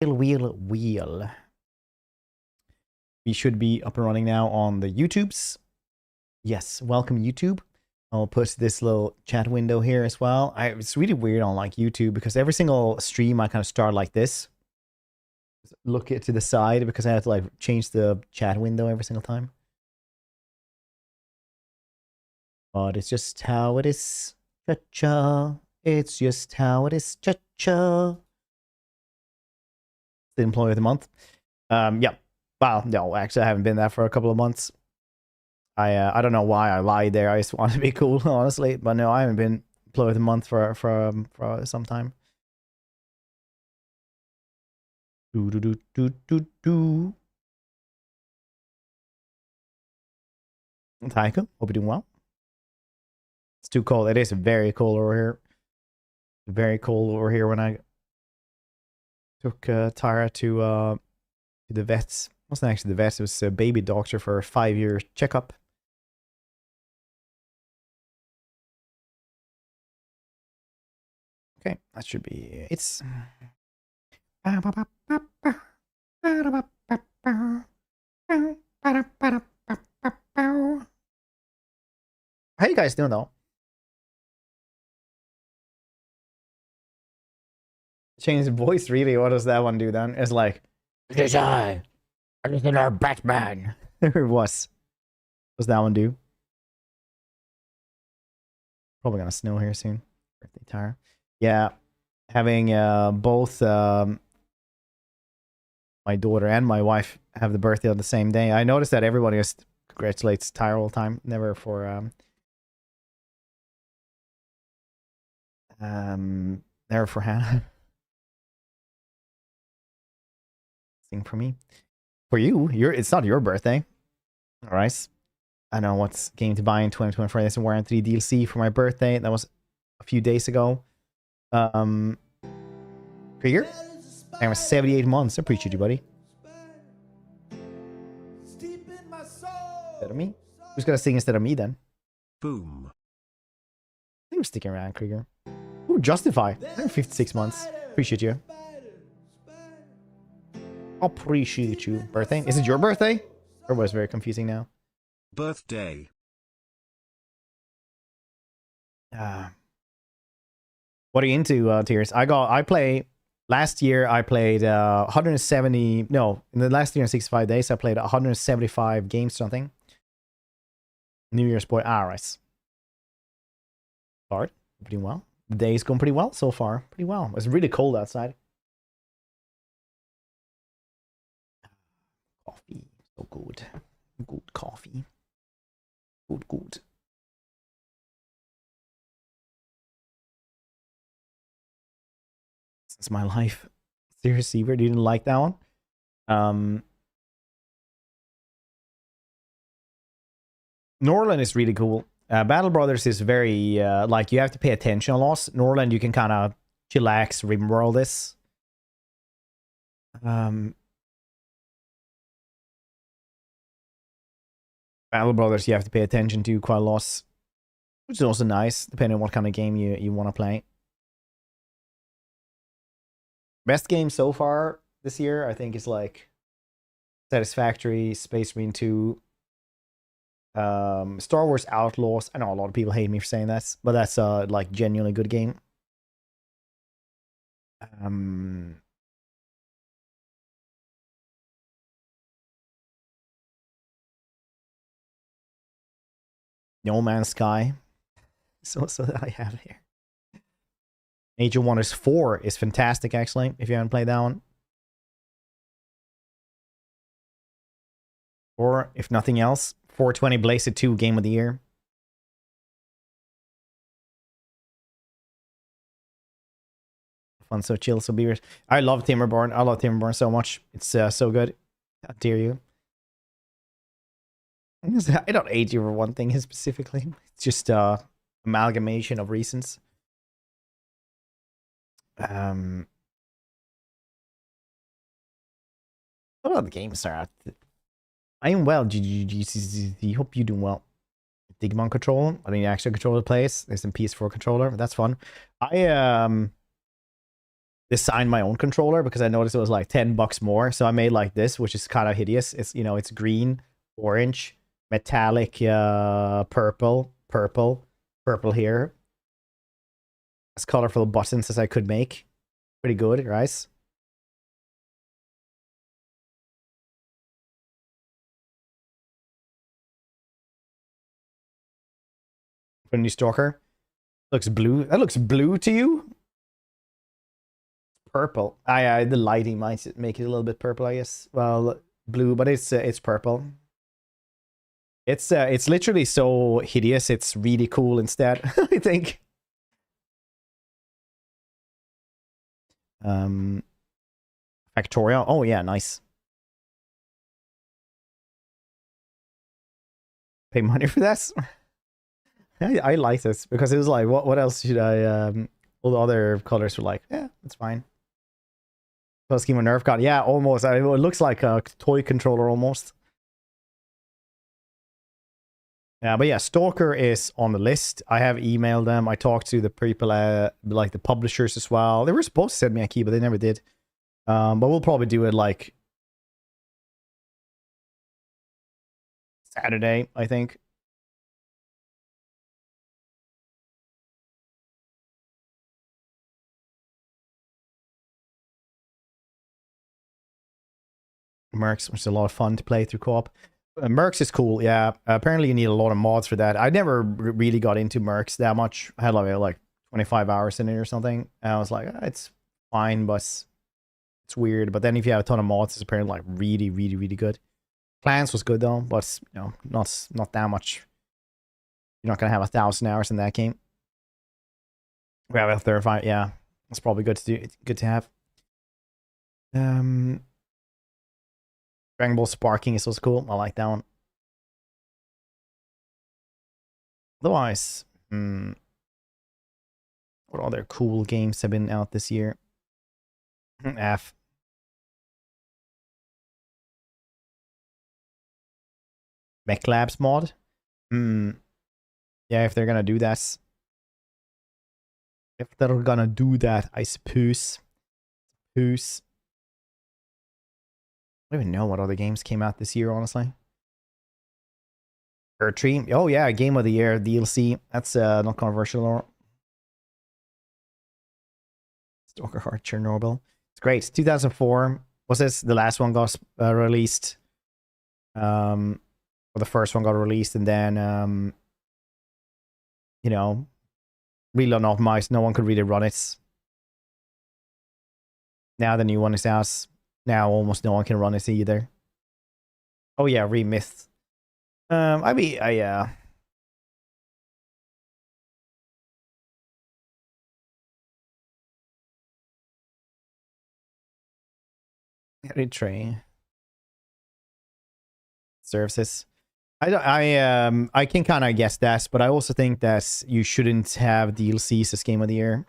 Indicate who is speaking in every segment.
Speaker 1: Wheel. We should be up and running now on the YouTubes. Yes, welcome YouTube. I'll put this little chat window here as well. It's really weird on like YouTube because every single stream I kind of start like this. Look it to the side because I have to like change the chat window every single time. But it's just how it is. Cha-cha. It's just how it is. Cha-cha. The employee of the month. Yeah. Well, no, actually I haven't been there for a couple of months. I don't know why I lied there. I just wanted to be cool, honestly. But no, I haven't been employee of the month for some time. Taiko, hope you're doing well. It's too cold. It is very cold over here. Very cold over here when I took Tara to the vets. It wasn't actually the vets, it was a baby doctor for a 5-year checkup. Okay, that should be it's how you guys doing though? Change the voice, really? What does that one do then? It's like, it is I, Listener Batman. What's that one do? Probably gonna snow here soon. Birthday Tara. Yeah, having both my daughter and my wife have the birthday on the same day. I noticed that everybody just congratulates Tara all the time, never for never for Hannah. Thing for me. For you, it's not your birthday. All right. I know what's game to buy in 2024. There's a Warhammer 3 DLC for my birthday. That was a few days ago. Krieger, I was 78 months. I appreciate you, buddy. Instead of me? Who's gonna sing instead of me then?
Speaker 2: Boom.
Speaker 1: I think we're sticking around, Krieger. Ooh, Justify. 56 months. Appreciate you. Appreciate you. Birthday? Is it your birthday? Or was very confusing now?
Speaker 2: Birthday.
Speaker 1: What are you into, Tears? Last year I played 170, no, in the last 365 days I played 175 games something. New Year's boy, right. Start, pretty well. The day's going pretty well so far, pretty well. It's really cold outside. Coffee, so good. Good coffee. Good. It's my life. Seriously, you didn't like that one? Norland is really cool. Battle Brothers is very, like, you have to pay attention a lot. Norland, you can kind of chillax, rimworld this. Battle Brothers, you have to pay attention to quite a lot. Which is also nice, depending on what kind of game you want to play. Best game so far this year, I think, is like Satisfactory, Space Marine 2, Star Wars Outlaws. I know a lot of people hate me for saying that, but that's like genuinely good game. No Man's Sky. So that I have here. Age of Wonders 4 is fantastic, actually, if you haven't played that one. Or, if nothing else, 420 Blazed 2 Game of the Year. Fun, so chill, so beers. I love Timberborn. I love Timberborn so much. It's so good. How dare you. I don't hate you for one thing specifically. It's just amalgamation of reasons. What about the games are out? I am well, GGGCC. Hope you're doing well. Digimon control. I mean, actual controller plays. There's some PS4 controller. That's fun. design my own controller because I noticed it was like $10 more. So I made like this, which is kind of hideous. It's, you know, it's green, orange, metallic, purple here. As colorful buttons as I could make. Pretty good, right? For a new stalker. Looks blue. That looks blue to you? Purple. The lighting might make it a little bit purple, I guess. Well, blue, but it's purple. It's literally so hideous. It's really cool instead, I think. Factorial. Oh yeah, nice. Pay money for this. I like this because it was like, what else should I? All the other colors were like, yeah, it's fine. Plus scheme of Nerf gun, yeah, almost. It looks like a toy controller almost. Yeah, but yeah, Stalker is on the list. I have emailed them. I talked to the people, like the publishers as well. They were supposed to send me a key, but they never did. But we'll probably do it like Saturday, I think. Mercs, which is a lot of fun to play through co-op. Mercs is cool, yeah. Apparently you need a lot of mods for that. I never really got into Mercs that much. I had like 25 hours in it or something. And I was like, it's fine, but it's weird. But then if you have a ton of mods, it's apparently like really, really, really good. Clans was good though, but you know, not that much. You're not gonna have 1,000 hours in that game. We have a 35, yeah. It's probably good to do. It's good to have. Dragon Ball Sparking is also cool. I like that one. Otherwise, what other cool games have been out this year? F. Mech Labs mod? Yeah, if they're gonna do that. If they're gonna do that, I suppose. I don't even know what other games came out this year, honestly. Tree. Oh yeah, Game of the Year DLC. That's not controversial. Stalker Heart Chernobyl. It's great. 2004 was this the last one got released? Or the first one got released, and then you know, really unoptimized. No one could really run it. Now the new one is out. Now almost no one can run it either. Oh yeah, Remyth. Yeah. Retray services. I can kind of guess that, but I also think that you shouldn't have DLCs as Game of the Year.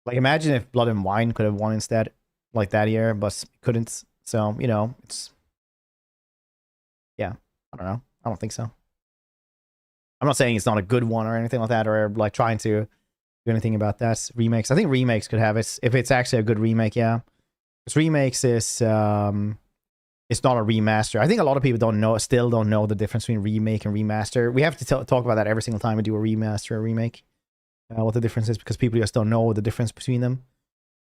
Speaker 1: Like imagine if Blood and Wine could have won instead, like that year, but couldn't. So you know, it's yeah. I don't know. I don't think so. I'm not saying it's not a good one or anything like that, or like trying to do anything about that. Remakes. I think remakes could have it if it's actually a good remake. Yeah, because remakes is it's not a remaster. I think a lot of people still don't know the difference between remake and remaster. We have to talk about that every single time we do a remaster or remake. What the difference is, because people just don't know the difference between them.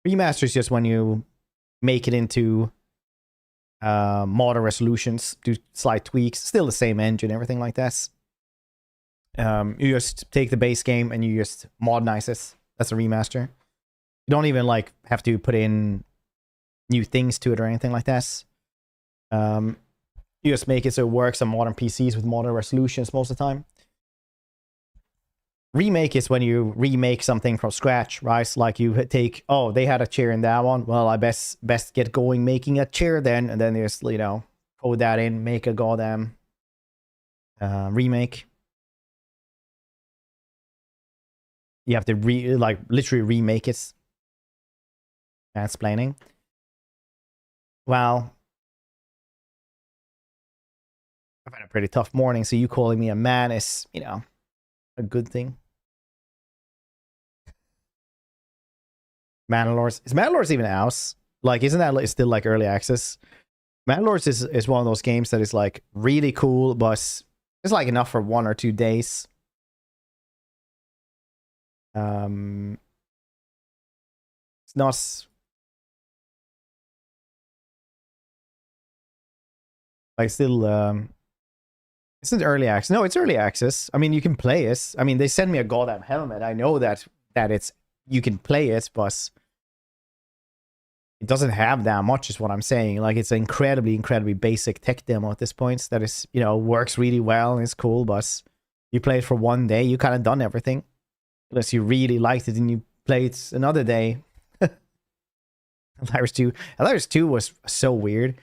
Speaker 1: Remaster is just when you make it into modern resolutions, do slight tweaks, still the same engine, everything like that. You just take the base game and you just modernize it. That's a remaster. You don't even like have to put in new things to it or anything like that. You just make it so it works on modern PCs with modern resolutions most of the time. Remake is when you remake something from scratch, right? Like you take, oh, they had a chair in that one. Well, I best get going making a chair then, and then just, you know, code that in, make a goddamn remake. You have to literally remake it. Explaining. Well, I've had a pretty tough morning, so you calling me a man is, you know, a good thing. Mandalores. Is Mandalores even out? Like, isn't that still like early access? Mandalores is one of those games that is like really cool, but it's like enough for 1 or 2 days. It's not like still isn't early access. No, it's early access. I mean, you can play it. I mean, they sent me a goddamn helmet. I know that it's you can play it, but it doesn't have that much is what I'm saying. Like, it's an incredibly basic tech demo at this point that is, you know, works really well and it's cool, but you play it for 1 day, you kind of done everything. Unless you really liked it and you play it another day. Helldivers 2 was so weird.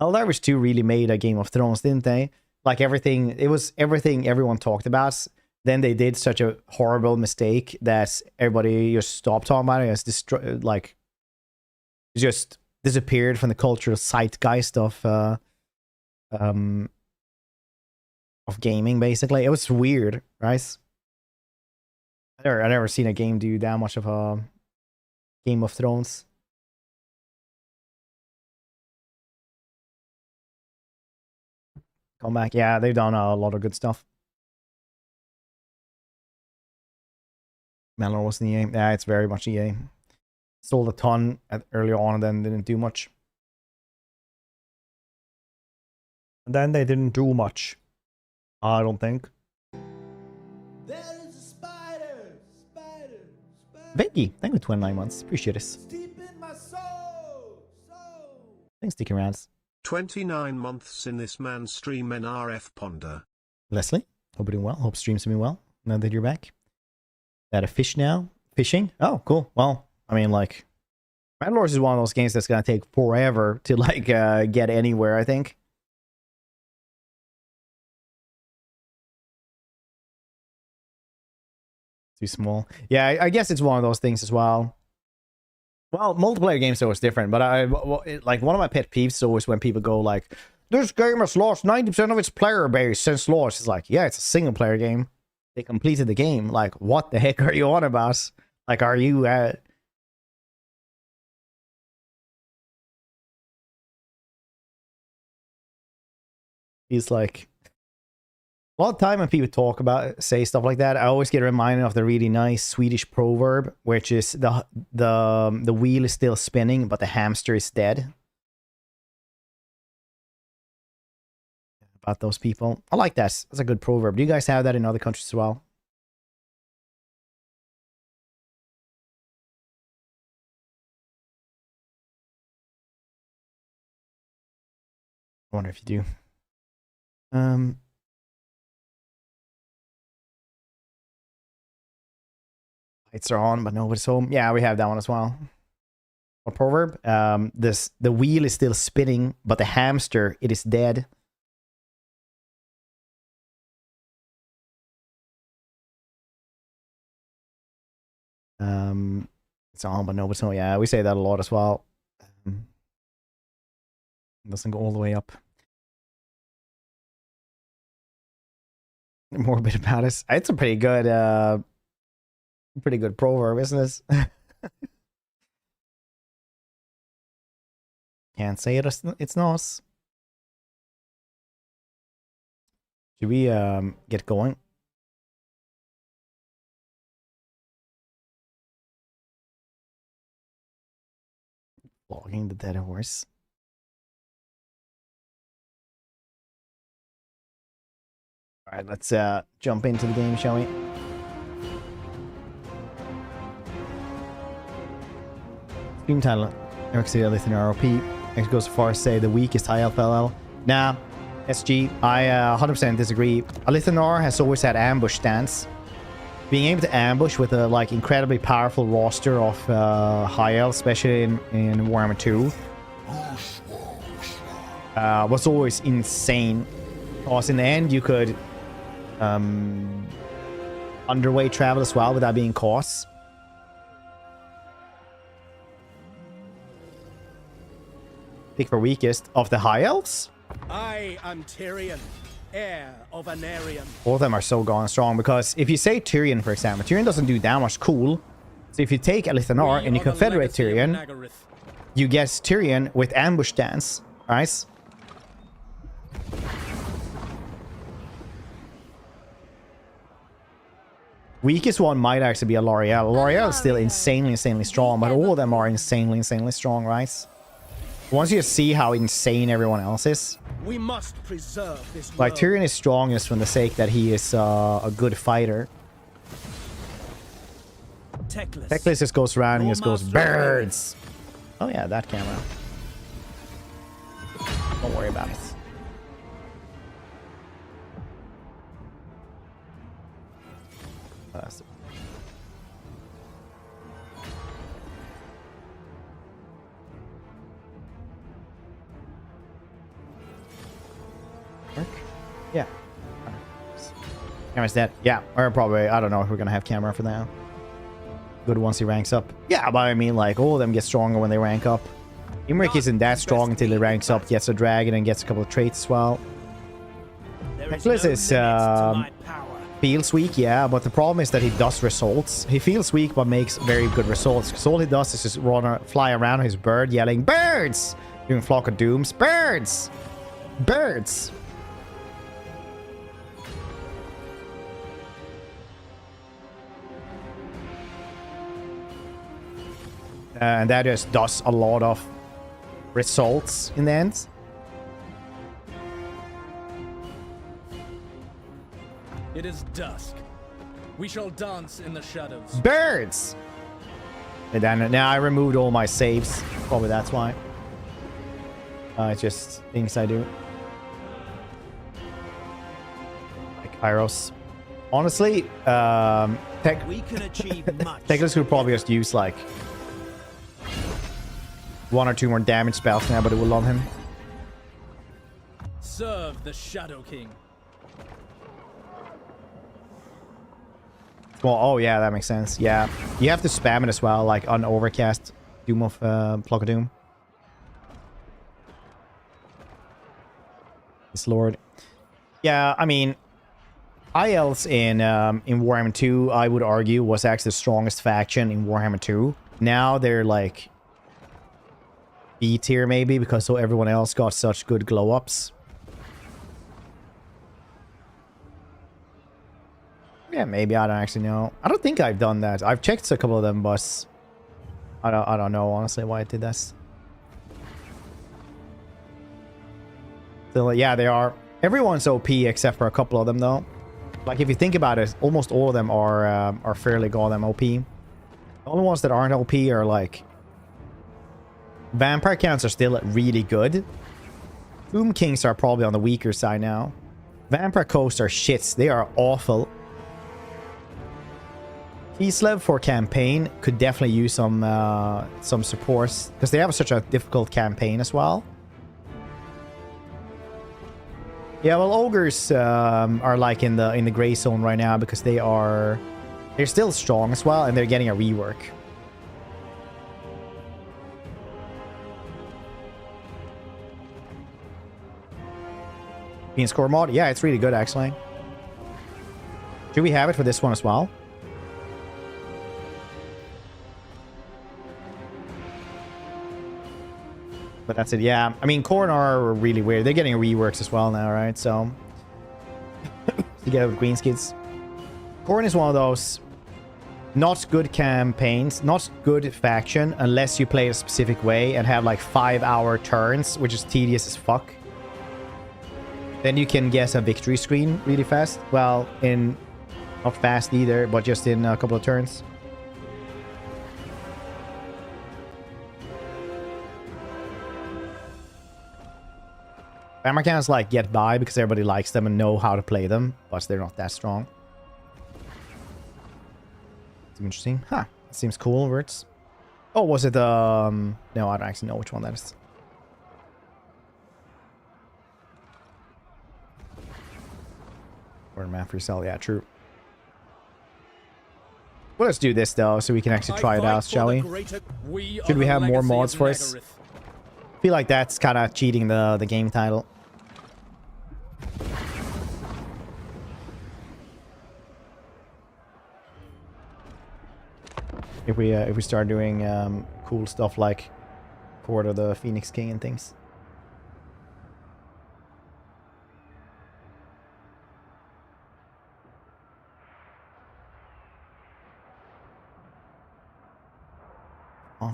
Speaker 1: Helldivers 2 really made a Game of Thrones, didn't they? Like, it was everything everyone talked about. Then they did such a horrible mistake that everybody just stopped talking about it. It's just disappeared from the cultural zeitgeist of gaming, basically. It was weird, right? I never seen a game do that much of a Game of Thrones. Come back. Yeah, they've done a lot of good stuff. Melor was in EA. Yeah, it's very much EA. Sold a ton earlier on and then didn't do much. And then they didn't do much. I don't think.
Speaker 3: There is a spider.
Speaker 1: Vicky, thank you for 29 months. Appreciate it.
Speaker 3: Deep in my soul.
Speaker 1: Thanks, Sticky Rats.
Speaker 2: 29 months in this man's stream. NRF Ponder.
Speaker 1: Leslie, hope you're doing well. Hope stream's doing well. Now that you're back. That a fish now? Fishing? Oh, cool. Well, I mean, like, Mandalores is one of those games that's gonna take forever to like get anywhere, I think. Too small. Yeah, I guess it's one of those things as well. Well, multiplayer games are always different, but like one of my pet peeves is always when people go like, "This game has lost 90% of its player base since launch." It's like, yeah, it's a single player game. They completed the game. Like, what the heck are you on about? Like, are you He's like, a lot of time when people talk about say stuff like that, I always get reminded of the really nice Swedish proverb, which is the wheel is still spinning, but the hamster is dead. About those people, I like that. That's a good proverb. Do you guys have that in other countries as well? I wonder if you do. Lights are on, but nobody's home. Yeah, we have that one as well. What proverb? The wheel is still spinning, but the hamster, it is dead. It's on, but nobody's home. Yeah, we say that a lot as well. Doesn't go all the way up. More a bit about it. It's a pretty good proverb, isn't it? Can't say it. It's not. Should we get going? Flogging the dead horse. All right, let's jump into the game, shall we? Stream title: Eric City, Alith, and ROP. X goes so far as say the weakest high elf LL. Nah, SG, I 100% disagree. Alith and Anar has always had ambush stance. Being able to ambush with a like incredibly powerful roster of high elves, especially in Warhammer 2, was always insane. Because in the end, you could underway travel as well without being caught. Pick for weakest of the high elves.
Speaker 3: I am Tyrion, heir of Anarion.
Speaker 1: Both of them are so gone strong because if you say Tyrion, for example, Tyrion doesn't do that much cool, So if you take Alith Anar and you confederate Tyrion, you get Tyrion with ambush stance. Nice. Weakest one might actually be a L'Oreal. L'Oreal is still insanely strong, but all of them are insanely strong, right? Once you see how insane everyone else is.
Speaker 3: We must preserve this
Speaker 1: Like,
Speaker 3: world.
Speaker 1: Tyrion is strongest from the sake that he is a good fighter. Teclis just goes around and just goes, birds! Oh yeah, that camera. Don't worry about it. Work? Yeah. Camera's dead. Yeah, or probably, I don't know if we're gonna have camera for now. Good once he ranks up. Yeah, but I mean, like, all of them get stronger when they rank up. Imrik isn't that strong until he ranks up, gets a dragon, and gets a couple of traits as well. Teclis is, feels weak, yeah, but the problem is that he does results. He feels weak, but makes very good results. Because all he does is just fly around his bird, yelling, birds! Doing Flock of Dooms. Birds! Birds! And that just does a lot of results in the end.
Speaker 3: It is dusk. We shall dance in the shadows.
Speaker 1: Birds! And then now I removed all my saves. Probably that's why. It's just things I do. Like Kairos. Honestly,
Speaker 3: We can achieve much.
Speaker 1: Teclis could probably just use like 1 or 2 more damage spells now, but it will love him.
Speaker 3: Serve the Shadow King.
Speaker 1: Well, oh yeah, that makes sense. Yeah, you have to spam it as well, like on Overcast, Doom of Flock of Doom. This Lord. Yeah, I mean, ILs in Warhammer 2, I would argue, was actually the strongest faction in Warhammer 2. Now they're like B tier maybe because so everyone else got such good glow ups. Yeah, maybe. I don't actually know. I don't think I've done that. I've checked a couple of them, but I don't know honestly why I did this. So yeah, they are. Everyone's OP except for a couple of them though. Like if you think about it, almost all of them are fairly goddamn OP. The only ones that aren't OP are like Vampire counts are still really good. Tomb Kings are probably on the weaker side now. Vampire Coast are shits. They are awful. Kislev for campaign could definitely use some supports because they have such a difficult campaign as well. Yeah, well, ogres are like in the gray zone right now because they're still strong as well and they're getting a rework. Being score mod, yeah, it's really good actually. Should we have it for this one as well? But that's it, yeah. I mean, Core and R are really weird. They're getting reworks as well now, right? So, together with Queen's Kids. Corn is one of those not good campaigns, not good faction, unless you play a specific way and have like 5-hour turns, which is tedious as fuck. Then you can get a victory screen really fast. Well, not fast either, but just in a couple of turns. Americans like get by because everybody likes them and know how to play them, but they're not that strong. Seems interesting. Huh. That seems cool, words. Oh, was it no, I don't actually know which one that is. Or map for yourself, yeah, true. Well, let's do this though, so we can actually try it out, shall we? Should we have more mods for us? I feel like that's kind of cheating the game title. If we start doing cool stuff like Court of the Phoenix King and things.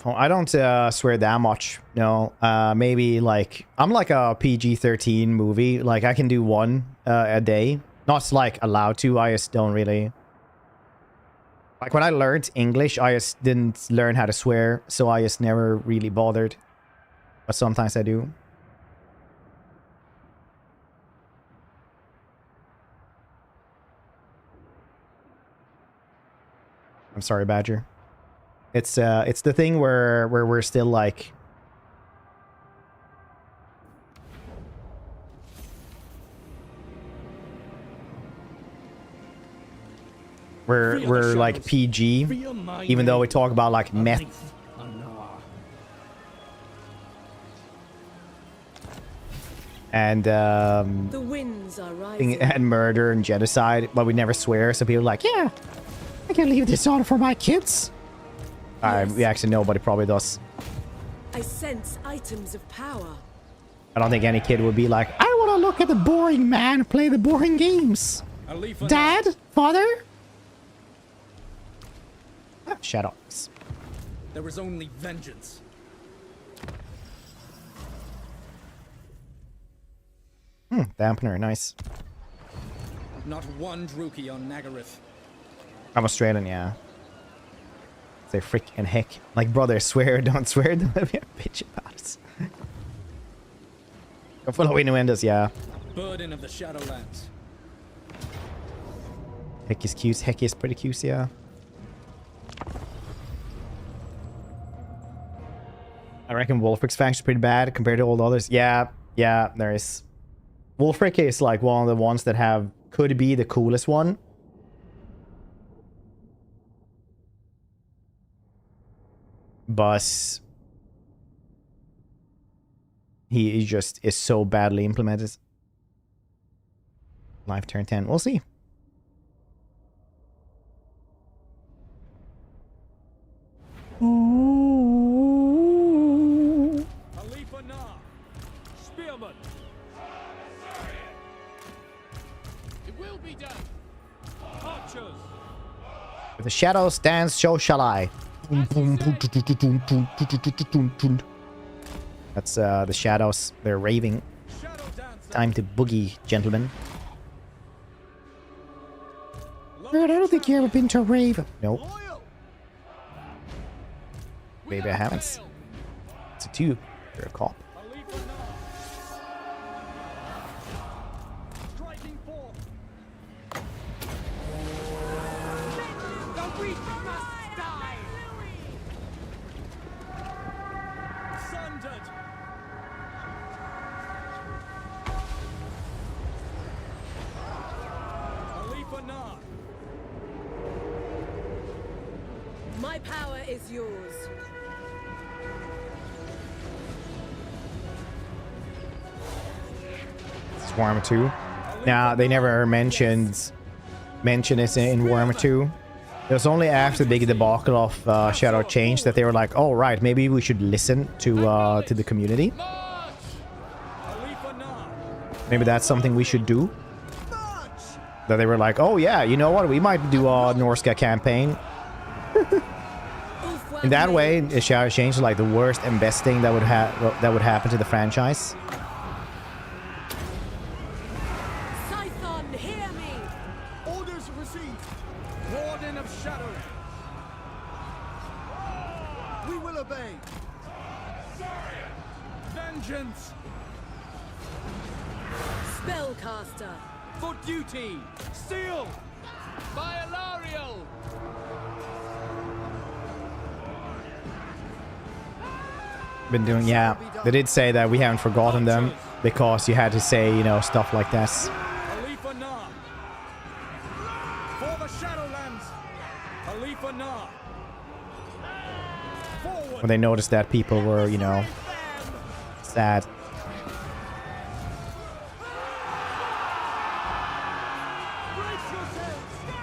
Speaker 1: I don't swear that much. No, maybe like I'm like a PG-13 movie. Like I can do one a day. Not like allowed to. I just don't really. Like when I learned English, I just didn't learn how to swear, so I just never really bothered. But sometimes I do. I'm sorry, Badger. It's the thing where we're still like we're like PG, even though we talk about like meth and
Speaker 4: The winds are rising.
Speaker 1: and murder and genocide, but we never swear. So people are like, yeah, I can leave this on for my kids.
Speaker 4: Yes.
Speaker 1: We actually nobody probably does.
Speaker 4: I sense items of power.
Speaker 1: I don't think any kid would be like, I want to look at the boring man play the boring games.
Speaker 3: Alith Anar.
Speaker 1: Dad? Father? Ah, shadows.
Speaker 3: There is only vengeance.
Speaker 1: Dampener, nice.
Speaker 3: Not one Druki on Nagareth.
Speaker 1: I'm Australian, yeah. Say frick and heck. Like, brother, swear, don't swear. Don't let me bitch about us. Go full of innuendos, yeah.
Speaker 3: Burden of the Shadowlands.
Speaker 1: Heck is cute. Heck is pretty cute, yeah. I reckon Wolfrick's faction is pretty bad compared to all the others. Yeah, yeah, there is. Wolfric is like one of the ones that could be the coolest one. But he just is so badly implemented. Live turn 10. We'll see.
Speaker 3: Alith Anar. Spearman.
Speaker 5: It will be done.
Speaker 3: Archers.
Speaker 1: If the shadows dance, so shall I. That's the shadows. They're raving.
Speaker 3: Shadow dance.
Speaker 1: Time to boogie, gentlemen. I don't think you ever been to a rave. Nope.
Speaker 3: Loyal.
Speaker 1: Maybe I haven't. It's a 2. You're a cop.
Speaker 3: Alith Anar. Striking forth.
Speaker 5: The weak must die.
Speaker 3: Sundered. Alith Anar.
Speaker 4: My power is yours.
Speaker 1: It's Warhammer 2. Now, they never mention it in Warhammer 2. It was only after the big debacle of Shadow Change that they were like, oh, right, maybe we should listen to the community.
Speaker 5: March!
Speaker 3: Alith Anar.
Speaker 1: Maybe that's something we should do. That they were like, oh, yeah, you know what? We might do a Norska campaign. In that way, Shadow Change is like the worst and best thing that would happen to the franchise.
Speaker 4: Scython, hear me.
Speaker 3: Orders received. Warden of Shadow. We will obey. Vengeance.
Speaker 4: Spellcaster.
Speaker 3: For duty. Steel.
Speaker 5: By Alariel!
Speaker 1: Been doing, yeah. They did say that we haven't forgotten them because you had to say, you know, stuff like this.
Speaker 3: Alith Anar. For the Shadowlands. Alith Anar. Forward.
Speaker 1: When they noticed that people were, you know, sad.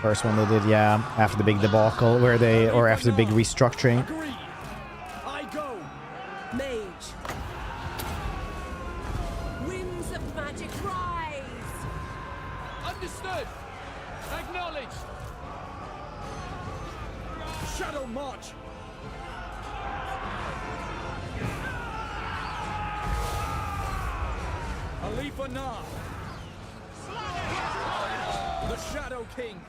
Speaker 1: First one they did, yeah, after the big debacle, where they, or after the big restructuring.
Speaker 3: Agree. I go.
Speaker 4: Mage. Winds of magic rise.
Speaker 5: Understood. Acknowledged.
Speaker 3: Shadow march. Alith Anar. The Shadow King.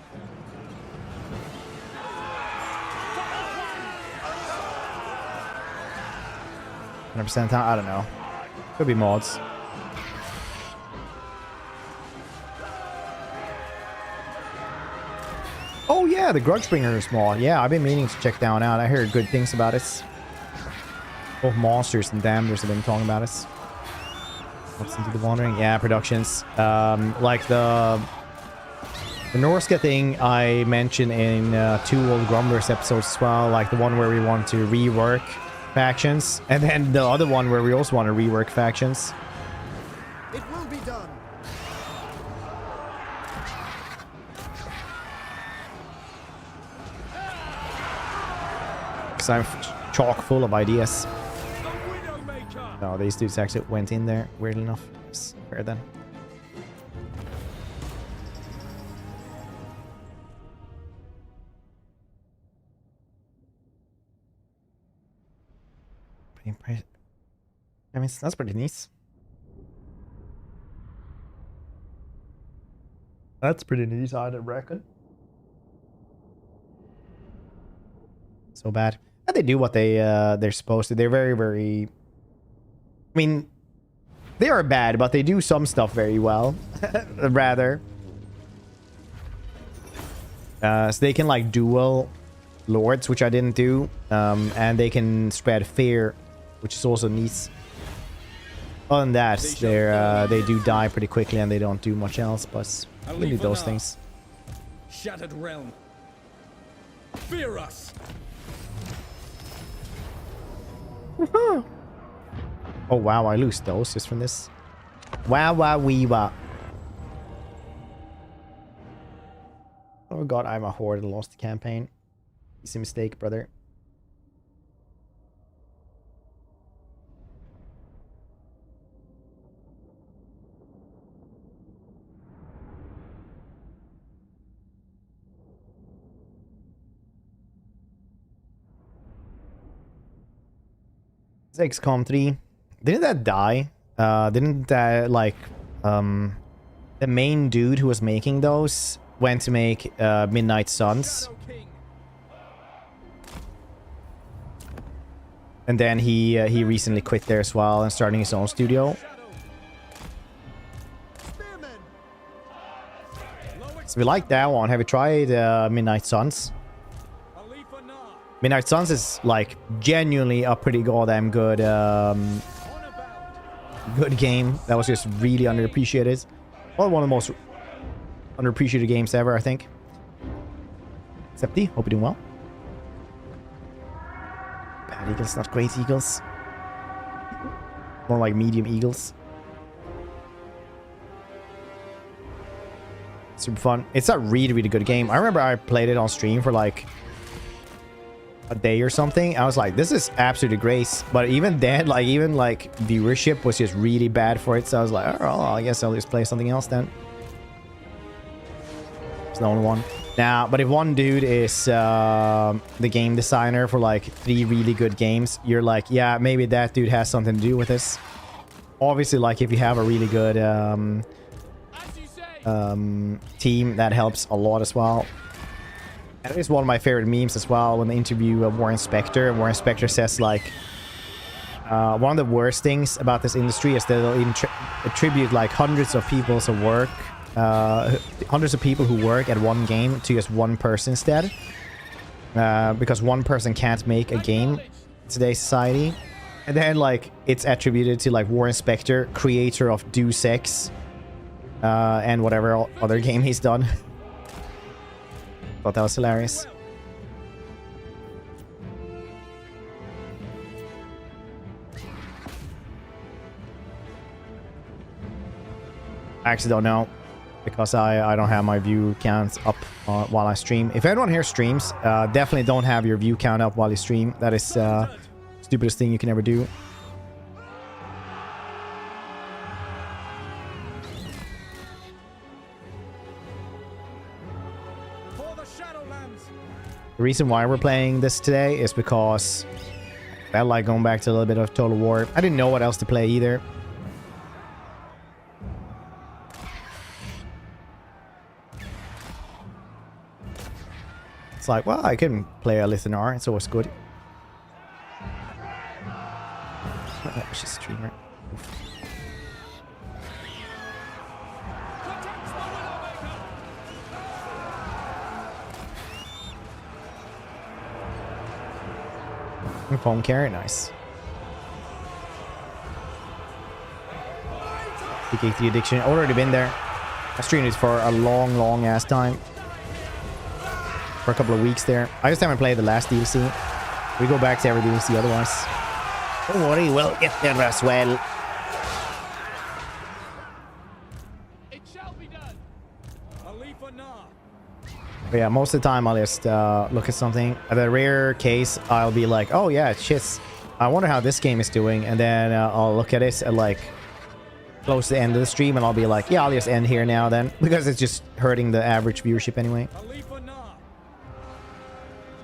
Speaker 1: 100% I don't know. Could be mods. Oh yeah, the Grudgebringer's mod. Yeah, I've been meaning to check that one out. I heard good things about it. Both monsters and damners have been talking about it. What's into the wandering? Yeah, productions. Like the Norska thing I mentioned in 2 old Grumblers episodes as well. Like the one where we want to rework factions, and then the other one where we also want to rework factions.
Speaker 3: It will be done.
Speaker 1: Because I'm chock full of ideas.
Speaker 3: The Widowmaker.
Speaker 1: No, these dudes actually went in there, weirdly enough. Fair then. I mean, that's pretty nice. That's pretty neat, I'd reckon. So bad. But they do what they're supposed to. They're very, very... I mean, they are bad, but they do some stuff very well. Rather. So they can, like, duel lords, which I didn't do. And they can spread fear, which is also neat. Other than that, they do die pretty quickly and they don't do much else, but they do those things.
Speaker 3: Shattered realm. Fear us.
Speaker 1: Oh wow, I lose those just from this. Wow, wow, wee, wow. Oh god, I'm a horde and lost the campaign. Easy mistake, brother. XCOM 3. Didn't that die? Didn't that, like, the main dude who was making those went to make Midnight Suns, and then he recently quit there as well and starting his own studio. So we like that one. Have you tried Midnight Suns? Midnight Suns is like genuinely a pretty goddamn good good game that was just really underappreciated. Well, one of the most underappreciated games ever, I think. Septi, hope you're doing well. Bad eagles, not great eagles. More like medium eagles. Super fun. It's a really, really good game. I remember I played it on stream for like a day or something. I was like, this is absolutely great. But even then, like, viewership was just really bad for it. So I was like, oh, I guess I'll just play something else then. It's the only one. Now, but if one dude is the game designer for like 3 really good games, you're like, yeah, maybe that dude has something to do with this. Obviously, like, if you have a really good team, that helps a lot as well. And it is one of my favorite memes as well when they interview Warren Spector. Warren Spector says, like, one of the worst things about this industry is that they'll attribute like hundreds of people's work, hundreds of people who work at one game to just one person instead. Because one person can't make a game in today's society. And then, like, it's attributed to, like, Warren Spector, creator of Deus Ex, and whatever other game he's done. Thought that was hilarious. I actually don't know. because I don't have my view counts up while I stream. If anyone here streams, definitely don't have your view count up while you stream. That is stupidest thing you can ever do. The reason why we're playing this today is because I felt like going back to a little bit of Total War. I didn't know what else to play either. It's like, well, I can play Alith and Anar. It's always good. She's a streamer. Oof. Phone carry, nice. PK3 addiction, already been there. I streamed it for a long ass time. For a couple of weeks there. I just haven't played the last DLC. We go back to every DLC otherwise. Don't worry, we'll get there as well.
Speaker 5: It shall be done.
Speaker 3: Alith Anar.
Speaker 1: But yeah, most of the time I'll just look at something. At the rare case, I'll be like, oh yeah, shit. I wonder how this game is doing. And then I'll look at it at like close to the end of the stream and I'll be like, yeah, I'll just end here now then. Because it's just hurting the average viewership anyway.
Speaker 3: Alith Anar.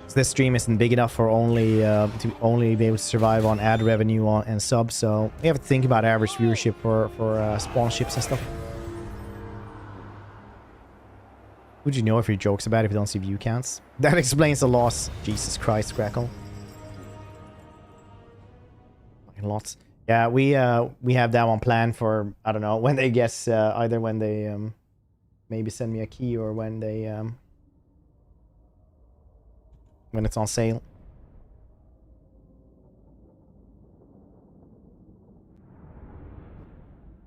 Speaker 1: So this stream isn't big enough for to only be able to survive on ad revenue and subs. So we have to think about average viewership for sponsorships and stuff. Would you know if your joke's about if you don't see view counts? That explains the loss. Jesus Christ, Crackle. Fucking lots. Yeah, we have that one planned for, I don't know, when they guess, either when they maybe send me a key or when they when it's on sale.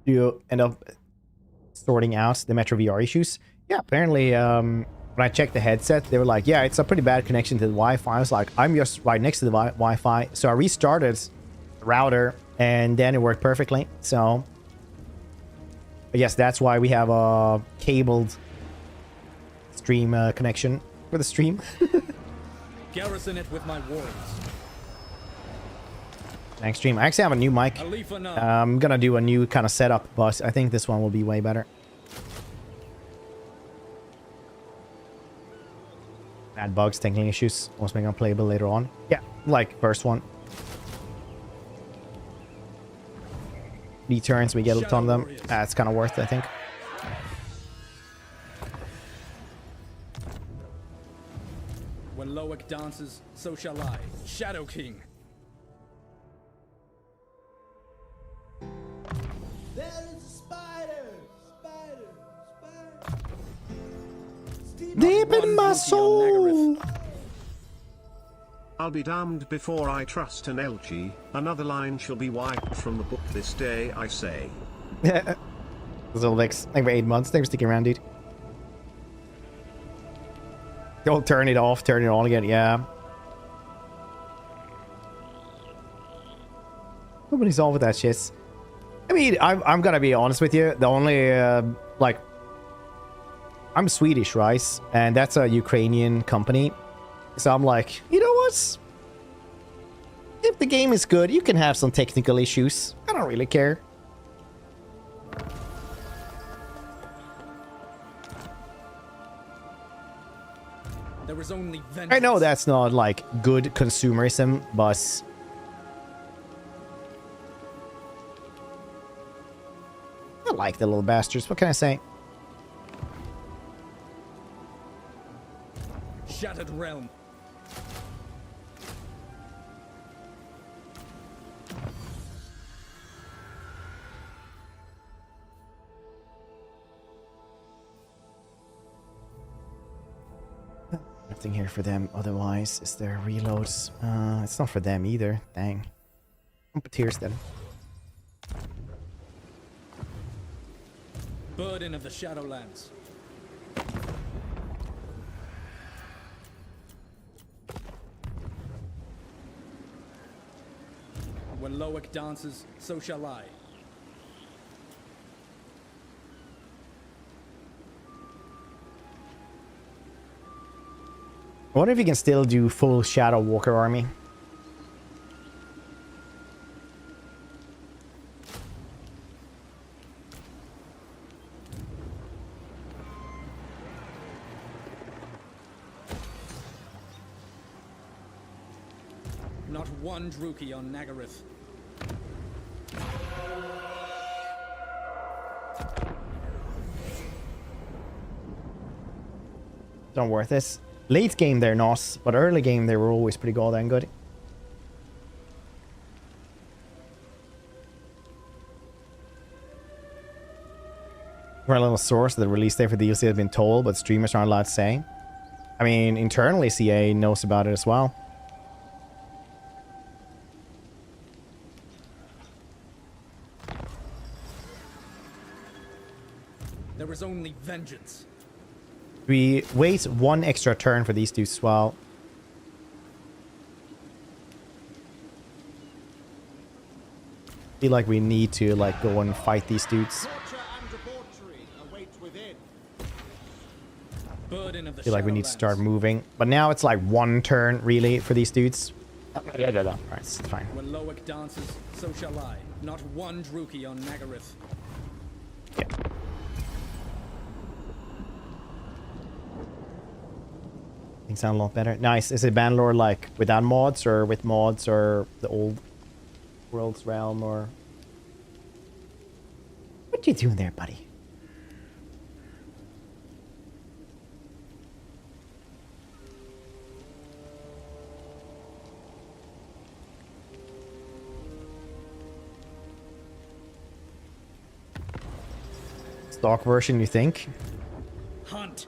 Speaker 1: Do you end up sorting out the Metro VR issues? Yeah, apparently, when I checked the headset, they were like, yeah, it's a pretty bad connection to the Wi-Fi. I was like, I'm just right next to the Wi-Fi. So I restarted the router, and then it worked perfectly. So, I guess that's why we have a cabled stream connection for the stream.
Speaker 3: Garrison it with my wards.
Speaker 1: Next stream. I actually have a new mic.
Speaker 3: Alith Anar.
Speaker 1: I'm gonna do a new kind of setup, but I think this one will be way better. Bad bugs, technical issues, almost making unplayable later on. Yeah, like first one. 3 turns, we get a ton of them. It's kind of worth it, I think.
Speaker 3: When Loic dances, so shall I. Shadow King.
Speaker 6: There is a spider!
Speaker 1: Deep in my soul!
Speaker 2: I'll be damned before I trust an LG. Another line shall be wiped from the book this day, I say.
Speaker 1: Zolvex, like for 8 months. Thanks for sticking around, dude. Don't turn it off, turn it on again. Yeah. Nobody's on with that shit. I mean, I'm gonna be honest with you. The only, like, I'm Swedish, right? And that's a Ukrainian company. So I'm like, you know what? If the game is good, you can have some technical issues. I don't really care.
Speaker 3: There is only vengeance.
Speaker 1: I know that's not like good consumerism, but I like the little bastards. What can I say?
Speaker 3: Shattered realm.
Speaker 1: Nothing here for them otherwise. Is there reloads? It's not for them either. Dang. Puppeteers then.
Speaker 3: Burden of the Shadowlands. When Loic dances, so shall I.
Speaker 1: I wonder if you can still do full Shadow Walker army.
Speaker 3: Not one Druki on Nagaryth.
Speaker 1: Not worth it. Late game they're not, but early game they were always pretty goddamn good. For a little source, the release date for the DLC has been told, but streamers aren't allowed to say. I mean, internally CA knows about it as well.
Speaker 3: There is only vengeance.
Speaker 1: We wait one extra turn for these dudes as well. Feel like we need to like go and fight these dudes.
Speaker 3: Burden of the
Speaker 1: Feel like we need to
Speaker 3: Shadowlands.
Speaker 1: start moving. But now it's like one turn really for these dudes. Alright, it's fine.
Speaker 3: When Loic dances, so shall I. Not one Druki on Nagaryth.
Speaker 1: Yeah. Things sound a lot better. Nice. Is it Bangalore like without mods or with mods or the old world's realm or... What you doing there, buddy? Stock version, you think?
Speaker 3: Hunt.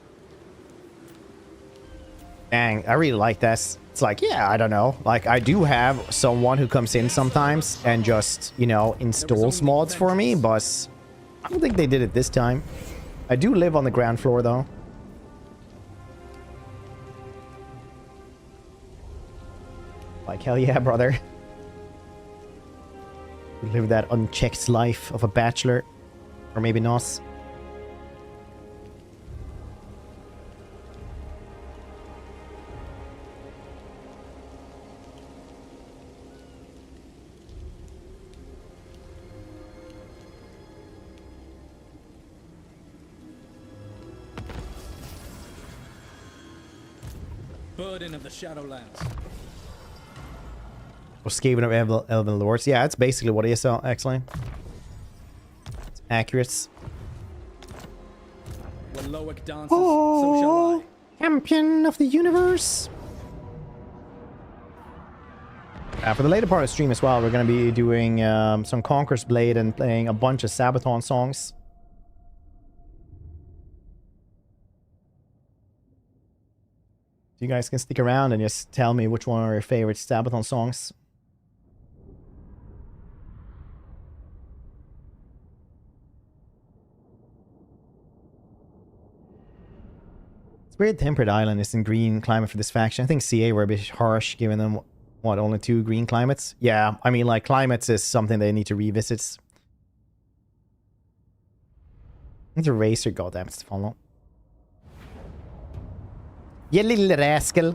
Speaker 1: Dang, I really like this. It's like, yeah, I don't know. Like, I do have someone who comes in sometimes and just, you know, installs mods for me, but I don't think they did it this time. I do live on the ground floor, though. Like, hell yeah, brother. You live that unchecked life of a bachelor. Or maybe not.
Speaker 3: Burden of the Shadowlands.
Speaker 1: Or Skaven of Elven Lords. Yeah, that's basically what it is, actually. It's accurate.
Speaker 3: When Loic dances, so shall I.
Speaker 1: Champion of the universe. For the later part of the stream as well, we're going to be doing some Conqueror's Blade and playing a bunch of Sabaton songs. You guys can stick around and just tell me which one are your favorite Sabaton songs. It's weird Temperate Island is in green climate for this faction. I think CA were a bit harsh, giving them, what, only 2 green climates? Yeah, I mean, like, climates is something they need to revisit. It's a racer, goddamn, it's follow. You little rascal.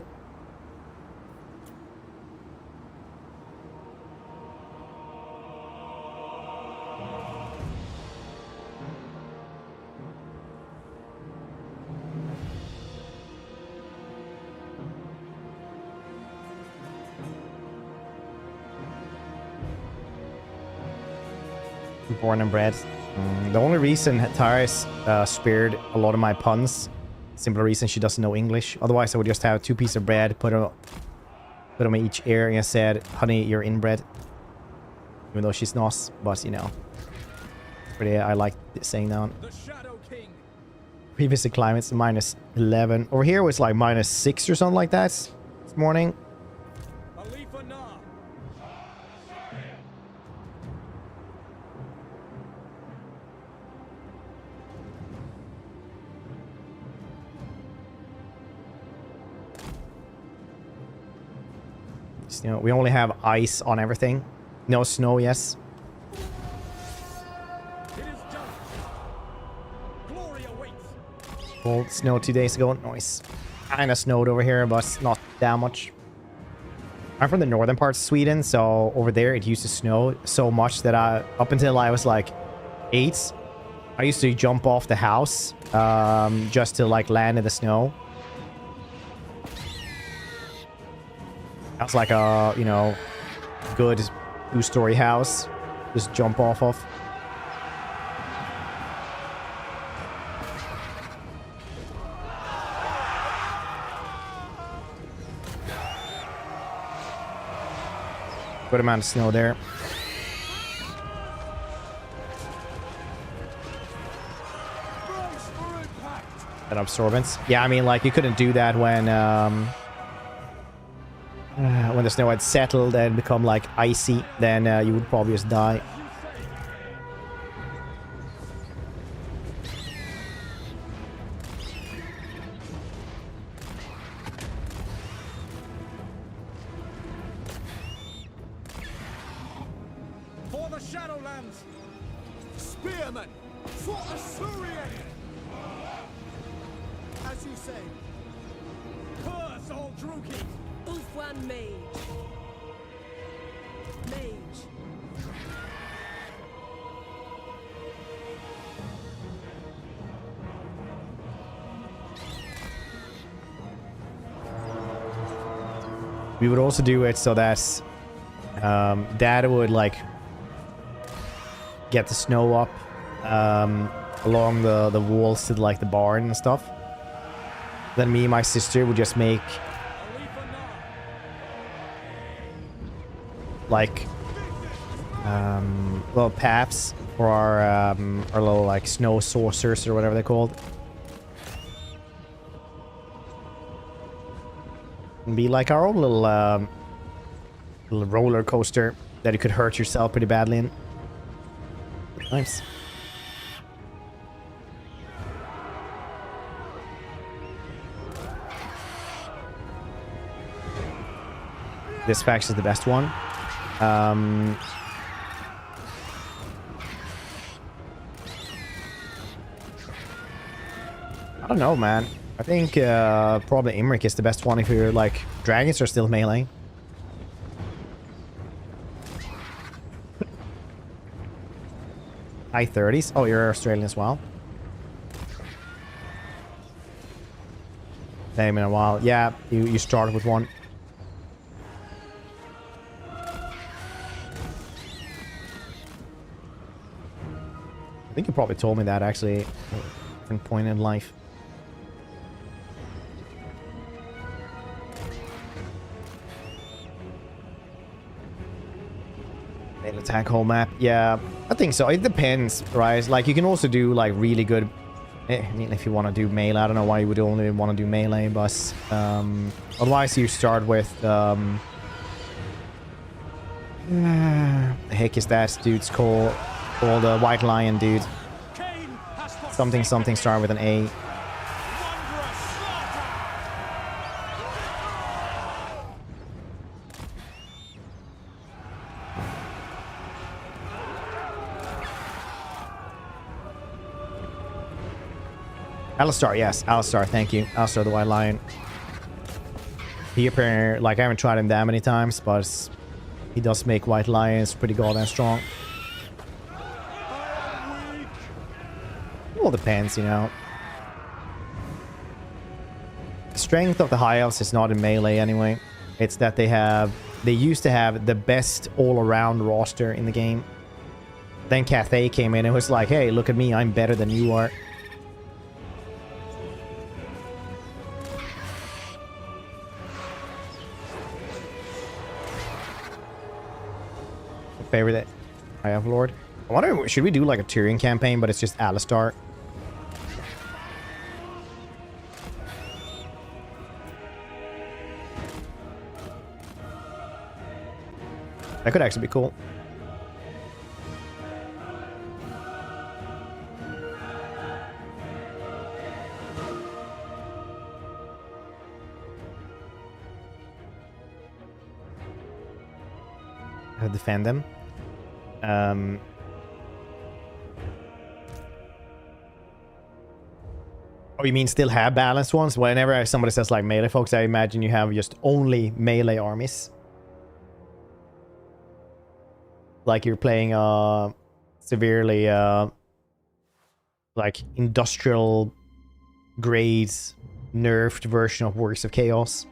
Speaker 1: Born and bred. The only reason Tyrus spared a lot of my puns, simple reason she doesn't know English. Otherwise, I would just have 2 pieces of bread, put them in each ear, and said, "Honey, you're inbred." Even though she's not, but you know, pretty. I like saying that.
Speaker 3: The Shadow King.
Speaker 1: Previously, climate's -11. Over here was like -6 or something like that this morning.
Speaker 3: Alith Anar.
Speaker 1: You know, we only have ice on everything. No snow, yes.
Speaker 3: It is done. Glory awaits.
Speaker 1: Cold snow 2 days ago. Nice. kind of snowed over here, but not that much. I'm from the northern parts of Sweden, so over there it used to snow so much that up until I was like 8, I used to jump off the house just to like land in the snow. That's like a, you know, good 2-story house. Just jump off of. Good amount of snow there. And absorbance. Yeah, I mean, like, you couldn't do that when the snow had settled and become, like, icy. Then you would probably just die.
Speaker 3: For the Shadowlands!
Speaker 6: Spearmen! For Assyrian! As you say.
Speaker 3: Curse all Druki!
Speaker 4: Ulfwan Mage. Mage.
Speaker 1: We would also do it so that Dad would like get the snow up along the walls to like the barn and stuff. Then me and my sister would just make
Speaker 3: Alith Anar!
Speaker 1: like little paps for our little like snow saucers or whatever they're called. And be like our own little roller coaster that you could hurt yourself pretty badly in. Nice. This faction is the best one. I don't know, man. I think probably Imric is the best one if you're like... Dragons are still melee. High 30s. Oh, you're Australian as well. Same in a while. Yeah, you started with one. I think you probably told me that actually at a different point in life. Main attack whole map. Yeah, I think so. It depends, right? Like you can also do like really good. I mean, if you want to do melee, I don't know why you would only want to do melee, but otherwise you start with the heck is that dude's called the White Lion dude. Something something start with an A. Alistar, yes. Alistar, thank you. Alistar the White Lion. He apparently, like, I haven't tried him that many times, but he does make White Lions pretty goddamn strong. It all depends, you know. The strength of the High Elves is not in melee anyway. It's that they used to have the best all-around roster in the game. Then Cathay came in and was like, hey, look at me, I'm better than you are. Favorite I have Lord. I wonder, should we do like a Tyrion campaign, but it's just Alistar? That could actually be cool. I'll defend them. Oh Oh, you mean still have balanced ones? Whenever somebody says like melee folks, I imagine you have just only melee armies. Like you're playing a severely like industrial grades nerfed version of Works of Chaos.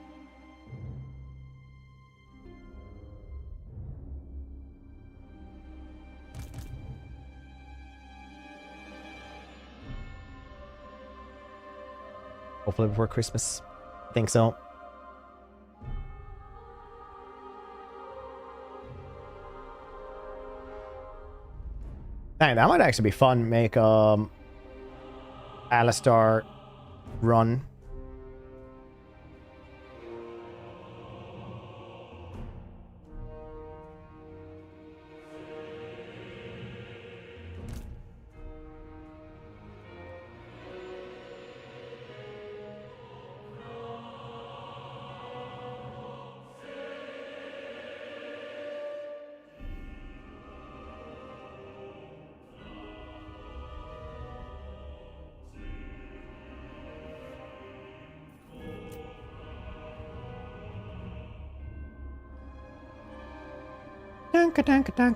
Speaker 1: Hopefully before Christmas. I think so. Dang, that might actually be fun. Make Alistar run.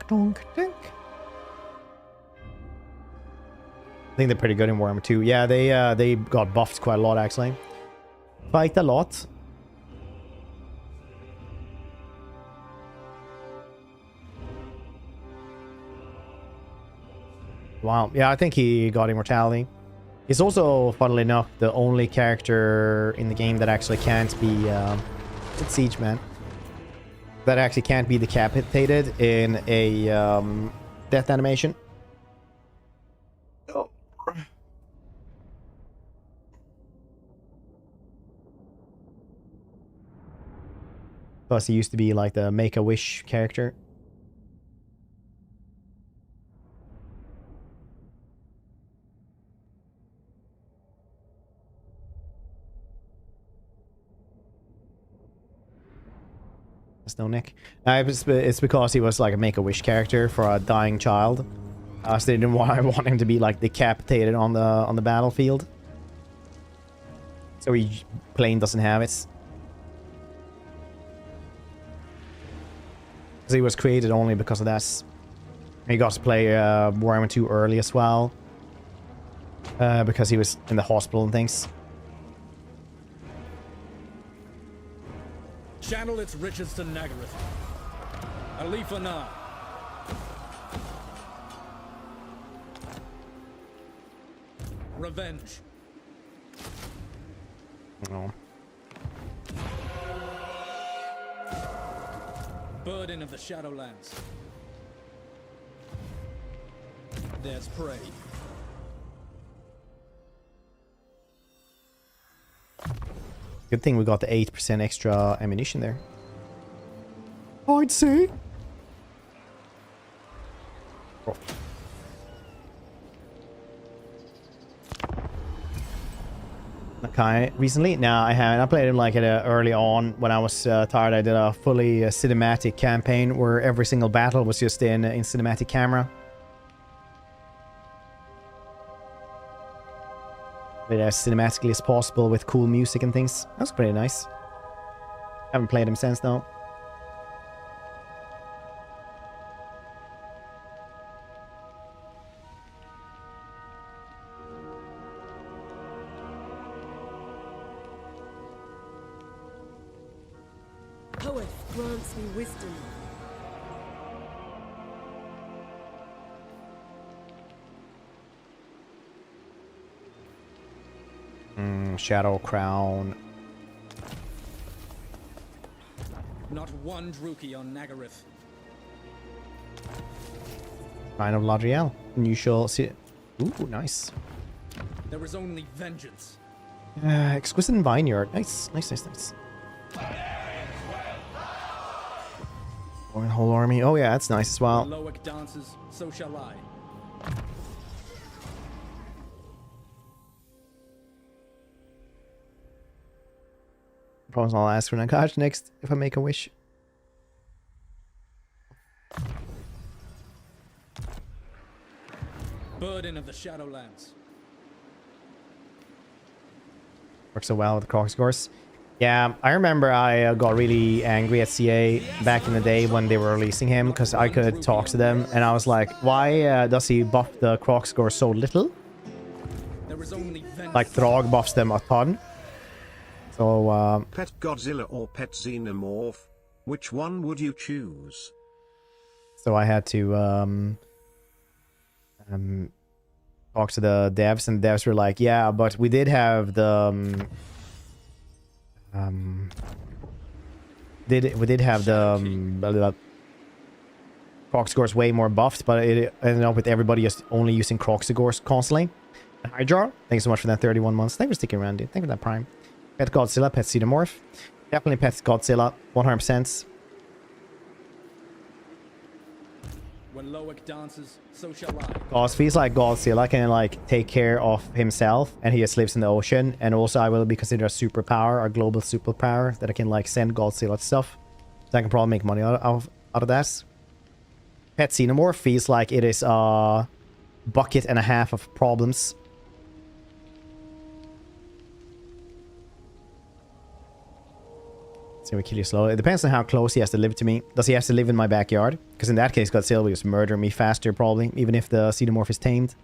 Speaker 1: Dunk. I think they're pretty good in Warhammer 2. Yeah, they got buffed quite a lot actually. Fight a lot. Wow. Yeah, I think he got immortality. He's also, funnily enough, the only character in the game that actually can't be it's Siege, man. That actually can't be decapitated in a death animation. Oh. Plus, he used to be like the Make-A-Wish character. There's no Nick. It's because he was like a Make-A-Wish character for a dying child. So they didn't want him to be like decapitated on the battlefield. So he plain doesn't have it. Because he was created only because of that. He got to play Warhammer 2 early as well. Because he was in the hospital and things.
Speaker 3: Channel its riches to Nagaroth. Alith Anar. Revenge.
Speaker 1: Oh.
Speaker 3: Burden of the Shadowlands. There's prey.
Speaker 1: Good thing we got the 8% extra ammunition there. I'd say. Oh. Okay, recently? No, I haven't. I played it like early on when I was tired. I did a fully cinematic campaign where every single battle was just in cinematic camera. But as cinematically as possible with cool music and things. That was pretty nice. Haven't played them since though.
Speaker 4: Poet grants me wisdom.
Speaker 1: Shadow Crown.
Speaker 3: Not one Druki on Nagaroth.
Speaker 1: Shrine of Ladriel. And you shall see. Ooh, nice.
Speaker 3: There is only vengeance.
Speaker 1: Exquisite Vineyard. Nice. Whole army. Oh yeah, that's nice as well.
Speaker 3: Loic dances, so shall I.
Speaker 1: Promise I'll ask for Nakash next if I make a wish.
Speaker 3: Burden of the Shadowlands.
Speaker 1: Works so well with the Croc scores. Yeah, I remember I got really angry at CA back in the day when they were releasing him because I could talk to them and I was like, why does he buff the Croc score so little?
Speaker 3: There is only
Speaker 1: Like Throg buffs them a ton. So,
Speaker 2: Pet Godzilla or Pet Xenomorph? Which one would you choose?
Speaker 1: so I had to talk to the devs, and the devs were like, yeah, but we did have the we did have the Croc scores way more buffed, but it ended up with everybody just only using Croc scores constantly. Hi Jar, thanks so much for that 31 months. Thanks for sticking around, dude. Thank you for that Prime. Pet Godzilla, Pet Xenomorph. Definitely Pet Godzilla, 100%.
Speaker 3: When Loic dances, so shall I.
Speaker 1: Cause feels like Godzilla can like take care of himself and he just lives in the ocean, and also I will be considered a superpower, a global superpower, that I can like send Godzilla stuff. So I can probably make money out of that. Pet Xenomorph feels like it is a bucket and a half of problems. So we kill you slowly. It depends on how close he has to live to me. Does he have to live in my backyard? Because in that case, Godzilla will just murder me faster, probably, even if the Xenomorph is tamed.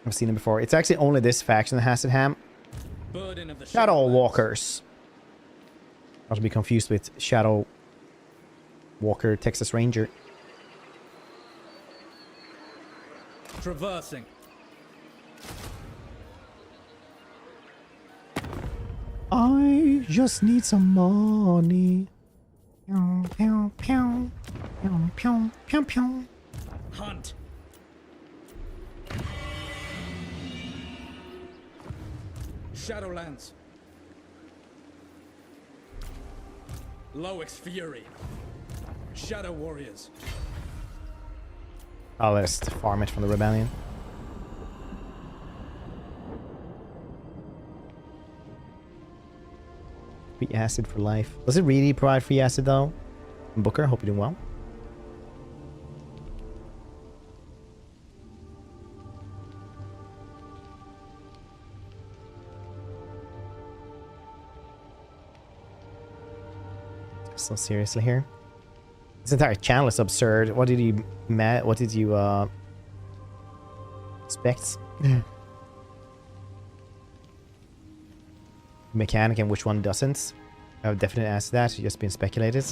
Speaker 1: I've seen it before. It's actually only this faction that has it, Ham.
Speaker 3: Burden of the
Speaker 1: Shadow Walkers. Not to be confused with Shadow Walker Texas Ranger.
Speaker 3: Traversing.
Speaker 1: I just need some money. Pew, pew, pew. Pew, pew, pew, pew.
Speaker 3: Hunt. Shadowlands. Loic's Fury. Shadow Warriors.
Speaker 1: I'll just farm it from the rebellion. Free acid for life. Does it really provide free acid though? Booker, hope you're doing well. So seriously here. This entire channel is absurd. What did you expect? Mechanic and which one doesn't? I've definitely asked that. It's just been speculated.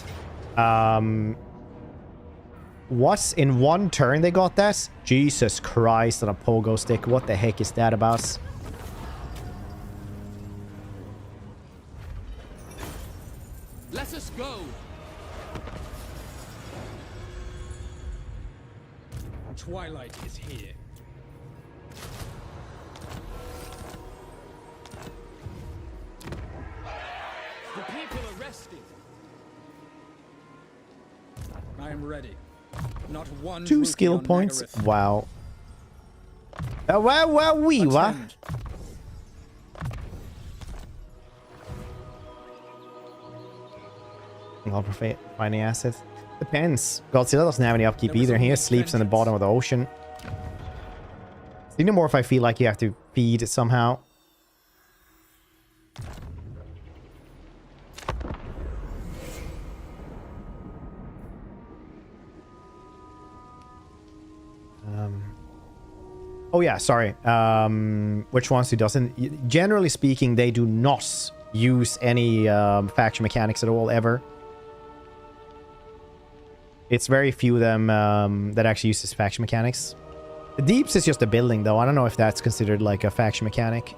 Speaker 1: What's in one turn they got that? Jesus Christ on a pogo stick. What the heck is that about?
Speaker 5: Let us go.
Speaker 3: Twilight is here.
Speaker 5: The people are resting.
Speaker 3: I am ready. Not one
Speaker 1: 2
Speaker 3: rookie
Speaker 1: skill
Speaker 3: on
Speaker 1: points.
Speaker 3: Nagareth.
Speaker 1: Wow. Wow, wee, what?
Speaker 3: Attend.
Speaker 1: I'll prefer finding assets. Depends. Godzilla doesn't have any upkeep either. He just sleeps in the bottom of the ocean. Xenomorph, I feel like you have to feed it somehow. Oh yeah, sorry. Which ones he doesn't? Generally speaking, they do not use any faction mechanics at all, ever. It's very few of them that actually uses faction mechanics. The Deeps is just a building, though. I don't know if that's considered like a faction mechanic.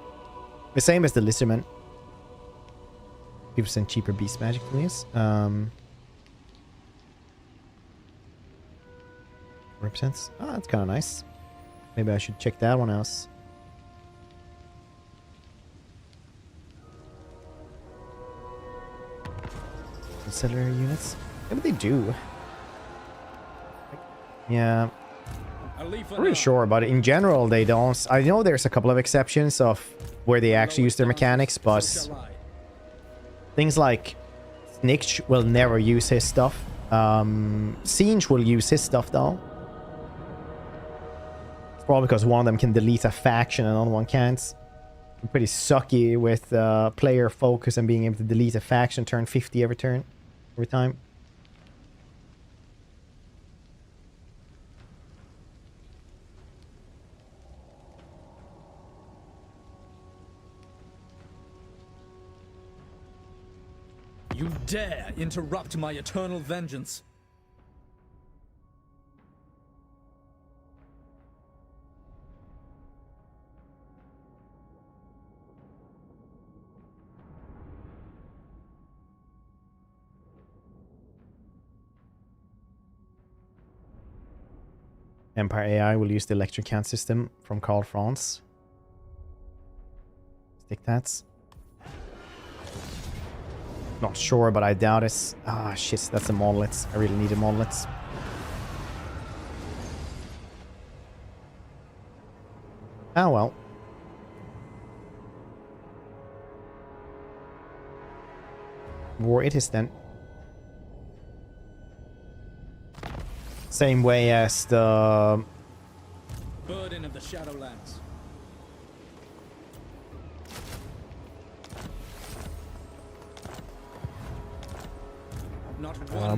Speaker 1: The same as the Lizardman. 50% cheaper beast magic, please. 4%. Oh, that's kind of nice. Maybe I should check that one else. Ancillary units? Maybe they do. Yeah.
Speaker 3: Alith
Speaker 1: I'm pretty
Speaker 3: Anar.
Speaker 1: sure, but in general, they don't. I know there's a couple of exceptions of where they actually use their mechanics, but
Speaker 3: So shall I.
Speaker 1: things like Nick will never use his stuff. Siege will use his stuff though. It's probably because one of them can delete a faction and another one can't. I'm pretty sucky with player focus and being able to delete a faction turn 50 every time.
Speaker 3: You dare interrupt my eternal vengeance.
Speaker 1: Empire AI will use the electric count system from Karl Franz. Stick tats. Not sure, but I doubt it. Ah, shit, that's a monolith. I really need a monolith. Oh well. War it is then. Same way as the
Speaker 3: Burden of the Shadowlands.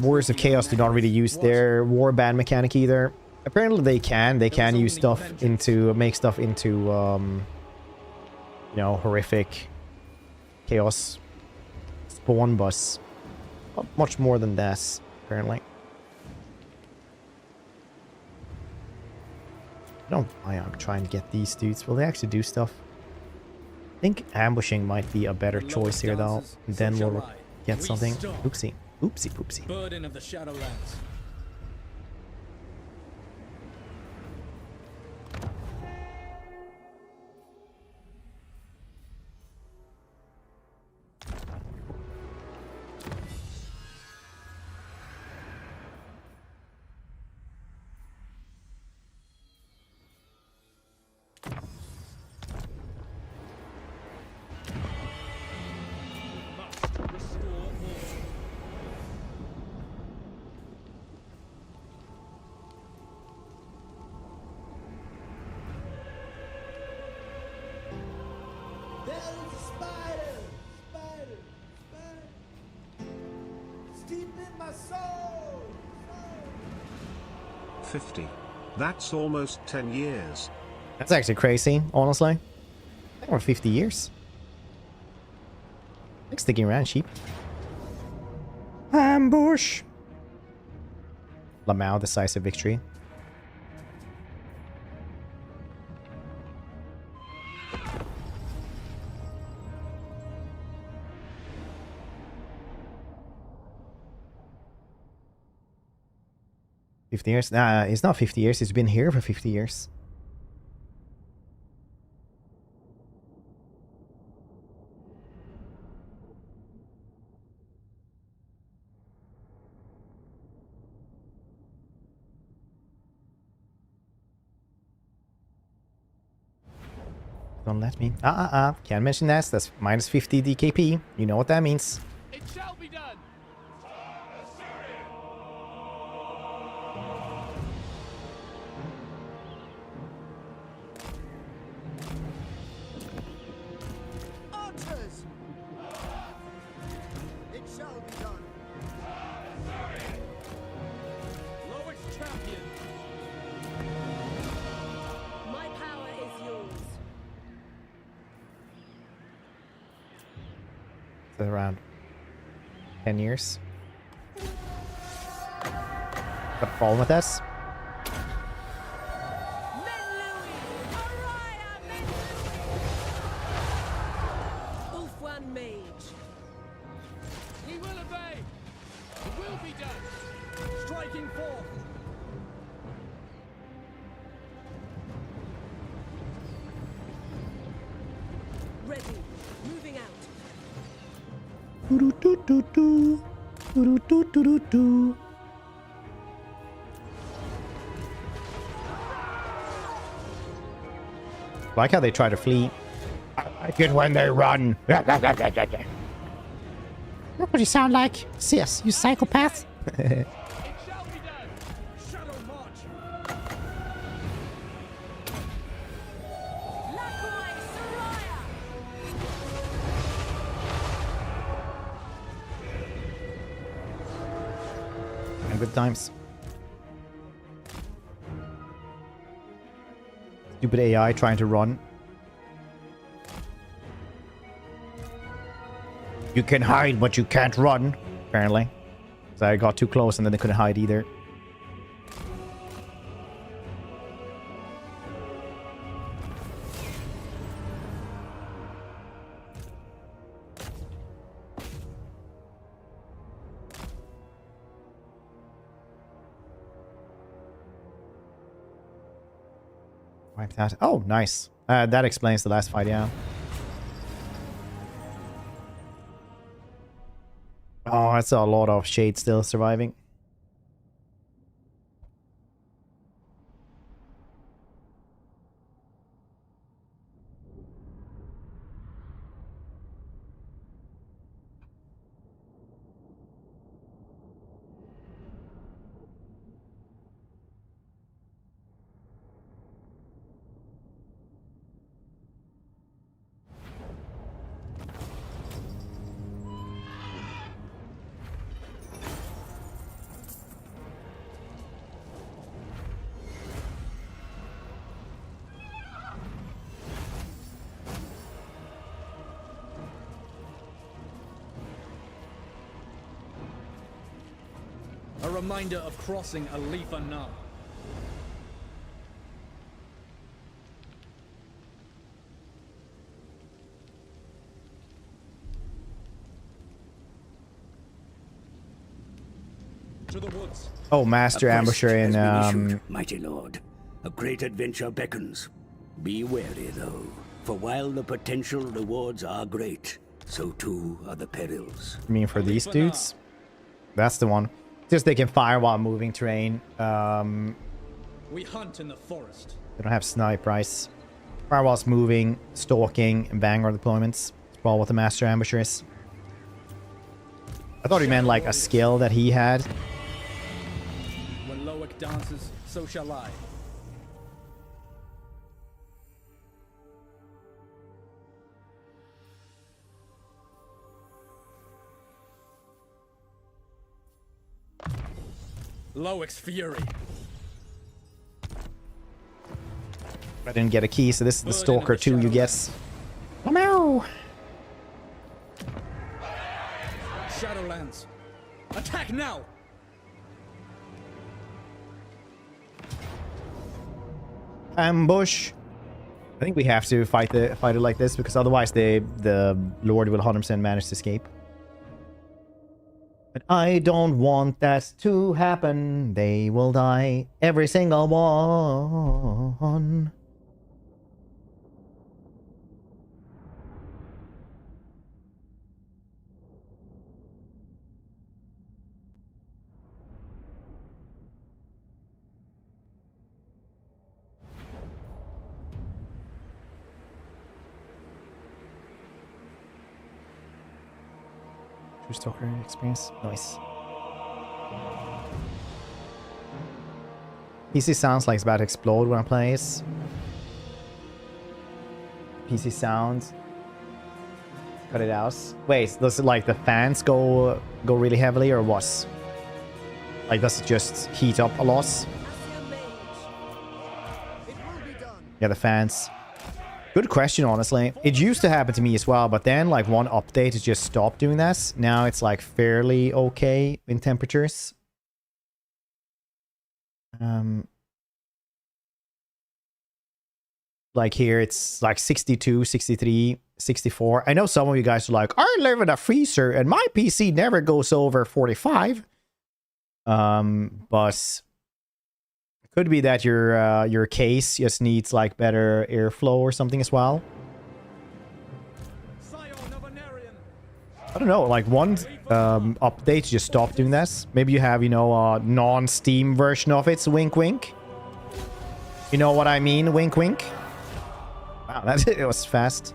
Speaker 1: Warriors of Chaos do not really use their warband mechanic either. Apparently they can. They can use stuff into... make stuff into, you know, horrific chaos spawn, but not much more than that, apparently. I don't know why I'm trying to get these dudes. Will they actually do stuff? I think ambushing might be a better choice here, though. And then we'll get something. Oopsie. Oopsie poopsie.
Speaker 3: Burden of the Shadowlands.
Speaker 6: There is a spider! Spider! Spider! Deep in my soul!
Speaker 2: 50. That's almost 10 years.
Speaker 1: That's actually crazy, honestly. I think we're 50 years. Like sticking around, sheep. Ambush! Lamau, decisive victory. $50 years? Nah, it's not 50 years. It's been here for 50 years. Don't let me. Can't mention that. That's minus 50 DKP. You know what that means.
Speaker 5: It shall be done.
Speaker 6: Archers! It shall be done.
Speaker 5: Lowest champion.
Speaker 4: My power is yours.
Speaker 1: So around 10 years. Got a problem with this?
Speaker 4: Ulfwan Mage.
Speaker 5: We will obey. It will be done.
Speaker 3: Striking forth.
Speaker 4: Ready. Moving out.
Speaker 1: Doo-doo-doo-doo-doo. Doo-doo-doo-doo-doo. Like how they try to flee. I like it when they run.
Speaker 7: That's what you sound like. Sis, you psychopath.
Speaker 5: It shall be done.
Speaker 3: Shadow march.
Speaker 4: Lakoi Soraya!
Speaker 1: And good times. Stupid AI trying to run. You can hide, but you can't run, apparently. So I got too close and then they couldn't hide either. Wipe that. Oh, nice. That explains the last fight, yeah. Oh, that's a lot of shade still surviving.
Speaker 3: A reminder of crossing Alith Anar. To the woods.
Speaker 1: Oh, Master
Speaker 8: A quest
Speaker 1: Ambusher in
Speaker 8: has been issued, mighty lord. A great adventure beckons. Be wary, though, for while the potential rewards are great, so too are the perils.
Speaker 1: I mean, for these dudes, that's the one. Just they can fire while moving terrain.
Speaker 3: We hunt in the forest.
Speaker 1: They don't have snipe, right? Fire whilst moving, stalking, and vanguard deployments. That's probably what the Master Ambusher is. I thought he meant like a skill that he had.
Speaker 3: When Loic dances, so shall I. Loic's fury.
Speaker 1: I didn't get a key, so this is the Stalker 2 you guess. Meow.
Speaker 3: Shadowlands. Attack now!
Speaker 1: Ambush. I think we have to fight it like this because otherwise the Lord will 100% manage to escape. But I don't want that to happen. They will die, every single one. True Stalker experience. Nice. PC sounds like it's about to explode when I play it. PC sounds. Cut it out. Wait, does it like the fans go really heavily or what? Like does it just heat up a lot?
Speaker 6: Assia Mage. It will be done.
Speaker 1: Yeah, the fans. Good question, honestly. It used to happen to me as well, but then like one update it just stopped doing that. Now it's like fairly okay in temperatures. Like here it's like 62, 63, 64. I know some of you guys are like, I live in a freezer and my PC never goes over 45. But it could be that your case just needs like better airflow or something as well. I don't know, like one update just stopped doing this. Maybe you have, you know, a non-Steam version of it, wink wink. You know what I mean, wink wink. Wow, it was fast.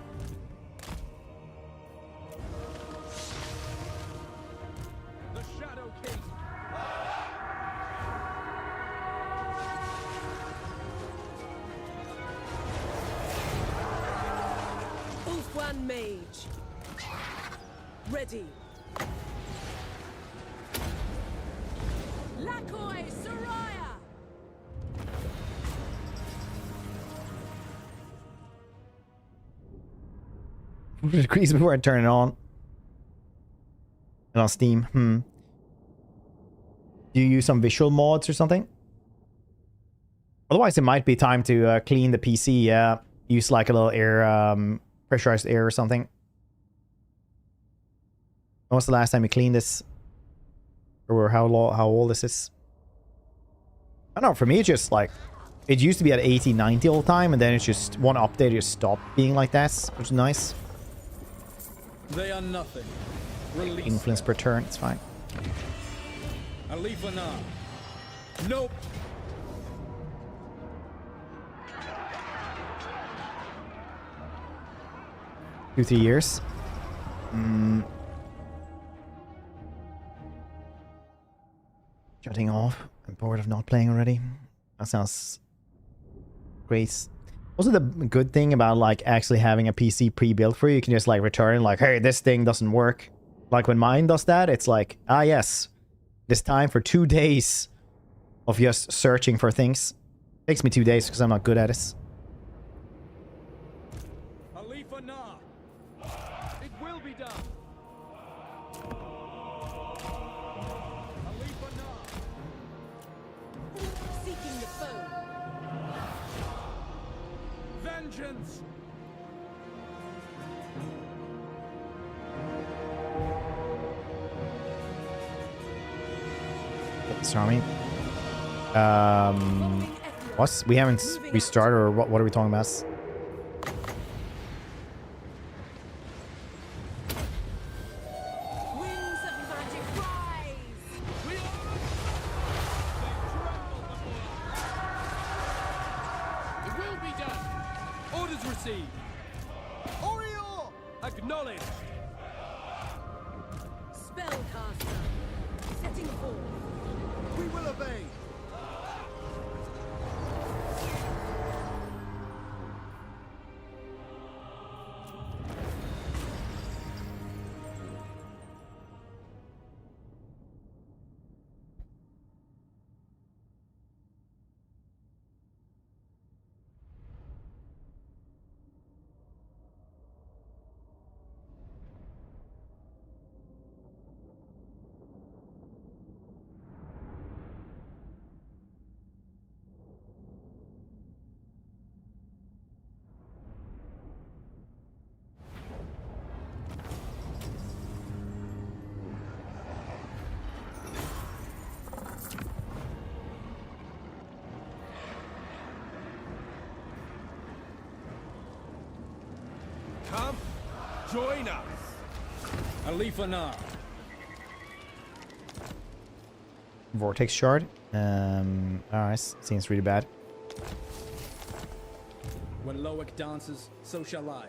Speaker 4: one mage. Ready. Lakoi Soraya!
Speaker 1: Decrease before I turn it on. And on Steam. Do you use some visual mods or something? Otherwise, it might be time to clean the PC. Yeah, use like a little air, pressurized air or something. When was the last time you cleaned this? Or how old this is? I don't know. For me, it's just like it used to be at 80, 90 all the time, and then it's just one update just stopped being like that, which is nice.
Speaker 3: They are nothing. Release
Speaker 1: Influence
Speaker 3: them.
Speaker 1: per turn, it's fine.
Speaker 3: Alith Anar. Nope.
Speaker 1: 2-3 years. Shutting off. I'm bored of not playing already. That sounds great. Also, the good thing about like actually having a PC pre-built for you, you can just like return like, hey, this thing doesn't work. Like when mine does that, it's like, ah yes, this time for 2 days of just searching for things. Takes me 2 days because I'm not good at it.
Speaker 3: Alith Anar.
Speaker 5: It will be done.
Speaker 3: Alith Anar.
Speaker 4: Seeking the foe.
Speaker 3: Vengeance.
Speaker 1: Sorry. What? We haven't restarted, or what are we talking about?
Speaker 4: Winds of magic rise!
Speaker 5: It will be done.
Speaker 3: Orders received.
Speaker 5: Orior!
Speaker 3: Acknowledged.
Speaker 4: Spellcaster. Setting forth.
Speaker 5: We will obey.
Speaker 2: Come, join us.
Speaker 3: Alith Anar.
Speaker 1: Vortex shard. Alright, seems really bad.
Speaker 3: When Loic dances, so shall I.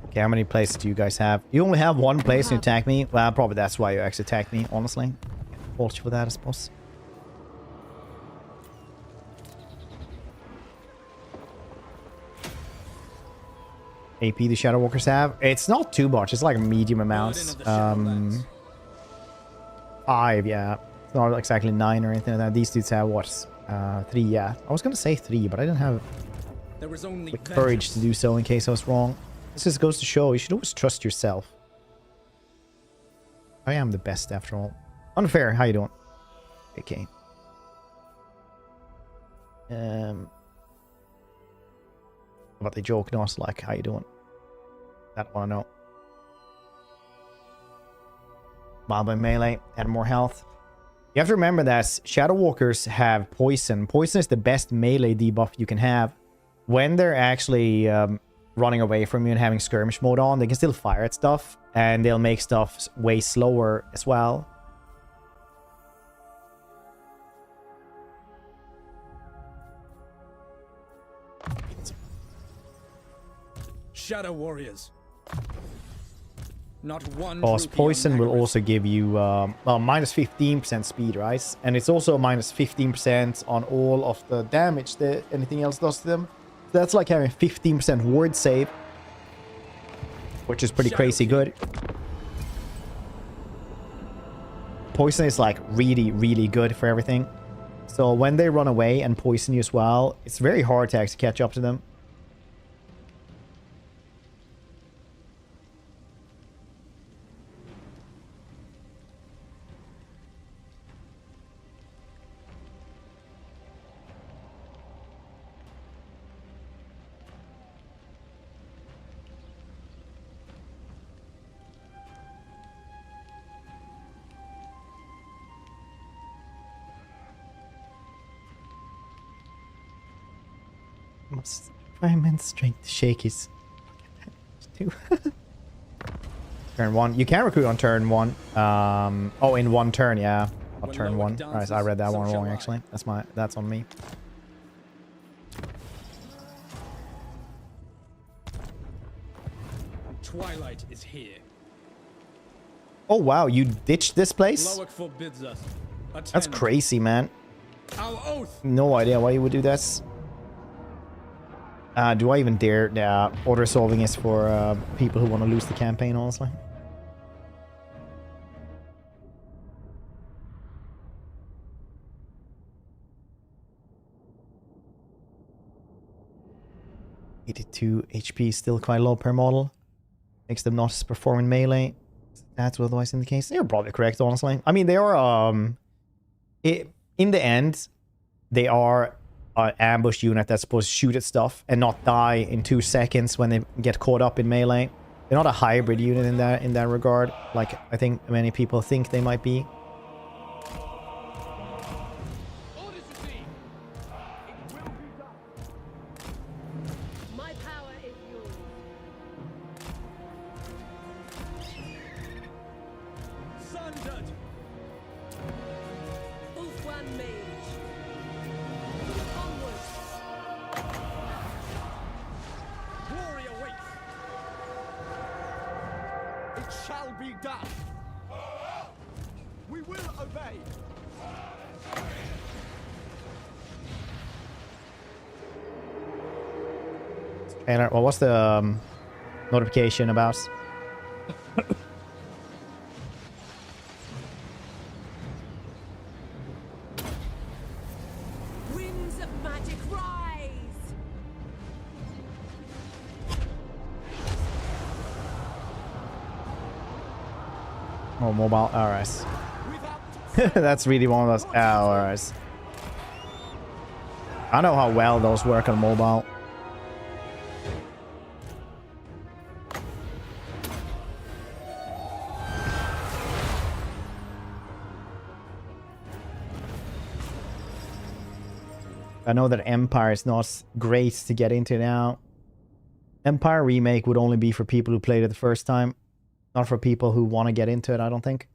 Speaker 1: Okay, how many places do you guys have? You only have one place to attack me? Well, probably that's why you actually attacked me, honestly. Fault you for that, I suppose. AP the Shadow Walkers have? It's not too much. It's like a medium amount. 5, yeah. It's not exactly 9 or anything like that. These dudes have what? 3, yeah. I was gonna say 3, but I didn't have
Speaker 3: There was only
Speaker 1: the courage to do so in case I was wrong. This just goes to show you should always trust yourself. I am the best after all. Unfair, how you doing? Okay. About the joke, not like how you doing? That I wanna know. Bob and melee, add more health. You have to remember that Shadow Walkers have poison. Poison is the best melee debuff you can have. When they're actually running away from you and having skirmish mode on, they can still fire at stuff, and they'll make stuff way slower as well.
Speaker 3: Shadow Warriors. Not one.
Speaker 1: Because
Speaker 3: droopy
Speaker 1: poison
Speaker 3: on
Speaker 1: will
Speaker 3: Nagaris.
Speaker 1: also give you well, minus 15% speed, right? And it's also minus 15% on all of the damage that anything else does to them. So that's like having 15% ward save, which is pretty
Speaker 3: Shadow
Speaker 1: crazy
Speaker 3: King.
Speaker 1: good. Poison is like really, really good for everything. So when they run away and poison you as well, it's very hard to actually catch up to them. Must try immense strength to shake his two. Turn 1. You can recruit on turn 1. Oh, in 1 turn, yeah. On
Speaker 3: When
Speaker 1: turn
Speaker 3: Loic
Speaker 1: 1.
Speaker 3: dances,
Speaker 1: Alright, I read that
Speaker 3: so
Speaker 1: one
Speaker 3: shall
Speaker 1: wrong
Speaker 3: I.
Speaker 1: actually. That's on me.
Speaker 3: Twilight is here.
Speaker 1: Oh wow, you ditched this place?
Speaker 3: Loic forbids us.
Speaker 1: That's
Speaker 3: Attend.
Speaker 1: crazy, man.
Speaker 3: Our oath.
Speaker 1: No idea why you would do this. Do I even dare? Yeah, order solving is for people who want to lose the campaign, honestly. $82 HP, still quite low per model. Makes them not perform in melee. That's what otherwise in the case. They're probably correct, honestly. I mean, they are in the end, they are an ambush unit that's supposed to shoot at stuff and not die in 2 seconds when they get caught up in melee. They're not a hybrid unit in that regard, like I think many people think they might be.
Speaker 5: Orders received. It will be done.
Speaker 4: My power is yours.
Speaker 3: Sundered.
Speaker 4: Wolf one mage. Onwards.
Speaker 3: Glory awaits.
Speaker 5: It shall be done. We will obey.
Speaker 1: Anar, well, what's the notification about?
Speaker 4: Winds of magic rise.
Speaker 1: Oh, mobile. Alright.
Speaker 5: Without
Speaker 1: That's really one of those. Oh, alright. I know how well those work on mobile. I know that Empire is not great to get into now. Empire Remake would only be for people who played it the first time. Not for people who want to get into it, I don't think.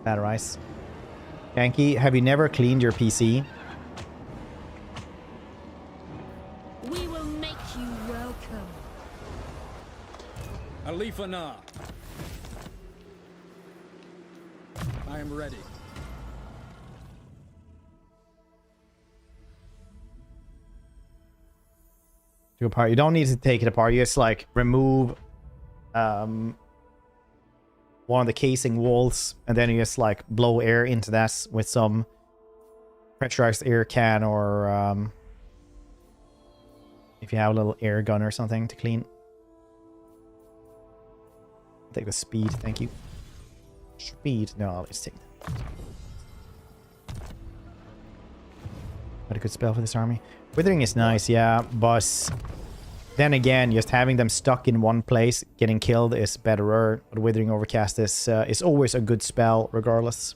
Speaker 1: Bad rice. Yankee, have you never cleaned your PC?
Speaker 4: We will make you welcome.
Speaker 3: Alith Anar. I am ready.
Speaker 1: To apart. You don't need to take it apart. You just like remove one of the casing walls, and then you just like blow air into that with some pressurized air can, or if you have a little air gun or something to clean. Take the speed, thank you. Speed, no, let's take that. What a good spell for this army. Withering is nice, yeah, but Then again, just having them stuck in one place, getting killed is better. But Withering Overcast is always a good spell, regardless.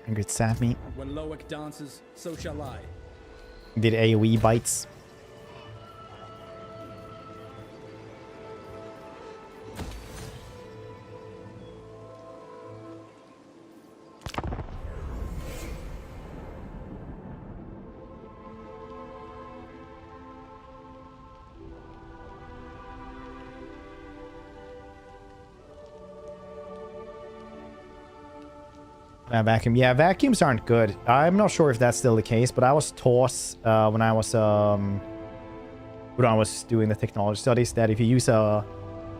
Speaker 1: Angry Sapmi.
Speaker 3: When Loic dances, so shall I.
Speaker 1: Did AoE bites. Vacuum. Yeah, vacuums aren't good. I'm not sure if that's still the case, but I was taught when I was doing the technology studies that if you use an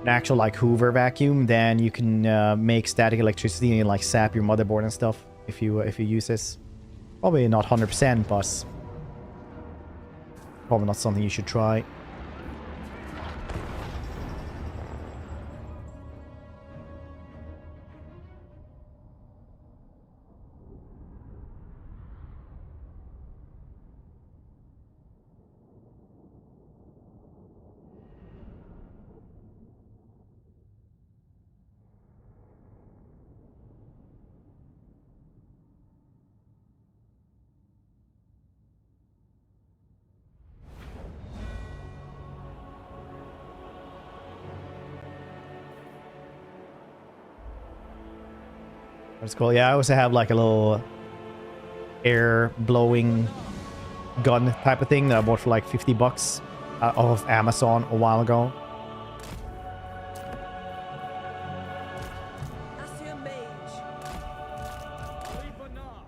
Speaker 1: actual like Hoover vacuum, then you can make static electricity and like sap your motherboard and stuff if you use this. Probably not 100%, but probably not something you should try. That's cool. Yeah, I also have like a little air blowing gun type of thing that I bought for like $50 off of Amazon a while ago.
Speaker 6: That's your mage.
Speaker 3: Alith Anar.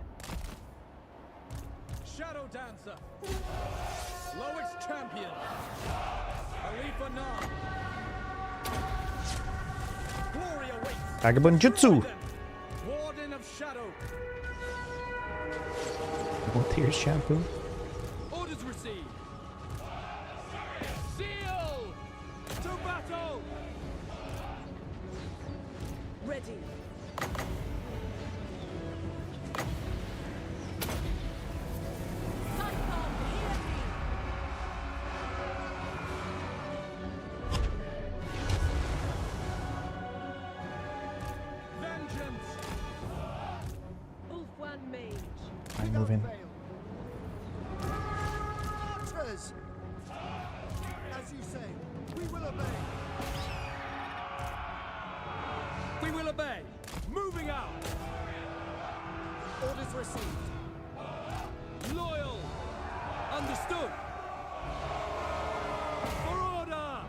Speaker 3: Shadow Dancer. Loic's champion. Alith Anar. Glory awaits.
Speaker 1: Vagabond Jutsu.
Speaker 3: Warden of Shadow.
Speaker 1: Tears shampoo.
Speaker 3: Orders received. Seal to battle.
Speaker 6: Ready.
Speaker 3: Vengeance.
Speaker 6: Ulfwan mage.
Speaker 1: I'm moving.
Speaker 6: Martyrs! As you say, we will obey.
Speaker 3: We will obey. Moving out.
Speaker 6: Orders received.
Speaker 3: Loyal. Understood. For order.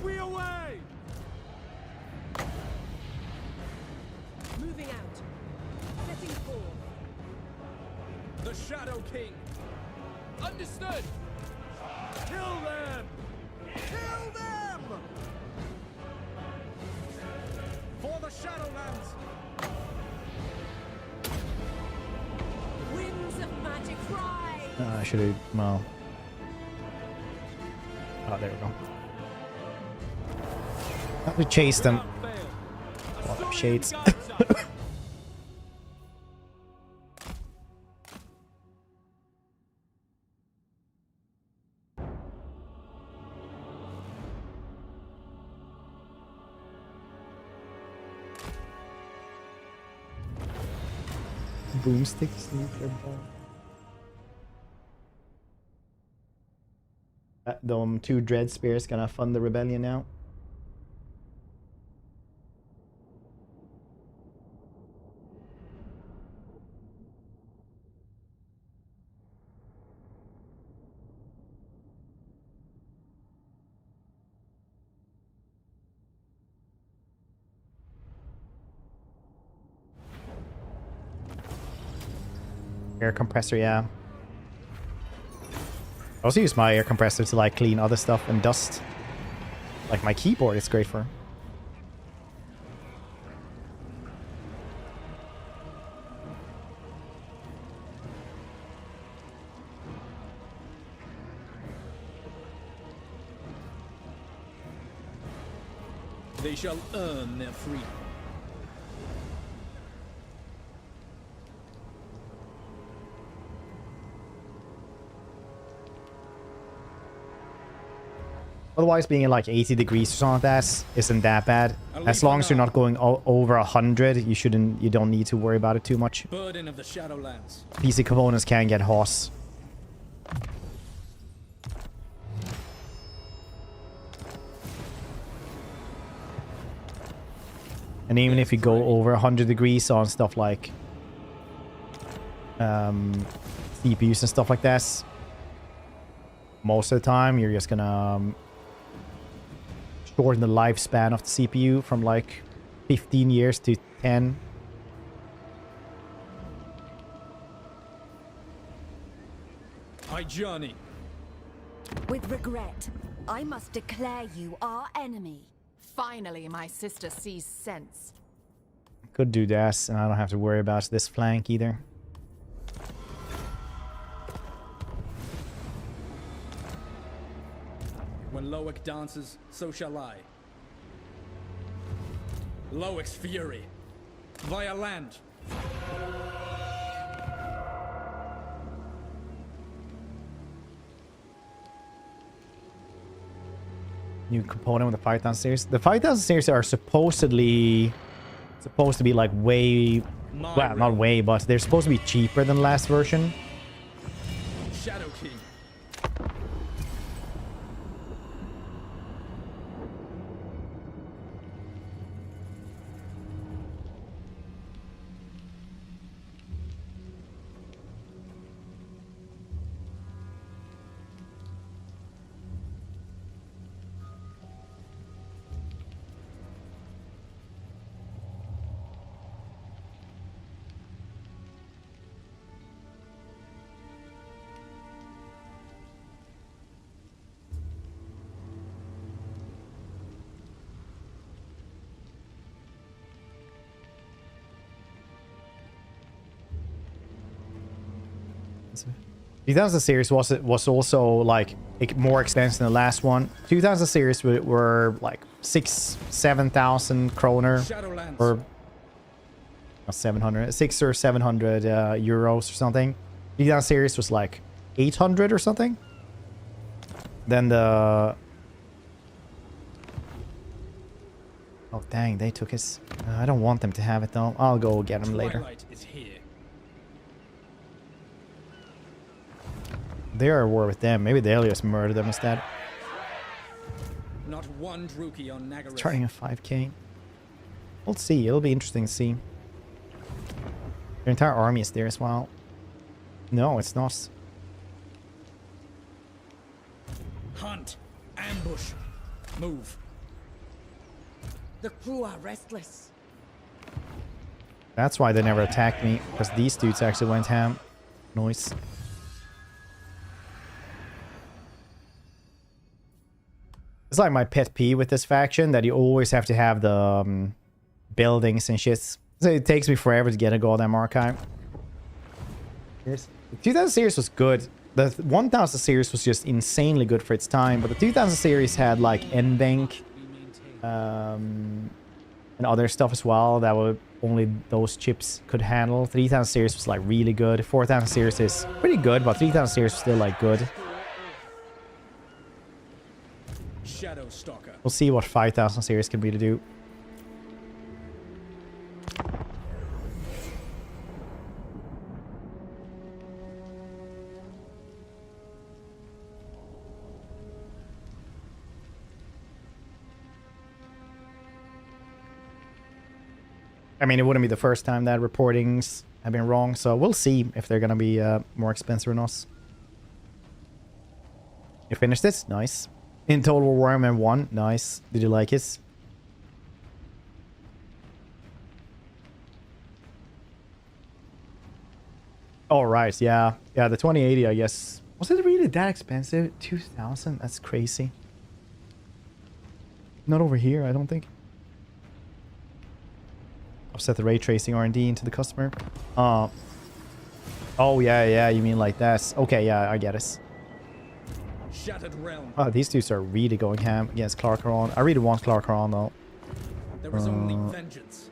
Speaker 3: We away.
Speaker 6: Moving out. Setting forth.
Speaker 3: The Shadow King. Understood. Kill them.
Speaker 6: Kill them!
Speaker 3: For the Shadowlands.
Speaker 6: Winds of magic rise!
Speaker 1: I should have, well. Oh, there we go. Have to chase them.
Speaker 3: Without fail.
Speaker 1: Oh,
Speaker 3: Asturian
Speaker 1: shades.
Speaker 3: guides us.
Speaker 1: Boomsticks. Nuclear bomb. Them 2 dread spears gonna fund the rebellion now. Air compressor, yeah. I also use my air compressor to like clean other stuff and dust. Like my keyboard, it's great for.
Speaker 3: They shall earn their freedom.
Speaker 1: Otherwise, being in like 80 degrees or something like that isn't that bad. As long as you're not going over 100, you don't need to worry about it too much.
Speaker 3: Burden of the Shadowlands.
Speaker 1: PC components can get hot. And even if you go over 100 degrees on stuff like CPUs and stuff like that, most of the time you're just gonna shorten the lifespan of the CPU from like 15 years to 10.
Speaker 3: I journey.
Speaker 9: With regret, I must declare you our enemy.
Speaker 10: Finally, my sister sees sense.
Speaker 1: Could do that, and I don't have to worry about this flank either.
Speaker 3: When Loic dances, so shall I. Loic's fury. Via land.
Speaker 1: New component with the 5000 series. The 5000 series are supposed to be like way, well, not way, but they're supposed to be cheaper than the last version.
Speaker 3: Shadow King.
Speaker 1: The 2000 series was also like more expensive than the last one. 2000 series were like 7,000 kroner, or 700, 600 or 700 euros or something. The 2000 series was like 800 or something. Then the oh dang, they took his. I don't want them to have it though. I'll go get them later.
Speaker 3: Is here.
Speaker 1: They are at war with them. Maybe they'll just murder them instead.
Speaker 3: Not one Druki on Nagaris.
Speaker 1: Starting at 5k. We'll see. It'll be interesting to see. Their entire army is there as well. No, it's not.
Speaker 3: Hunt. Ambush. Move.
Speaker 10: The crew are restless.
Speaker 1: That's why they never attacked me, because these dudes actually went ham. Noise. It's like my pet peeve with this faction, that you always have to have the buildings and shit. So it takes me forever to get a goddamn archive. Yes. The 2000 series was good. The 1000 series was just insanely good for its time, but the 2000 series had like NBank and other stuff as well that were only those chips could handle. 3000 series was like really good. 4000 series is pretty good, but 3000 series was still like good.
Speaker 3: Shadow Stalker.
Speaker 1: We'll see what 5000 series can really do. I mean, it wouldn't be the first time that reportings have been wrong, so we'll see if they're gonna be more expensive than us. You finished it? Nice. In total, Warhammer 1. Nice. Did you like it? Oh, right. Yeah. Yeah, the 2080, I guess. Was it really that expensive? 2,000? That's crazy. Not over here, I don't think. Offset the ray tracing R&D into the customer. Oh, yeah, yeah. You mean like that. Okay, yeah, I get it.
Speaker 3: Shattered Realm.
Speaker 1: Oh, these dudes are really going ham against Conqueror. I really want Conqueror though.
Speaker 3: There is only vengeance.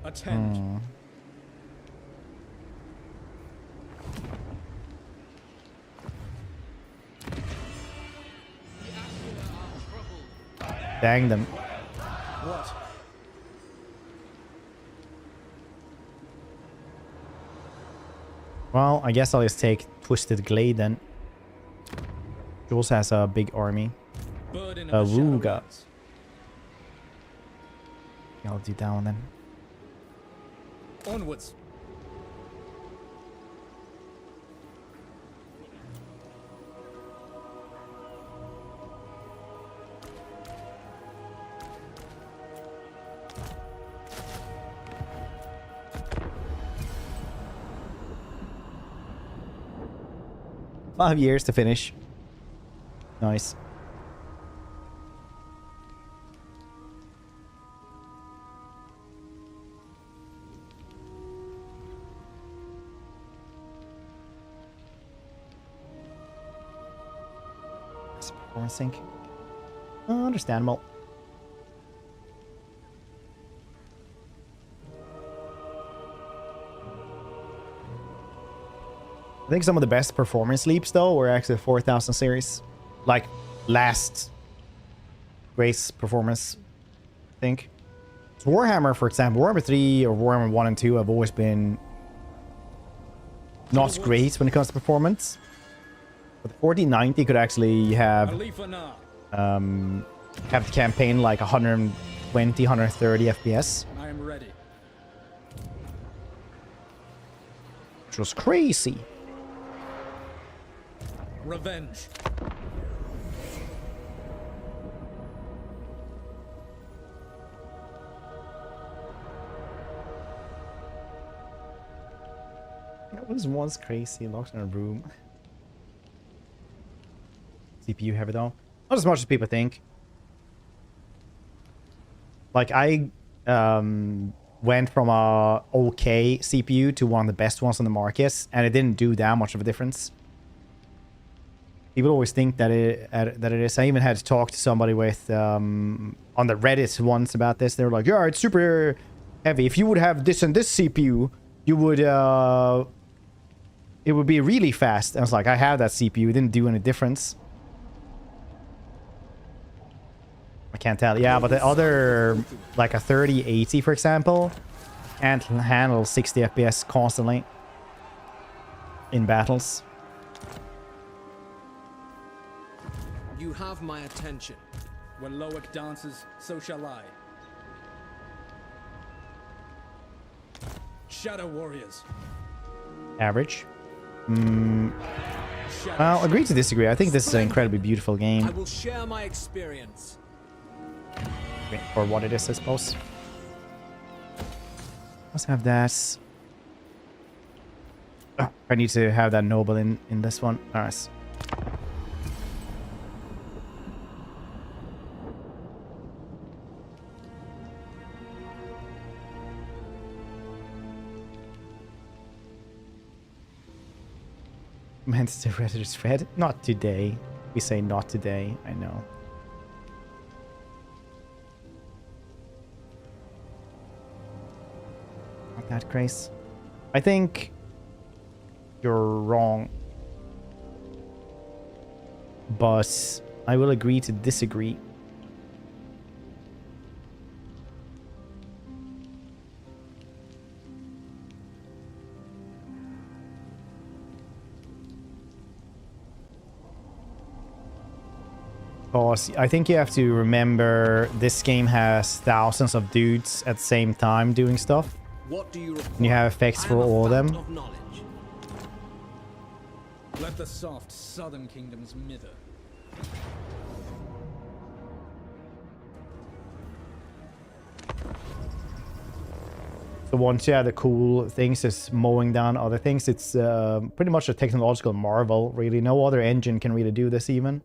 Speaker 3: Attend.
Speaker 1: Dang them.
Speaker 3: What?
Speaker 1: Well, I guess I'll just take Twisted Glade then. Jules has a big army.
Speaker 3: Burden of the
Speaker 1: Wooga.
Speaker 3: Shadowlands.
Speaker 1: I'll do that one then.
Speaker 3: Onwards.
Speaker 1: Five years to finish. Nice. Performance sync. Understandable. I think some of the best performance leaps though were actually the 4000 series. Like last race performance, I think. So Warhammer, for example, Warhammer 3 or Warhammer 1 and 2 have always been not great when it comes to performance. But the 1490 could actually have
Speaker 3: Alith Anar.
Speaker 1: have the campaign like 120, 130 FPS.
Speaker 3: I am ready.
Speaker 1: Which was crazy.
Speaker 3: Revenge.
Speaker 1: That was once crazy, locked in a room. CPU heavy though. Not as much as people think. Like I went from a okay CPU to one of the best ones on the market, and it didn't do that much of a difference. People always think that it is. I even had to talk to somebody with on the Reddit once about this. They were like, "Yeah, it's super heavy. If you would have this and this CPU, you would it would be really fast." I was like, "I have that CPU. It didn't do any difference." I can't tell. Yeah, but the other, like a 3080, for example, can't handle 60 FPS constantly in battles.
Speaker 3: You have my attention. When Loic dances, so shall I. Shadow Warriors.
Speaker 1: Average. Well, agree to disagree. I think this is an incredibly beautiful game.
Speaker 3: I will share my experience.
Speaker 1: For what it is, I suppose. Let's have that. Oh, I need to have that noble in this one. Nice. Meant to Redditor's thread? Not today. We say not today. I know. Not that, Grace. I think you're wrong. But I will agree to disagree. Because I think you have to remember this game has thousands of dudes at the same time doing stuff.
Speaker 3: What do you require?
Speaker 1: And you have effects for all of them.
Speaker 3: Of knowledge. Let the soft southern kingdoms mither.
Speaker 1: So once you have the cool things, is mowing down other things. It's pretty much a technological marvel, really. No other engine can really do this even.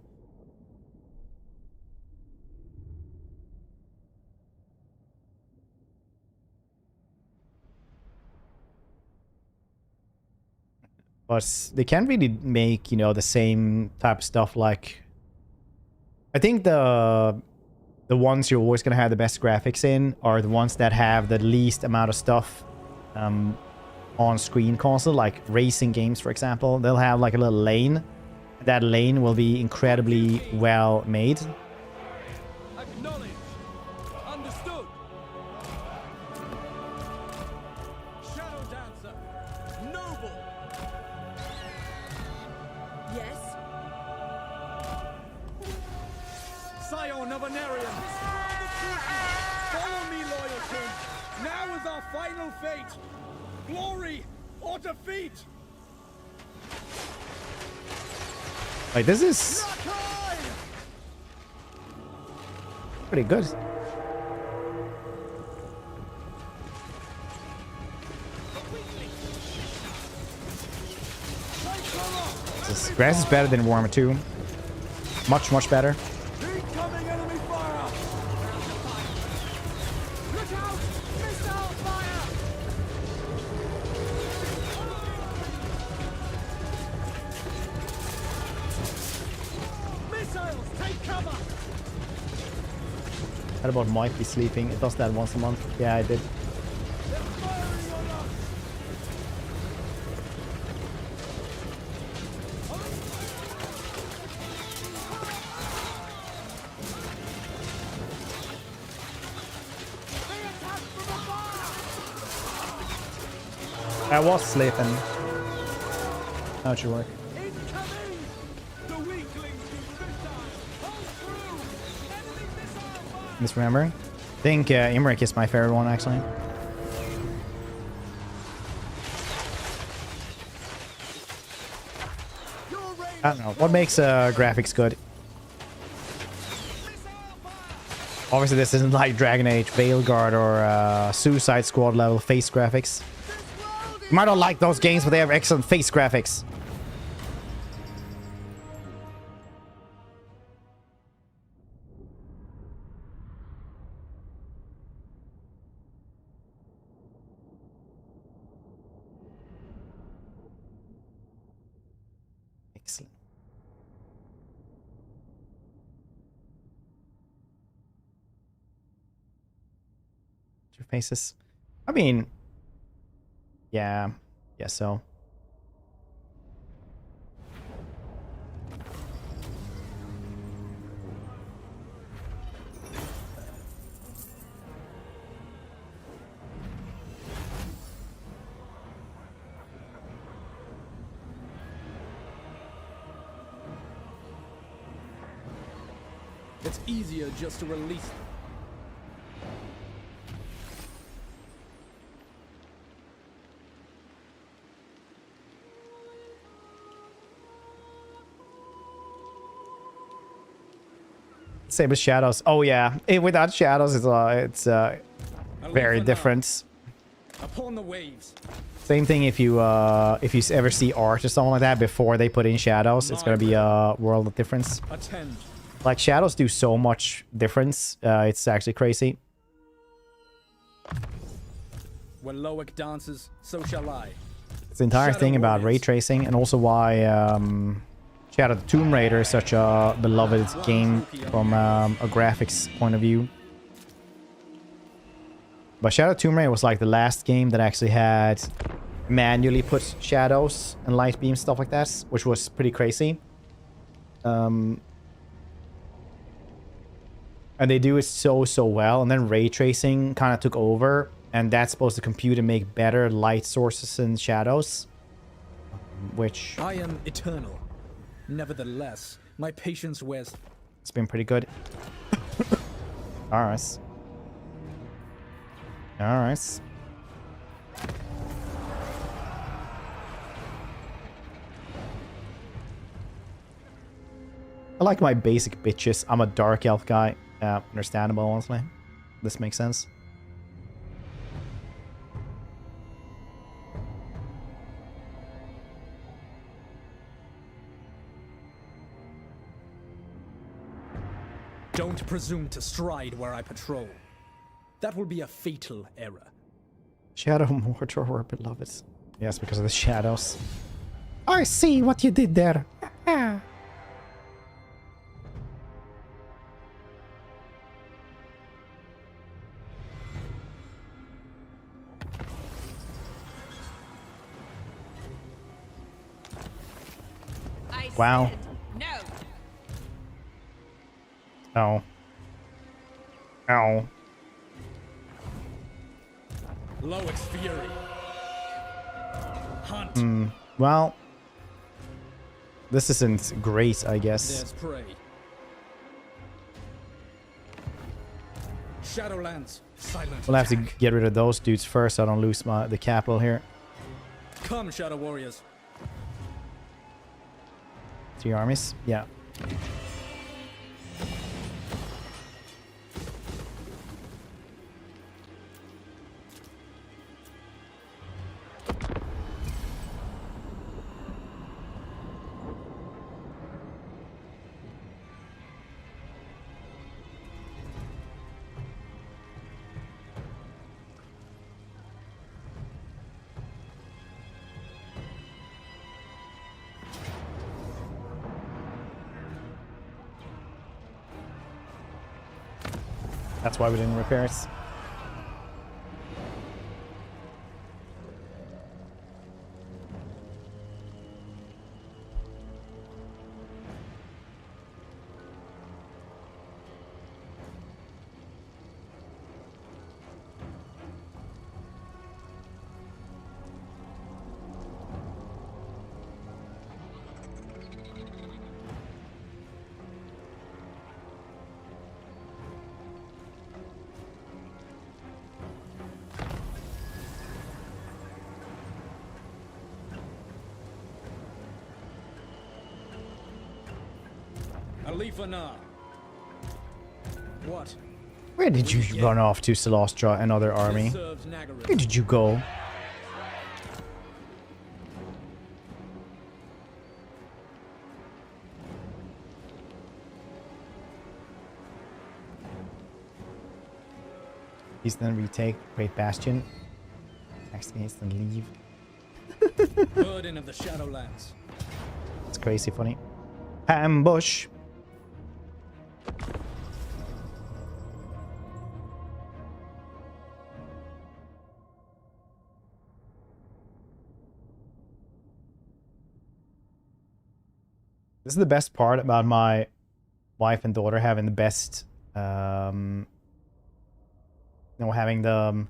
Speaker 1: But they can't really make, you know, the same type of stuff like I think the ones you're always gonna have the best graphics in are the ones that have the least amount of stuff on screen console, like racing games, for example. They'll have like a little lane. That lane will be incredibly well made.
Speaker 5: Acknowledge. Understood. Shadow Dancer. Noble.
Speaker 10: Yes?
Speaker 5: Scion of Anarian. Follow me, loyal king. Now is our final fate. Glory or defeat.
Speaker 1: Like, this is pretty good. This grass is better than Warhammer 2. Much, much better.
Speaker 5: Incoming enemy fire. Look out! Missile fire! Missiles, take cover!
Speaker 1: How about might be sleeping? It does that once a month. Yeah, I did.
Speaker 5: They're firing on us! They attack from afar!
Speaker 1: I was sleeping. How it should work.
Speaker 5: Incoming! The weaklings do missile! Hold through! Enemy missile fire!
Speaker 1: Misremembering. I think Imrik is my favorite one, actually. I don't know. What makes graphics good? Obviously, this isn't like Dragon Age, Veilguard, or Suicide Squad level face graphics. You might not like those games, but they have excellent face graphics. Excellent. Two faces. I mean, yeah, guess so.
Speaker 3: It's easier just to release them.
Speaker 1: Same with shadows. Oh yeah, without shadows, it's very different.
Speaker 3: Upon the waves.
Speaker 1: Same thing if you ever see art or something like that before they put in shadows, it's gonna be a world of difference.
Speaker 3: Attend.
Speaker 1: Like shadows do so much difference. It's actually crazy.
Speaker 3: When Loic dances, so shall I.
Speaker 1: It's the entire
Speaker 3: Shadow
Speaker 1: thing about ray
Speaker 3: Warriors.
Speaker 1: tracing, and also why Shadow of the Tomb Raider is such a beloved game from a graphics point of view. But Shadow of the Tomb Raider was like the last game that actually had manually put shadows and light beams, stuff like that, which was pretty crazy. And they do it so well, and then ray tracing kind of took over, and that's supposed to compute and make better light sources and shadows, which
Speaker 3: I am eternal. Nevertheless, my patience wears.
Speaker 1: it's been pretty good. Alright. Alright. I like my basic bitches. I'm a dark elf guy. Understandable, honestly. This makes sense.
Speaker 3: Don't presume to stride where I patrol. That will be a fatal error.
Speaker 1: Shadow Mortar were beloved. Yes, because of the shadows.
Speaker 7: I see what you did there.
Speaker 1: Wow.
Speaker 10: No.
Speaker 1: Oh. Ow.
Speaker 3: Loic's fury. Hunt.
Speaker 1: Well, this isn't great, I guess.
Speaker 3: There's prey. Shadowlands. Silent.
Speaker 1: We'll have to
Speaker 3: attack.
Speaker 1: get rid of those dudes first so I don't lose the capital here.
Speaker 3: Come, Shadow Warriors.
Speaker 1: 3 armies. Yeah. That's why we didn't repair it.
Speaker 3: Alith Anar. What?
Speaker 1: Where did you run off to, Celestra, another army?
Speaker 3: This serves Nagaris.
Speaker 1: Where did you go? He's then retake Great Bastion. Next against and leave.
Speaker 3: Burden of the Shadowlands.
Speaker 1: It's crazy funny. Ambush. This is the best part about my wife and daughter having the best, having the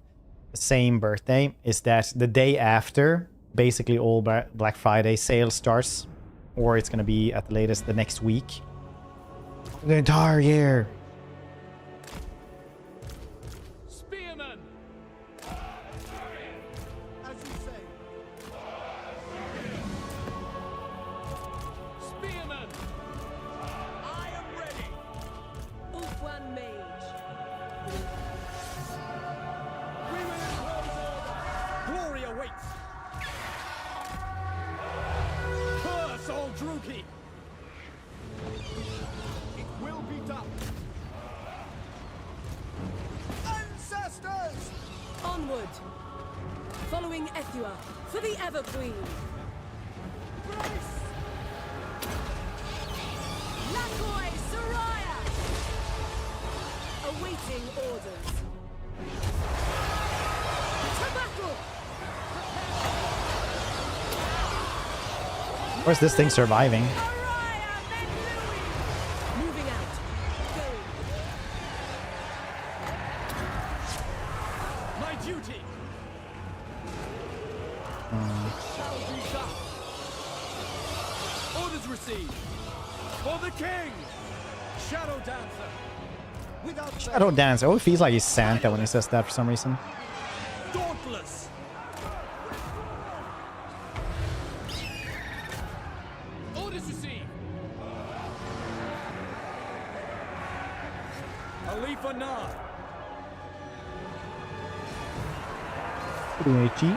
Speaker 1: same birthday, is that the day after, basically all Black Friday sale starts, or it's going to be at the latest the next week. The entire year.
Speaker 5: Spearman!
Speaker 6: As you say.
Speaker 5: Spearman! I am ready!
Speaker 10: Ulfwan Mage.
Speaker 5: We will impose order!
Speaker 3: Glory awaits. Curse all Druki.
Speaker 5: It will be done!
Speaker 6: Ancestors!
Speaker 10: Onward. Following Ethua for the Ever Queen.
Speaker 6: Grace!
Speaker 10: Lakoi Soraya. Awaiting orders. To battle.
Speaker 1: Where's this thing surviving?
Speaker 10: Soraya Menlui. Moving out. Going.
Speaker 3: My duty.
Speaker 5: Shall be done! Orders received! For the king!
Speaker 3: Shadow Dancer.
Speaker 6: Without fail.
Speaker 1: Shadow Dance. Oh, it feels like he's Santa when he says that for some reason.
Speaker 5: Dauntless! Orders received!
Speaker 3: Alith Anar.
Speaker 1: Luigi.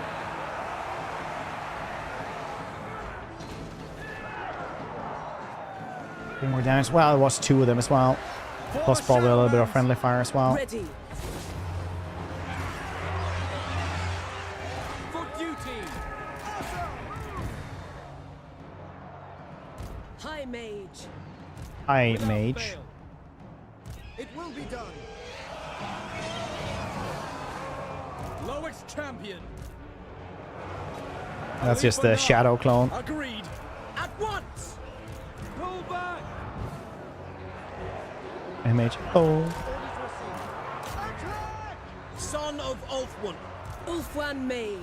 Speaker 1: More damage. Well, it was 2 of them as well. Plus probably a little bit of friendly fire as well.
Speaker 10: Ready.
Speaker 5: For duty!
Speaker 10: High Mage.
Speaker 1: High
Speaker 5: Without
Speaker 1: Mage.
Speaker 5: fail.
Speaker 6: It will be done.
Speaker 3: Loic's champion.
Speaker 1: That's just the Shadow clone.
Speaker 3: Agreed. At once.
Speaker 1: Image. Oh.
Speaker 5: Son of Ulfwan.
Speaker 10: Ulfwan Mage.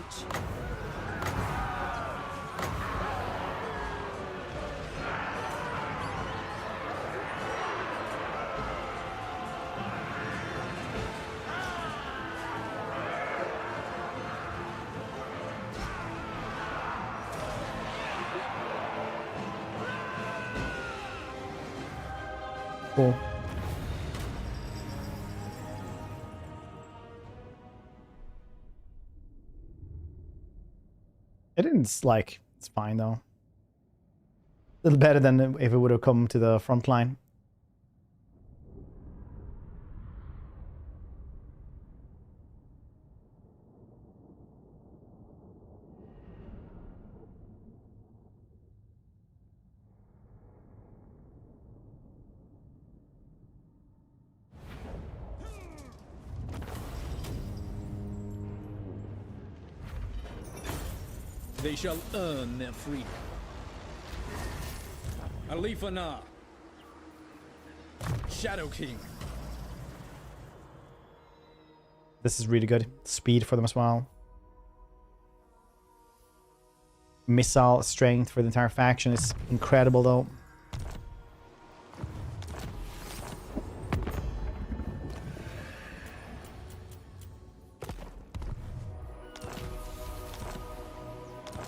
Speaker 1: Cool. It didn't like, it's fine though. A little better than if it would have come to the front line.
Speaker 3: They shall earn their freedom. Alith Anar. Shadow King.
Speaker 1: This is really good. Speed for them as well. Missile strength for the entire faction is incredible though.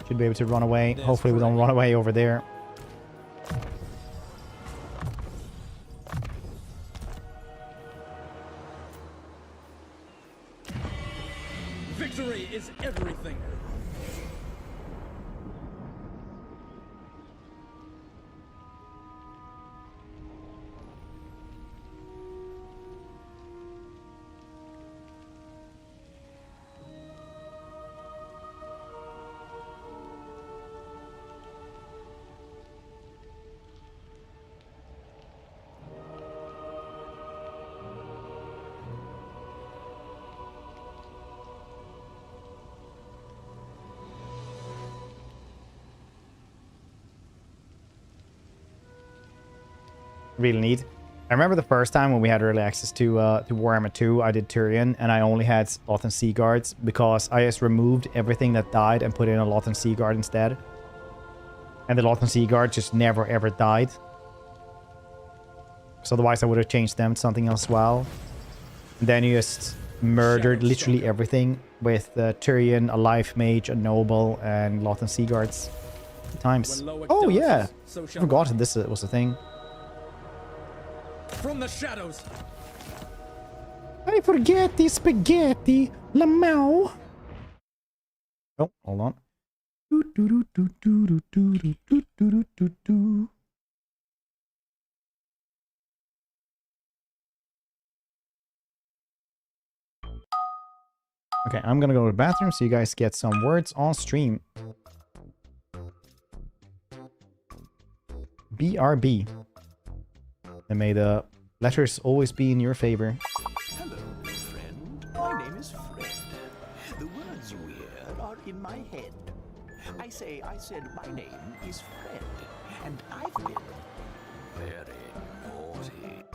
Speaker 1: Should be able to run away. Hopefully we don't run away over there.
Speaker 3: Victory is everything.
Speaker 1: Really neat. I remember the first time when we had early access to Warhammer 2, I did Tyrion, and I only had Lothern Sea Guards because I just removed everything that died and put in a Lothern Sea Guard instead. And the Lothern Sea Guard just never ever died. So otherwise I would have changed them to something else as well. And then you just murdered literally everything with Tyrion, a Life Mage, a Noble, and Lothern Sea Guards. Times. Oh yeah! I forgot that this was a thing.
Speaker 3: From the shadows.
Speaker 7: I forget the spaghetti, Lamau.
Speaker 1: Oh, hold on. Okay, I'm gonna go to the bathroom so you guys get some words on stream. BRB. And may the letters always be in your favor.
Speaker 11: Hello, friend. My name is Fred. The words you hear are in my head. I said my name is Fred, and I've been very naughty.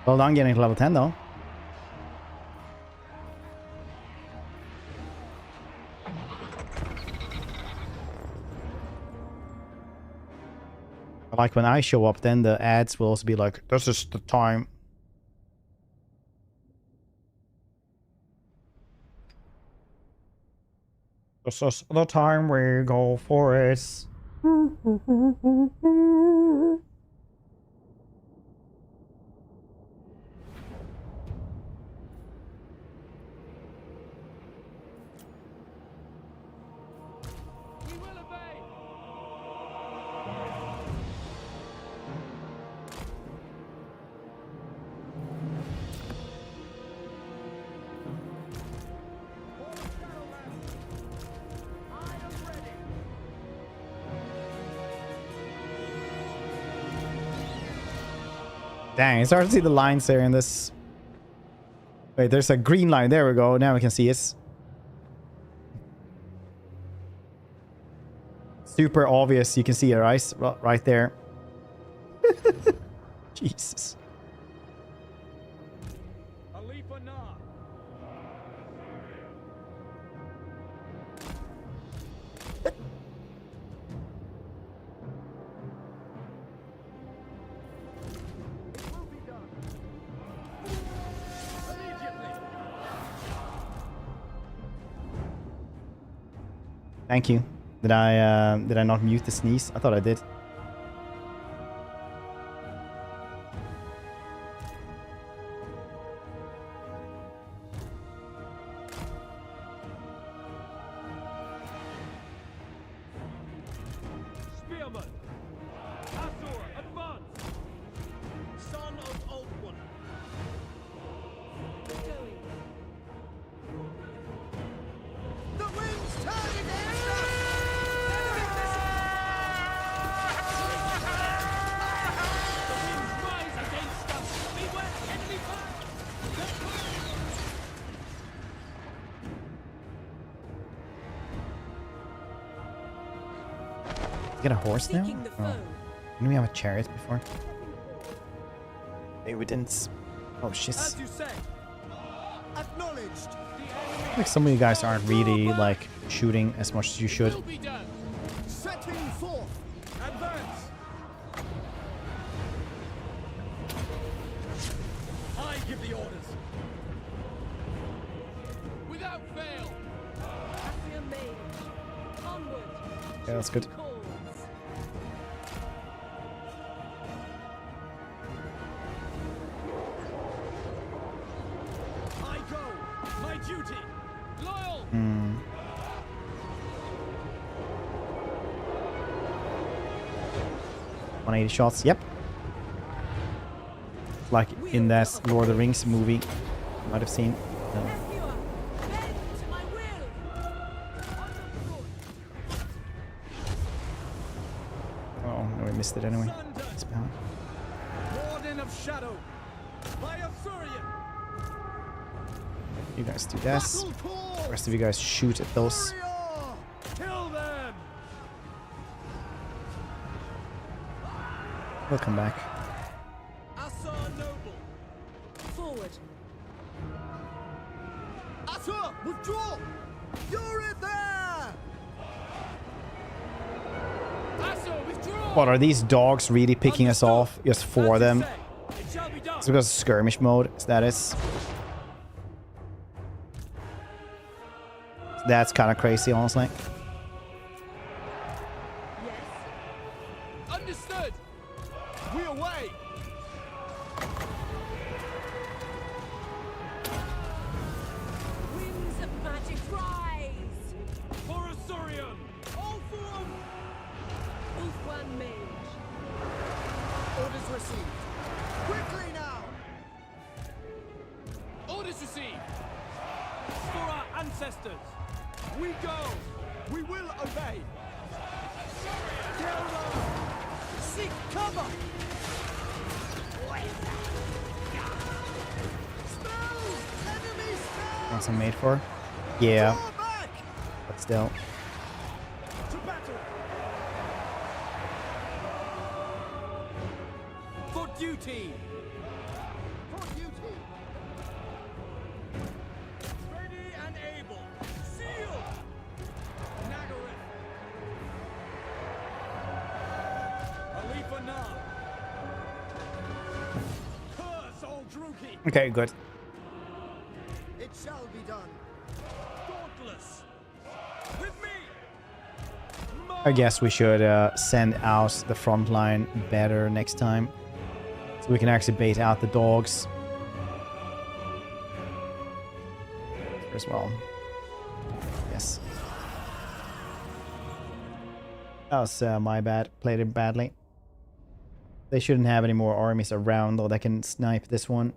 Speaker 1: Well done getting to level 10 though. Like when I show up, then the ads will also be like, this is the time. This is the time we go for it. Dang, it's hard to see the lines there in this. Wait, there's a green line. There we go. Now we can see it. Super obvious. You can see it, right? Right there. Jesus.
Speaker 5: Alith Anar. Will be done. Immediately.
Speaker 1: Thank you. Did I not mute the sneeze? I thought I did.
Speaker 5: Spearman! Azor, advance! Son of Old One!
Speaker 6: The wind's turning in!
Speaker 5: The winds rise against us! Beware enemy fire!
Speaker 1: You get a horse now?
Speaker 10: Seeking the
Speaker 1: Oh.
Speaker 10: foe.
Speaker 1: Didn't we have a chariot before? Maybe we didn't. Oh shit.
Speaker 5: As you say!
Speaker 6: Acknowledged!
Speaker 1: Like some of you guys aren't really like shooting as much as you should.
Speaker 5: Will be done!
Speaker 6: Setting forth!
Speaker 5: Advance! I give the orders! Without fail!
Speaker 10: Athia mage. Onward.
Speaker 1: Yeah, that's good.
Speaker 10: Calls.
Speaker 5: I go! My duty! Loyal!
Speaker 1: 180 shots. Yep. Like in that Lord of the Rings movie, you might have seen.
Speaker 10: Ephua, bend to my will.
Speaker 1: Oh, no, we missed it anyway.
Speaker 5: Thunder!
Speaker 1: It's bad.
Speaker 5: Warden of Shadow! By Azurian!
Speaker 1: You guys do this.
Speaker 6: Battle call!
Speaker 1: The rest of you guys shoot at those.
Speaker 6: Warrior!
Speaker 5: Kill them!
Speaker 1: We'll come back.
Speaker 5: Asar Noble!
Speaker 10: Forward.
Speaker 6: Azor, withdraw! You're it there!
Speaker 5: Asar, withdraw!
Speaker 1: What are these dogs really picking us off just for
Speaker 5: As you
Speaker 1: them?
Speaker 5: say, it shall be done.
Speaker 1: It's because of skirmish mode. That is. That's kind of crazy, honestly.
Speaker 5: Understood! We away!
Speaker 10: Winds of magic rise.
Speaker 5: For Azurian! All for one!
Speaker 10: Ulfwan mage.
Speaker 6: Orders received. Quickly now!
Speaker 5: Orders received! For our ancestors! We go! We will obey!
Speaker 6: Seek cover! Spells! Enemy spells!
Speaker 1: What's it made for? Yeah,
Speaker 6: Draw back!
Speaker 1: but still.
Speaker 5: To battle! For duty!
Speaker 6: For duty!
Speaker 5: Ready and able! Seal! Nagarin! Alith Anar! Curse all Druki!
Speaker 1: Okay, good.
Speaker 6: It shall be done.
Speaker 5: Dauntless! With me!
Speaker 1: I guess we should send out the front line better next time. So we can actually bait out the dogs. As well. Yes. That was my bad. Played it badly. They shouldn't have any more armies around, though. They can snipe this one.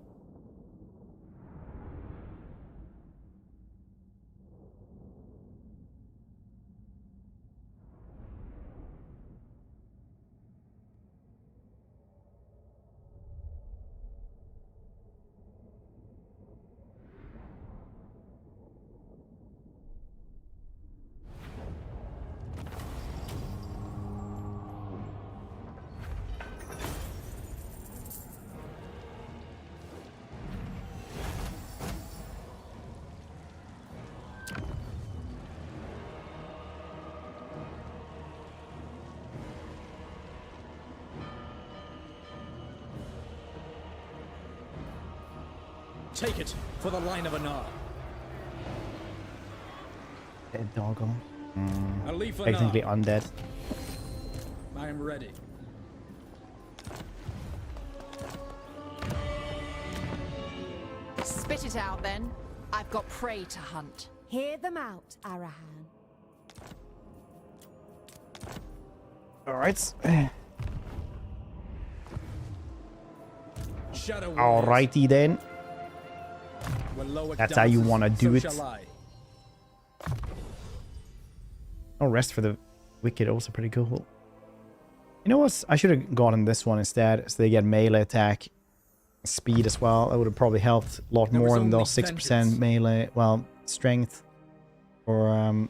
Speaker 3: Take it for the line of Anar.
Speaker 1: Dead doggo.
Speaker 3: Alith Anar.
Speaker 1: Technically undead.
Speaker 3: I am ready.
Speaker 10: Spit it out then. I've got prey to hunt.
Speaker 9: Hear them out, Arahan.
Speaker 1: Alright.
Speaker 3: Shadow
Speaker 1: Alrighty then. That's how you want to do it. Oh, rest for the wicked, also pretty cool. You know what? I should have gotten this one instead, so they get melee attack speed as well. That would have probably helped a lot more than those 6% melee, well, strength. Or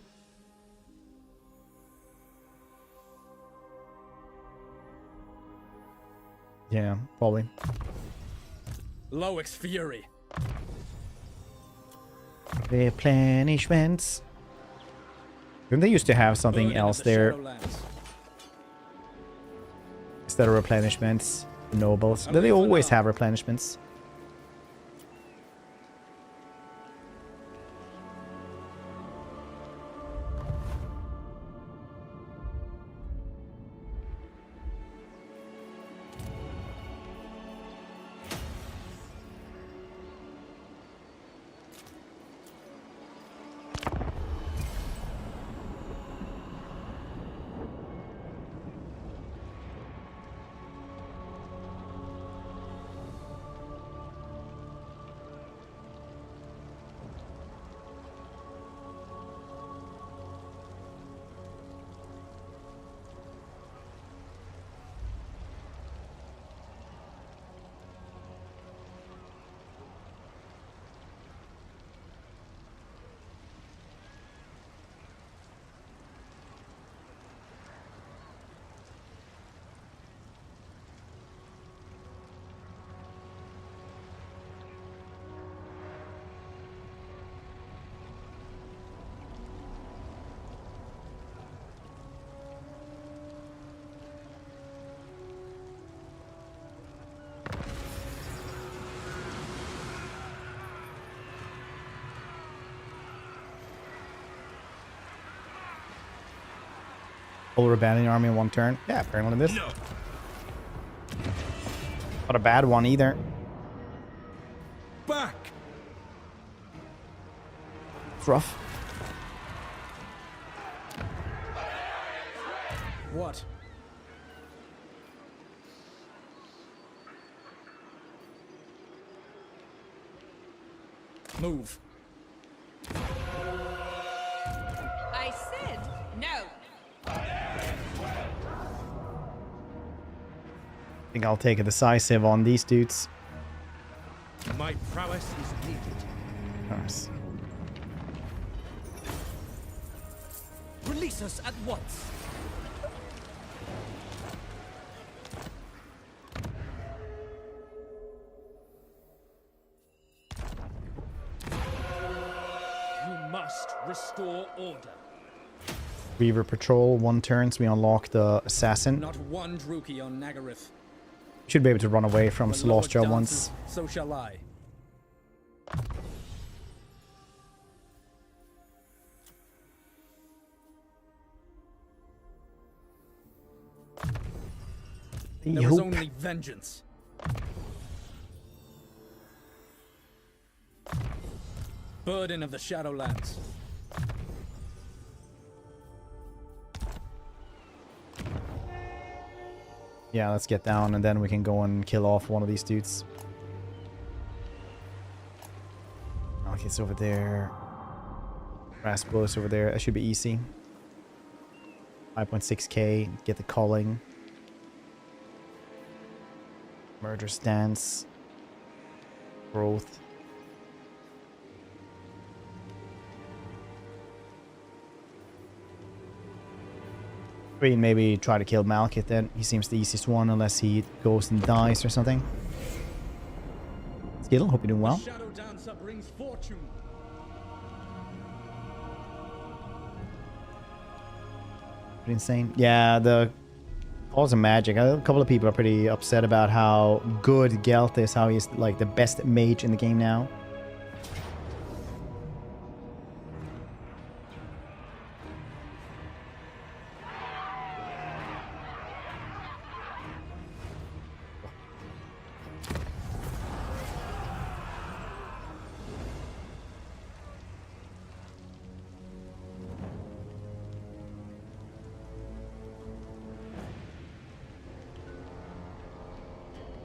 Speaker 1: yeah, probably.
Speaker 3: Loic's fury.
Speaker 1: Replenishments. Didn't they used to have something else there instead of replenishments? The nobles. Do they always have replenishments? Whole rebellion army in one turn. Yeah, apparently this. No. Not a bad one either.
Speaker 5: Back.
Speaker 1: It's rough.
Speaker 3: What? Move.
Speaker 10: I said no.
Speaker 1: I think I'll take a decisive on these dudes.
Speaker 5: My prowess is needed.
Speaker 1: Nice.
Speaker 5: Release us at once. You must restore order.
Speaker 1: Reaver patrol, 1 turn, so we unlock the assassin.
Speaker 3: Not one Druki on Nagareth.
Speaker 1: Should be able to run away from Celestial once.
Speaker 3: So shall I. There was only vengeance. Burden of the Shadowlands.
Speaker 1: Yeah, let's get down and then we can go and kill off one of these dudes. Okay, it's over there. Brass bullets over there. That should be easy. 5.6k. Get the culling. Murderous Dance. Growth. Maybe try to kill Malkith then. He seems the easiest one unless he goes and dies or something. Skittle, hope you're doing well.
Speaker 3: Shadow Dancer brings fortune.
Speaker 1: Pretty insane. Yeah, the Calls of Magic. A couple of people are pretty upset about how good Gelt is, how he's like the best mage in the game now.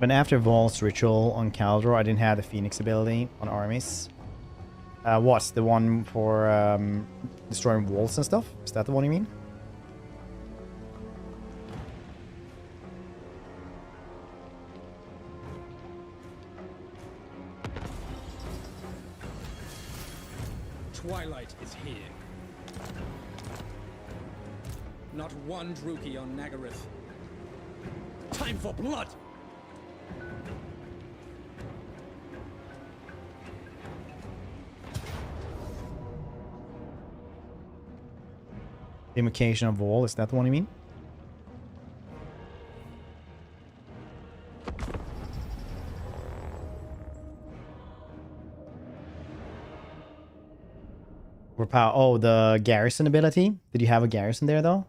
Speaker 1: But after Vol's ritual on Caldor, I didn't have the Phoenix ability on armies. What's the one for destroying walls and stuff? Is that the one you mean?
Speaker 3: Twilight is here. Not one Druki on Nagaryth. Time for blood!
Speaker 1: Invocation of Vol, is that the one you mean? Overpower. Oh, the garrison ability. Did you have a garrison there though?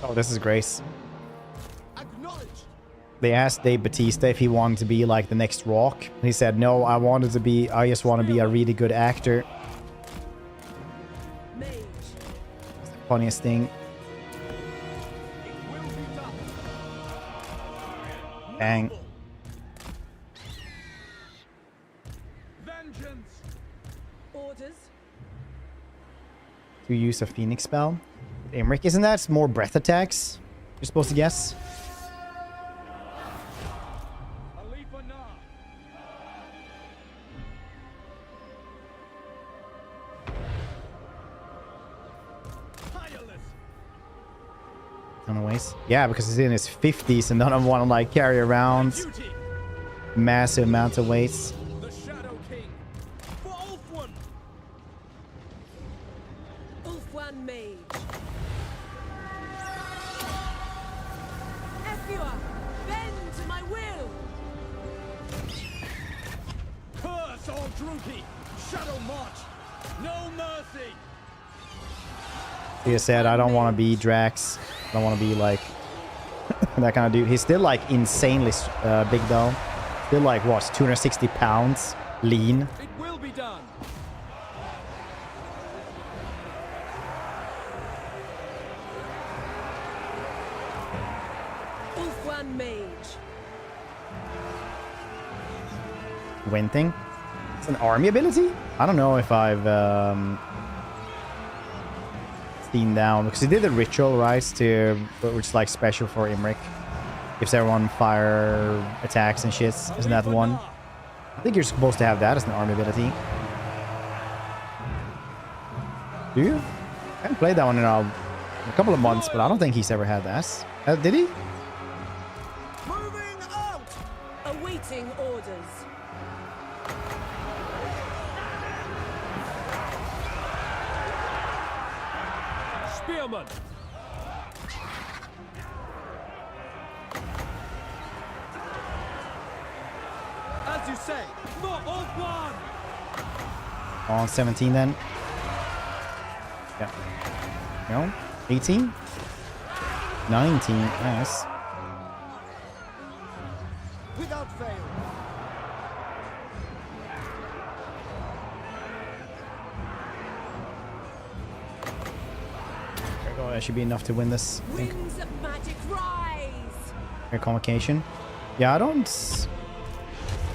Speaker 1: Oh, this is Grace. They asked Dave Bautista if he wanted to be like the next Rock. And he said, no, I just want to be a really good actor. That's the funniest thing. Bang.
Speaker 10: Orders.
Speaker 1: To use a Phoenix spell. Imric, isn't that more breath attacks? You're supposed to guess?
Speaker 5: Alith Anar. Tireless.
Speaker 1: On the waist. Yeah, because he's in his 50s and none of them want to like carry around
Speaker 5: Duty.
Speaker 1: massive amounts of weights.
Speaker 5: The Shadow King. For Ulfwan.
Speaker 10: Ulfwan Mage. Efua, bend to my will.
Speaker 5: Curse all Druki. Shadow March. No mercy.
Speaker 1: He said, I don't want to be Drax. I don't want to be like that kind of dude. He's still like insanely big though. Still like what, 260 pounds lean.
Speaker 5: It will be done.
Speaker 10: Ulfwan Mage.
Speaker 1: Winting. It's an army ability? I don't know if I've seen down because he did the ritual, right? Which is like special for Imric. Gives everyone fire attacks and shits. Isn't that the one? I think you're supposed to have that as an army ability. Do you? I haven't played that one in a couple of months, but I don't think he's ever had that. Did he?
Speaker 6: Moving out!
Speaker 10: Awaiting orders.
Speaker 5: Spearman. As you say, for Ulfwan.
Speaker 1: On 17 then. Yeah. No? 18? 19. Nice.
Speaker 6: Without fail.
Speaker 1: There we go. That should be enough to win this, I think.
Speaker 10: Winds of magic rise.
Speaker 1: Air convocation. Yeah, I don't...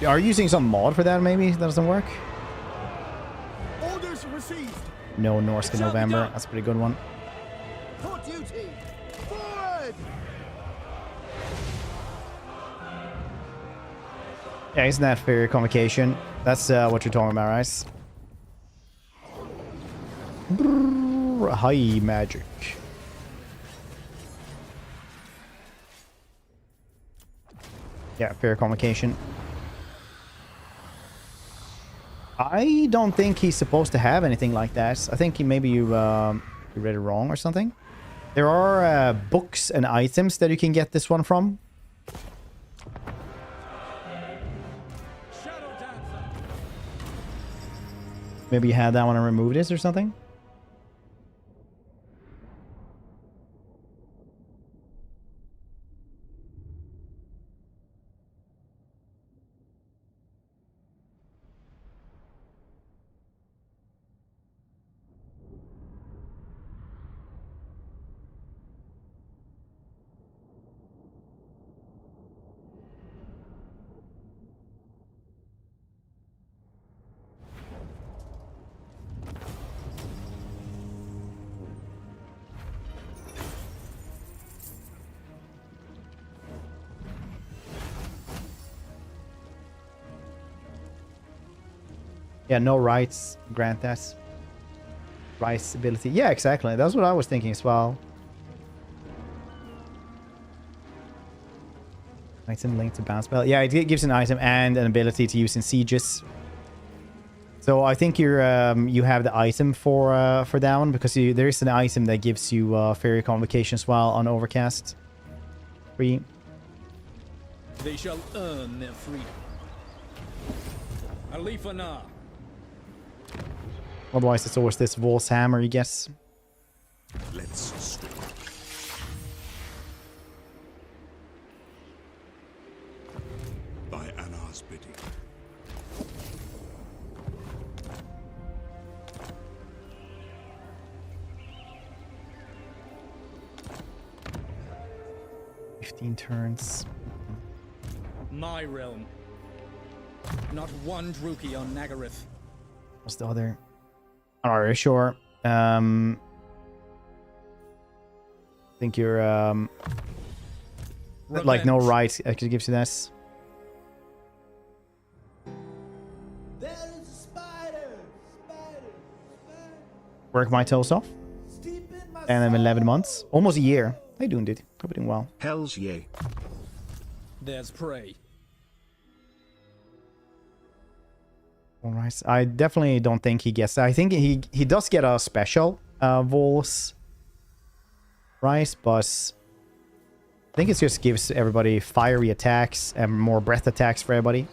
Speaker 1: Are you using some mod for that maybe? That doesn't work?
Speaker 6: Orders received.
Speaker 1: No Norsk in
Speaker 5: Shall be
Speaker 1: November.
Speaker 5: done.
Speaker 1: That's a pretty good one.
Speaker 6: For duty. Forward!
Speaker 1: Yeah, isn't that fair convocation? That's what you're talking about, right? Brrr, high magic. Yeah, fair convocation. I don't think he's supposed to have anything like that. I think maybe you read it wrong or something. There are books and items that you can get this one from. Maybe you had that one and removed it or something? Yeah, no rights. Grant that. Rights ability. Yeah, exactly. That's what I was thinking as well. Item linked to bounce spell. Yeah, it gives an item and an ability to use in sieges. So I think you have the item for that one because there is an item that gives you Fairy Convocation as well on Overcast. Free.
Speaker 3: They shall earn their freedom. Alith Anar.
Speaker 1: Otherwise, it's always this Warhammer, you guess.
Speaker 2: Let's start. By Anar's bidding.
Speaker 1: Turns.
Speaker 3: My realm. Not one Druki on Nagaryth.
Speaker 1: What's the other? Alright, sure. I think you're like no right actually gives you this.
Speaker 6: There is a spider.
Speaker 1: Work my toes off. And I'm 11 months. Almost a year. How you doing, dude? Hope you're doing well.
Speaker 2: Hells yay.
Speaker 3: There's prey.
Speaker 1: Alright. I definitely don't think he gets that. I think he does get a special Vols Rice, but I think it just gives everybody fiery attacks and more breath attacks for everybody.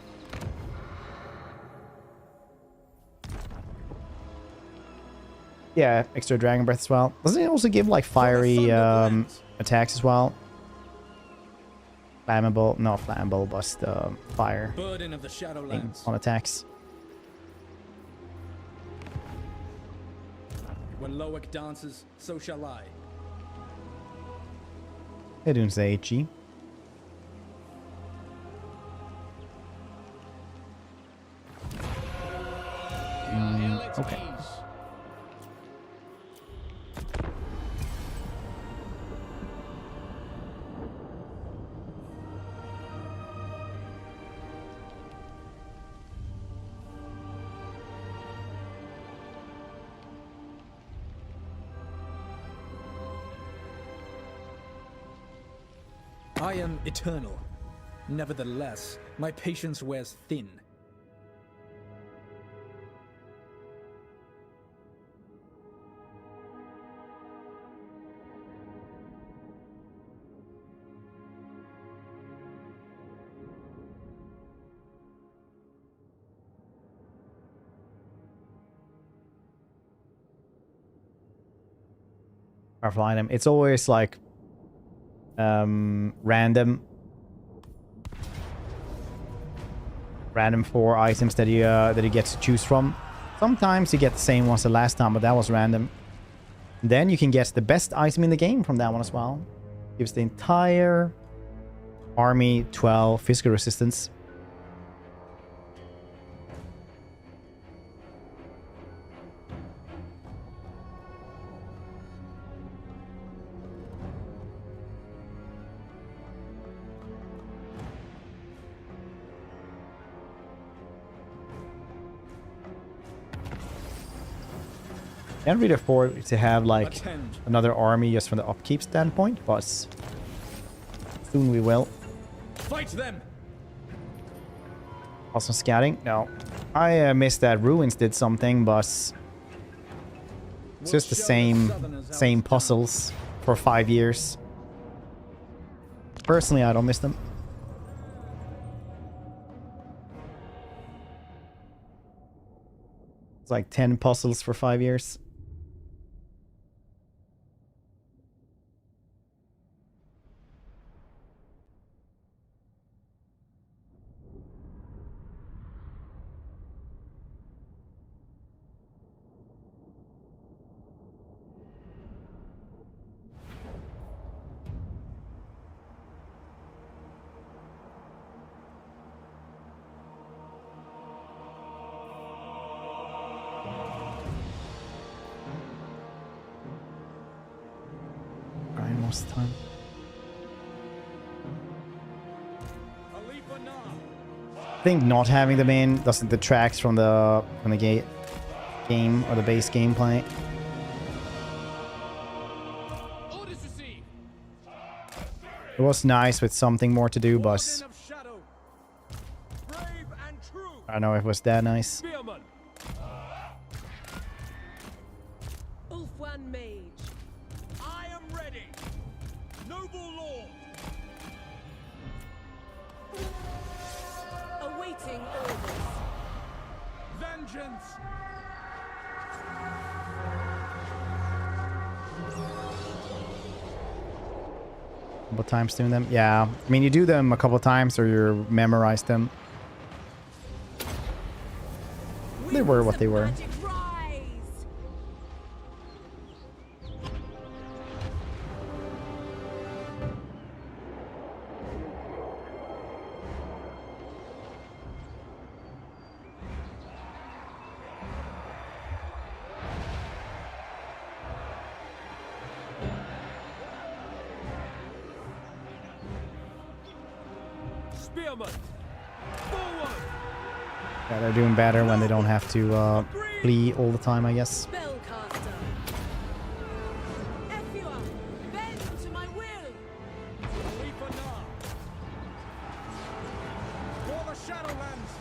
Speaker 1: Yeah, extra dragon breath as well. Doesn't it also give like fiery attacks as well? Flammable, not flammable, but fire
Speaker 3: Burden of the Shadowlands.
Speaker 1: on attacks.
Speaker 3: When Loic dances, so shall I.
Speaker 1: They're doing say HG. Okay.
Speaker 3: I am eternal. Nevertheless, my patience wears thin.
Speaker 1: Powerful item. It's always like random 4 items that you get to choose from. Sometimes you get the same ones the last time, but that was random. Then you can get the best item in the game from that one as well. Gives the entire army 12 physical resistance. Can't really afford to have like another army just from the upkeep standpoint, but soon we will.
Speaker 3: Fight them.
Speaker 1: Also scouting? No. I missed that Ruins did something, but it's just the same puzzles for 5 years. Personally, I don't miss them. It's like 10 puzzles for 5 years. Grind most of the time. I think not having them in doesn't detract from the game or the base gameplay. It was nice with something more to do, but I don't know if it was that nice.
Speaker 10: Ulfwan Mage.
Speaker 5: I am ready. Noble Lord.
Speaker 10: Awaiting orders.
Speaker 5: Vengeance.
Speaker 1: Couple times doing them. Yeah, I mean, you do them a couple times or you memorize them. They were what they were.
Speaker 10: Magic rise.
Speaker 5: Spearman. Forward.
Speaker 1: Yeah, they're doing better when they don't have to flee all the time, I guess.
Speaker 10: Spellcaster. Effua, bend to my will.
Speaker 5: Alith Anar. For the Shadowlands.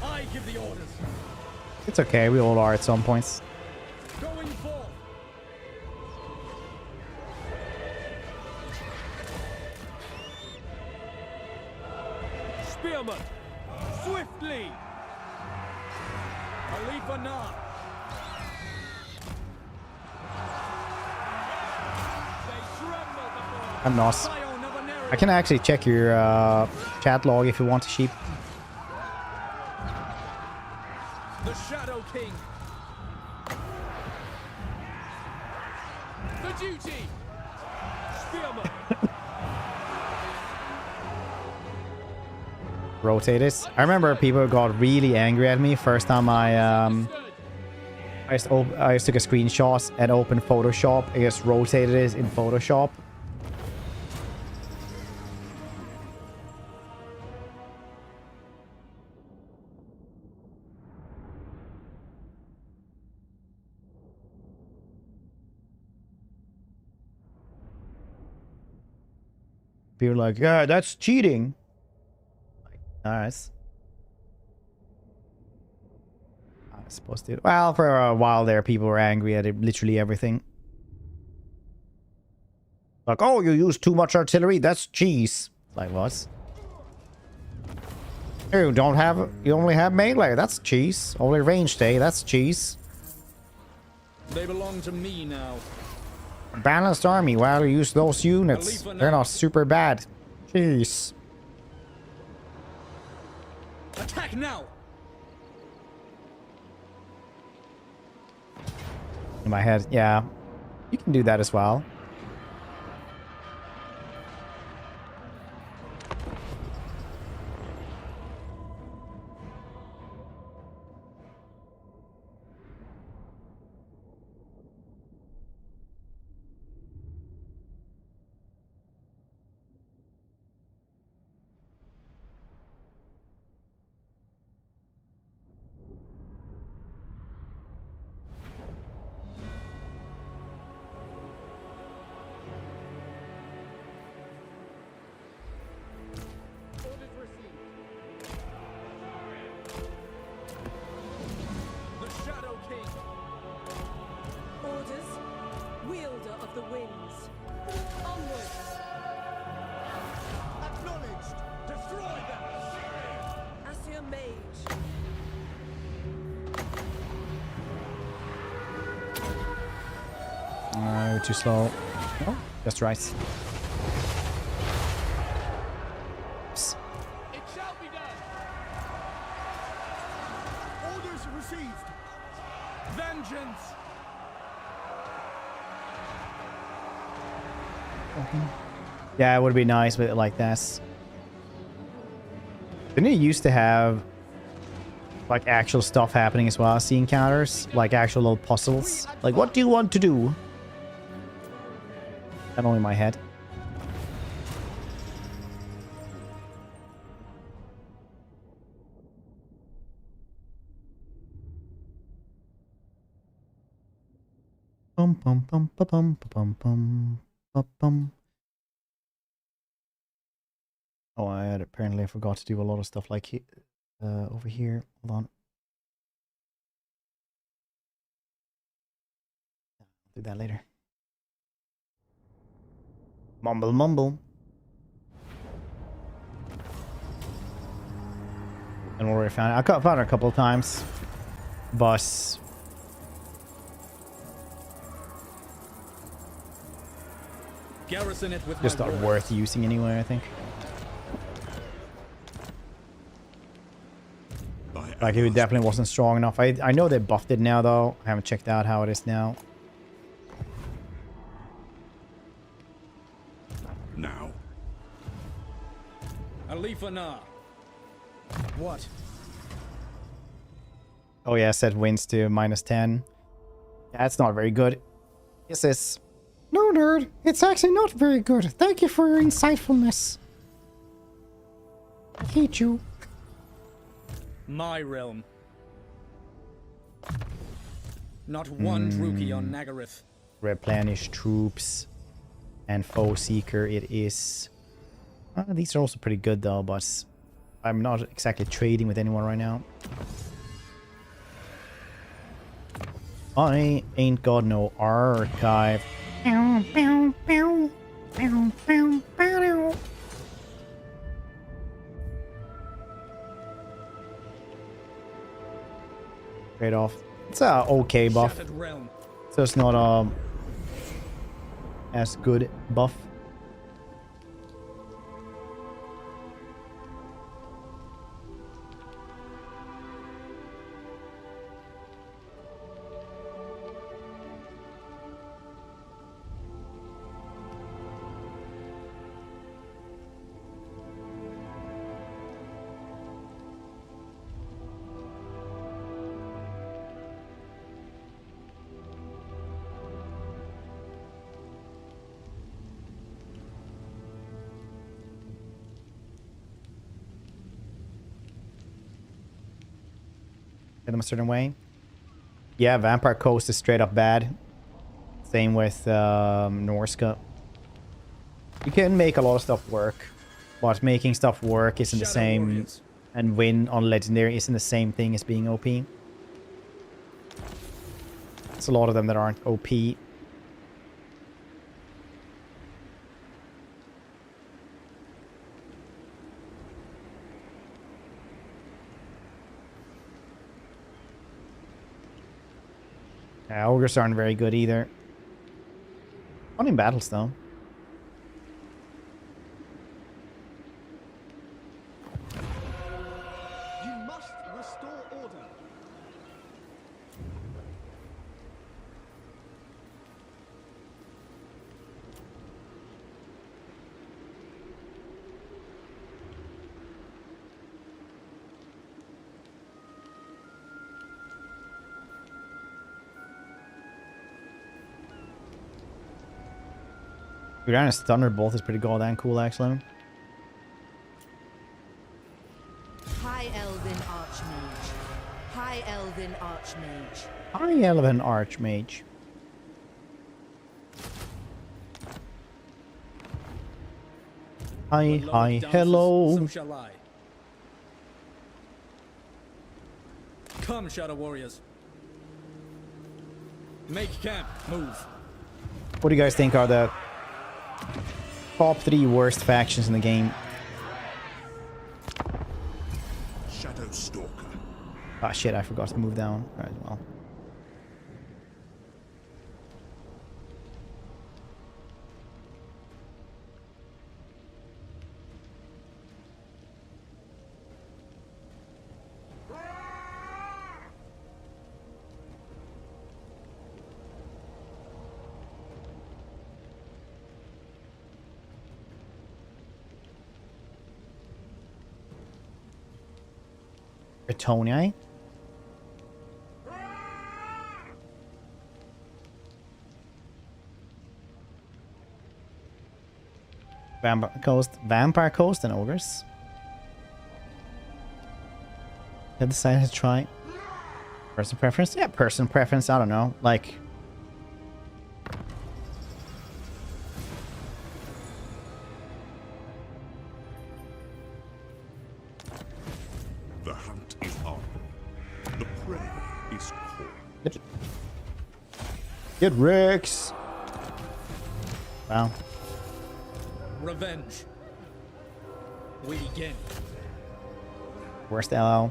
Speaker 5: I give the orders.
Speaker 1: It's okay, we all are at some points.
Speaker 5: Going forth. Spearman. Swiftly. Alith Anar. They tremble before
Speaker 1: I'm Nos.
Speaker 5: Zion of Anar.
Speaker 1: I can actually check your chat log if you want to, sheep.
Speaker 5: The Shadow King. The duty. Spearman.
Speaker 1: Rotate it. I remember people got really angry at me first time I just took a screenshot and opened Photoshop. I just rotated it in Photoshop. People were like, yeah, that's cheating. Like, nice. I was supposed to. Well, for a while there, people were angry at it, literally everything. Like, oh, you use too much artillery. That's cheese. Like, what? You don't have. You only have melee. That's cheese. Only ranged, eh? That's cheese.
Speaker 3: They belong to me now.
Speaker 1: Balanced army. Well, you use those units. They're not super bad. Jeez.
Speaker 3: Attack now!
Speaker 1: In my head, yeah. You can do that as well. Maybe too slow. No, just right. Oops.
Speaker 5: It shall be done.
Speaker 6: Orders received.
Speaker 5: Vengeance.
Speaker 1: Yeah, it would be nice with it like this. Didn't it used to have like actual stuff happening as well? See encounters? Like actual little puzzles? Like, what do you want to do? That only in my head. Bum bum bum ba bum ba bum bum ba bum. Oh, apparently I forgot to do a lot of stuff like over here. Hold on. I'll do that later. Mumble mumble. And already found it. I found it a couple of times, but
Speaker 3: Garrison it with
Speaker 1: just
Speaker 3: my
Speaker 1: not
Speaker 3: warriors.
Speaker 1: worth using anyway, I think. Like, it definitely wasn't strong enough. I know they buffed it now, though. I haven't checked out how it is now.
Speaker 11: Now.
Speaker 3: Alith Anar. What?
Speaker 1: Oh yeah, set wins to -10. That's not very good. Yes, it's...
Speaker 7: No, nerd. It's actually not very good. Thank you for your insightfulness. I hate you.
Speaker 3: My realm. Not one Druki on Nagaryth.
Speaker 1: Replenish troops and foe seeker it is. These are also pretty good though, but I'm not exactly trading with anyone right now. I ain't got no archive.
Speaker 7: Bow, bow, bow. Bow, bow, bow.
Speaker 1: Trade off. It's a okay buff.
Speaker 3: Shattered realm.
Speaker 1: So it's not as good buff. Hit them a certain way. Yeah, Vampire Coast is straight up bad. Same with Norska. You can make a lot of stuff work, but making stuff work isn't the same,
Speaker 3: Warriors.
Speaker 1: and win on Legendary isn't the same thing as being OP. There's a lot of them that aren't OP. Yeah, ogres aren't very good either. Fun in battles though.
Speaker 6: You must restore order.
Speaker 1: Uranus Thunderbolt is pretty goddamn cool actually.
Speaker 9: High Elven Archmage. High Elven Archmage.
Speaker 1: High Elven Archmage. Hi,
Speaker 3: When Loic
Speaker 1: hi,
Speaker 3: dances,
Speaker 1: hello.
Speaker 3: So shall I. Come, Shadow Warriors. Make camp. Move.
Speaker 1: What do you guys think are the top 3 worst factions in the game?
Speaker 11: Shadow Stalker.
Speaker 1: Ah shit, I forgot to move down. Alright, well. Bretonia. Vampire Coast and Ogres. I decided to try person preference. Yeah, person preference. I don't know. Like,
Speaker 5: The hunt is on. The prey is caught.
Speaker 1: get Rex. Wow.
Speaker 3: Revenge. We begin.
Speaker 1: Worst LL.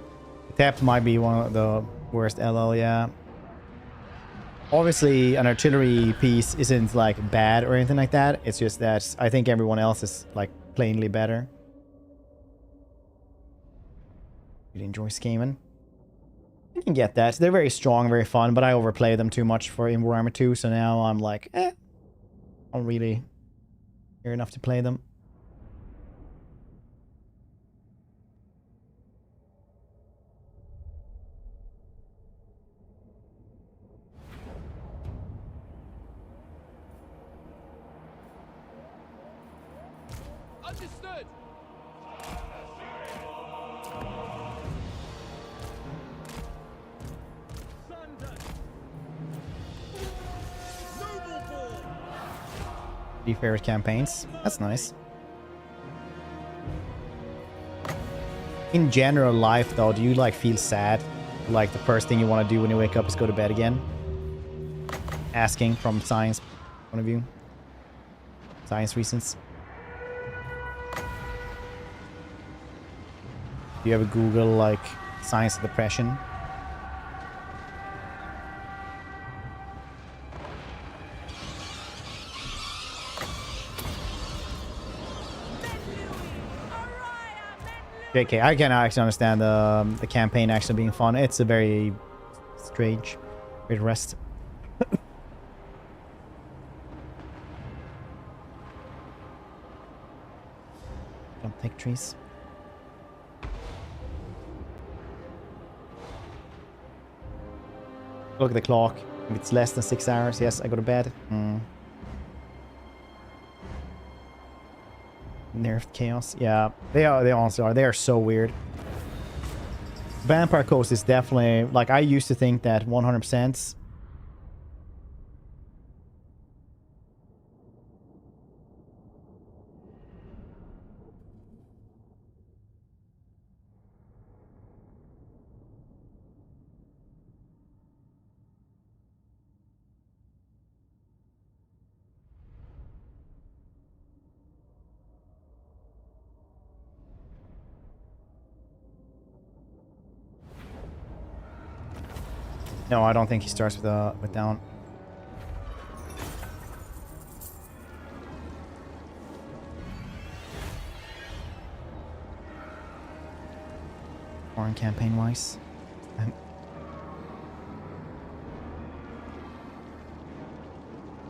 Speaker 1: Tapped might be one of the worst LL, yeah. Obviously, an artillery piece isn't like bad or anything like that. It's just that I think everyone else is like plainly better. Really enjoy Skaven. I can get that. They're very strong, very fun, but I overplay them too much for in Warhammer 2, so now I'm like, I don't really care enough to play them.
Speaker 5: Understood.
Speaker 1: Three favorite campaigns. That's nice. In general life though, do you like feel sad? Like the first thing you want to do when you wake up is go to bed again? Asking from science point of view. Science reasons. Do you ever Google like science of depression? JK, I can actually understand the campaign actually being fun. It's a very strange great rest. Don't take trees. Look at the clock. If it's less than 6 hours, yes, I go to bed. Nerfed chaos. Yeah, they honestly are. They are so weird. Vampire Coast is definitely, like, I used to think that 100%. No, I don't think he starts with down. Foreign campaign wise.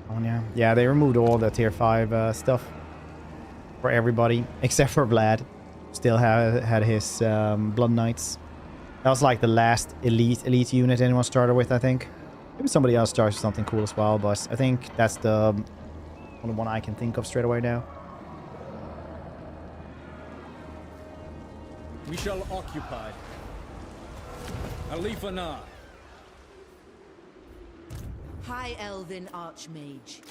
Speaker 1: Oh yeah. Yeah, they removed all the tier 5 stuff for everybody except for Vlad. Still had his Blood Knights. That was like the last elite unit anyone started with, I think. Maybe somebody else starts with something cool as well, but I think that's the only one I can think of straight away now.
Speaker 3: We shall occupy Alith Anar.
Speaker 9: High Elven Archmage.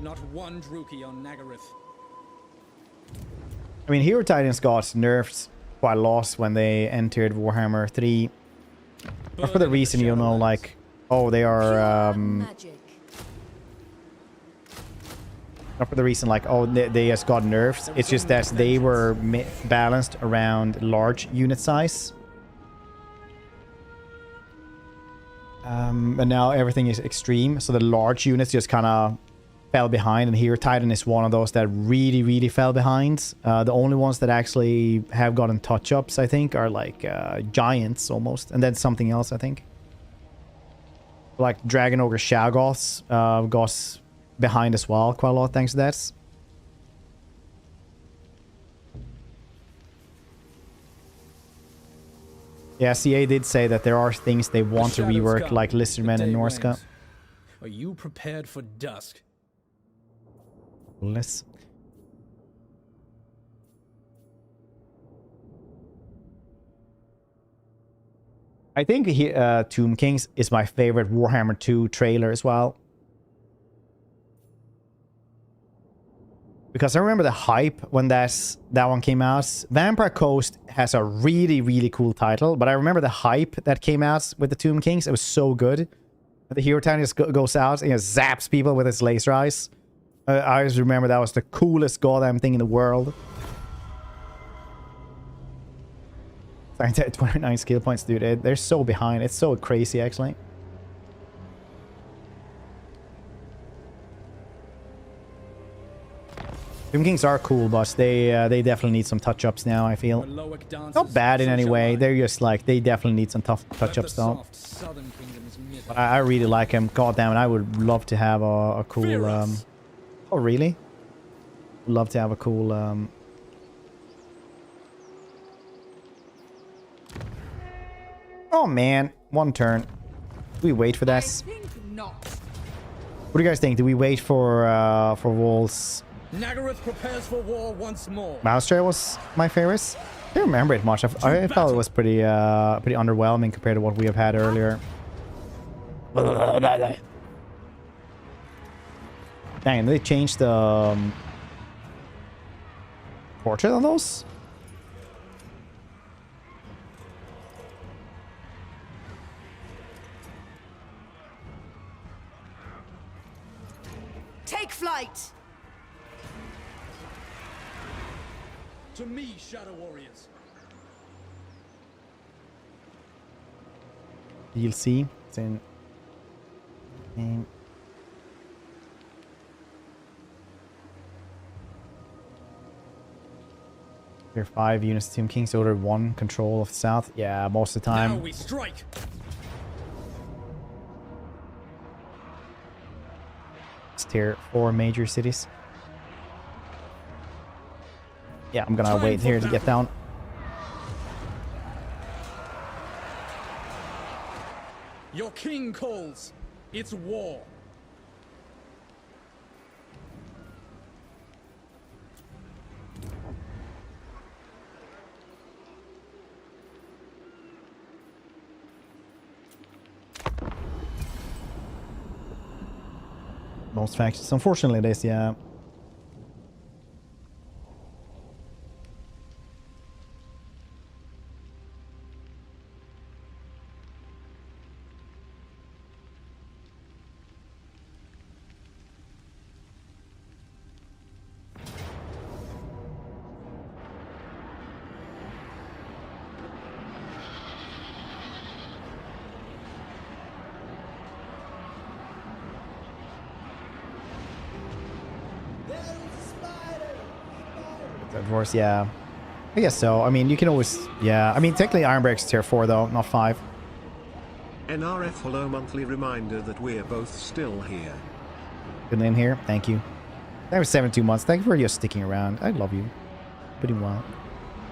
Speaker 3: Not one Druki on Nagaryth.
Speaker 1: I mean, Hero Titans got nerfed quite a lot when they entered Warhammer 3. Not for the reason, you know, like, oh, they are, not for the reason, like, oh, they just got nerfed. It's just that they were balanced around large unit size. And now everything is extreme, so the large units just kind of fell behind, and Hero Titan is one of those that really fell behind. The only ones that actually have gotten touch-ups, I think, are like giants almost, and then something else, I think. Like Dragon Ogre Shaggoths got behind as well quite a lot thanks to that. Yeah, CA did say that there are things they want to
Speaker 3: shadows
Speaker 1: rework,
Speaker 3: come,
Speaker 1: like
Speaker 3: the
Speaker 1: Listerman and
Speaker 3: day
Speaker 1: Norska.
Speaker 3: wanes. Are you prepared for dusk?
Speaker 1: Less. I think Tomb Kings is my favorite Warhammer 2 trailer as well. Because I remember the hype when that one came out. Vampire Coast has a really, really cool title, but I remember the hype that came out with the Tomb Kings. It was so good. The hero tank just goes out and just zaps people with its laser eyes. I just remember that was the coolest goddamn thing in the world. 29 skill points, dude. They're so behind. It's so crazy, actually. Tomb Kings are cool, but they definitely need some touch-ups now, I feel. Not bad in any way. They're just like, they definitely need some tough touch-ups though. But I really like them. God damn it, I would love to have a cool... oh, really? Would love to have a cool... Oh man, one turn. Do we wait for this? What do you guys think? Do we wait for walls?
Speaker 3: Nagaroth prepares for war once more.
Speaker 1: Mousetrail was my favorite. I don't remember it much. I felt it was pretty underwhelming compared to what we have had earlier. Dang, they changed the portrait on those?
Speaker 10: Take flight!
Speaker 3: To me, Shadow Warriors.
Speaker 1: DLC. It's in game. There are 5 units. Tomb Kings order 1 control of the south. Yeah, most of the time.
Speaker 3: Now we strike.
Speaker 1: It's tier 4 major cities. Yeah, I'm gonna wait here to get down.
Speaker 3: Your king calls. It's war.
Speaker 1: Most factions. Unfortunately, it is, yeah. Of course, yeah. I guess so. I mean, you can always... Yeah. I mean, technically Ironbreak's tier 4, though, not 5.
Speaker 2: NRF follow monthly reminder that we're both still here.
Speaker 1: Good name here. Thank you. That was 72 months. Thank you for just sticking around. I love you. Pretty well.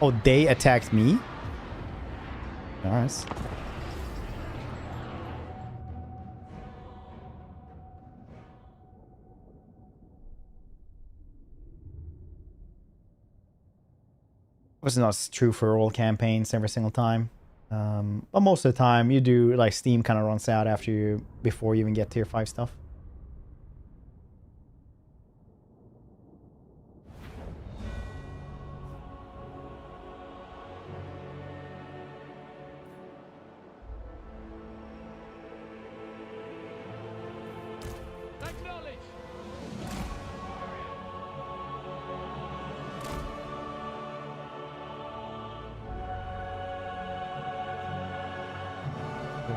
Speaker 1: Oh, they attacked me? Nice. Was not true for all campaigns every single time, but most of the time you do, like, Steam kind of runs out before you even get tier 5 stuff.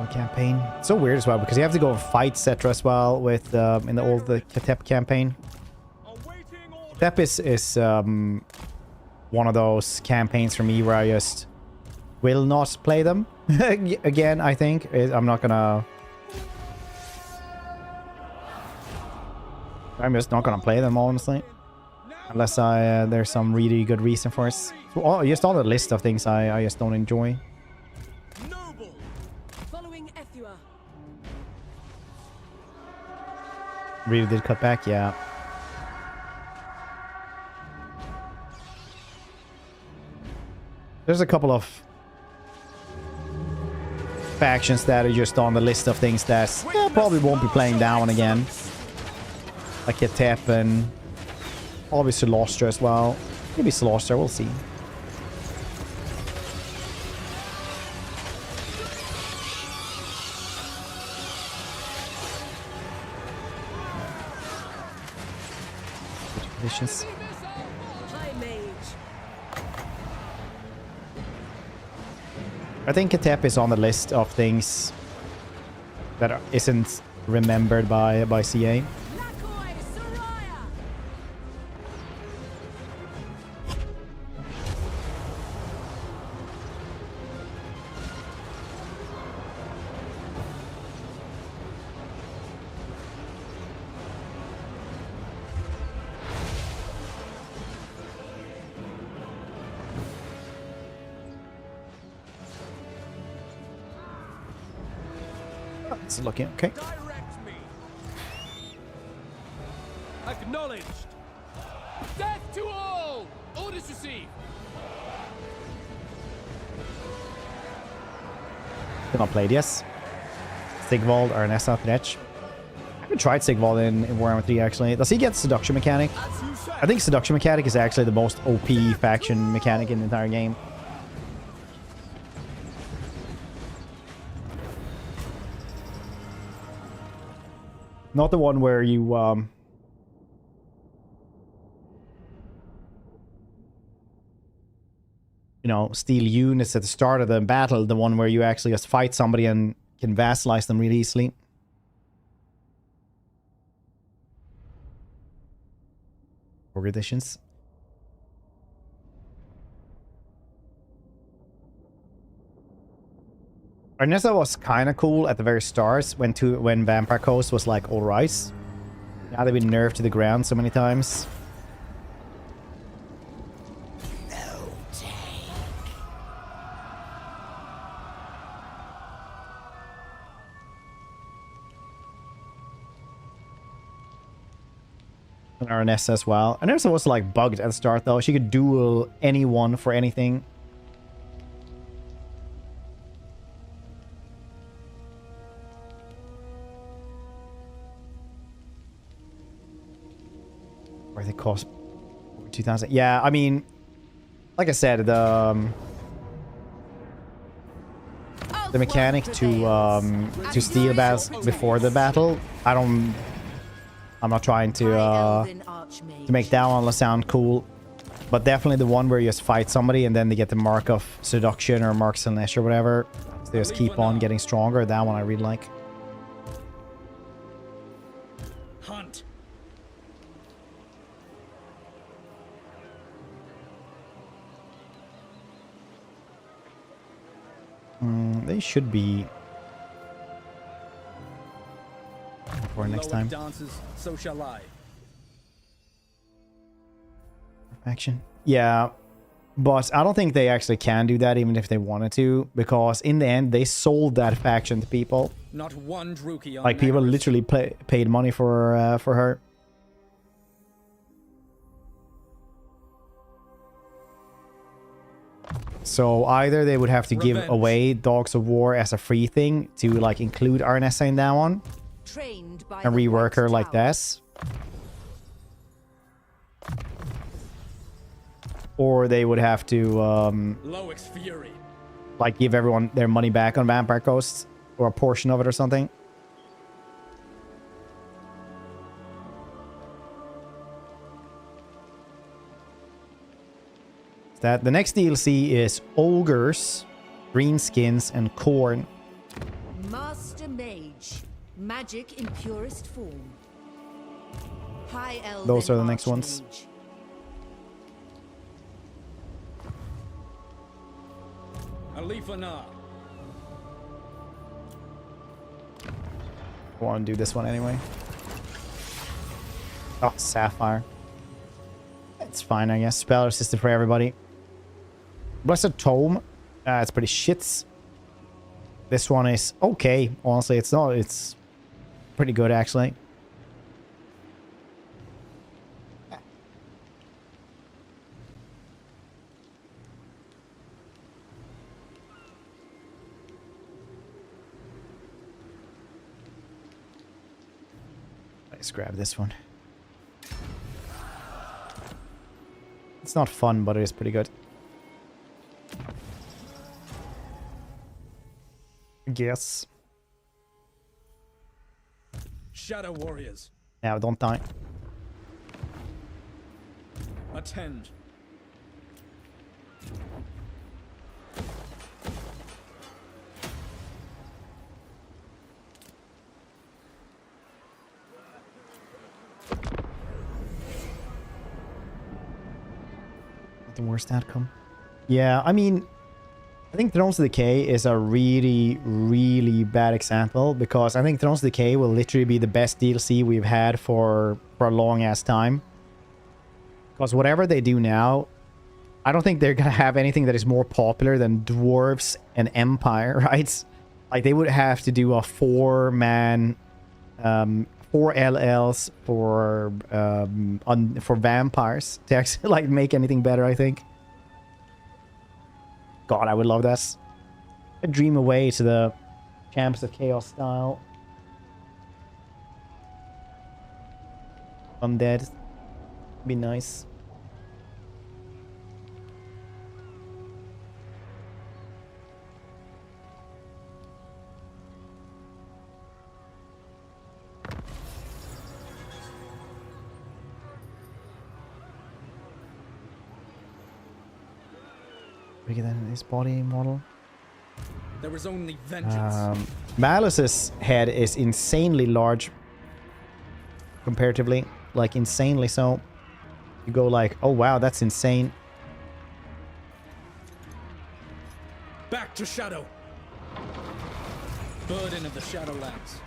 Speaker 1: Campaign. It's so weird as well because you have to go and fight Cetra as well with in the old Katep campaign. Katep is one of those campaigns for me where I just will not play them again. I think I'm not gonna. I'm just not gonna play them honestly, unless there's some really good reason for it. So, just all the list of things I just don't enjoy.
Speaker 10: Following Ethua.
Speaker 1: Really did cut back, yeah. There's a couple of factions that are just on the list of things that probably won't be playing that one again. Like Ketep and obviously Solostra as well. Maybe Solostra, we'll see. Vicious.
Speaker 10: High Mage.
Speaker 1: I think Ketep is on the list of things that isn't remembered by CA.
Speaker 10: Lakoi Soraya.
Speaker 1: It's looking okay.
Speaker 5: Direct me. Acknowledged. Death to all. Orders received.
Speaker 1: Still not played, yes. Sigvald or Nessa Thresh. I haven't tried Sigvald in Warhammer 3 actually. Does he get seduction mechanic?
Speaker 5: As you say.
Speaker 1: I think seduction mechanic is actually the most OP faction mechanic in the entire game. Not the one where you you know, steal units at the start of the battle, the one where you actually just fight somebody and can vassalize them really easily. Org editions. Arnessa was kind of cool at the very start when Vampire Coast was like alright. Now they've been nerfed to the ground so many times. And Arnessa as well. Arnessa was like bugged at the start though. She could duel anyone for anything. Or they cost over 2,000. Yeah, I mean, like I said, the mechanic to steal battles before the battle, I'm not trying to make that one sound cool, but definitely the one where you just fight somebody and then they get the mark of seduction or mark Slanesh or whatever. So they just keep on getting stronger. That one I really like.
Speaker 3: Hunt.
Speaker 1: They should be for next time.
Speaker 3: Dances, so shall I.
Speaker 1: Faction. Yeah, but I don't think they actually can do that even if they wanted to, because in the end they sold that faction to people.
Speaker 3: Not one Druki on
Speaker 1: Like people
Speaker 3: Nagrus.
Speaker 1: literally paid money for her. So either they would have to give
Speaker 3: Revenge.
Speaker 1: away Dogs of War as a free thing to like include Arnessa in that one
Speaker 9: Trained by
Speaker 1: and
Speaker 9: the
Speaker 1: rework her
Speaker 9: White
Speaker 1: like
Speaker 9: Tower.
Speaker 1: this. Or they would have to
Speaker 3: Loix Fury.
Speaker 1: like give everyone their money back on Vampire Coast or a portion of it or something. That the next DLC is Ogres, Greenskins, and Corn.
Speaker 9: Master Mage. Magic in purest form. High Elven
Speaker 1: Those are the next ones.
Speaker 9: Archmage.
Speaker 3: Alith Anar.
Speaker 1: I want to do this one anyway. Oh, Sapphire. It's fine, I guess. Spell resistant for everybody. Blessed Tome. It's pretty shits. This one is okay. Honestly, it's not. It's pretty good, actually. Let's grab this one. It's not fun, but it is pretty good. I guess.
Speaker 3: Shadow warriors,
Speaker 1: Now, don't die.
Speaker 3: attend.
Speaker 1: The worst outcome. Yeah, I mean, I think Thrones of Decay is a really, really bad example because I think Thrones of Decay will literally be the best DLC we've had for a long ass time. Because whatever they do now, I don't think they're gonna have anything that is more popular than Dwarves and Empire, right? Like they would have to do a 4-man, 4 LLs for vampires to actually like make anything better, I think. God, I would love this. A dream away to the Champs of Chaos style. Undead. Be nice. We get that in his body model.
Speaker 3: There is only vengeance.
Speaker 1: Malice's head is insanely large. Comparatively. Like, insanely so. You go like, oh wow, that's insane.
Speaker 3: Back to Shadow. Burden of the Shadowlands.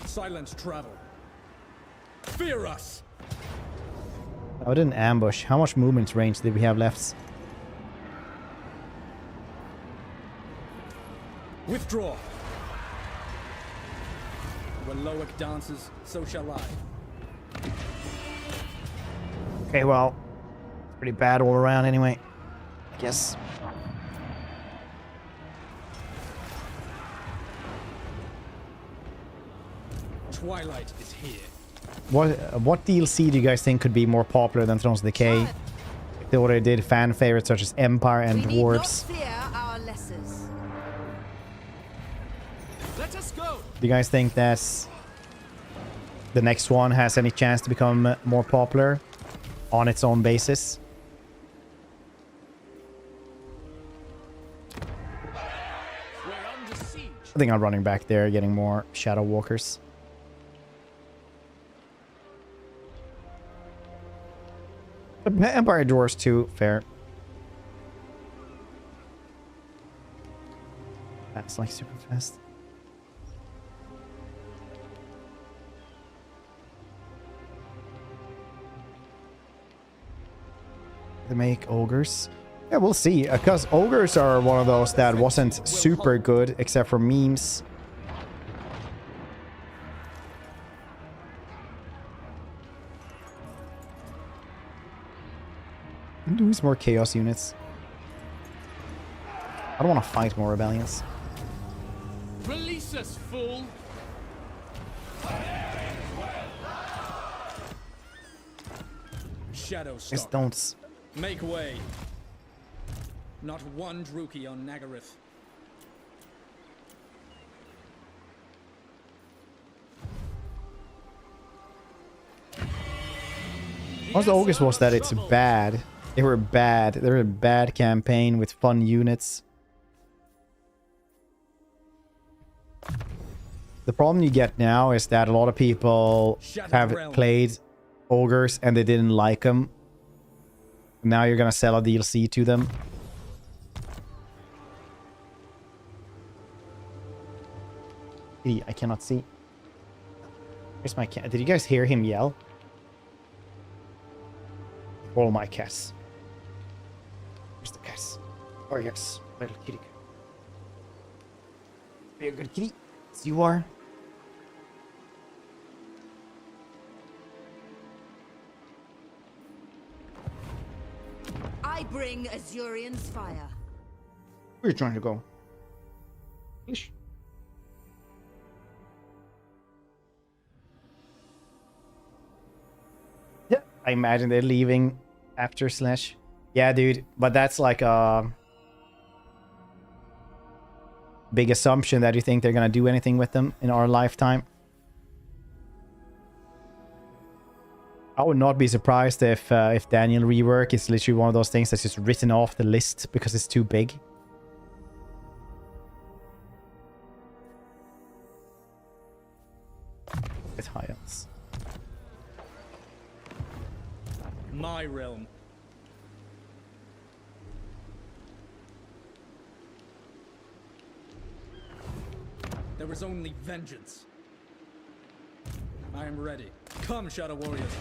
Speaker 3: Silent travel. Fear us.
Speaker 1: I didn't ambush. How much movement range did we have left?
Speaker 3: Withdraw. When Loic dances, so shall I.
Speaker 1: Okay, well, pretty bad all around anyway. I guess.
Speaker 3: Twilight is here.
Speaker 1: What DLC do you guys think could be more popular than Thrones of Decay? If they already did fan favorites such as Empire and Dwarves.
Speaker 5: Let us go.
Speaker 1: Do you guys think that the next one has any chance to become more popular on its own basis?
Speaker 5: We're under siege.
Speaker 1: I think I'm running back there, getting more Shadow Walkers. The Empire Dwarves too, fair. That's like super fast. They make ogres. Yeah, we'll see. Because ogres are one of those that wasn't super good except for memes. Do some more chaos units. I don't want to fight more rebellions.
Speaker 5: Release us, fool.
Speaker 3: Shadow
Speaker 1: Just
Speaker 3: stalk.
Speaker 1: don't.
Speaker 3: Make way. Not one Druki on Nagaryth.
Speaker 1: Once the August was that it's bad. They were bad. They were a bad campaign with fun units. The problem you get now is that a lot of people have played ogres and they didn't like them. Now you're gonna sell a DLC to them. I cannot see. Where's my cat? Did you guys hear him yell? All my cats. Where's the cats? Oh yes, little kitty. Be a good kitty, as you are.
Speaker 9: I bring Azurian's fire.
Speaker 1: Where are you trying to go? Ish. Yeah, I imagine they're leaving after Slash. Yeah, dude, but that's like a big assumption that you think they're gonna do anything with them in our lifetime. I would not be surprised if Daniel rework is literally one of those things that's just written off the list because it's too big. It's high else.
Speaker 3: My realm. There is only vengeance. I am ready. Come, Shadow Warriors.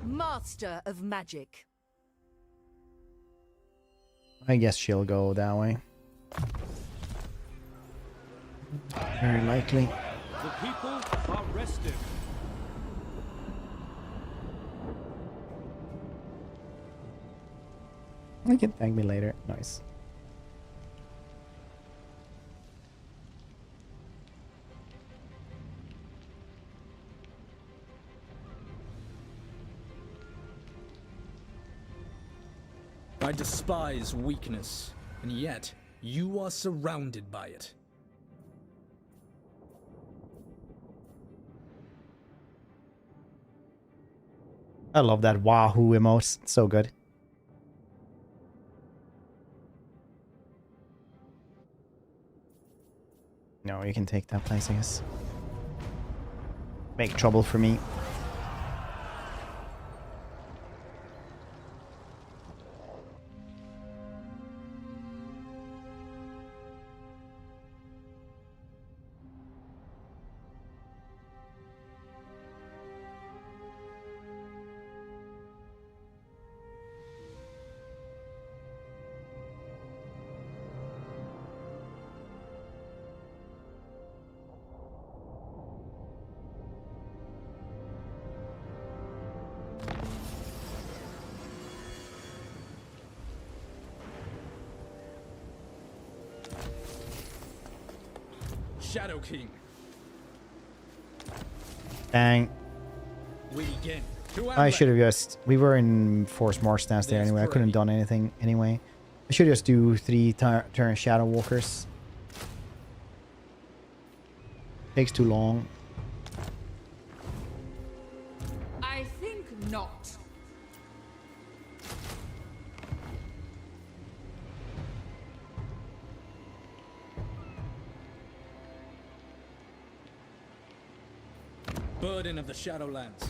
Speaker 9: Master of magic.
Speaker 1: I guess she'll go that way. Very likely.
Speaker 5: The people are rested.
Speaker 1: You can thank me later. Nice.
Speaker 3: I despise weakness, and yet you are surrounded by it.
Speaker 1: I love that Wahoo emote. It's so good. No, you can take that place, I guess. Make trouble for me.
Speaker 3: Shadow King.
Speaker 1: Dang.
Speaker 3: We begin.
Speaker 1: I should have just... We were in Force March stance there anyway. I couldn't have done anything anyway. I should just do 3 turn Shadow Walkers. Takes too long.
Speaker 10: I think not.
Speaker 3: Burden of the Shadowlands.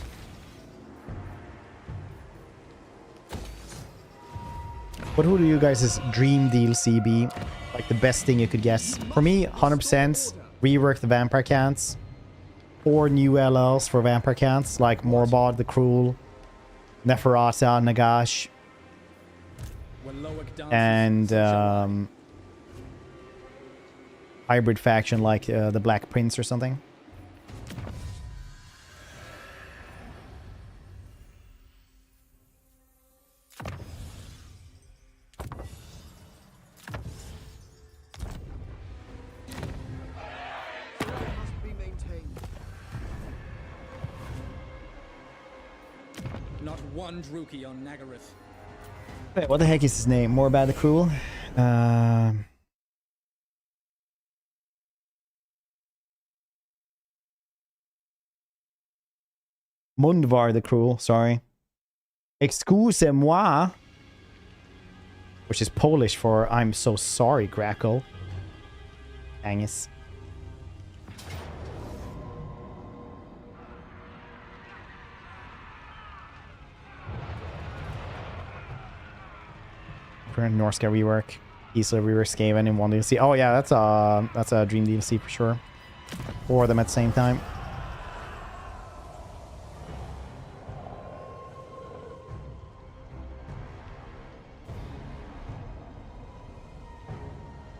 Speaker 1: What would you guys' dream DLC be? Like the best thing you could guess? For me, 100% rework the Vampire Counts. 4 new LLs for Vampire Counts, like Morbod the Cruel, Neferata, Nagash, and hybrid faction like the Black Prince or something.
Speaker 6: Must be maintained.
Speaker 3: Not one Druki on Nagaryth.
Speaker 1: Wait, what the heck is his name? Morbad the Cruel? Mundvar the Cruel, sorry. Excusez-moi. Which is Polish for I'm so sorry, Grackle. Angus. For Norska rework. Easily rework Skaven in one DLC. Oh yeah, that's a dream DLC for sure. 4 of them at the same time.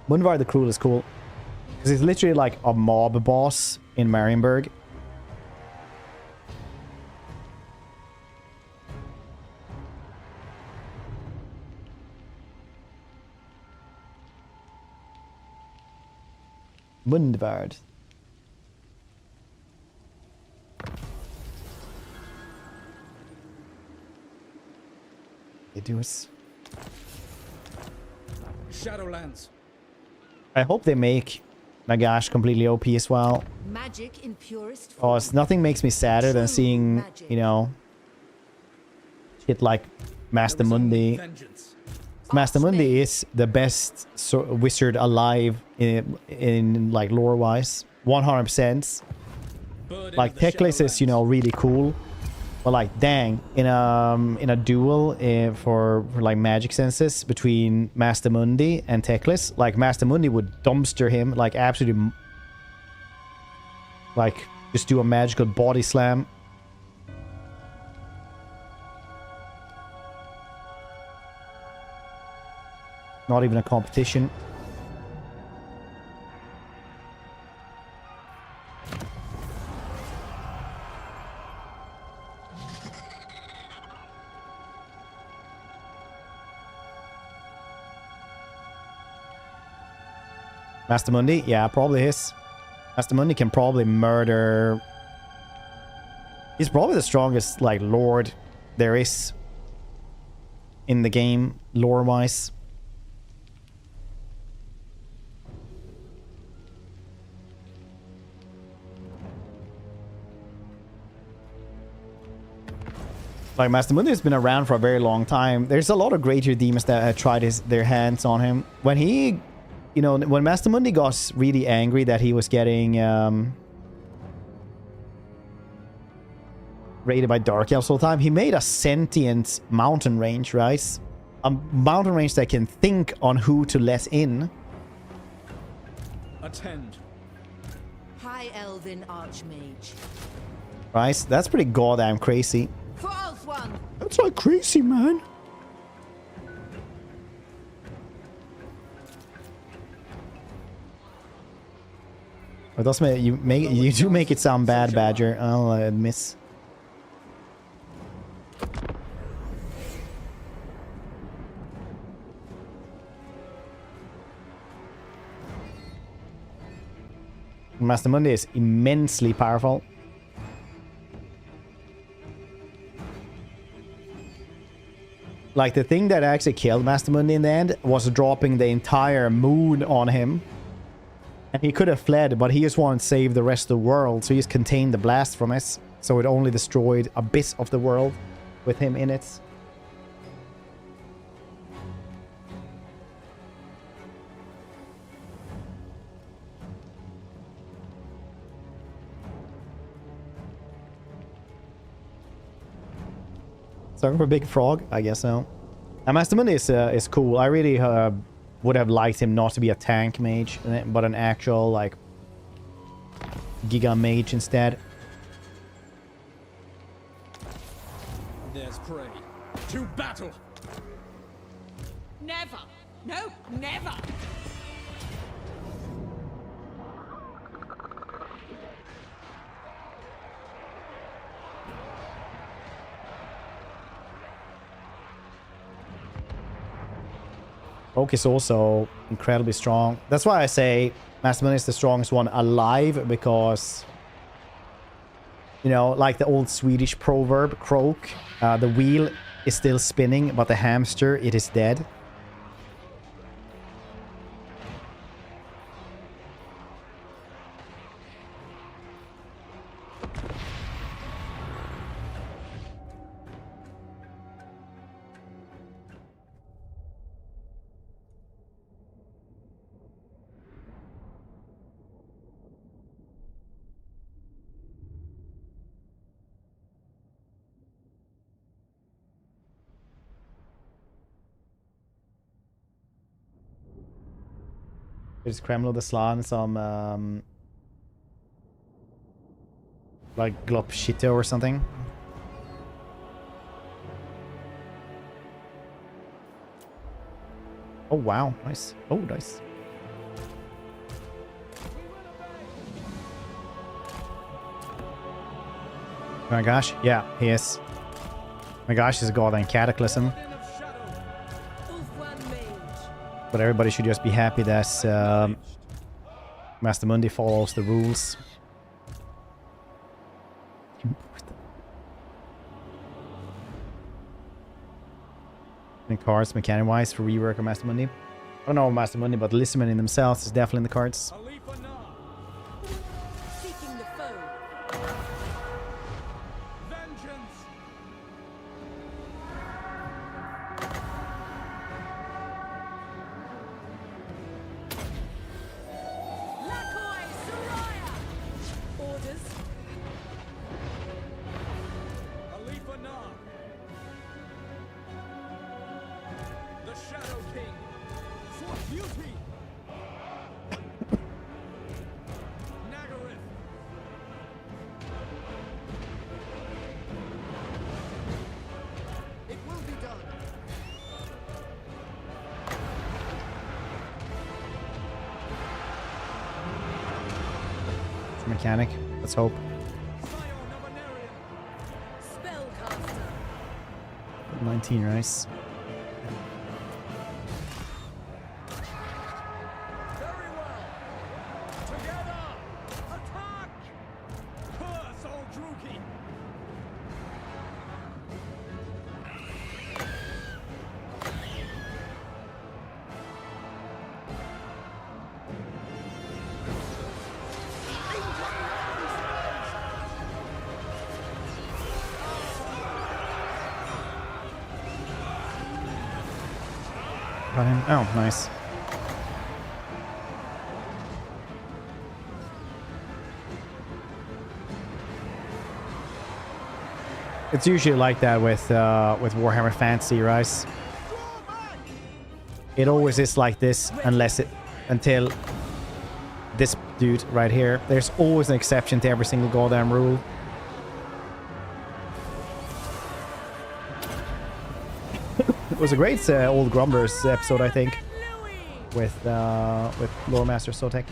Speaker 1: Mundvar the Cruel is cool. Because it's literally like a mob boss in Marienburg. Mundvard. They do us.
Speaker 3: Shadowlands.
Speaker 1: I hope they make Nagash completely OP as well.
Speaker 9: Magic in purest form.
Speaker 1: Cause nothing makes me sadder than seeing, you know, shit like Master Mundi. Master Mundi is the best wizard alive in like lore wise, 100%. Like Teclis is, you know, really cool, but like dang, in a duel for like magic senses between Master Mundi and Teclis, like Master Mundi would dumpster him, like absolutely, like just do a magical body slam. Not even a competition. Master Mundi? Yeah, probably is. Master Mundi can probably murder... He's probably the strongest, like, lord there is in the game, lore-wise. Like, Master Mundi has been around for a very long time. There's a lot of greater demons that have tried their hands on him. When he... You know, when Master Mundi got really angry that he was getting raided by Dark Elves all the time, he made a sentient mountain range, right? A mountain range that can think on who to let in.
Speaker 3: Attend.
Speaker 9: High Elven Archmage.
Speaker 1: Right? That's pretty goddamn crazy.
Speaker 9: For One.
Speaker 1: That's like crazy, man. It does make you do make it sound bad, Badger. I'll admit. Master Mundi is immensely powerful. Like, the thing that actually killed Master Mundi in the end was dropping the entire moon on him. And he could have fled, but he just wanted to save the rest of the world, so he just contained the blast from us. So it only destroyed a bit of the world with him in it. Sorry for Big Frog? I guess so. And Master Mundi is cool. I really would have liked him not to be a tank mage, but an actual, like, Giga mage instead.
Speaker 3: There's prey. To battle!
Speaker 10: Never! No, never!
Speaker 1: Oak is also incredibly strong. That's why I say Master Mundi is the strongest one alive, because, you know, like the old Swedish proverb, croak, the wheel is still spinning, but the hamster, it is dead. There's Kremlo the Slan, some like Glopshito or something. Oh wow, nice. Oh nice. my gosh. Yeah, he is. My gosh, is a goddamn cataclysm.
Speaker 10: Ulfwan Mage.
Speaker 1: But everybody should just be happy that Master Mundi follows the rules. In cards, mechanic-wise, for rework of Master Mundi. I don't know Master Mundi, but Listerman in themselves is definitely in the cards.
Speaker 5: Alith Anar.
Speaker 10: Seeking the foe.
Speaker 5: Vengeance.
Speaker 10: Lakoi Soraya. Orders.
Speaker 5: Alith Anar. The Shadow King. For beauty. Nagareth.
Speaker 6: It will be done.
Speaker 1: It's a mechanic. Let's hope.
Speaker 5: Scion of Anarian.
Speaker 10: Spellcaster.
Speaker 1: 19, right?
Speaker 5: Very well. Together. Attack. Curse old Druki.
Speaker 1: Got him. Oh, nice. It's usually like that with Warhammer Fantasy, right? It always is like this until this dude right here. There's always an exception to every single goddamn rule. It was a great old Grumblers episode, I think, with Lore Master Sotek.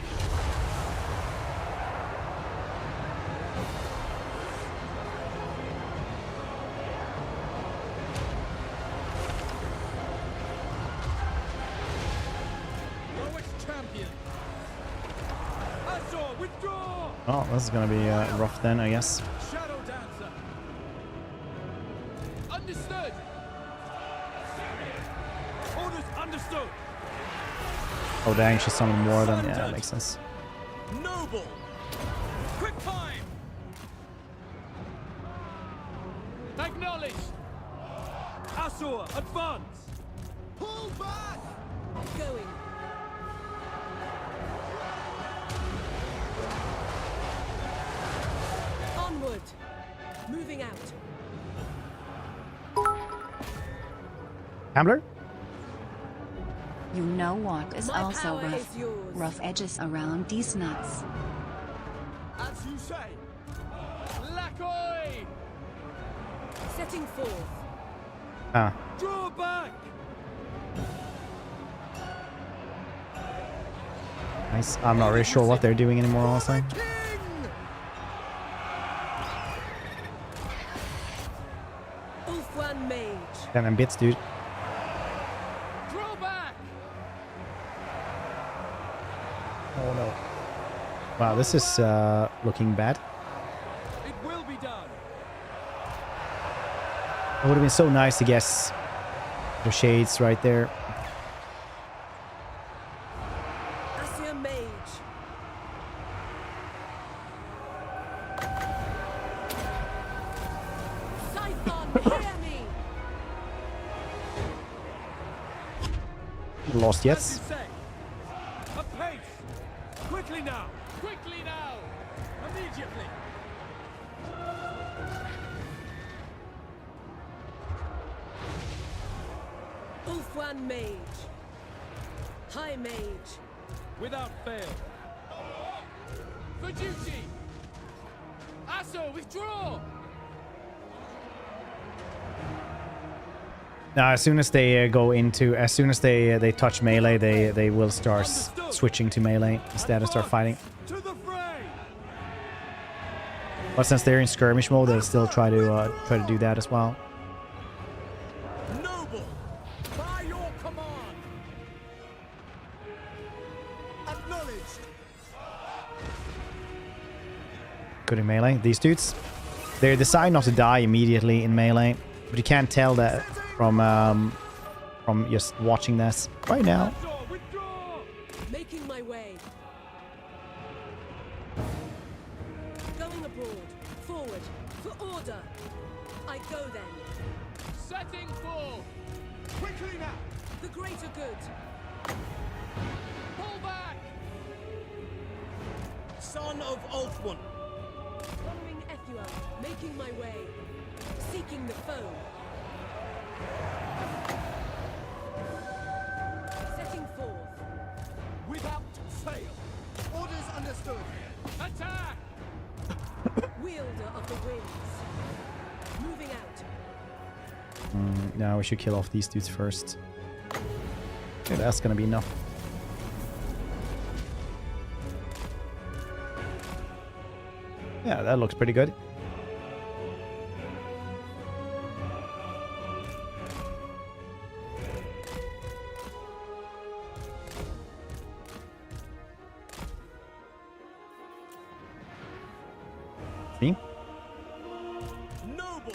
Speaker 5: Lowest champion. Azor, withdraw.
Speaker 1: Oh, this is gonna be rough then, I guess.
Speaker 5: Shadow Dancer. Understood. Orders understood.
Speaker 1: Oh dang, she summoned more than... Yeah, that makes sense.
Speaker 5: Noble. Quick time. Acknowledged. Azor, advance.
Speaker 6: Pull back!
Speaker 10: Going. Onward. Moving out.
Speaker 1: Ambler?
Speaker 12: You know what is
Speaker 10: My
Speaker 12: also
Speaker 10: power
Speaker 12: rough?
Speaker 10: is yours.
Speaker 12: Rough edges around these nuts.
Speaker 5: As you say. Lakoi.
Speaker 10: Setting forth.
Speaker 1: Ah,
Speaker 5: Draw back.
Speaker 1: nice. I'm not really sure what they're doing anymore, also.
Speaker 6: King!
Speaker 10: Ulfwan Mage.
Speaker 1: Damn them bits, dude.
Speaker 5: Draw back.
Speaker 1: Oh no. Wow, this is looking bad.
Speaker 5: It will be done.
Speaker 1: It would have been so nice to guess the shades right there.
Speaker 10: Asia Mage. Siphon, hear me.
Speaker 1: Lost
Speaker 5: As you
Speaker 1: yet.
Speaker 5: say. A pace. Quickly now. Quickly now. Immediately.
Speaker 10: Ulfwan Mage. High Mage.
Speaker 5: Without fail. For duty. Asso, withdraw.
Speaker 1: Now, as soon as they as soon as they touch melee, they will start switching to melee instead and start fighting.
Speaker 5: To the fray.
Speaker 1: But since they're in skirmish mode, they'll still try to do that as well.
Speaker 5: Noble, by your command. Acknowledged.
Speaker 1: Good in melee. These dudes, they decide not to die immediately in melee, but you can't tell that from just watching this right now.
Speaker 10: Making my way. Going abroad. Forward. For order. I go then.
Speaker 5: Setting forth. Quickly now.
Speaker 10: The greater good.
Speaker 5: Pull back. Son of Ulfwin.
Speaker 10: Following Ethua. Making my way. Seeking the foe. Setting forth.
Speaker 5: Without fail. Orders understood. Attack!
Speaker 10: Wielder of the winds. Moving out.
Speaker 1: Now we should kill off these dudes first. Okay, that's gonna be enough. Yeah, that looks pretty good. See?
Speaker 5: Noble.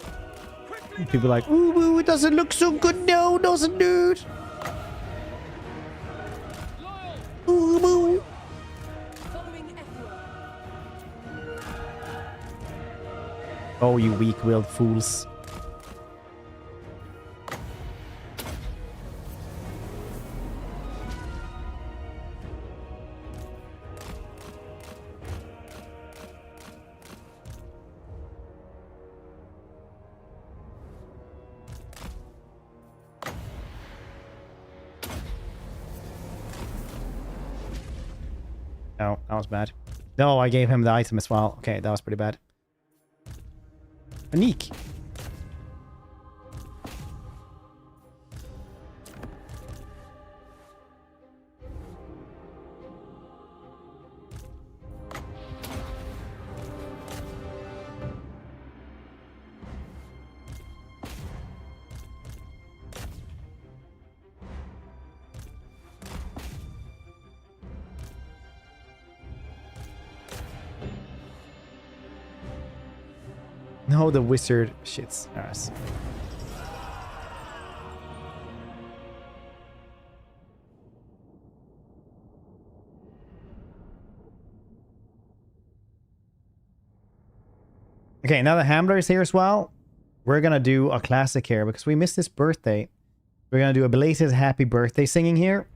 Speaker 5: Quickly
Speaker 1: People are like, ooh, it doesn't look so good. No, doesn't dude. Ooh, boo.
Speaker 10: Following Ethua.
Speaker 1: Oh, you weak-willed fools. No, that was bad. No, I gave him the item as well. Okay, that was pretty bad. Unique. No, the wizard shits. Yes. Okay, now the Hamler is here as well. We're gonna do a classic here because we missed his birthday. We're gonna do a belated happy birthday singing here.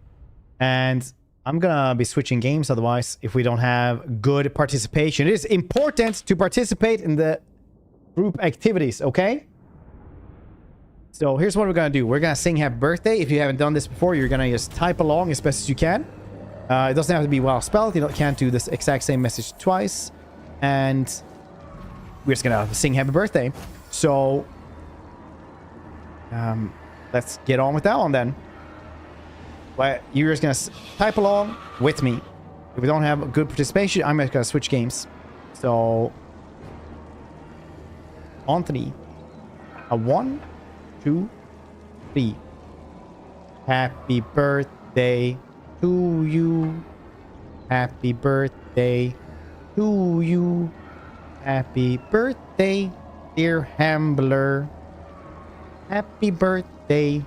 Speaker 1: And I'm gonna be switching games otherwise if we don't have good participation. It is important to participate in the group activities, okay? So here's what we're gonna do. We're gonna sing happy birthday. If you haven't done this before, you're gonna just type along as best as you can. It doesn't have to be well spelled. You can't do this exact same message twice. And we're just gonna sing happy birthday. So let's get on with that one then. But you're just gonna type along with me. If we don't have a good participation, I'm just gonna switch games. So on 3. 1, 2, 3. Happy birthday to you. Happy birthday to you. Happy birthday, dear Hambler. Happy birthday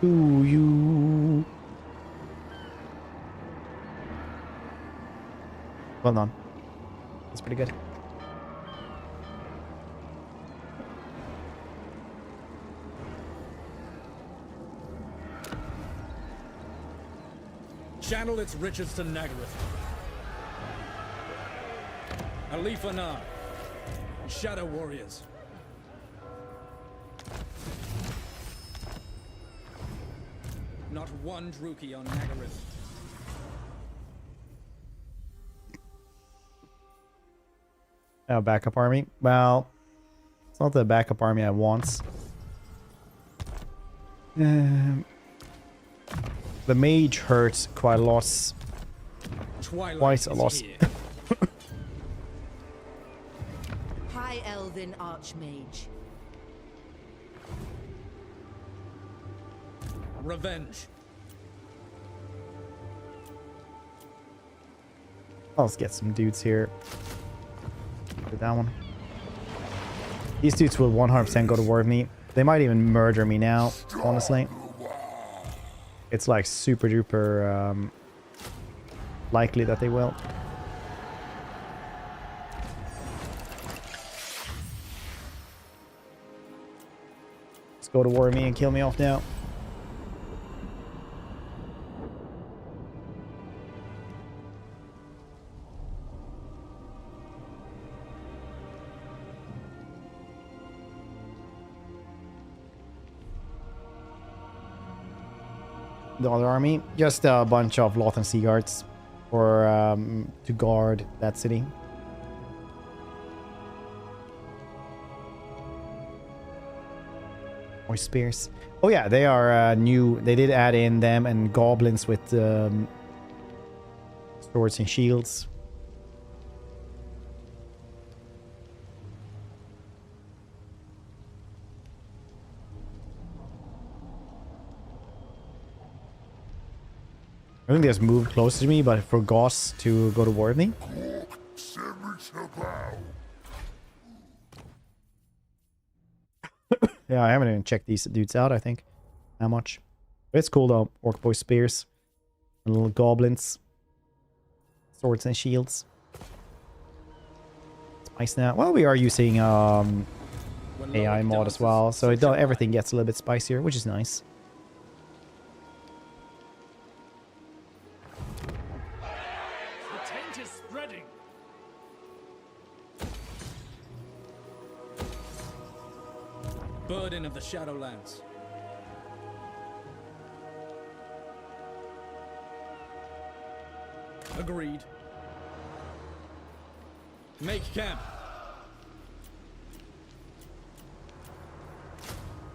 Speaker 1: to you. Well done. That's pretty good.
Speaker 3: Channel its riches to Nagaroth. Alith Anar. Shadow warriors. Not one Druki on Nagaroth.
Speaker 1: Oh, backup army. Well, it's not the backup army I want. The mage hurts quite a lot. Quite a lot.
Speaker 9: elven archmage.
Speaker 3: Revenge.
Speaker 1: Let's get some dudes here. Get that one. These dudes will 100% go to war with me. They might even murder me now, honestly. It's like super duper likely that they will. Let's go to war with me and kill me off now. The other army, just a bunch of Lothan Sea Guards for to guard that city. More spears. Oh yeah, they are new. They did add in them and goblins with swords and shields. I think they just moved closer to me, but forgot to go to war with me. Yeah, I haven't even checked these dudes out, I think. How much? But it's cool though. Orc boy spears. And little goblins. Swords and shields. Spice now. Well, we are using AI mod as well, so everything gets a little bit spicier, which is nice.
Speaker 3: Burden of the Shadowlands. Agreed. Make camp.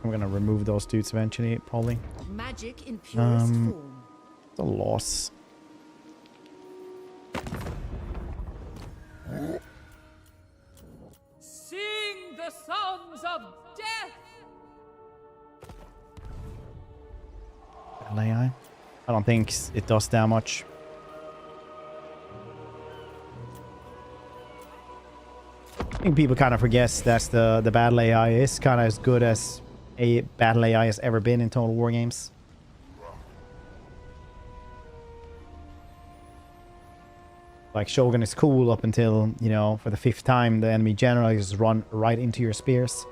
Speaker 1: I'm gonna remove those dudes eventually, probably.
Speaker 9: Magic in purest form.
Speaker 1: It's a loss.
Speaker 10: Sing the songs of death.
Speaker 1: AI. I don't think it does that much. I think people kind of forget that the battle AI is kind of as good as a battle AI has ever been in Total War games. Like Shogun is cool up until, you know, for the 5th time the enemy general just run right into your spears.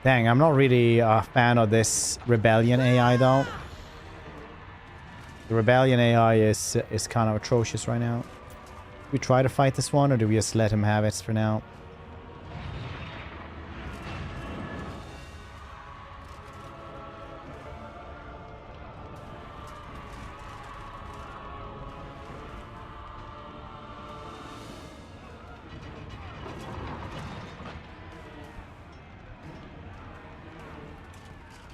Speaker 1: Dang, I'm not really a fan of this Rebellion AI though. The Rebellion AI is kind of atrocious right now. Do we try to fight this one or do we just let him have it for now?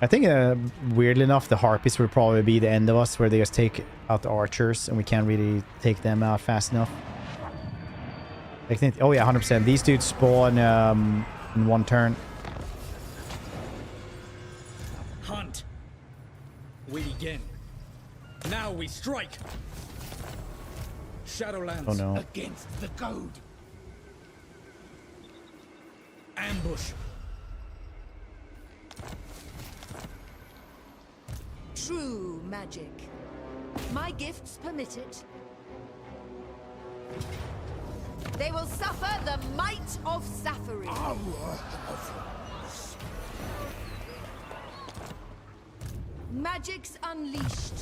Speaker 1: I think, weirdly enough, the Harpies will probably be the end of us, where they just take out the archers, and we can't really take them out fast enough. I think, oh yeah, 100%. These dudes spawn in one turn.
Speaker 3: Hunt. We begin. Now we strike. Shadowlands.
Speaker 1: Oh no.
Speaker 11: Against the code.
Speaker 3: Ambush.
Speaker 9: True magic. My gifts permit it. They will suffer the might of Safari. Magic's unleashed.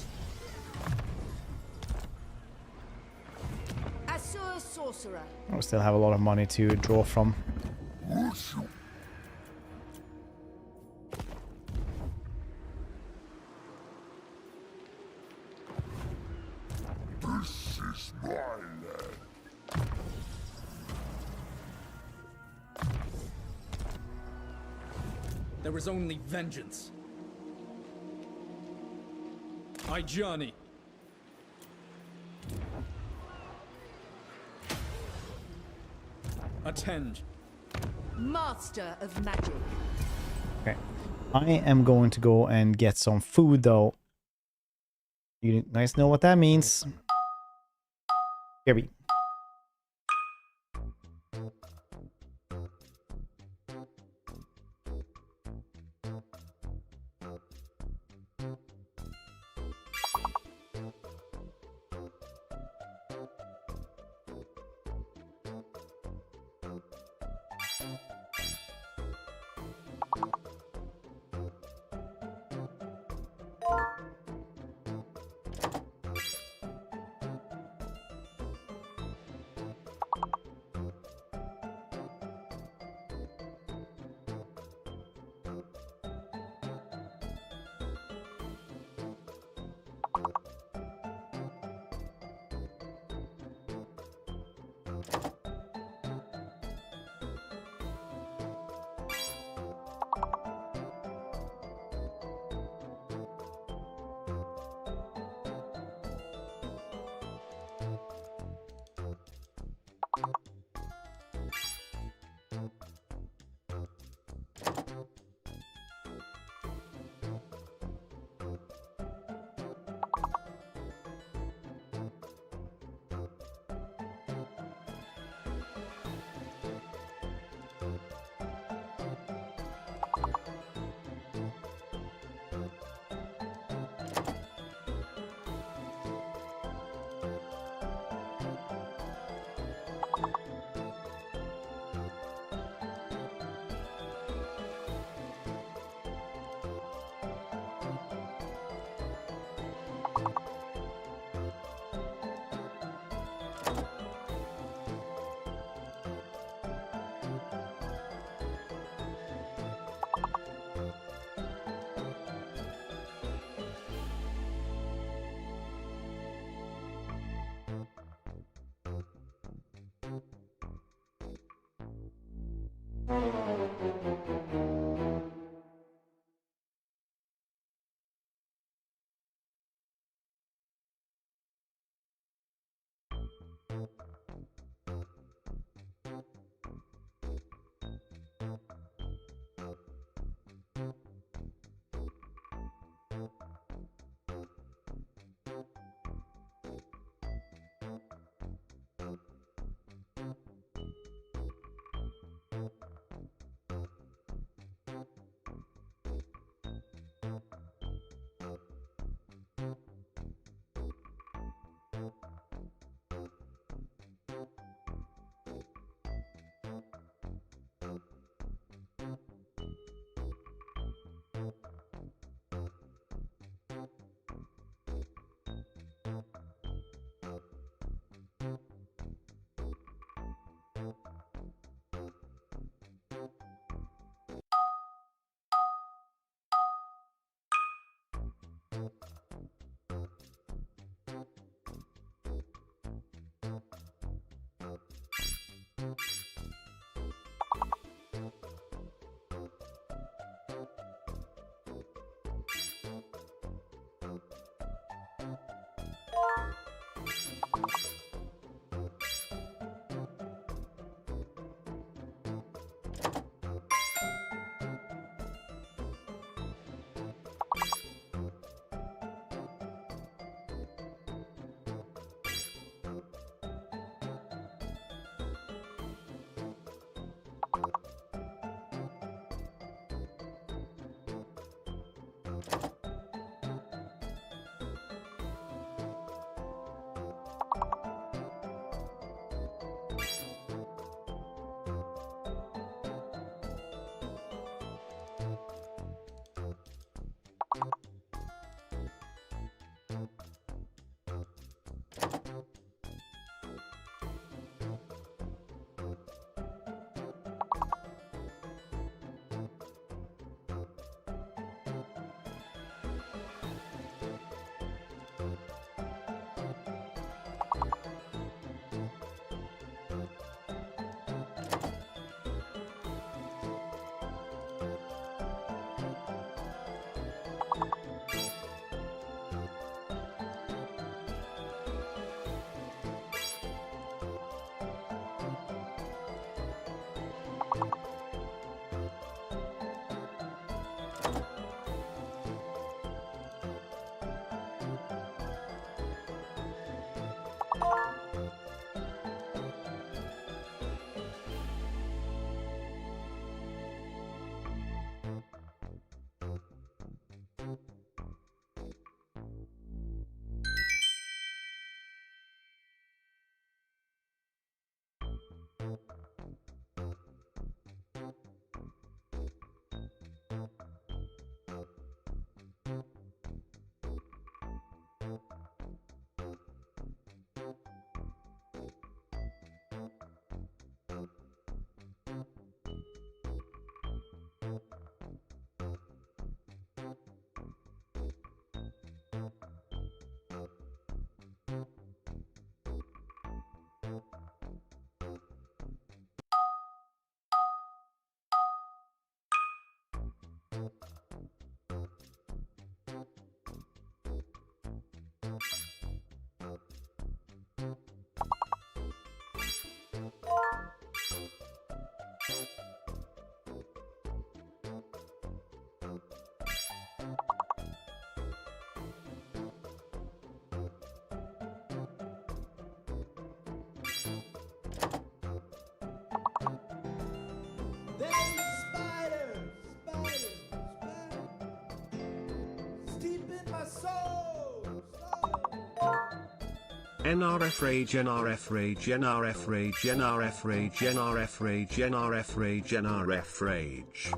Speaker 10: the sorcerer.
Speaker 1: We still have a lot of money to draw from.
Speaker 5: This is my land.
Speaker 3: There is only vengeance. I journey. Attend.
Speaker 10: Master of magic.
Speaker 1: Okay. I am going to go and get some food though. You guys know what that means. Gary.
Speaker 2: NRF rage, NRF rage, NRF rage, NRF rage, NRF rage, NRF rage, NRF rage.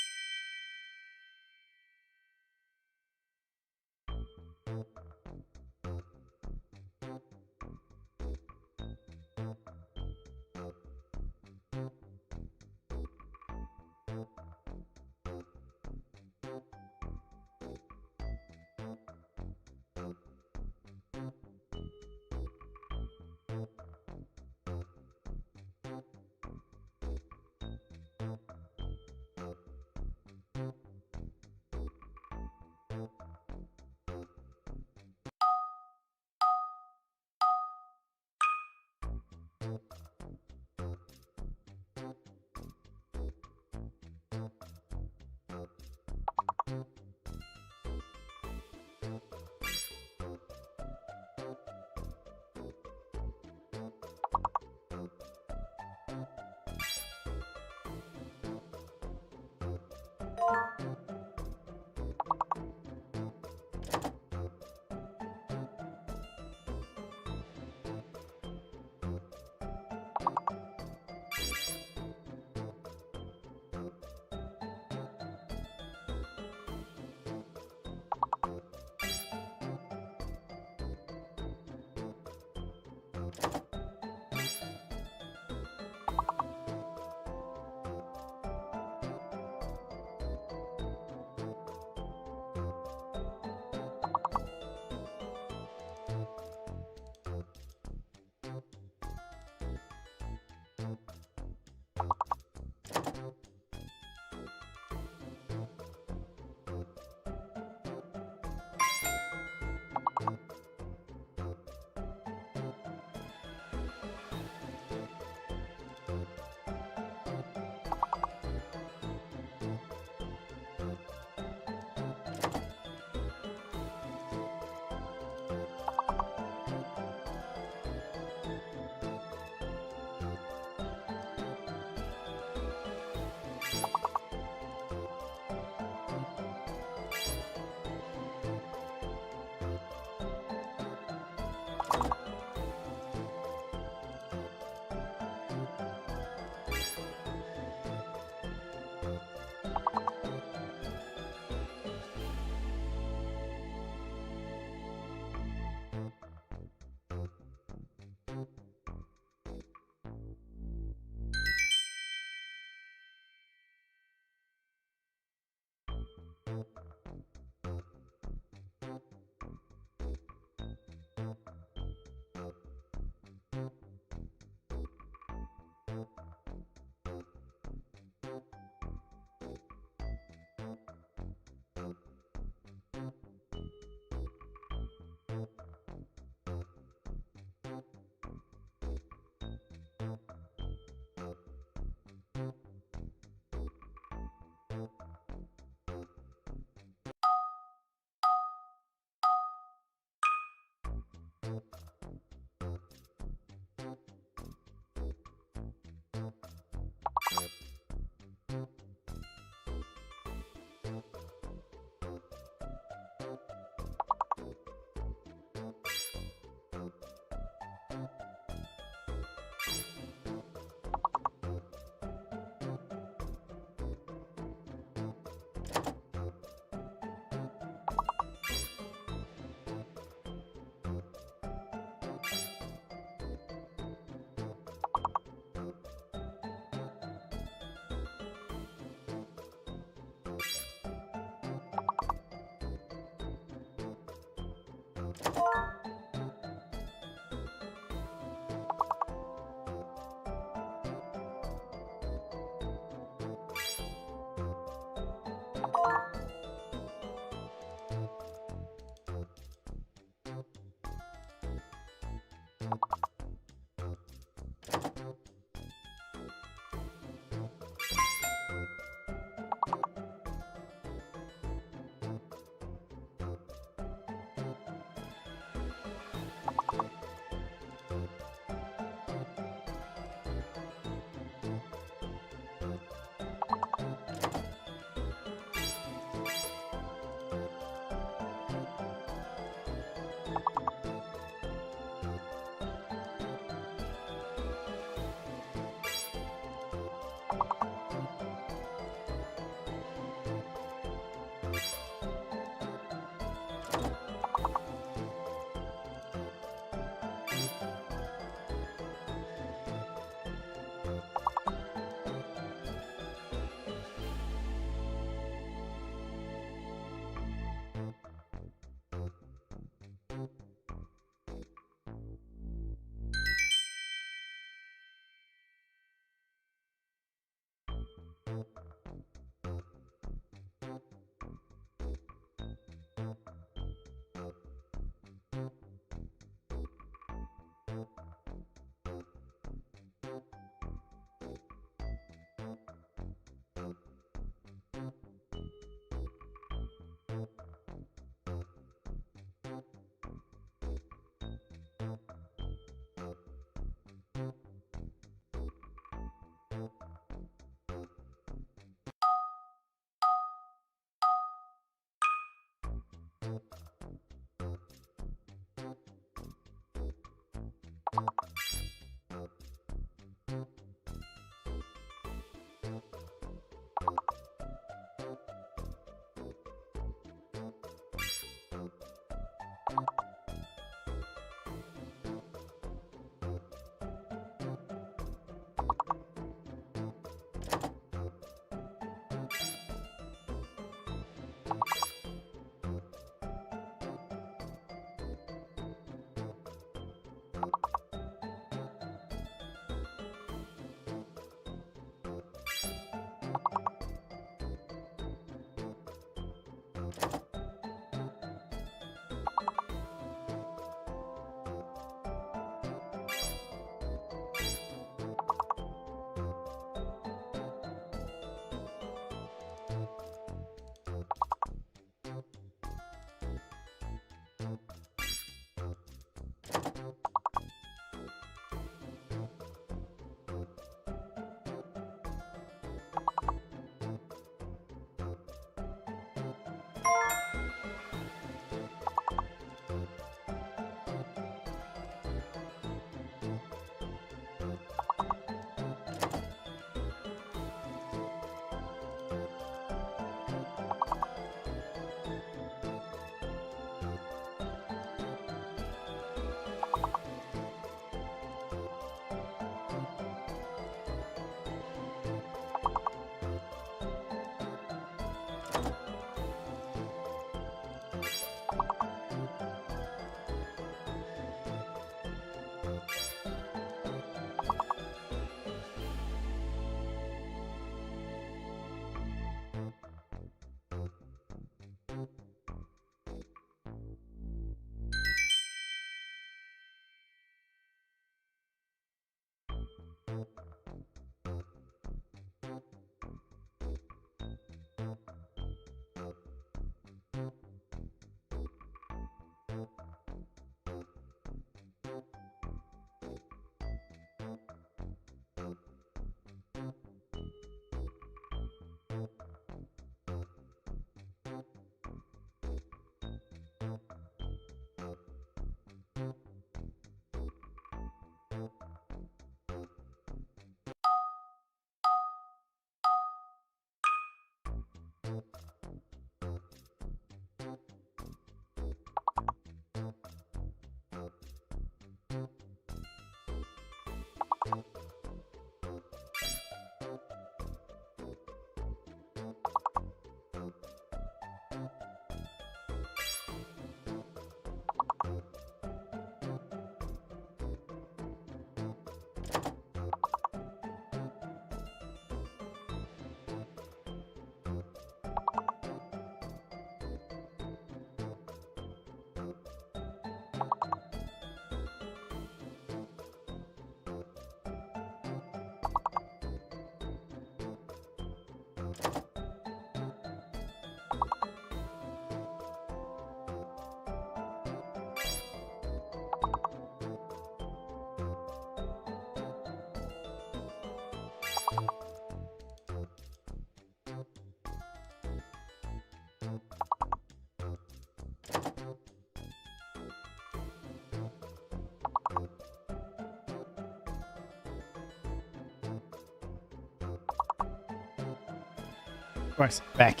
Speaker 1: Right, back.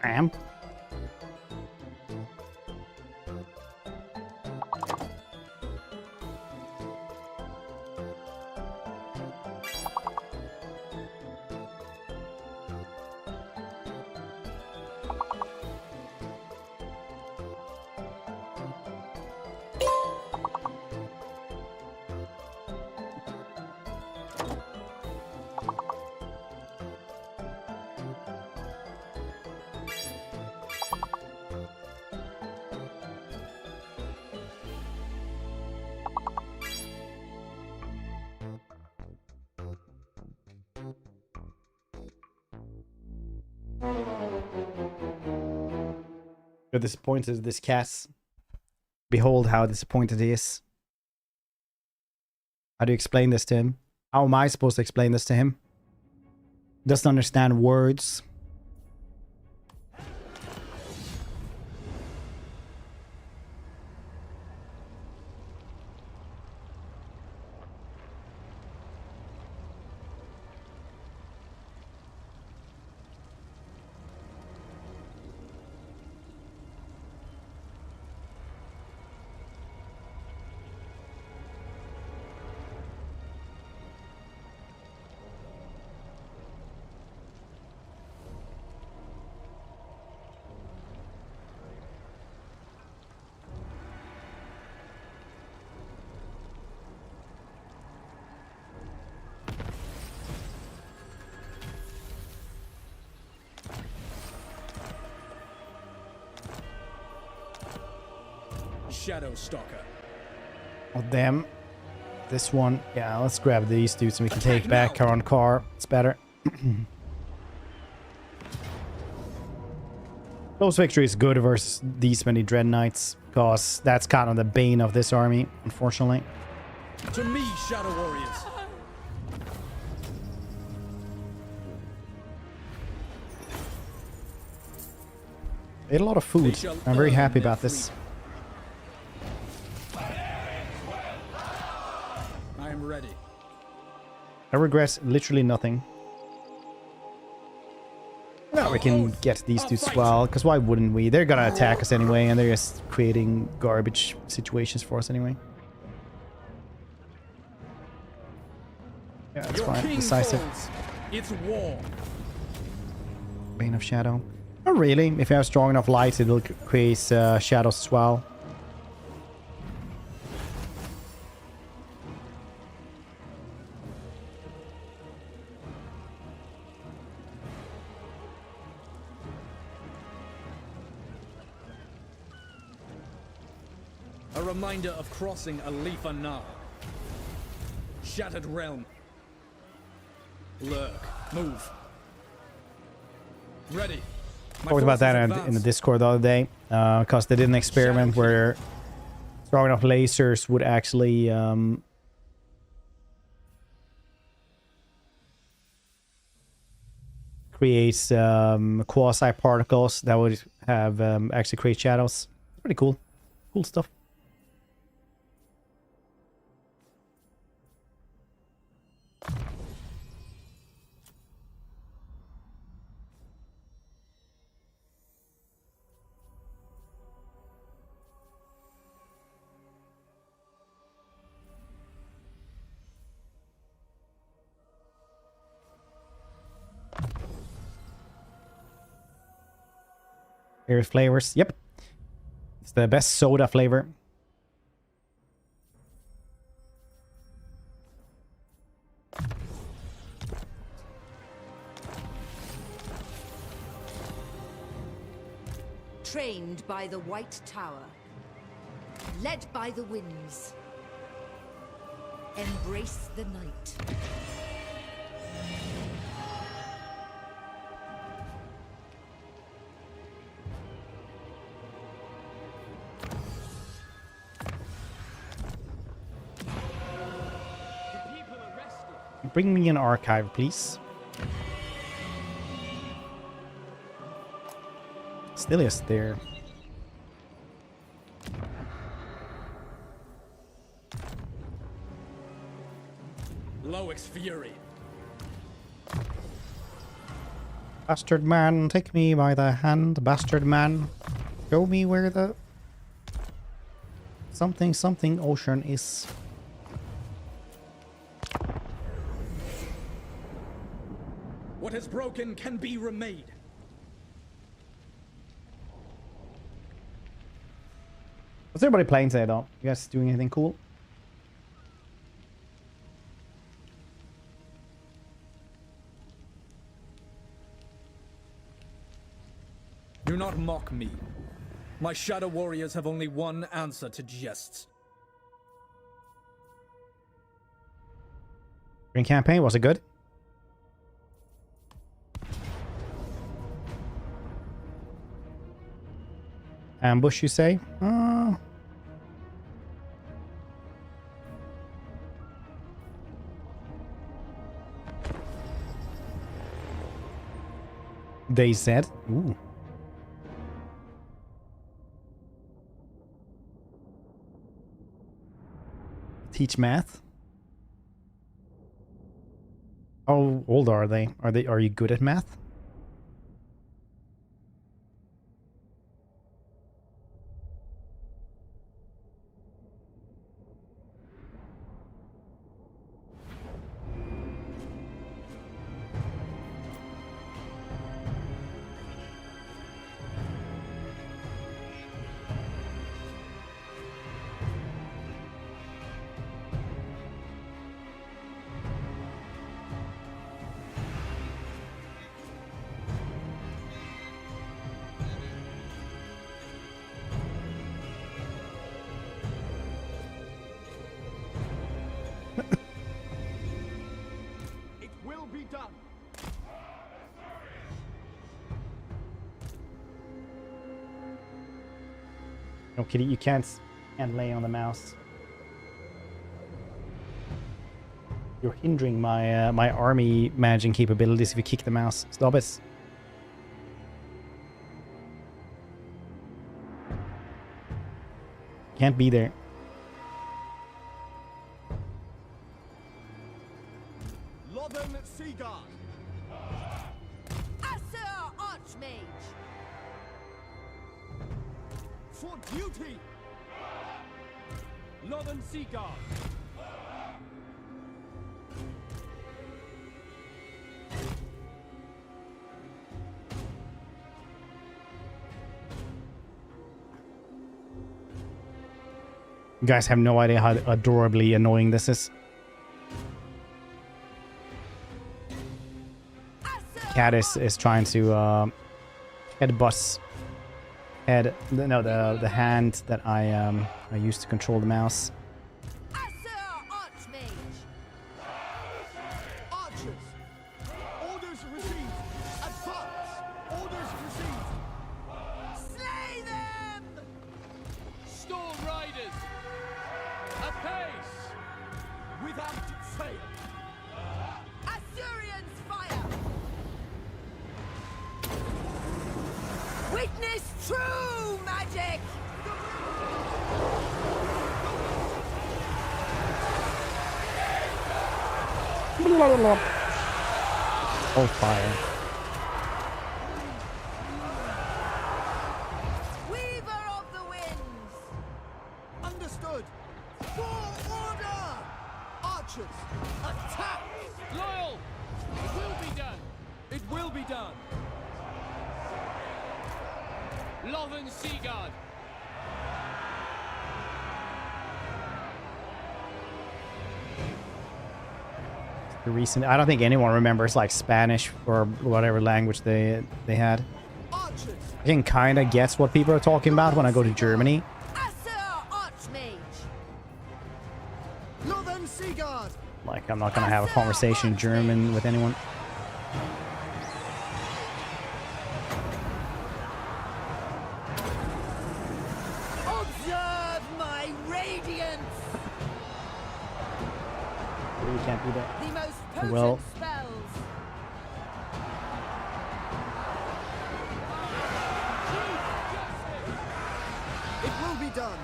Speaker 1: I am. How disappointed is this Cass? Behold how disappointed he is. How do you explain this to him? How am I supposed to explain this to him? Doesn't understand words.
Speaker 3: Shadow Stalker.
Speaker 1: Oh, damn. This one. Yeah, let's grab these dudes and we can take back our own car. It's better. Close victory is good versus these many Dread Knights, because that's kind of the bane of this army, unfortunately.
Speaker 3: To me, Shadow Warriors.
Speaker 1: They ate a lot of food. I'm very happy about this.
Speaker 3: I am ready.
Speaker 1: I regret literally nothing. Now we can get these dudes as well, because why wouldn't we? They're gonna attack us anyway, and they're just creating garbage situations for us anyway. Yeah, that's fine. Decisive.
Speaker 3: It's war.
Speaker 1: Bane of Shadow. Not really. If you have strong enough lights, it will create shadows as well.
Speaker 3: A reminder of crossing Alith Anar. Shattered realm. Lurk. Move. Ready.
Speaker 1: Talked about that in the Discord the other day, because they did an experiment where strong enough lasers would actually create quasi particles that would have actually create shadows. Pretty cool. Cool stuff. Favorite flavors? Yep. It's the best soda flavor.
Speaker 9: Trained by the White Tower. Led by the winds. Embrace the night.
Speaker 1: Bring me an archive, please. Still is there.
Speaker 3: Loic's fury.
Speaker 1: Bastard man, take me by the hand, bastard man. Show me where the something ocean is.
Speaker 3: What is broken can be remade.
Speaker 1: What's everybody playing today, though? You guys doing anything cool?
Speaker 3: Do not mock me. My shadow warriors have only one answer to jests.
Speaker 1: Green campaign, was it good? Ambush, you say? They said. Ooh. Teach math. How old are they? Are you good at math? No, Kitty, you can't lay on the mouse. You're hindering my my army managing capabilities if you kick the mouse. Stop it. Can't be there.
Speaker 6: Lothern Seaguard.
Speaker 9: Asur Archmage.
Speaker 6: For duty.
Speaker 5: Lothern Seaguard.
Speaker 1: You guys have no idea how adorably annoying this is. Cat is trying to headbutt the hand that I use to control the mouse.
Speaker 9: Asur Archmage.
Speaker 6: Archers. Orders received. Advance. Orders received.
Speaker 9: Slay them!
Speaker 5: Storm Riders. Apace.
Speaker 6: Without fail.
Speaker 9: Assyrians fire! Witness true magic!
Speaker 1: Oh, fire.
Speaker 9: Weaver of the winds!
Speaker 6: Understood. For order. Archers. Attack.
Speaker 5: Loyal. It will be done.
Speaker 3: It will be done.
Speaker 5: Loven Seaguard.
Speaker 1: The recent, I don't think anyone remembers like Spanish or whatever language they had.
Speaker 6: Archers.
Speaker 1: I can kind of guess what people are talking about when I go to Germany.
Speaker 6: Northern Seaguard.
Speaker 1: Like, I'm not gonna have a conversation in German with anyone.
Speaker 6: Observe my radiance.
Speaker 1: You can't do that.
Speaker 6: The most potent
Speaker 1: Well,
Speaker 6: spells. It will be done.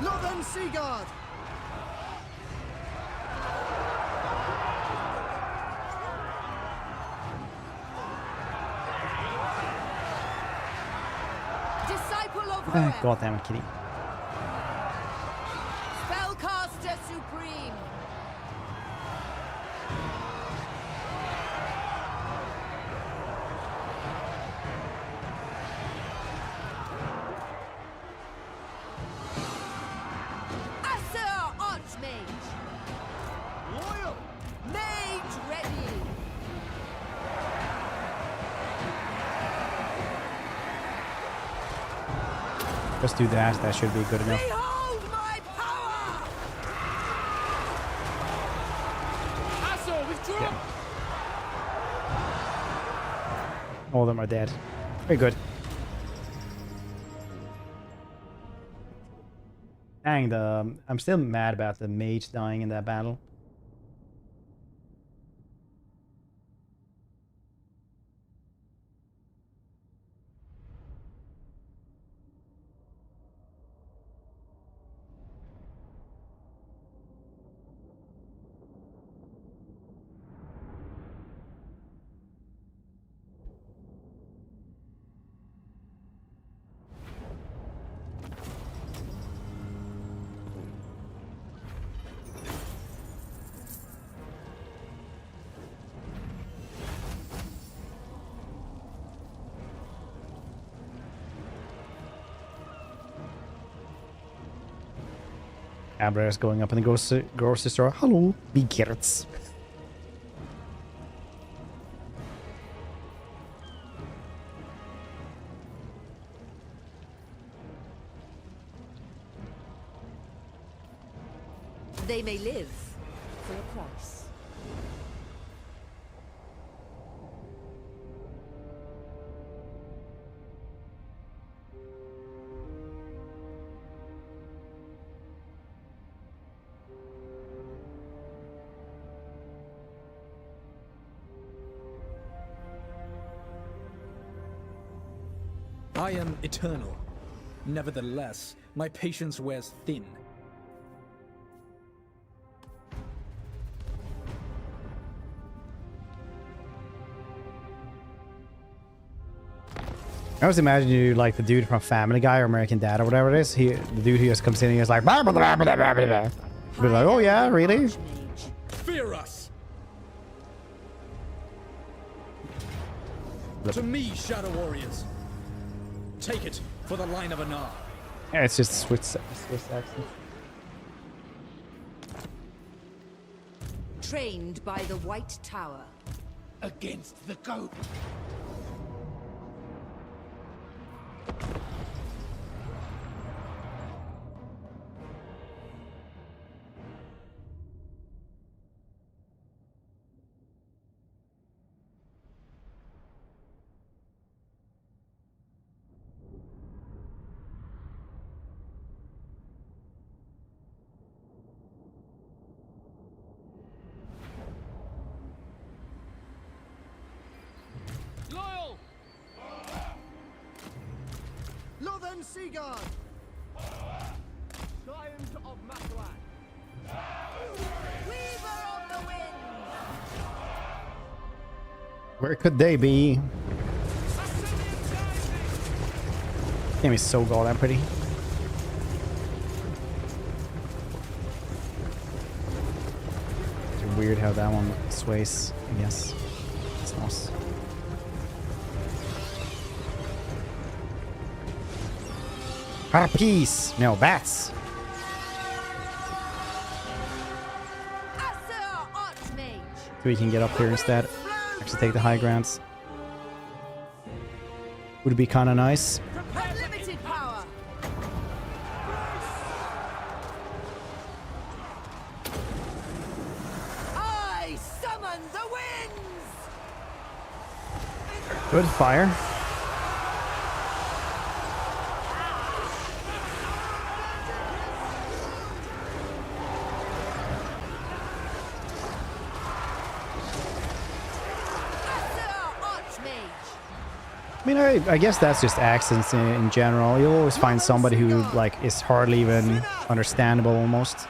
Speaker 6: Northern Seaguard.
Speaker 9: Disciple of
Speaker 1: Ah,
Speaker 9: Warhammer.
Speaker 1: God damn it, kitty.
Speaker 9: Spellcaster Supreme. Asser Archmage.
Speaker 6: Loyal.
Speaker 9: Mage ready.
Speaker 1: Just do that. That should be good enough.
Speaker 9: Behold my power!
Speaker 5: Asser, withdraw!
Speaker 1: All of them are dead. Very good. Dang, I'm still mad about the mage dying in that battle. Abra is going up in the grocery store. Hello, big carrots.
Speaker 9: They may live for a price.
Speaker 3: I am eternal. Nevertheless, my patience wears thin.
Speaker 1: I always imagine you like the dude from Family Guy or American Dad or whatever it is. The dude who just comes in and he's like, blah, blah, blah, blah, blah, blah. Be like, oh yeah, really?
Speaker 3: Fear us! To me, Shadow Warriors. Take it for the line of Anar.
Speaker 1: Yeah, it's just Swiss accent.
Speaker 9: Trained by the White Tower.
Speaker 5: Against the goat. Loyal!
Speaker 6: Northern Seaguard. Giant of Matlan.
Speaker 9: Weaver of the Wind.
Speaker 1: Where could they be? Game is so goddamn pretty. weird how that one sways, I guess. It's nice. Harpies! No, bats! So we can get up here instead. Actually take the high grounds. Would be kind of nice.
Speaker 10: Unlimited power.
Speaker 6: I summon the winds!
Speaker 1: Good fire. I mean, I guess that's just accents in general. You'll always find somebody who like is hardly even understandable almost.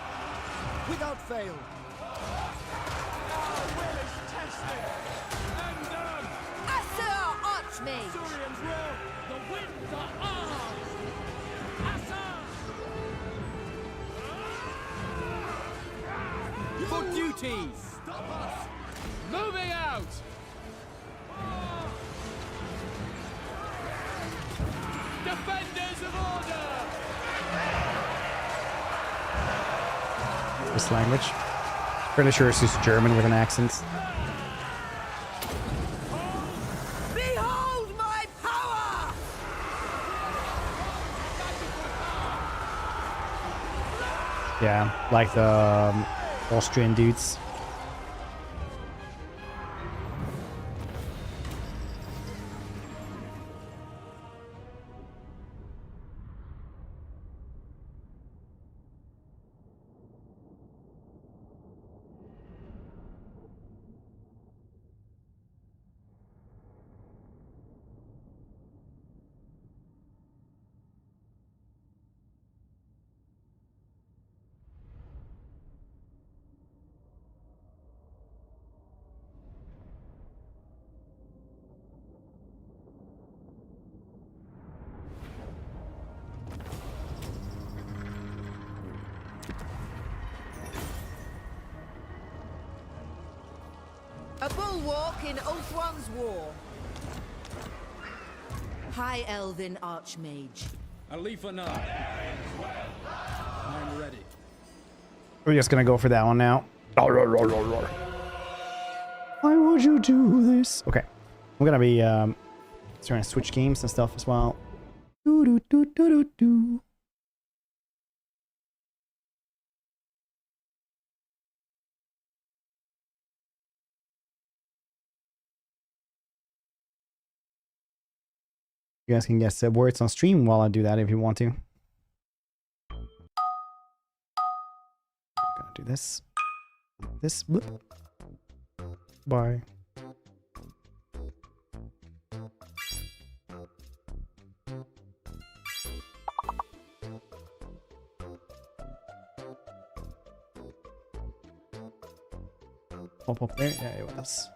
Speaker 6: Without fail.
Speaker 5: For duty! Stop us! Moving out! Defenders of order!
Speaker 1: This language. Pretty sure it's just German with an accent.
Speaker 6: Behold my power!
Speaker 1: Yeah, like the Austrian dudes.
Speaker 10: A bulwark in Ulthuan's war. High Elven Archmage.
Speaker 3: Alith Anar. I'm ready.
Speaker 1: We're just gonna go for that one now. Why would you do this? Okay, I'm gonna be trying to switch games and stuff as well. Do do do do do do. You guys can guess words on stream while I do that if you want to. I'm gonna do this. This. Bloop. Bye. Pop up there. Yeah, it was.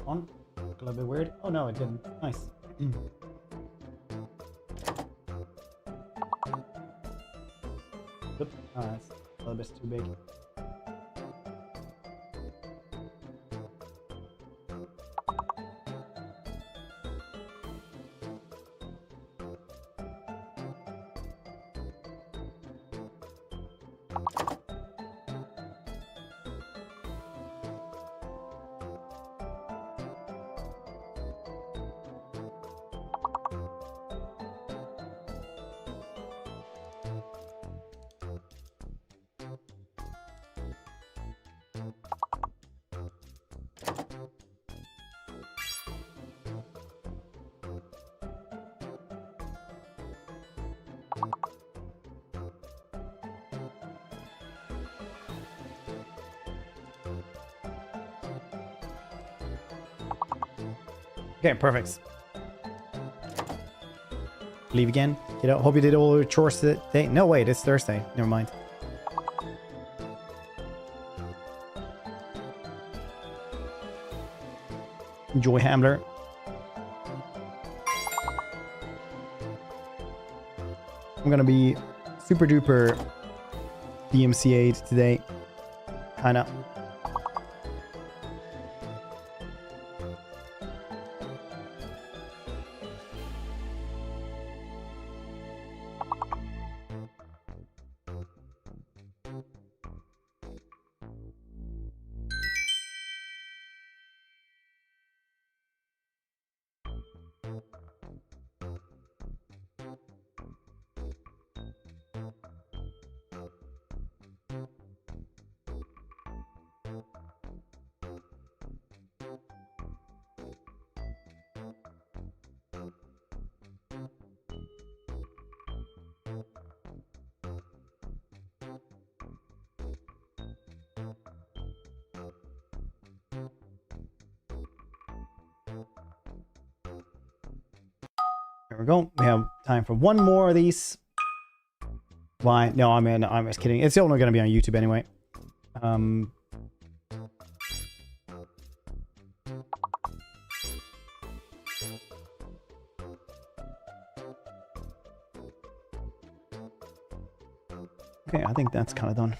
Speaker 1: On. Look a little bit weird. Oh no, it didn't. Nice. Oop. Oh, that's a little bit too big. Okay, perfect. Leave again. Get out. Hope you did all your chores today. No, wait, it's Thursday. Never mind. Enjoy Hamler. I'm gonna be super duper DMCA'd today. Kinda. There we go. We have time for one more of these. Why? No, I'm just kidding. It's only going to be on YouTube anyway. Okay, I think that's kind of done.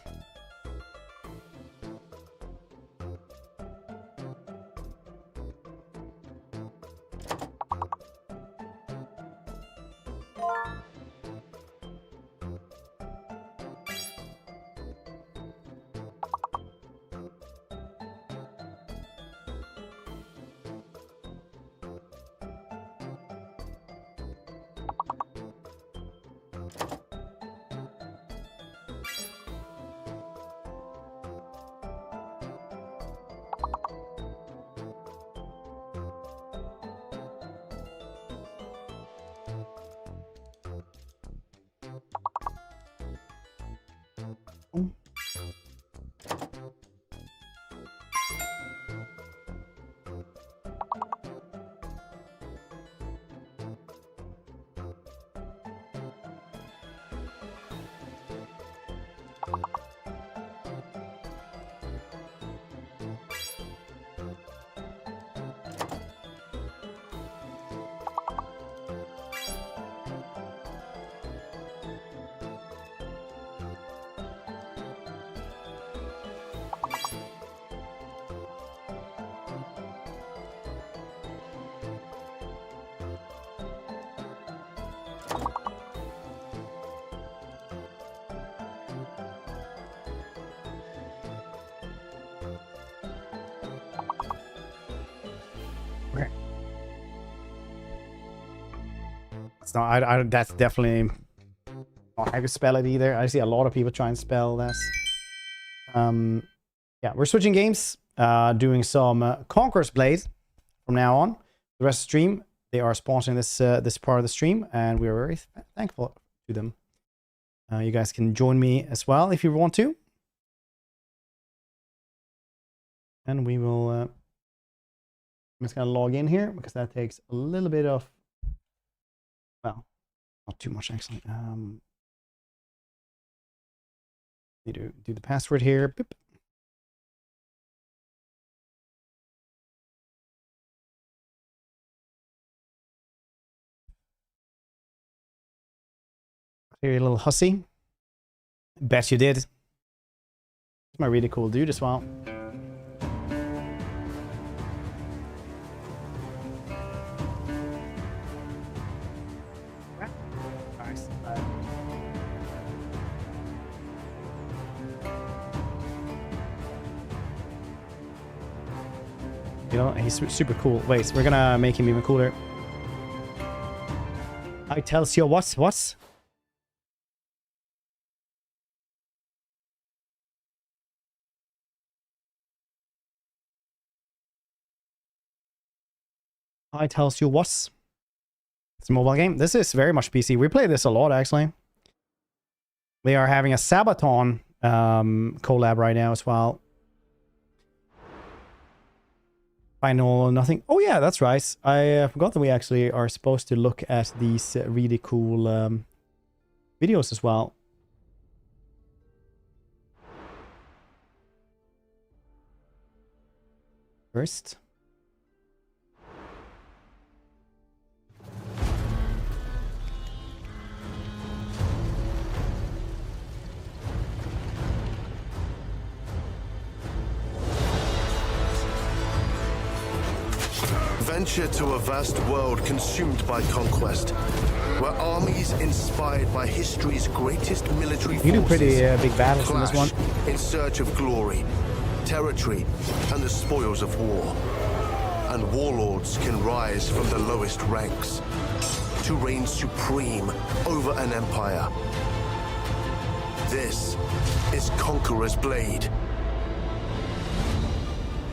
Speaker 1: It's not, that's definitely not how to spell it either. I see a lot of people try and spell this. Yeah, we're switching games, doing some Conqueror's Blade from now on. The rest of the stream, they are sponsoring this this part of the stream, and we are very thankful to them. You guys can join me as well if you want to. And we will... I'm just going to log in here, because that takes a little bit of... Well, not too much actually. Need to do the password here. Boop. Clear your little hussy. Bet you did. It's my really cool dude as well. Nice. You know, he's super cool. Wait, we're gonna make him even cooler. I tells you what? I tells you what? It's a mobile game. This is very much PC. We play this a lot, actually. They are having a Sabaton collab right now as well. Final nothing. Oh yeah, that's right. I forgot that we actually are supposed to look at these really cool videos as well. First.
Speaker 13: Venture to a vast world consumed by conquest, where armies inspired by history's greatest military forces
Speaker 1: you do pretty big battles in this one.
Speaker 13: In search of glory, territory, and the spoils of war. And warlords can rise from the lowest ranks to reign supreme over an empire. This is Conqueror's Blade.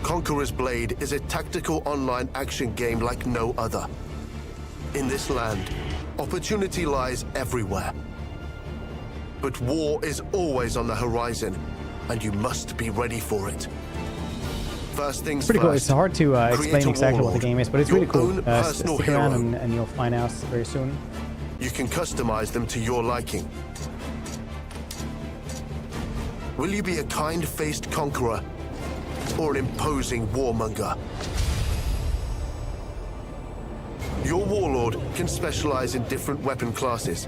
Speaker 13: Conqueror's Blade is a tactical online action game like no other. In this land, opportunity lies everywhere. But war is always on the horizon, and you must be ready for it. First things
Speaker 1: pretty
Speaker 13: first,
Speaker 1: cool. It's hard to explain exactly what the game is, but it's really cool. Stick around
Speaker 13: hero.
Speaker 1: and you'll find out very soon.
Speaker 13: You can customize them to your liking. Will you be a kind-faced conqueror or an imposing warmonger? Your warlord can specialize in different weapon classes.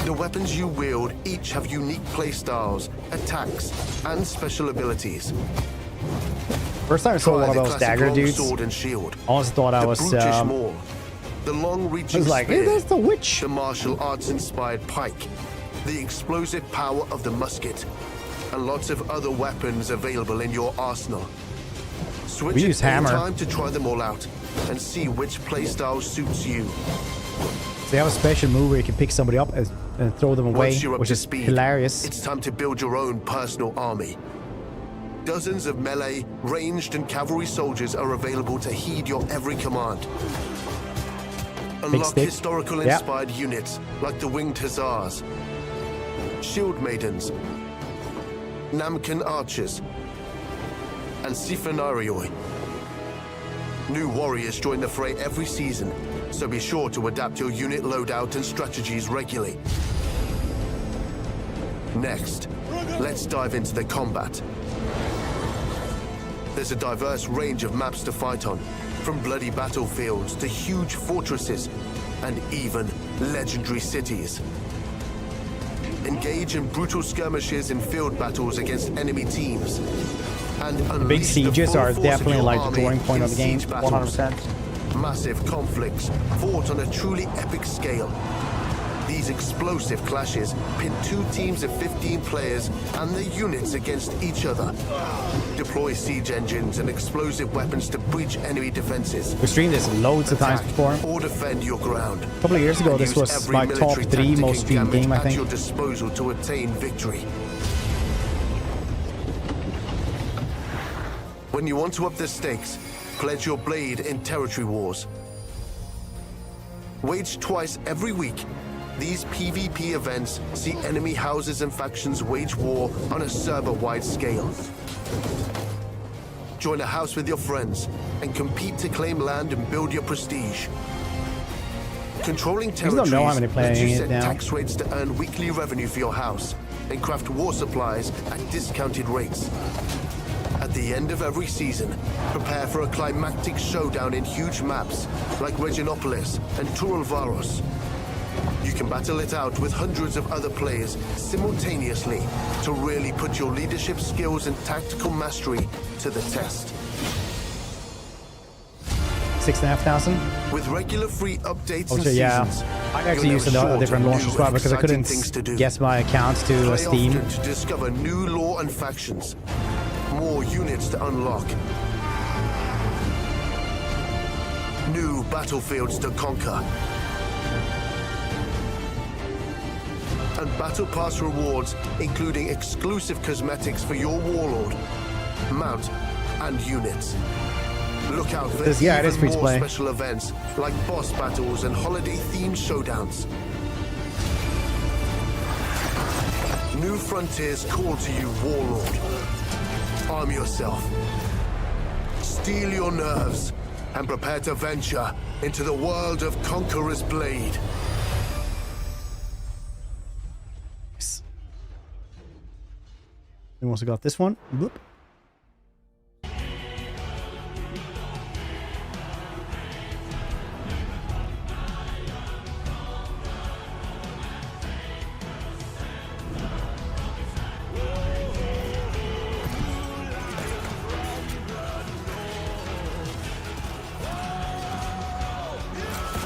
Speaker 13: The weapons you wield each have unique playstyles, attacks, and special abilities.
Speaker 1: First time I saw one of those dagger dudes,
Speaker 13: sword and shield,
Speaker 1: I always thought I was
Speaker 13: the long-reaching
Speaker 1: like,
Speaker 13: spear,
Speaker 1: hey, that's the witch.
Speaker 13: The martial arts-inspired pike, the explosive power of the musket, and lots of other weapons available in your arsenal. Switch
Speaker 1: we use hammer.
Speaker 13: Time to try them all out and see which playstyle suits you.
Speaker 1: They have a special move where you can pick somebody up and throw them away, which is hilarious.
Speaker 13: It's time to build your own personal army. Dozens of melee, ranged, and cavalry soldiers are available to heed your every command. Unlock historical-inspired units like the Winged Hussars, Shield Maidens, Namkan Archers, and Sifanarioi. New warriors join the fray every season, so be sure to adapt your unit loadout and strategies regularly. Next, let's dive into the combat. There's a diverse range of maps to fight on, from bloody battlefields to huge fortresses, and even legendary cities. Engage in brutal skirmishes and field battles against enemy teams. And
Speaker 1: the big sieges are definitely like the drawing point of the game, 100%.
Speaker 13: Massive conflicts fought on a truly epic scale. These explosive clashes pit two teams of 15 players and their units against each other. Deploy siege engines and explosive weapons to breach enemy defenses.
Speaker 1: We streamed this loads of times before.
Speaker 13: Or defend your ground.
Speaker 1: A couple of years ago, this was my top 3 most streamed game, I think.
Speaker 13: At your disposal to attain victory. When you want to up the stakes, pledge your blade in territory wars. Waged twice every week, these PvP events see enemy houses and factions wage war on a server-wide scale. Join a house with your friends and compete to claim land and build your prestige. Controlling territories lets you set tax rates to earn weekly revenue for your house and craft war supplies at discounted rates. At the end of every season, prepare for a climactic showdown in huge maps like Reginopolis and Turalvaros. You can battle it out with hundreds of other players simultaneously to really put your leadership skills and tactical mastery to the test.
Speaker 1: 6,500.
Speaker 13: With regular free updates and
Speaker 1: Okay, yeah.
Speaker 13: seasons,
Speaker 1: I actually used a different launch as well because I couldn't guess my account to
Speaker 13: play
Speaker 1: Steam.
Speaker 13: often to discover new lore and factions, more units to unlock, new battlefields to conquer, and Battle Pass rewards, including exclusive cosmetics for your warlord, mount, and units. Look out for
Speaker 1: Yeah, it is free to
Speaker 13: more
Speaker 1: play.
Speaker 13: special events like boss battles and holiday-themed showdowns. New frontiers call to you, warlord. Arm yourself. Steel your nerves and prepare to venture into the world of Conqueror's Blade.
Speaker 1: We also got this one. Whoop.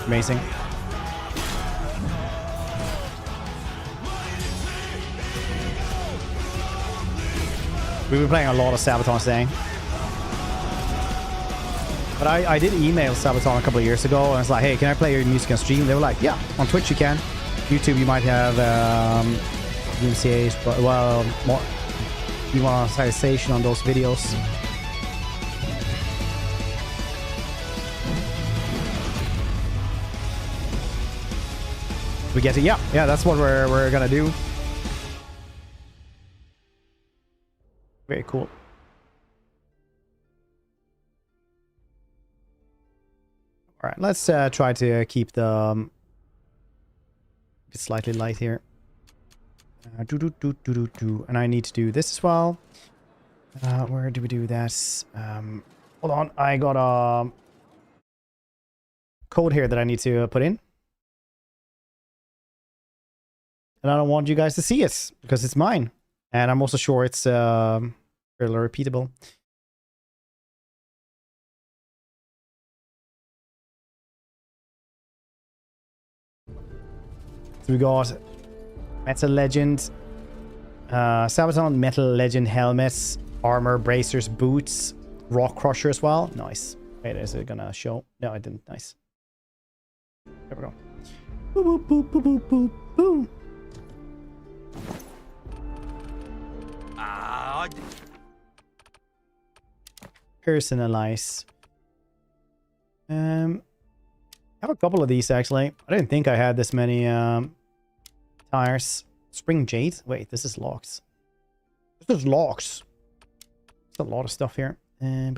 Speaker 1: Amazing. We've been playing a lot of Sabaton today. But I did email Sabaton a couple of years ago and I was like, hey, can I play your music on stream? They were like, yeah, on Twitch you can. YouTube you might have UMCH, but well, more demonetization on those videos. We get it. Yeah, that's what we're gonna do. Very cool. All right, let's try to keep the slightly light here. And I need to do this as well. Where do we do that? Hold on, I got a code here that I need to put in. And I don't want you guys to see it because it's mine. And I'm also sure it's fairly repeatable. So we got Metal Legend, Sabaton Metal Legend helmets, armor, bracers, boots, rock crusher as well. Nice. Wait, is it gonna show? No, it didn't. Nice. There we go. Boop, boop, boop, boop, boop, boop. Personalize. I have a couple of these actually. I didn't think I had this many tires. Spring Jade. Wait, this is locks. This is locks. There's a lot of stuff here. I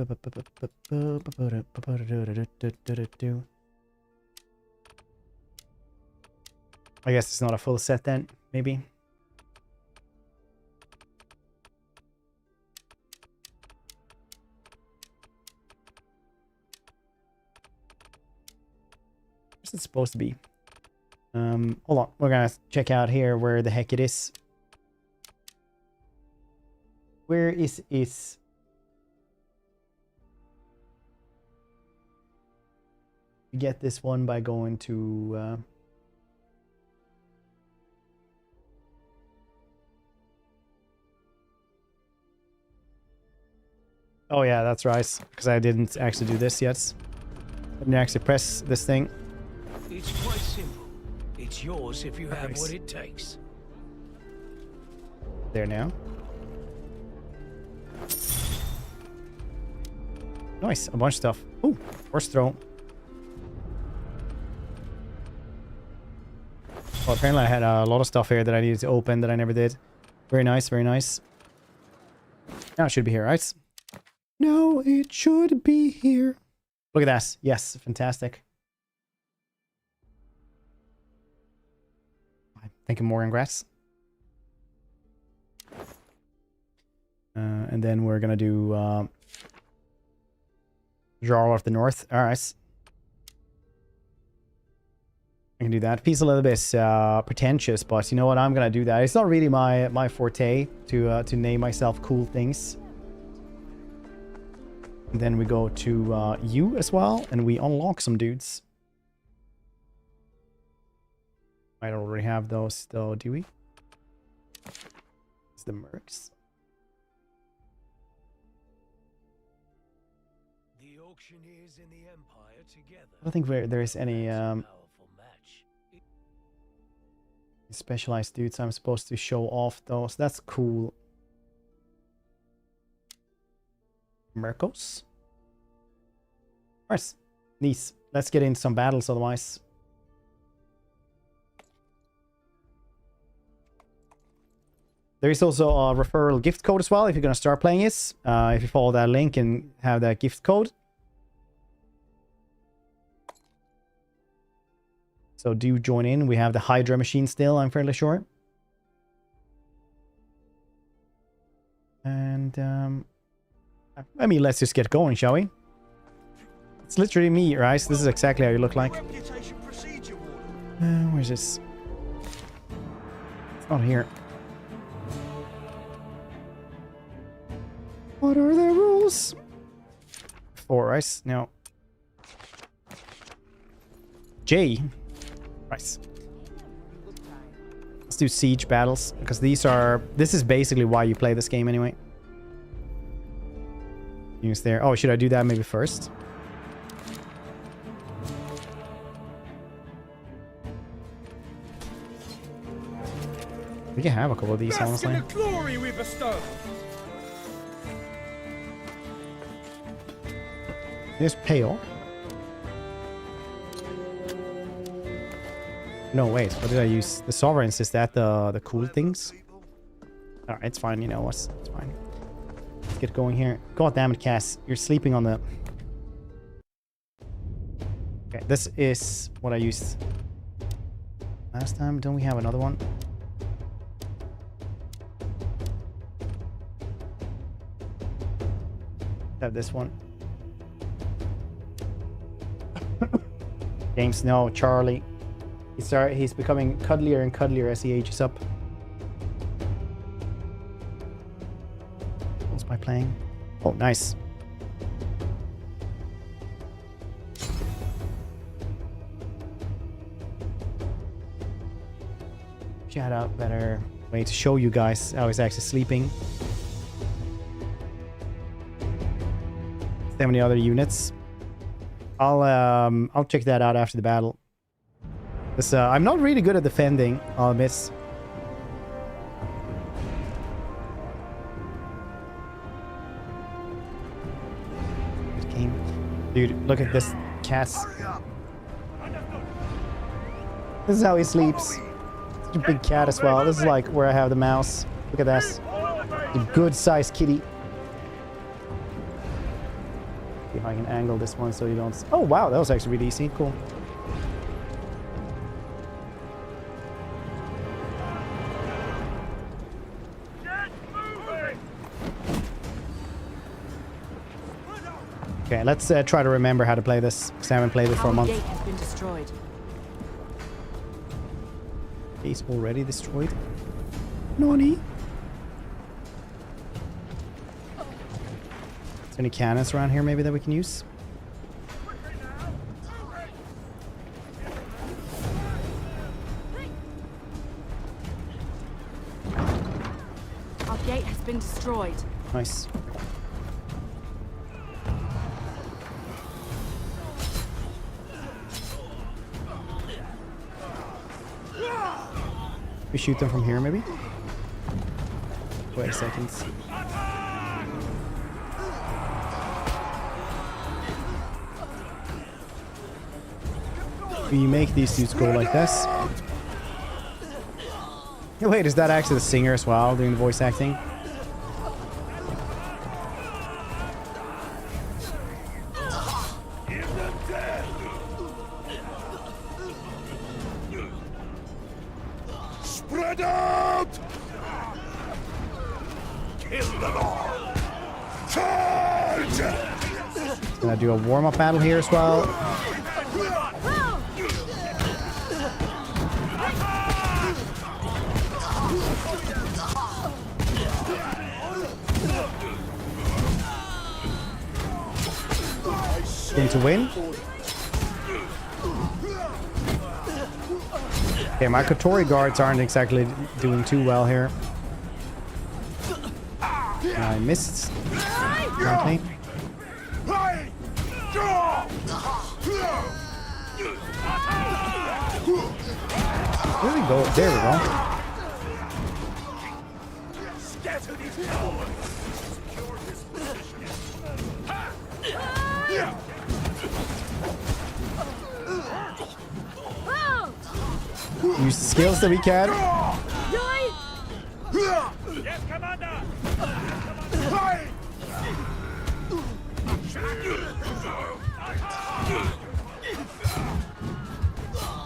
Speaker 1: guess it's not a full set then, maybe. Where's it supposed to be? Hold on. We're gonna check out here where the heck it is. Where is it? You get this one by going to oh yeah, that's right, because I didn't actually do this yet. I didn't actually press this thing.
Speaker 11: It's quite simple. It's yours if you have what it takes.
Speaker 1: There now. Nice, a bunch of stuff. Ooh, first throw. Well, apparently I had a lot of stuff here that I needed to open that I never did. Very nice, very nice. Now it should be here, right? No, it should be here. Look at that. Yes, fantastic. I'm thinking more congrats. And then we're gonna do Jarl of the North. All right. I can do that. Feels a little bit pretentious, but you know what? I'm gonna do that. It's not really my forte to name myself cool things. And then we go to you as well, and we unlock some dudes. Might already have those though, do we? It's the mercs.
Speaker 5: The auctioneers in the Empire together.
Speaker 1: I don't think there is any specialized dudes I'm supposed to show off though, so that's cool. Mercos. Nice. Nice. Let's get into some battles otherwise. There is also a referral gift code as well if you're going to start playing this. If you follow that link and have that gift code. So do join in. We have the Hydra machine still, I'm fairly sure. And I mean, let's just get going, shall we? It's literally me, right? This is exactly how you look like. Where's this? It's not here. What are the rules? 4, right? No. J. Right. Let's do siege battles, because this is basically why you play this game anyway. Use there. Oh, should I do that maybe first? We can have a couple of these, honestly.
Speaker 5: Glory we bestow.
Speaker 1: There's pale. No, wait. What did I use? The sovereigns. Is that the cool things? Alright, it's fine. You know what? It's fine. Let's get going here. God damn it, Cass. You're sleeping on the... Okay, this is what I used last time. Don't we have another one? Have this one. James, no, Charlie. He's becoming cuddlier and cuddlier as he ages up. What's my playing? Oh, nice. Shout out, better way to show you guys how he's actually sleeping. 70 other units. I'll check that out after the battle. This, I'm not really good at defending, I'll admit. Good game. Dude, look at this cat. This is how he sleeps. Such a big cat as well. This is like where I have the mouse. Look at this. A good sized kitty. See if I can angle this one so you don't... Oh wow, that was actually really easy. Cool. Okay, let's try to remember how to play this, because I haven't played it for a month.
Speaker 10: Gate has been destroyed.
Speaker 1: Gate's already destroyed. Nani? Is there any cannons around here maybe that we can use?
Speaker 10: Our gate has been destroyed.
Speaker 1: Nice. We shoot them from here, maybe? Wait a second. We make these dudes go like this. Wait, is that actually the singer as well, doing the voice acting?
Speaker 5: Spread out! Kill them all! Charge!
Speaker 1: Gonna do a warm-up battle here as well. going to win. Okay, my Kotori guards aren't exactly doing too well here. I missed. Okay. Where did we go? There we go. Use the skills that we can.
Speaker 5: Yes, Commander!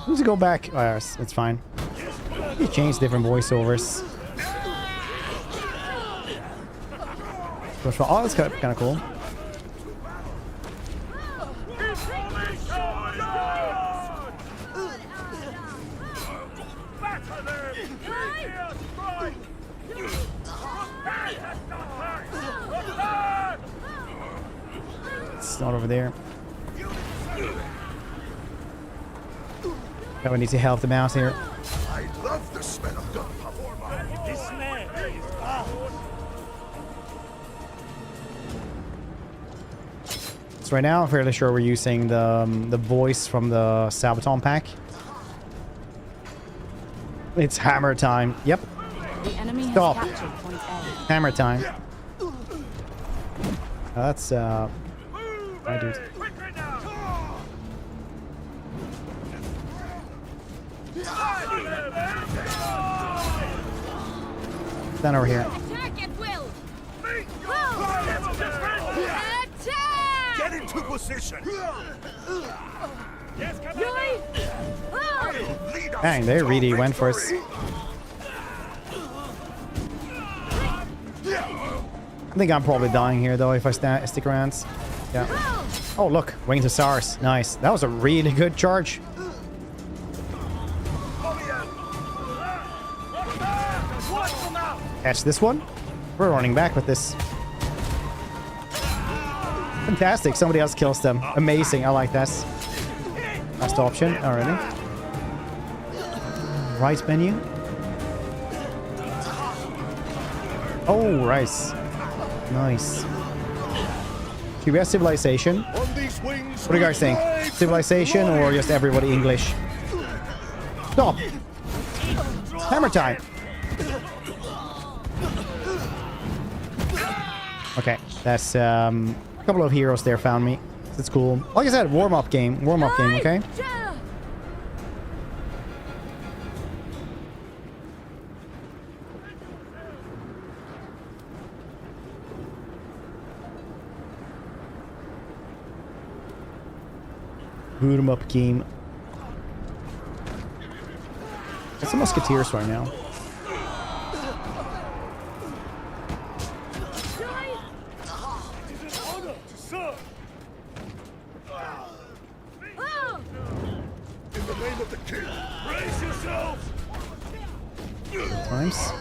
Speaker 1: Need to go back. Oh, yes, it's fine. You change different voiceovers. Oh, that's kind of cool. It's not over there. Now we need to help them out here.
Speaker 5: I love the smell of gunpowder. This man is
Speaker 1: So right now, I'm fairly sure we're using the voice from the Sabaton pack. It's hammer time. Yep.
Speaker 12: The enemy
Speaker 1: Stop.
Speaker 12: has captured point A.
Speaker 1: Hammer time. That's my dude. Stand over here.
Speaker 4: Attack at will. Attack!
Speaker 5: Get into position. Yes, Commander.
Speaker 1: Dang, they really went for us. I think I'm probably dying here though if I stick around. Yeah. Oh look, Wings of SARS. Nice. That was a really good charge. Catch this one. We're running back with this. Fantastic. Somebody else kills them. Amazing. I like that. Last option already. Right menu. Oh, rice. Nice. Do we have civilization? What do you guys think? Civilization or just everybody English? Stop. Hammer time. Okay, that's a couple of heroes there found me. That's cool. Like I said, warm-up game, okay? Warm-up game. There's some musketeers right now. Times.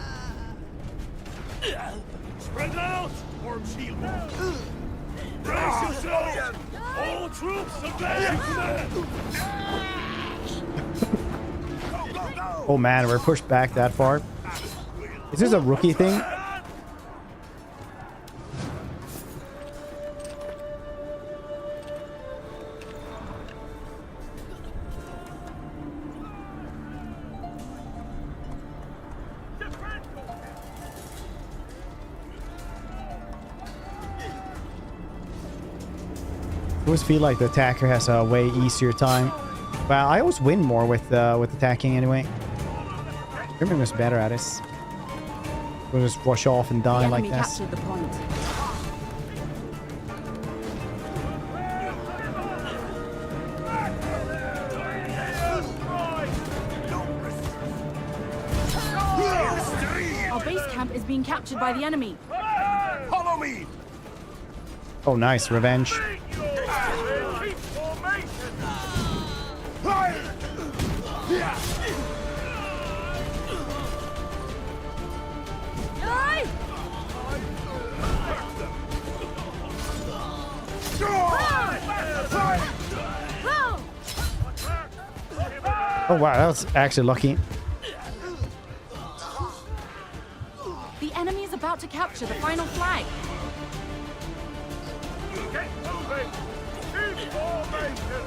Speaker 5: Spread out! Form shield. Brace yourself! All troops advance to command!
Speaker 1: Oh man, we're pushed back that far. Is this a rookie thing? I always feel like the attacker has a way easier time. Well, I always win more with attacking anyway. Grimmin was better at it. We'll just rush off and die like this.
Speaker 12: Captured the point. Our base camp is being captured by the enemy.
Speaker 5: Follow me!
Speaker 1: Oh, nice. Revenge. Oh wow, that was actually lucky.
Speaker 12: The enemy is about to capture the final flag.
Speaker 5: Get moving! In formation!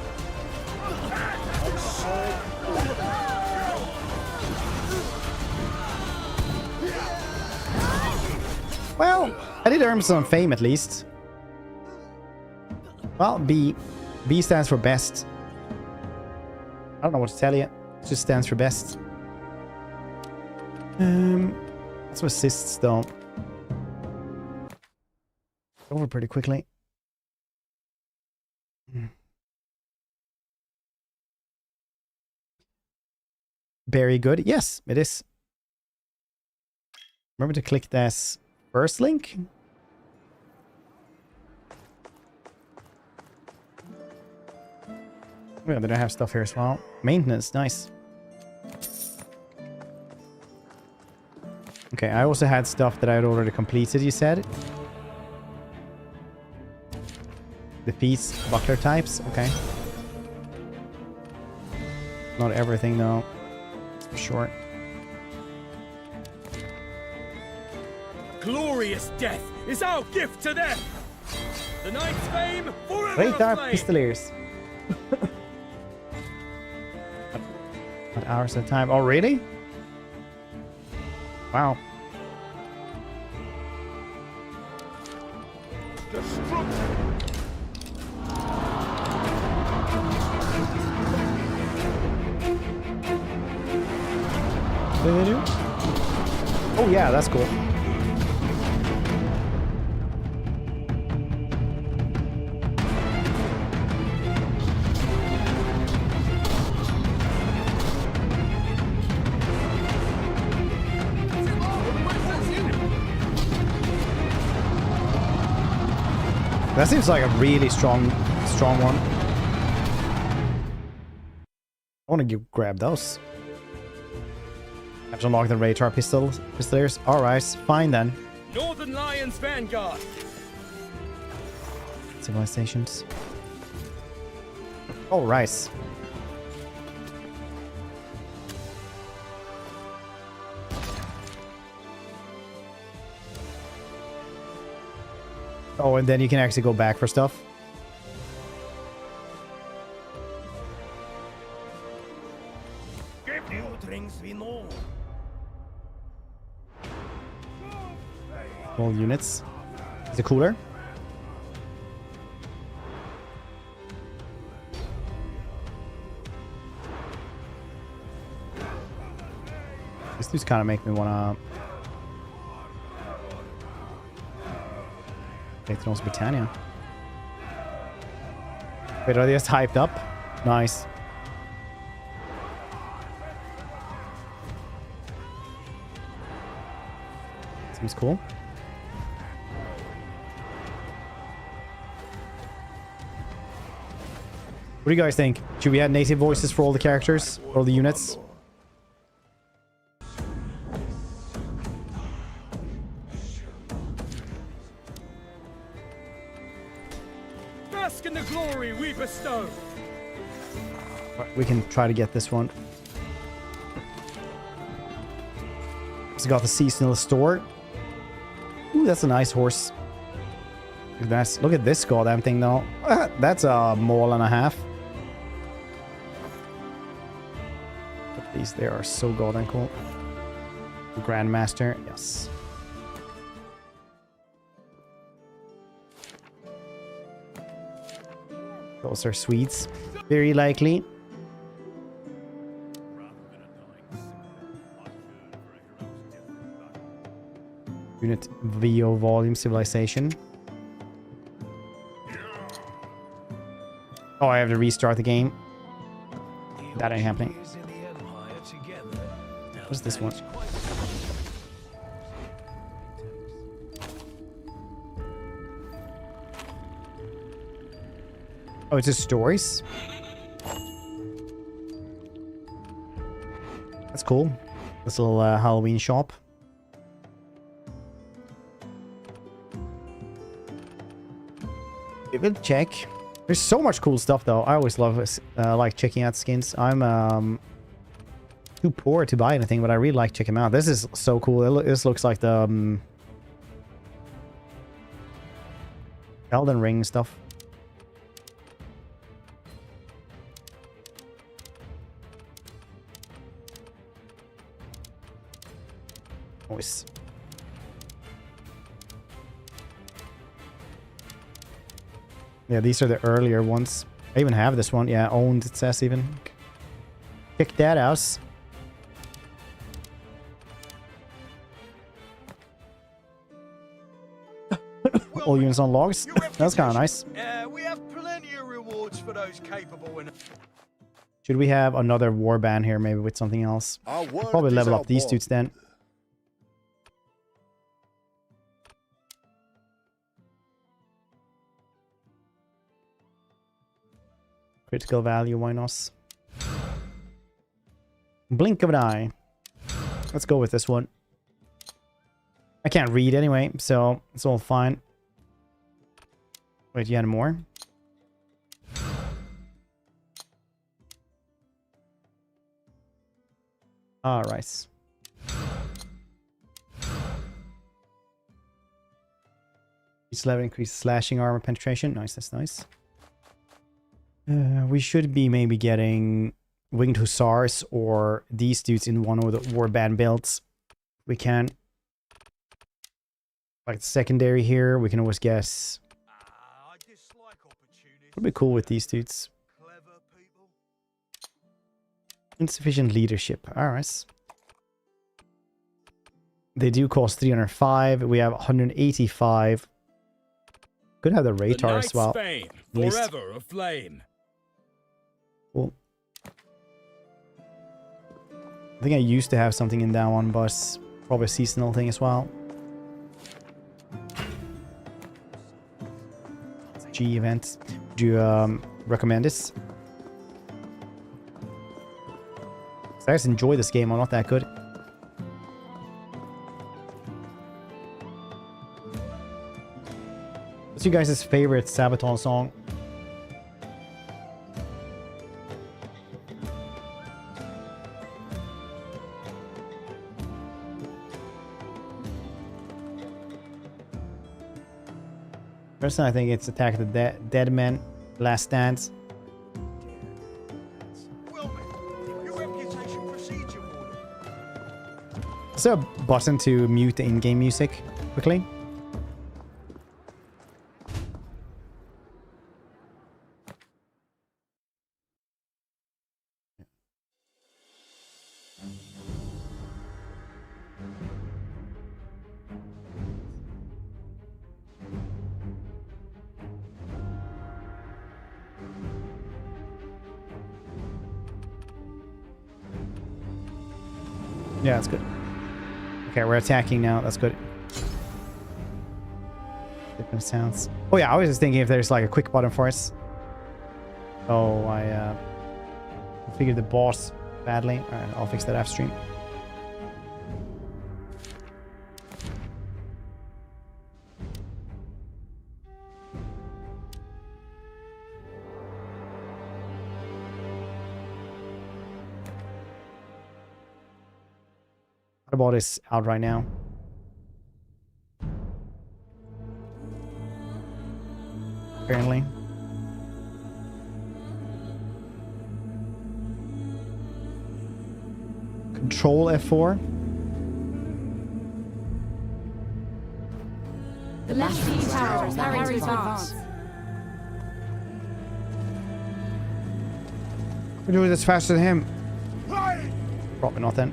Speaker 1: Well, I did earn some fame at least. Well, B. B stands for best. I don't know what to tell you. It just stands for best. That's some assists though. Over pretty quickly. Very good. Yes, it is. Remember to click this first link. Yeah, they don't have stuff here as well. Maintenance, nice. Okay, I also had stuff that I had already completed, you said. Defeats buckler types, okay. Not everything though, for sure.
Speaker 5: Glorious death is our gift to them. The knight's fame forever
Speaker 1: Great Dark
Speaker 5: aflame.
Speaker 1: Pistoliers. What hours at a time? Oh, really? Wow. Oh yeah, that's cool. That seems like a really strong one. I want to grab those. Have to unlock the radar pistoliers. Alright, fine then.
Speaker 5: Northern Lions Vanguard.
Speaker 1: Civilizations. Alright. Oh, and then you can actually go back for stuff. All units. Is it cooler? This dude's kind of make me wanna Patrons Britannia. Wait, are they just hyped up? Nice. Seems cool. What do you guys think? Should we add native voices for all the characters? All the units?
Speaker 5: Bask in the glory we bestow.
Speaker 1: Right, we can try to get this one. So got the seasonal store. Ooh, that's a nice horse. Look at this goddamn thing though. That's a mole and a half. These there are so goddamn cool. Grandmaster, yes. Those are Swedes, very likely. Unit VO volume civilization. Oh, I have to restart the game. That ain't happening. What's this one? Oh, it's just stories? That's cool. This little Halloween shop. We will check. There's so much cool stuff though. I always love like checking out skins. I'm too poor to buy anything, but I really like check him out. This is so cool. This looks like the Elden Ring stuff. Nice. Yeah, these are the earlier ones. I even have this one. Yeah, owned, it says even. Check that out. All units on logs. That's kind of nice.
Speaker 6: We have plenty of rewards for those capable and...
Speaker 1: Should we have another warband here, maybe with something else? Probably level up these dudes then. Critical value, why not? Blink of an eye. Let's go with this one. I can't read anyway, so it's all fine. Wait, you had more? Alright. Each level increases slashing armor penetration. Nice, that's nice. We should be maybe getting Winged Hussars or these dudes in one of the warband builds. We can. Like the secondary here, we can always guess. Would be cool with these dudes. Insufficient leadership. Alright. They do cost 305. We have 185. Could have the Raytar as well.
Speaker 5: Fame, forever aflame.
Speaker 1: Cool. I think I used to have something in that one, but probably a seasonal thing as well. G events. Would you recommend this? I just enjoy this game. I'm not that good. What's you guys' favorite Sabaton song? Personally, I think it's Attack of the Dead Men, Last Dance. Is there a button to mute the in-game music quickly? Yeah, that's good. Okay, we're attacking now. That's good. Different sounds. Oh yeah, I was just thinking if there's like a quick button for us. Oh, I configured the boss badly. Alright, I'll fix that after stream. Bot is out right now. Apparently. Control F4.
Speaker 12: The left siege tower is preparing to advance.
Speaker 1: We're doing this faster than him. Probably not then.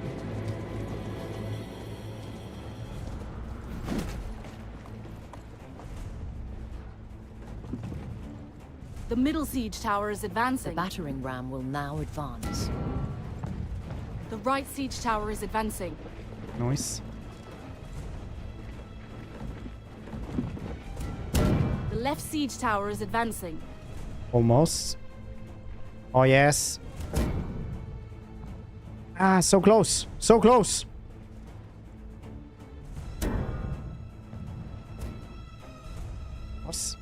Speaker 12: The middle siege tower is advancing.
Speaker 10: The battering ram will now advance.
Speaker 12: The right siege tower is advancing.
Speaker 1: Nice.
Speaker 12: The left siege tower is advancing.
Speaker 1: Almost. Oh, yes. Ah, so close. So close. What?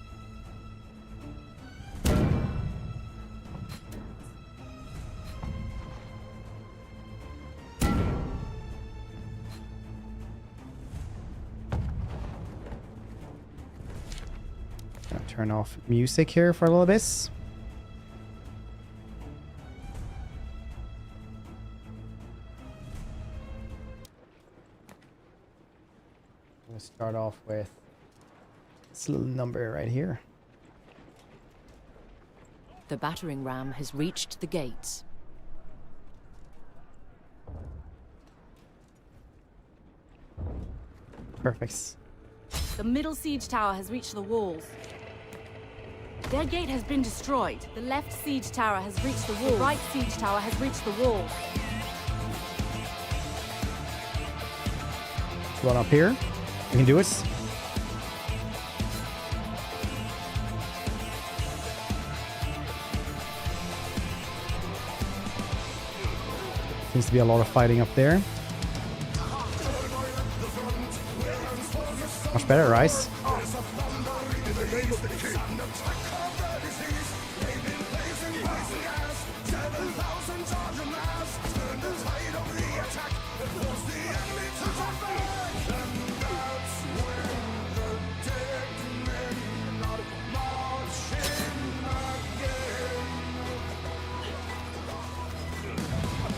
Speaker 1: turn off music here for a little bit. I'm gonna start off with this little number right here.
Speaker 12: The battering ram has reached the gates.
Speaker 1: Perfect.
Speaker 12: The middle siege tower has reached the walls. Their gate has been destroyed. The left siege tower has reached the wall. The right siege tower has reached the wall.
Speaker 1: Run up here. We can do it. Seems to be a lot of fighting up there. Much better, Rice.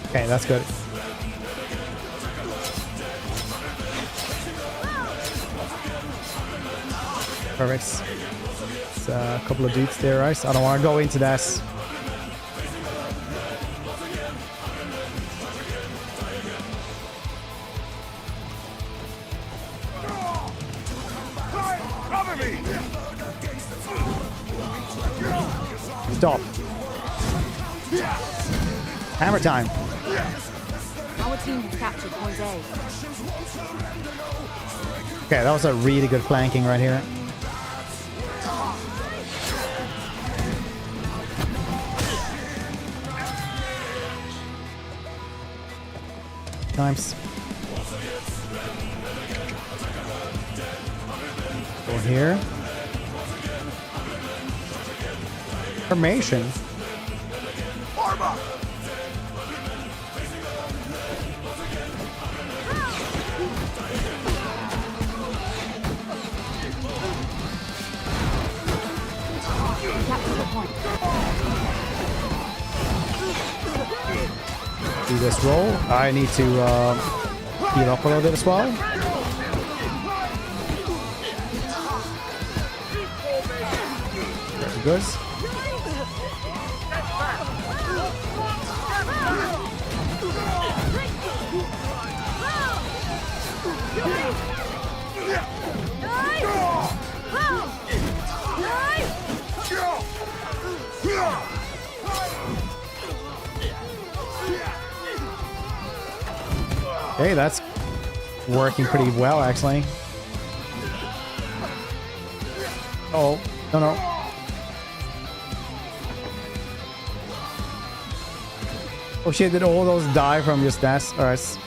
Speaker 1: Okay, that's good. Perfect. It's a couple of dudes there, right? I don't want to go into that. Stop. Hammer time.
Speaker 12: Our team has captured point A.
Speaker 1: Okay, that was a really good flanking right here. Times. Go here. Formation. Do this roll. I need to heal up a little bit as well. Very good. Okay, that's working pretty well, actually. Oh, no, no. Oh shit, did all those die from just that? Alright.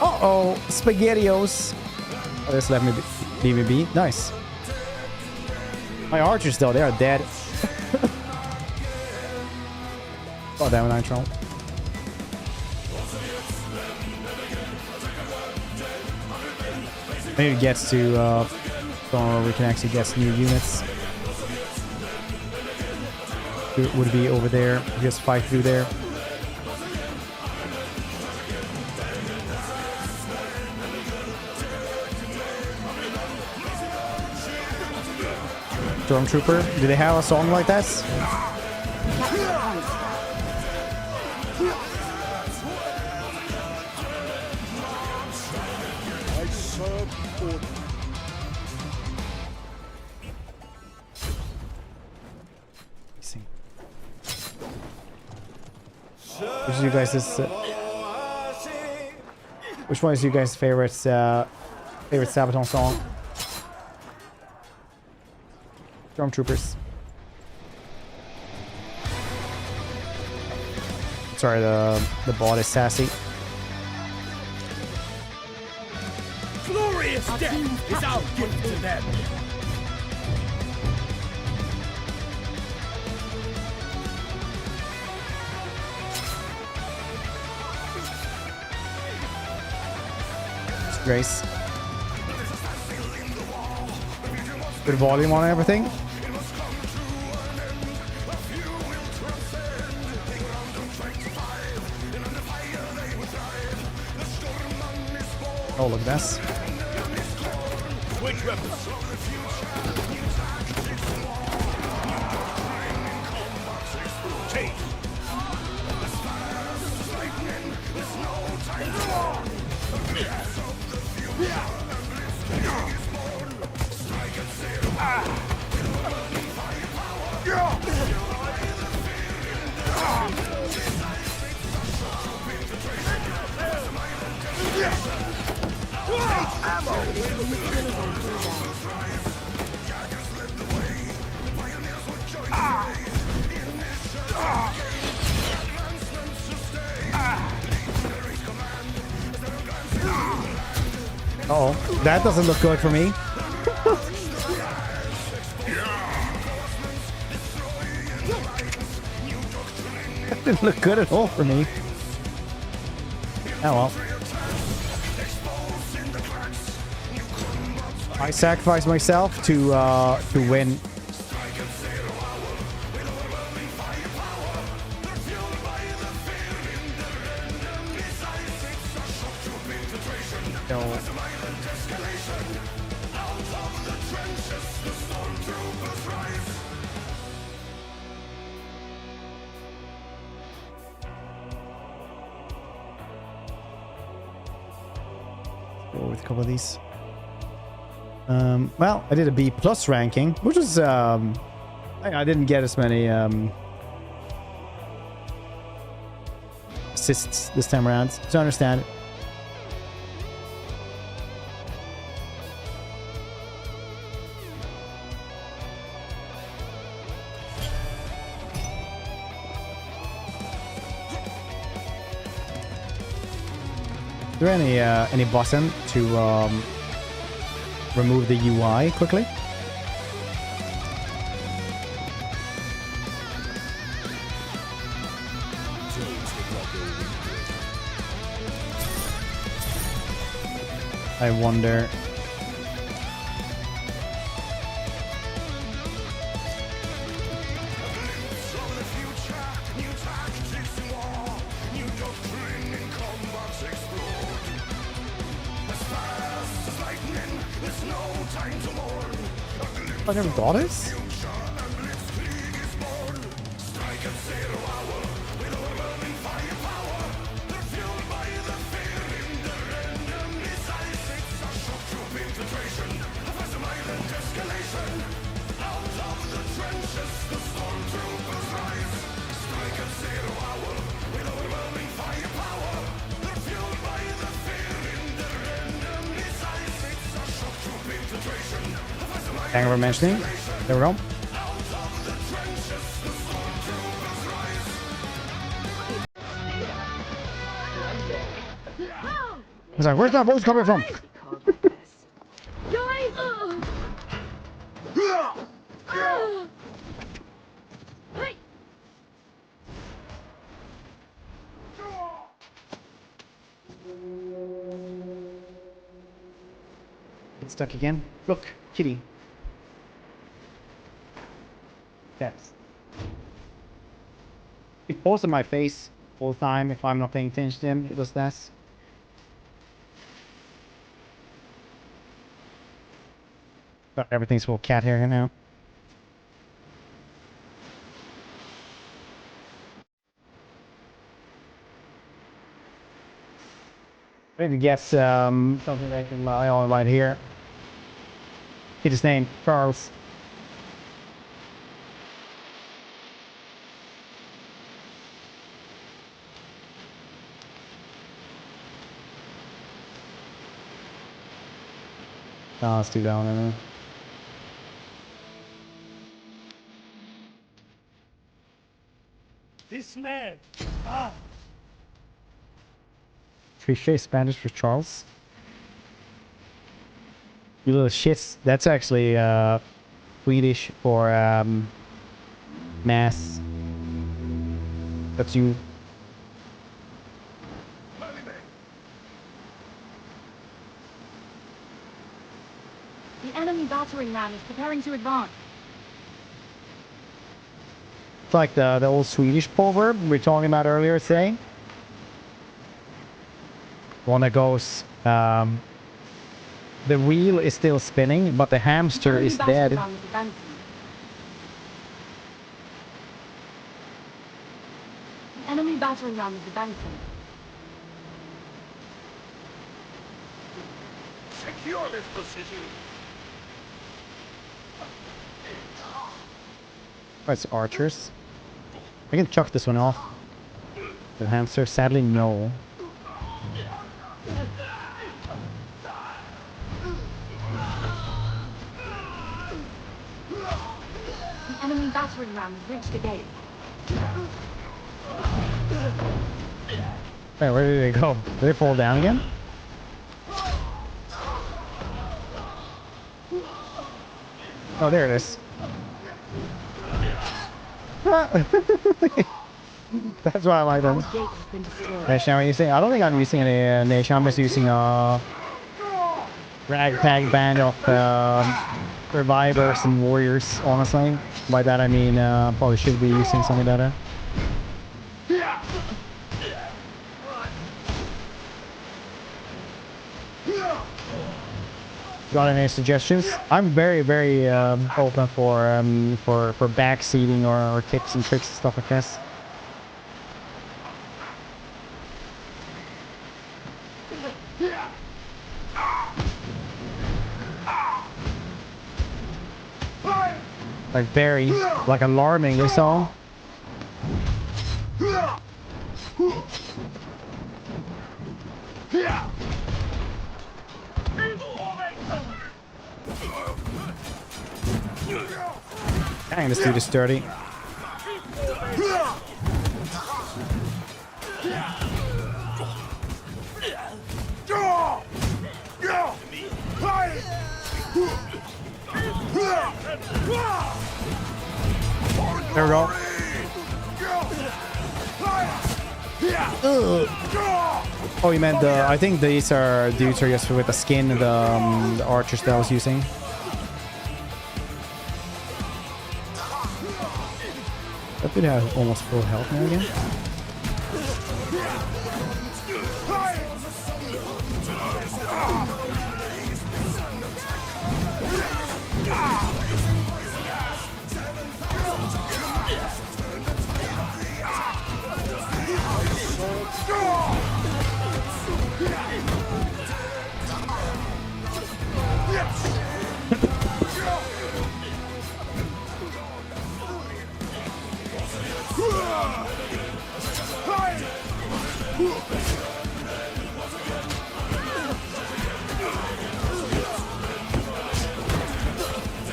Speaker 1: Uh-oh, SpaghettiOs. Oh, just let me leave me be. Nice. My archers, though, they are dead. Oh, damn it, Nitro. Maybe it gets to where we can actually get new units. It would be over there. Just fight through there. Stormtrooper, do they have a song like that? Which is you guys' which one is you guys' favorite Sabaton song? Stormtroopers. Sorry, the bot is sassy.
Speaker 5: Glorious death is our gift to them.
Speaker 1: Grace. Good volume on everything. Oh, look at this.
Speaker 5: Switch weapons. Change.
Speaker 1: Uh-oh, that doesn't look good for me. That didn't look good at all for me. Oh well. I sacrificed myself to win. No. Go with a couple of these. Well, I did a B+ ranking, which is I didn't get as many assists this time around, so I understand it. Is there any button to remove the UI quickly? I wonder. I never thought this. Thank you for mentioning. There we go. I was like, where's that voice coming from? It's stuck again. Look, kitty. That's. It falls on my face all the time if I'm not paying attention to him. It does that. But everything's full cat hair now. I need to guess something that can lie on right here. Hit his name, Charles. Oh, let's do that one. Anyway.
Speaker 5: This man.
Speaker 1: Cliché Spanish for Charles. You little shits. That's actually Swedish for mass. That's you.
Speaker 12: The enemy battering ram is preparing to advance.
Speaker 1: It's like the old Swedish proverb we were talking about earlier today. One that goes, the wheel is still spinning, but the hamster is dead.
Speaker 12: Enemy battering ram is advancing.
Speaker 5: Secure this position.
Speaker 1: That's archers. I can chuck this one off. The hamster, sadly, no.
Speaker 12: The enemy battering ram has reached the gate.
Speaker 1: Wait, where did they go? Did they fall down again? Oh, there it is. That's why I like them. Nation, what are you saying? I don't think I'm using any nation. I'm just using a ragtag band of survivors and warriors, honestly. By that I mean probably should be using something better. Got any suggestions? I'm very open for backseating or tips and tricks and stuff like this. Like very, like alarmingly so. Dang, this dude is sturdy. There we go. Oh, you meant the... I think these are dudes are just with the skin, the archers that I was using. That dude has almost full health now again.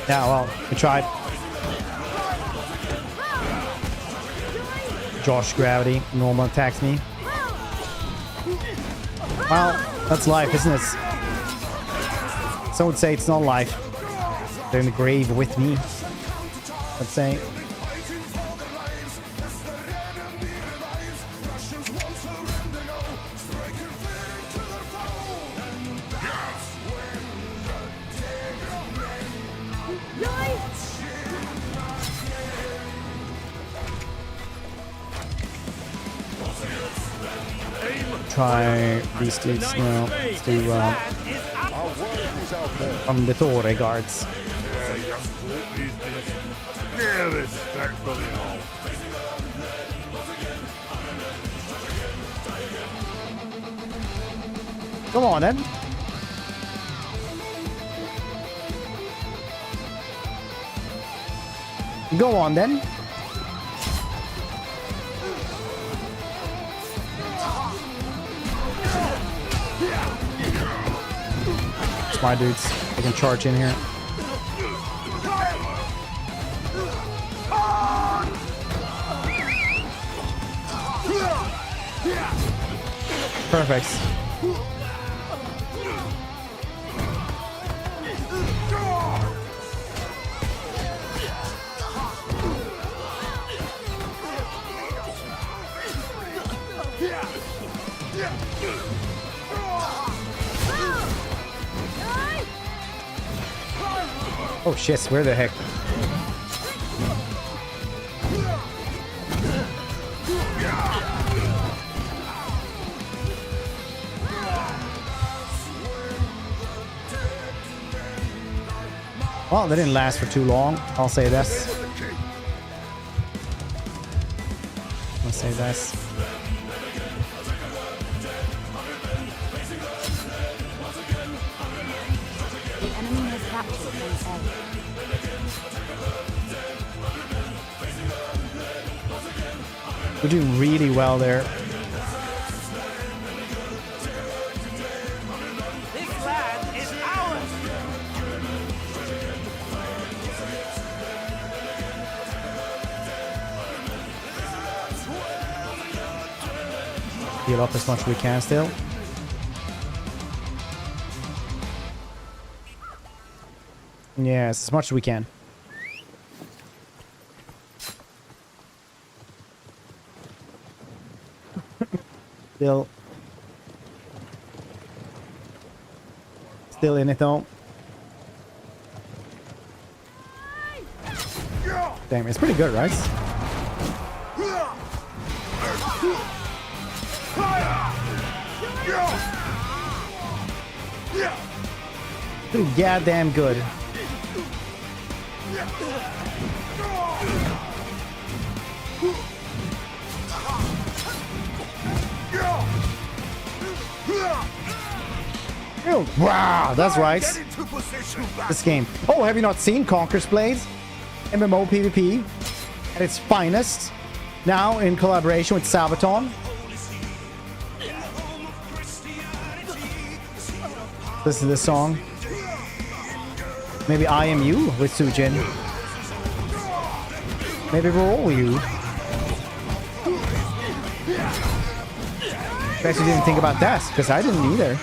Speaker 1: Yeah, well, we tried. Josh Gravity, normal attacks me. Well, that's life, isn't it? Some would say it's not life. They're in the grave with me, let's say. Try these dudes now. Let's do from the Tore guards. Come on then. Go on then. My dudes, they can charge in here. Perfect. Oh shit, where the heck? Well, they didn't last for too long. I'll say this. I'll say this.
Speaker 12: The enemy has captured Point A.
Speaker 1: We're doing really well there.
Speaker 5: This land is ours!
Speaker 1: Heal up as much as we can still. Yes, as much as we can. Still in it though. Damn, it's pretty good, right? Pretty goddamn good. Oh, wow, that's right. This game. Oh, have you not seen Conqueror's Blades? MMO PvP at its finest. Now in collaboration with Sabaton. This is the song. Maybe I Am You with Sujin. Maybe we're all you. I actually didn't think about that, because I didn't either.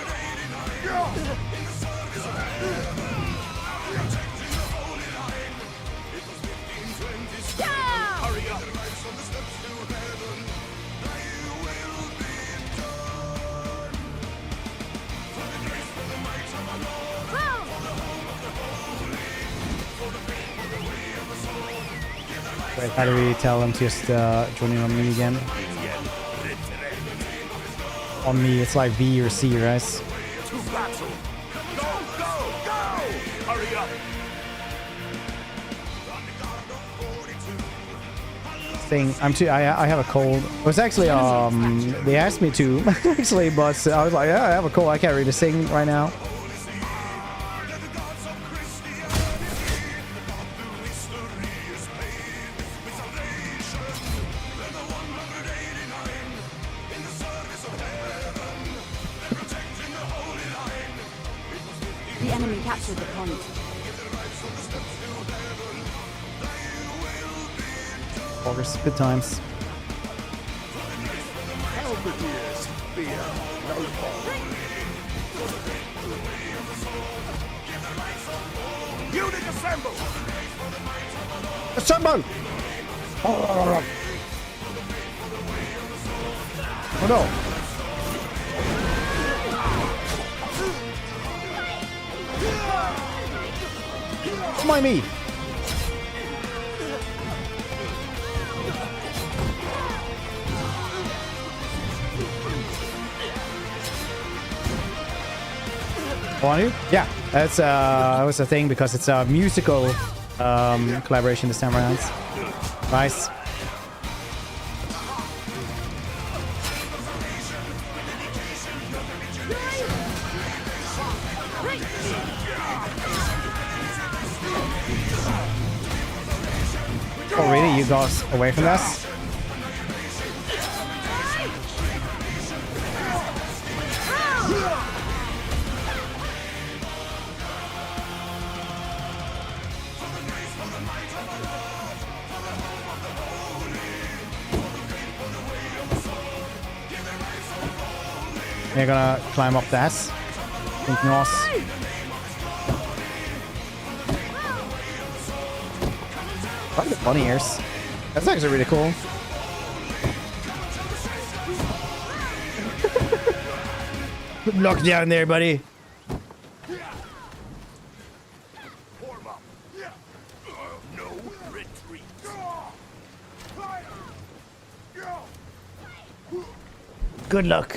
Speaker 1: Wait, how do we tell them to just join in on me again? On me, it's like V or C, right?
Speaker 5: Hurry up!
Speaker 1: Thing, I have a cold. It was actually they asked me to actually, but I was like, yeah, I have a cold. I can't really sing right now.
Speaker 12: The enemy captured the point.
Speaker 1: August, good times.
Speaker 5: Unit assemble!
Speaker 1: Assemble! Oh no! Don't mind me! Want you? Yeah, that's that was a thing because it's a musical collaboration this time around. Nice. Oh really? You got away from us? They're gonna climb up that. Think Nos. I like the bunny ears. That's actually really cool. Good luck down there, buddy. Good luck.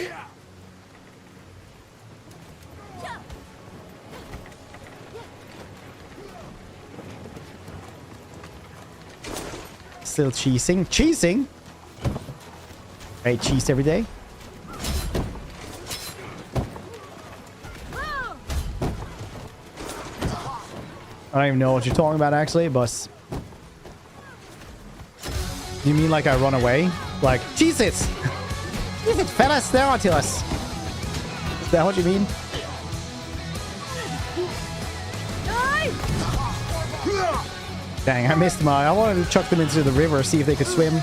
Speaker 1: Still cheesing. Cheesing? I eat cheese every day. I don't even know what you're talking about, actually, boss. You mean like I run away? Like, Jesus! Jesus, fellas, there are to us. Is that what you mean? Dang, I missed my... I wanted to chuck them into the river, see if they could swim.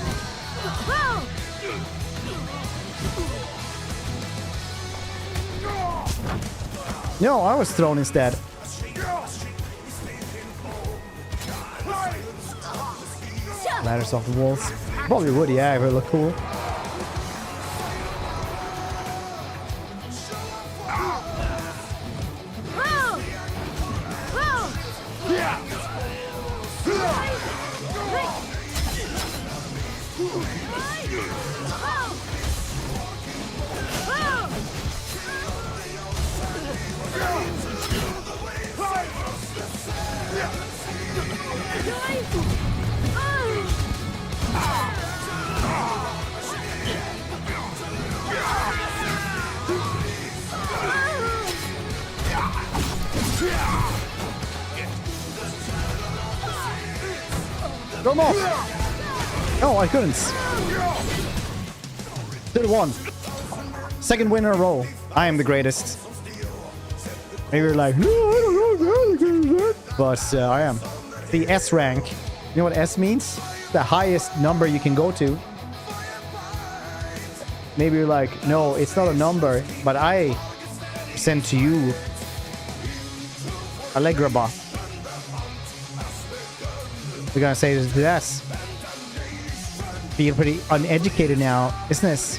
Speaker 1: No, I was thrown instead. Ladders off the walls. Probably would, yeah, if it looked cool. Come on! No, I couldn't. Did one. Second win in a row. I am the greatest. Maybe you're like, no, I don't know, but I am. The S rank. You know what S means? The highest number you can go to. Maybe you're like, no, it's not a number, but I sent to you Allegraba. We're gonna say this to us. Feel pretty uneducated now, isn't this?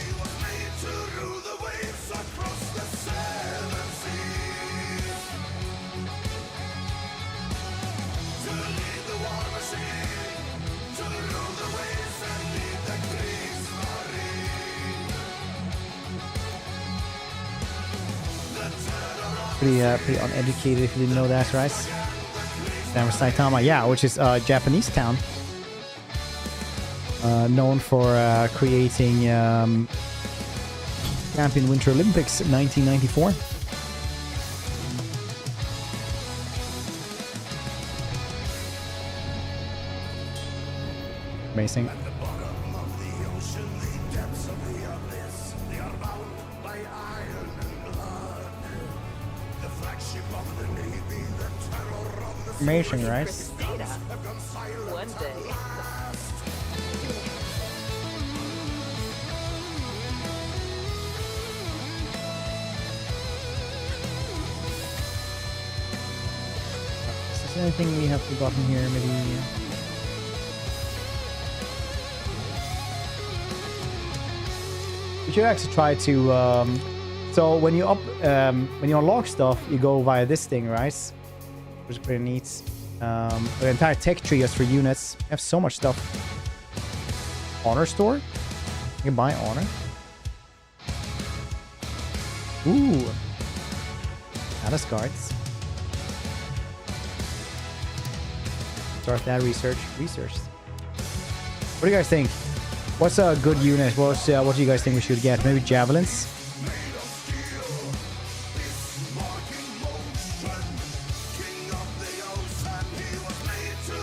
Speaker 1: Pretty uneducated if you didn't know that, right? Saitama, yeah, which is a Japanese town. Known for creating Champion Winter Olympics 1994. Amazing. Amazing, right?
Speaker 10: One day.
Speaker 1: Is there anything we have forgotten here? Maybe. We should actually try to. So when you unlock stuff, you go via this thing, right? Which is pretty neat. The entire tech tree is for units. I have so much stuff. Honor store? You can buy honor. Ooh. Alice cards. Start that research. What do you guys think? What's a good unit? What do you guys think we should get? Maybe javelins?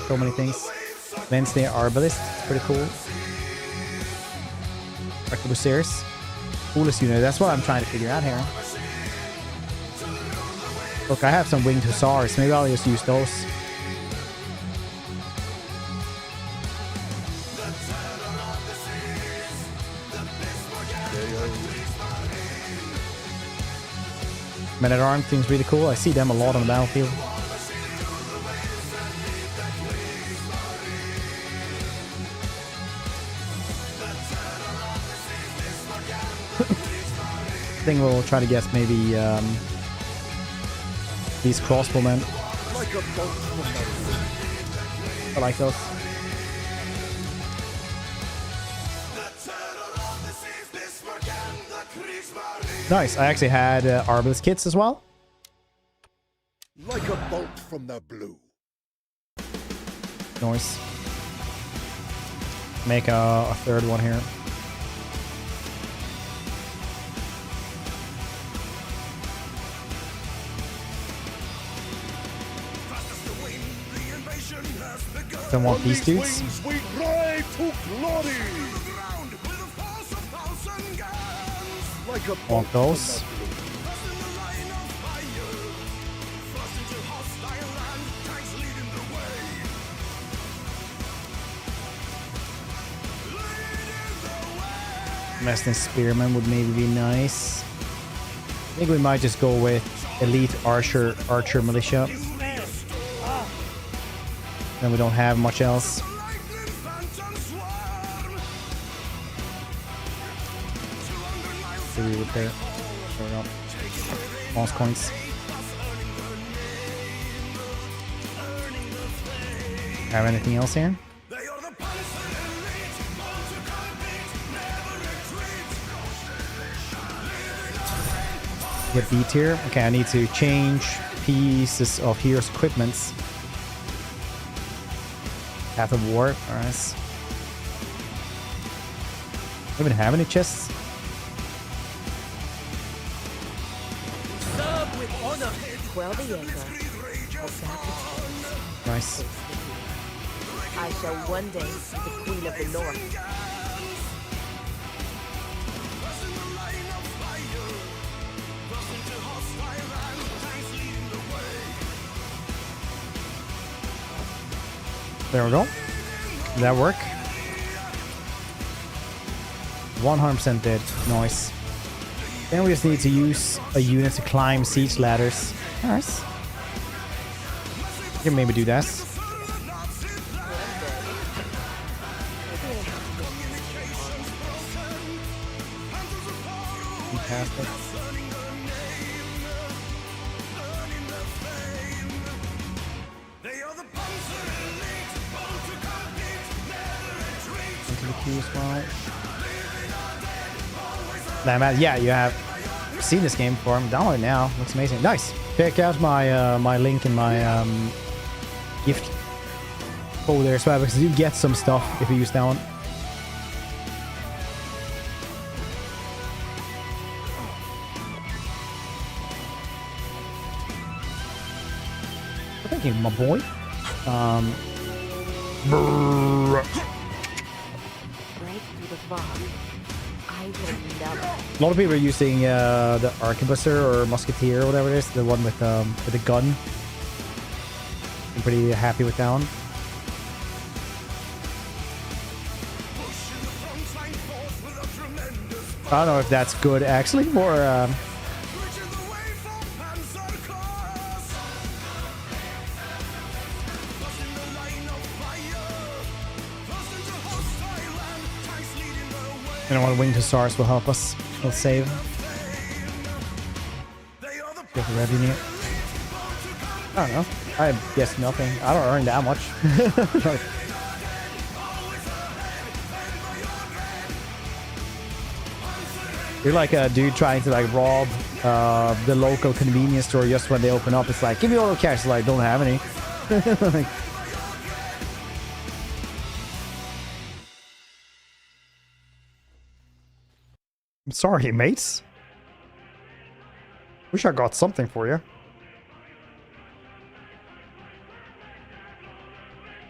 Speaker 1: So many things. Wednesday Arbalist, pretty cool. Arquebusiers, coolest unit. That's what I'm trying to figure out here. Look, I have some winged hussars. Maybe I'll just use those. Men at Arms seems really cool. I see them a lot on the battlefield. I think we'll try to guess maybe these crossbowmen. I like those. Nice. I actually had Arbalest kits as well.
Speaker 6: Like a bolt from the blue.
Speaker 1: Nice. Make a third one here. Don't want these dudes.
Speaker 5: We ride to glory. Like a
Speaker 1: Want those. Mestin Spearman would maybe be nice. I think we might just go with Elite Archer Militia. Then we don't have much else. 3 repair. There we go. Lost coins. Have anything else here? Get B tier. Okay, I need to change pieces of heroes' equipments. Path of War. Alright. Even have any chests?
Speaker 10: Serve with honor.
Speaker 9: Well, the anchor.
Speaker 1: Nice.
Speaker 9: I shall one day see the Queen of the North.
Speaker 1: There we go. Did that work? 100% dead. Nice. Then we just need to use a unit to climb siege ladders. Nice. We can maybe do that. Fantastic. Into the queue as well. Yeah, you have seen this game before. I'm downloading it now. Looks amazing. Nice. Check out my my link in my gift folder as well, because you get some stuff if you use that one. Thank you, my boy.
Speaker 9: Break through the fog. I will never.
Speaker 1: A lot of people are using the arquebuser or musketeer or whatever it is, the one with the gun. I'm pretty happy with that one. I don't know if that's good actually, or you know what, Winged Hussars will help us. We'll save. Get the revenue. I don't know. I guess nothing. I don't earn that much. You're like a dude trying to like rob the local convenience store just when they open up. It's like, give me all the cash. It's like, don't have any. Like, I'm sorry, mates. Wish I got something for you.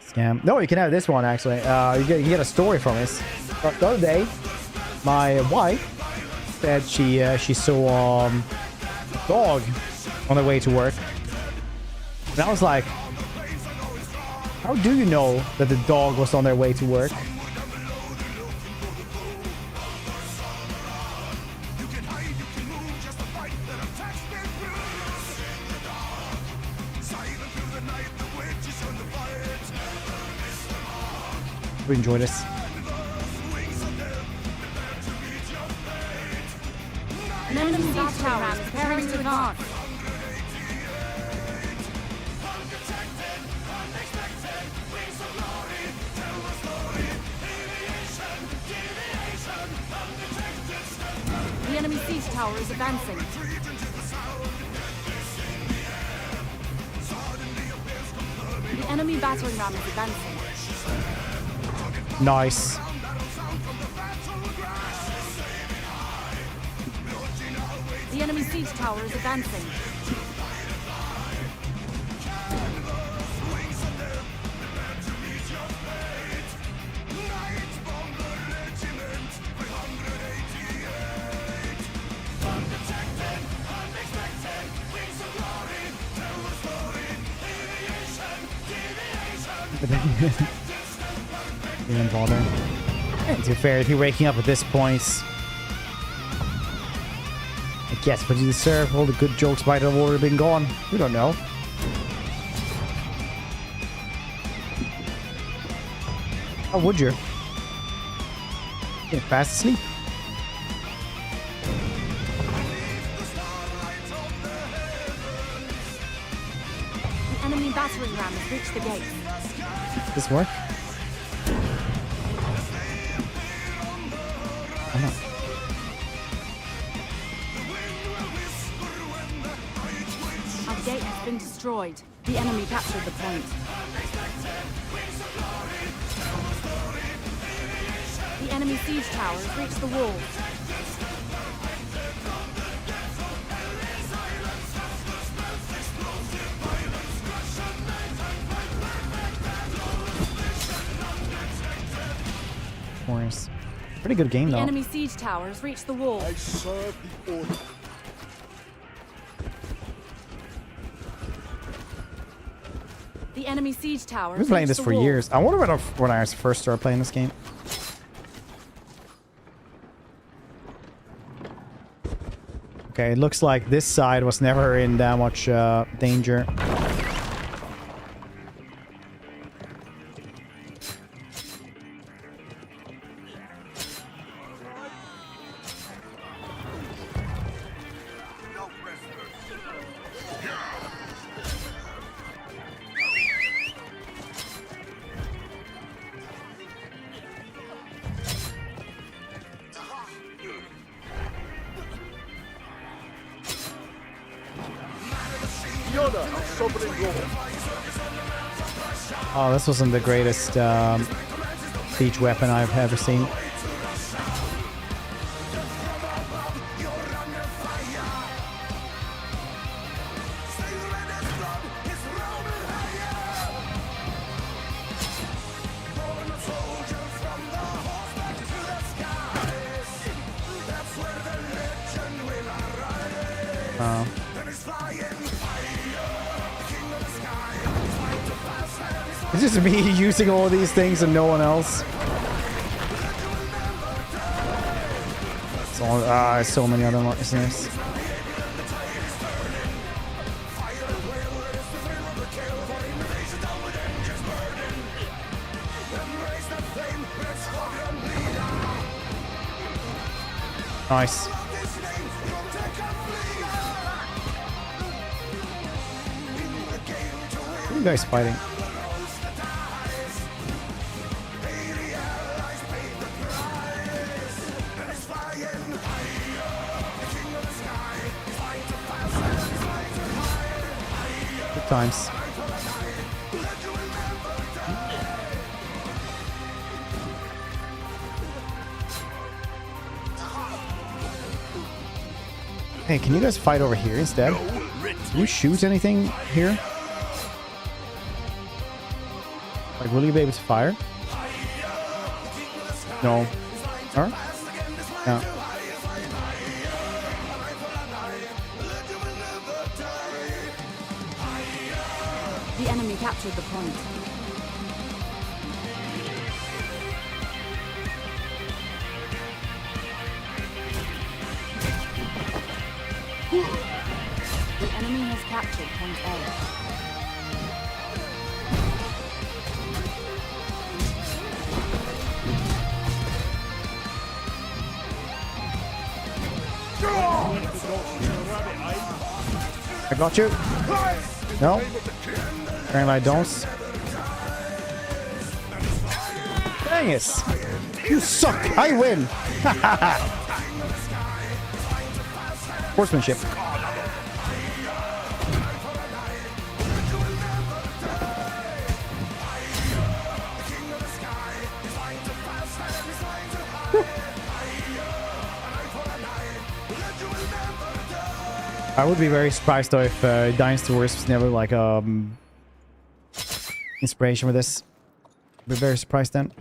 Speaker 1: Scam. No, you can have this one actually. You get a story from this. But the other day, my wife said she saw a dog on the way to work, and I was like, how do you know that the dog was on their way to work? We enjoy this.
Speaker 12: Enemy siege tower is preparing to advance. The enemy siege tower is advancing. The enemy battering ram is advancing.
Speaker 1: Nice.
Speaker 12: The enemy siege tower is advancing.
Speaker 1: Didn't bother. To be fair, if you're waking up at this point, I guess what you deserve. All the good jokes might have already been gone. We don't know. How would you? Get fast asleep.
Speaker 12: The enemy battering ram has reached the gate.
Speaker 1: Does this work? Oh, no.
Speaker 12: Our gate has been destroyed. The enemy captured the point. The enemy siege tower has reached the wall.
Speaker 1: Of course. Pretty good game,
Speaker 12: The
Speaker 1: though.
Speaker 12: enemy siege tower has reached the wall.
Speaker 5: I serve the order.
Speaker 12: The enemy siege tower
Speaker 1: I've
Speaker 12: has
Speaker 1: been playing
Speaker 12: reached
Speaker 1: this
Speaker 12: the
Speaker 1: for
Speaker 12: wall.
Speaker 1: years. I wonder when I first started playing this game. Okay, it looks like this side was never in that much danger. Oh, this wasn't the greatest siege weapon I've ever seen. It's just me using all these things and no one else. So many other listeners. Nice. What are you guys fighting? Good times. Hey, can you guys fight over here instead? Can you shoot anything here? Like, will you be able to fire? No. Alright. No.
Speaker 12: The enemy captured the point. The enemy has captured point A.
Speaker 1: I got you. No. Apparently I don't. Dang it. You suck. I win. Sportsmanship. I would be very surprised though if Dynasty Wars was never like inspiration for this. Be very surprised then.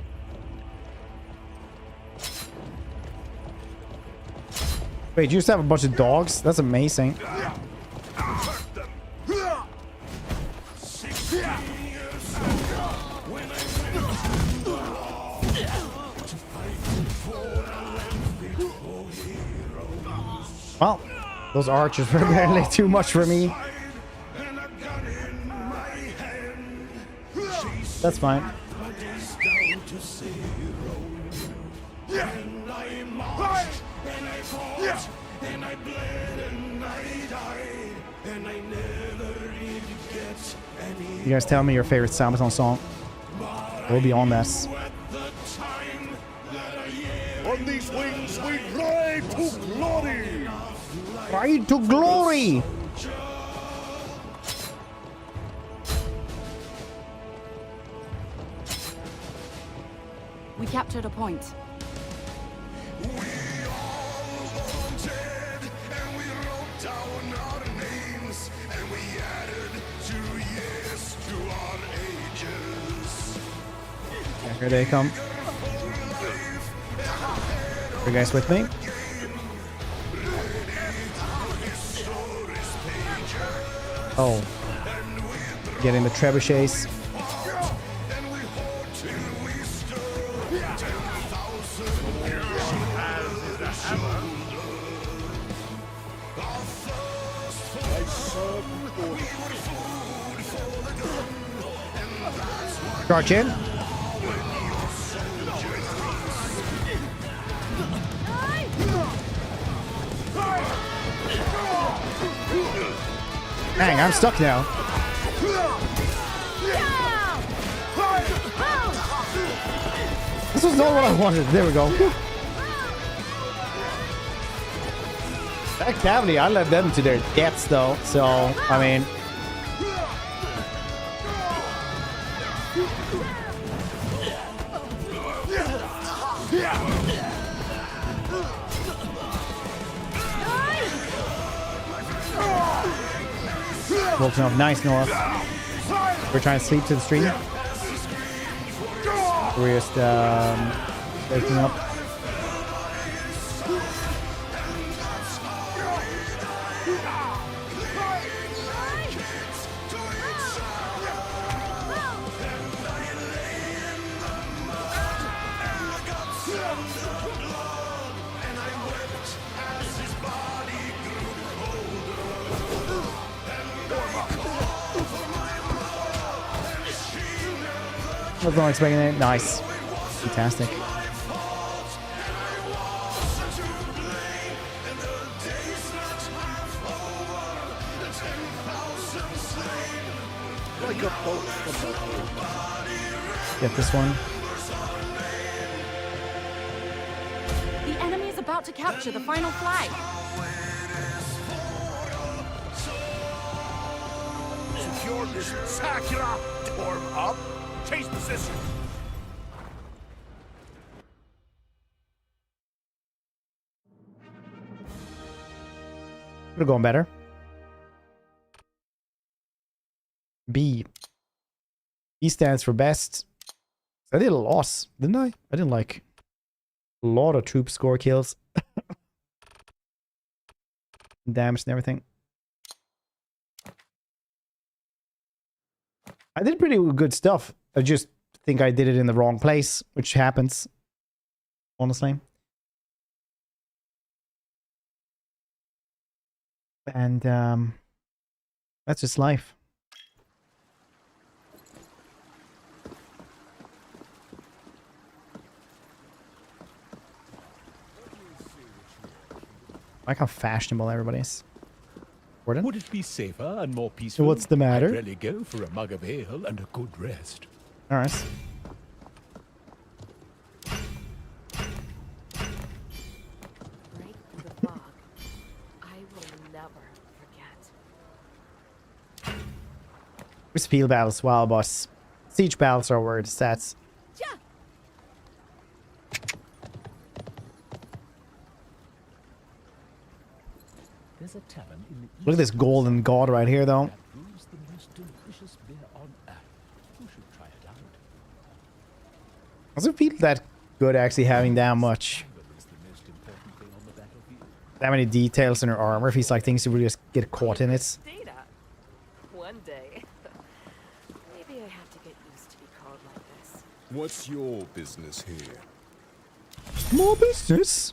Speaker 1: Wait, you just have a bunch of dogs? That's amazing. Well, those archers were barely too much for me. That's fine. You guys tell me your favorite Sabaton song. We'll be on this.
Speaker 5: On these wings we ride to glory!
Speaker 1: Ride to glory!
Speaker 12: We captured a point.
Speaker 1: Here they come. Are you guys with me? Oh. Getting the trebuchets. Charge in. Dang, I'm stuck now. This was not what I wanted. There we go. That cavity, I led them to their deaths though. So, I mean... Walking off. Nice, Noah. We're trying to sleep to the stream. We're just waking up. Was not expecting it. Nice. Fantastic. Get this one.
Speaker 12: The enemy is about to capture the final flag.
Speaker 5: Secure this spectacular torm up. Chase position.
Speaker 1: Could have gone better. B. B stands for best. I did a loss, didn't I? I didn't like a lot of troop score kills. Damage and everything. I did pretty good stuff. I just think I did it in the wrong place, which happens, honestly. And that's just life. I like how fashionable everybody is. Gordon?
Speaker 14: Would it be safer and more peaceful?
Speaker 1: What's the matter?
Speaker 14: I'd really go for a mug of ale and a good rest.
Speaker 1: All right.
Speaker 9: Break through the fog. I will
Speaker 10: never forget.
Speaker 1: Where's field battles? Wow, boss. Siege battles are where it stats.
Speaker 14: There's a tavern in the
Speaker 1: Look at this golden god right here, though.
Speaker 14: that brews the most delicious beer on earth. You should try it out.
Speaker 1: Doesn't feel that good actually having that much. That many details in her armor. If he's like things to really just get caught in it.
Speaker 10: Data. One day. Maybe I have to get used to be called like this.
Speaker 5: What's your business here?
Speaker 1: More business.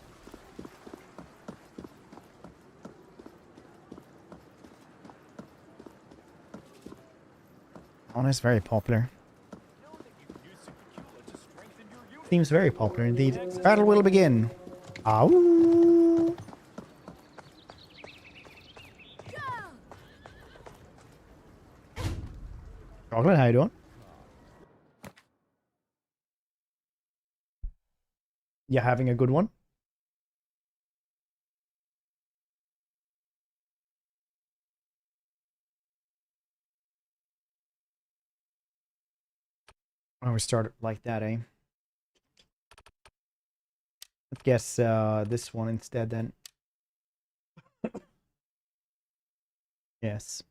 Speaker 1: Oh, that's very popular. Seems very popular indeed. Battle will begin. Ow. Chocolate, how you doing? You having a good one? Oh, we started like that, eh? Let's guess this one instead then. Yes.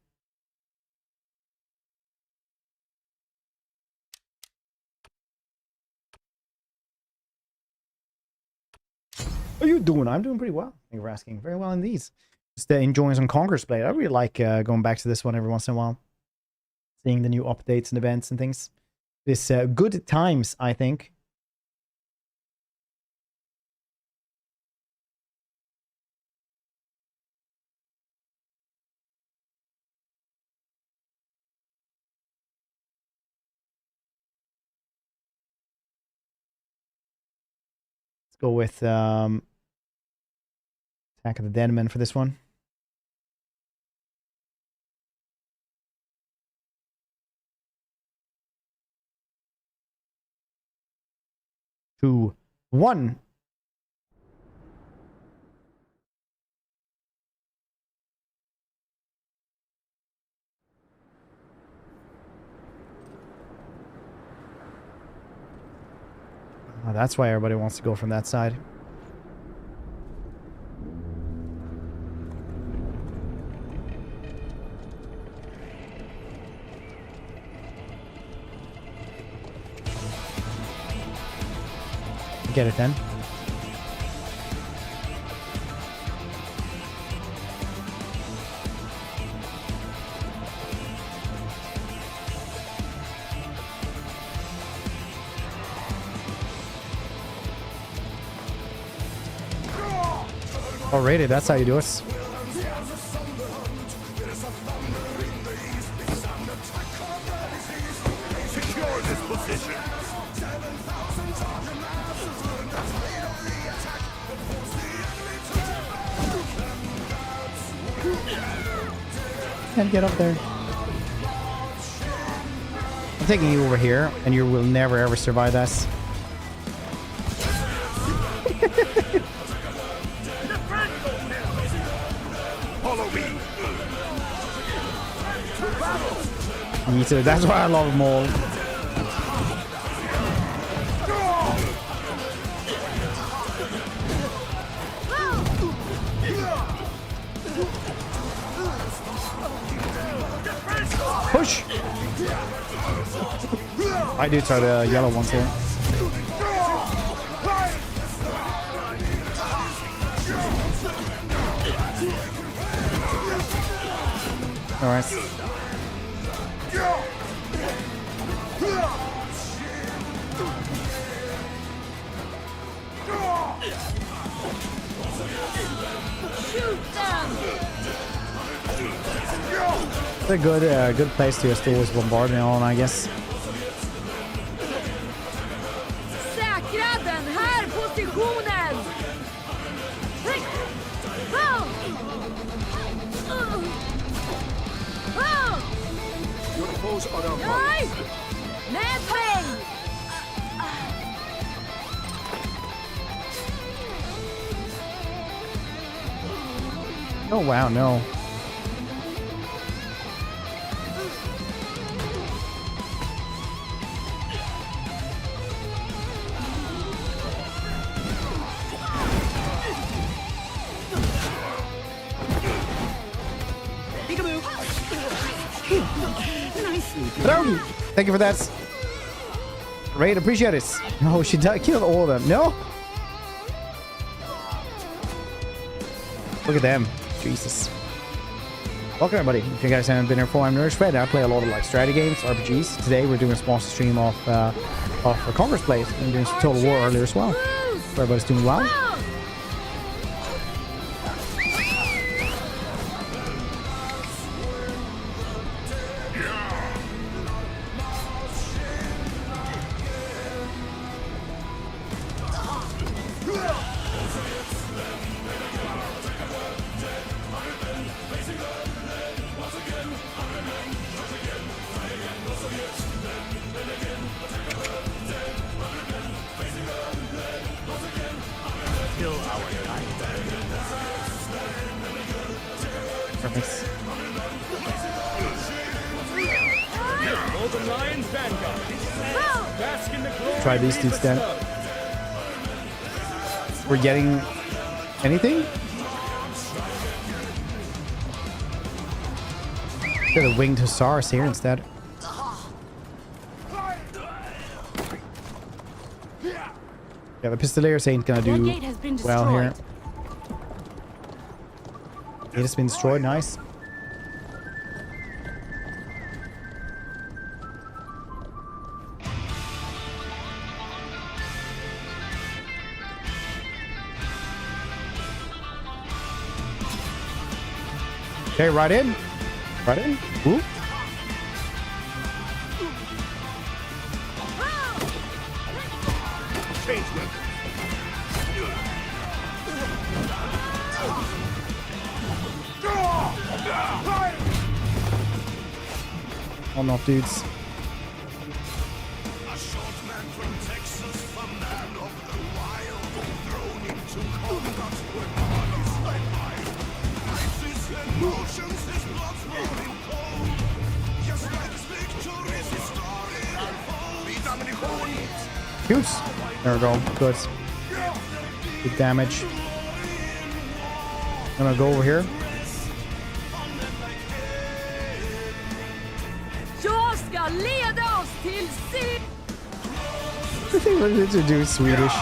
Speaker 1: How are you doing? I'm doing pretty well. Thank you for asking. Very well indeed. Just enjoying some Conqueror's Blade. I really like going back to this one every once in a while. Seeing the new updates and events and things. It's good times, I think. Let's go with Attack of the Deadmen for this one. 2, 1. Oh, that's why everybody wants to go from that side. Get it then. Alrighty, that's how you do it.
Speaker 5: Secure this position.
Speaker 1: And get up there. I'm taking you over here, and you will never ever survive this.
Speaker 5: Follow me.
Speaker 1: Me too. That's why I love them all. Push! I do try the yellow ones here. Alright. It's a good place to just always bombard me on, I guess.
Speaker 10: Säkra den här positionen!
Speaker 5: Your foes are our
Speaker 10: Nej! Med mig!
Speaker 1: Oh, wow, no. Hello. Thank you for that. Great, appreciate it. No, she killed all of them. No. Look at them. Jesus. Welcome everybody. If you guys haven't been here before, I'm Nurse Fred. I play a lot of like strategy games, RPGs. Today we're doing a sponsor stream of Conqueror's plays. I'm doing some Total War earlier as well. Everybody's doing well. Try these dudes then. We're getting anything? Get the winged hussars here instead. Yeah, the pistoliers ain't gonna do well here. It has been destroyed, nice. Okay, right in. Right in. Ooh. Oh no, dudes. Shoots. There we go. Good. Good damage. I'm gonna go over here. What did you do in Swedish?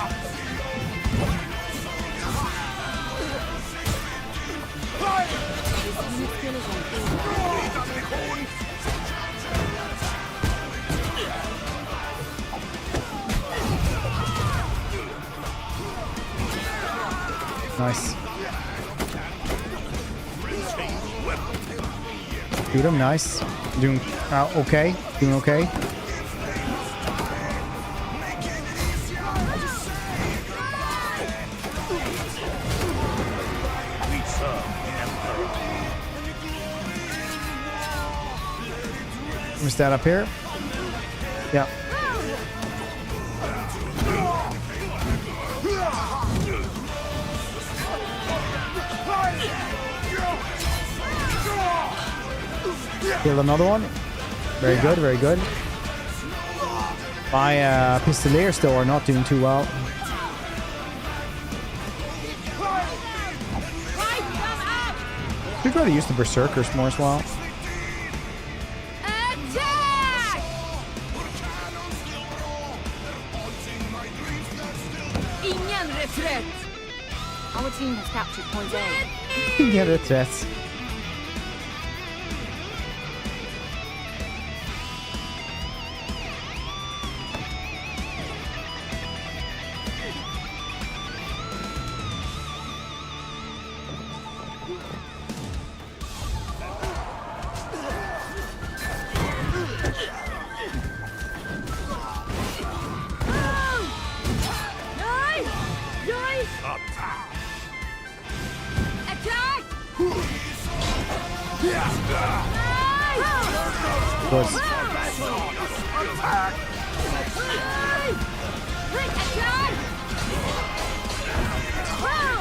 Speaker 1: Nice. Shoot him, nice. Doing okay. Doing okay. Is that up here? Yeah. Kill another one. Very good, very good. My pistoliers still are not doing too well. We've got to use the berserkers more as well.
Speaker 12: Our team has captured point A.
Speaker 1: Yeah, that's it.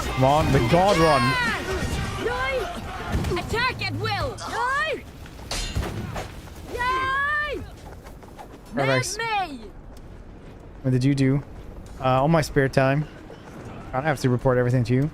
Speaker 1: Come on, the god run.
Speaker 4: Attack at will! Yay! Yay!
Speaker 1: Perfect.
Speaker 4: Me!
Speaker 1: What did you do? On my spare time. I don't have to report everything to you.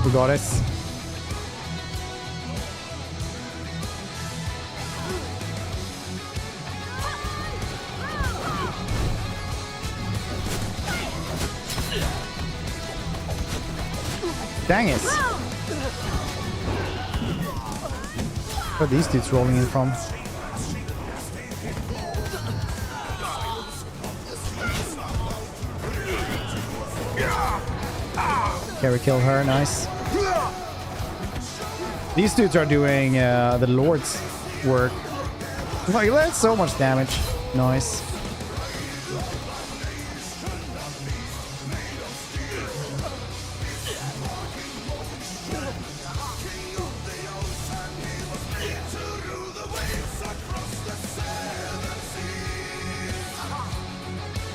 Speaker 1: We got it. Dang it. Where are these dudes rolling in from? Okay, we killed her. Nice. These dudes are doing the Lord's work. Like, that's so much damage. Nice.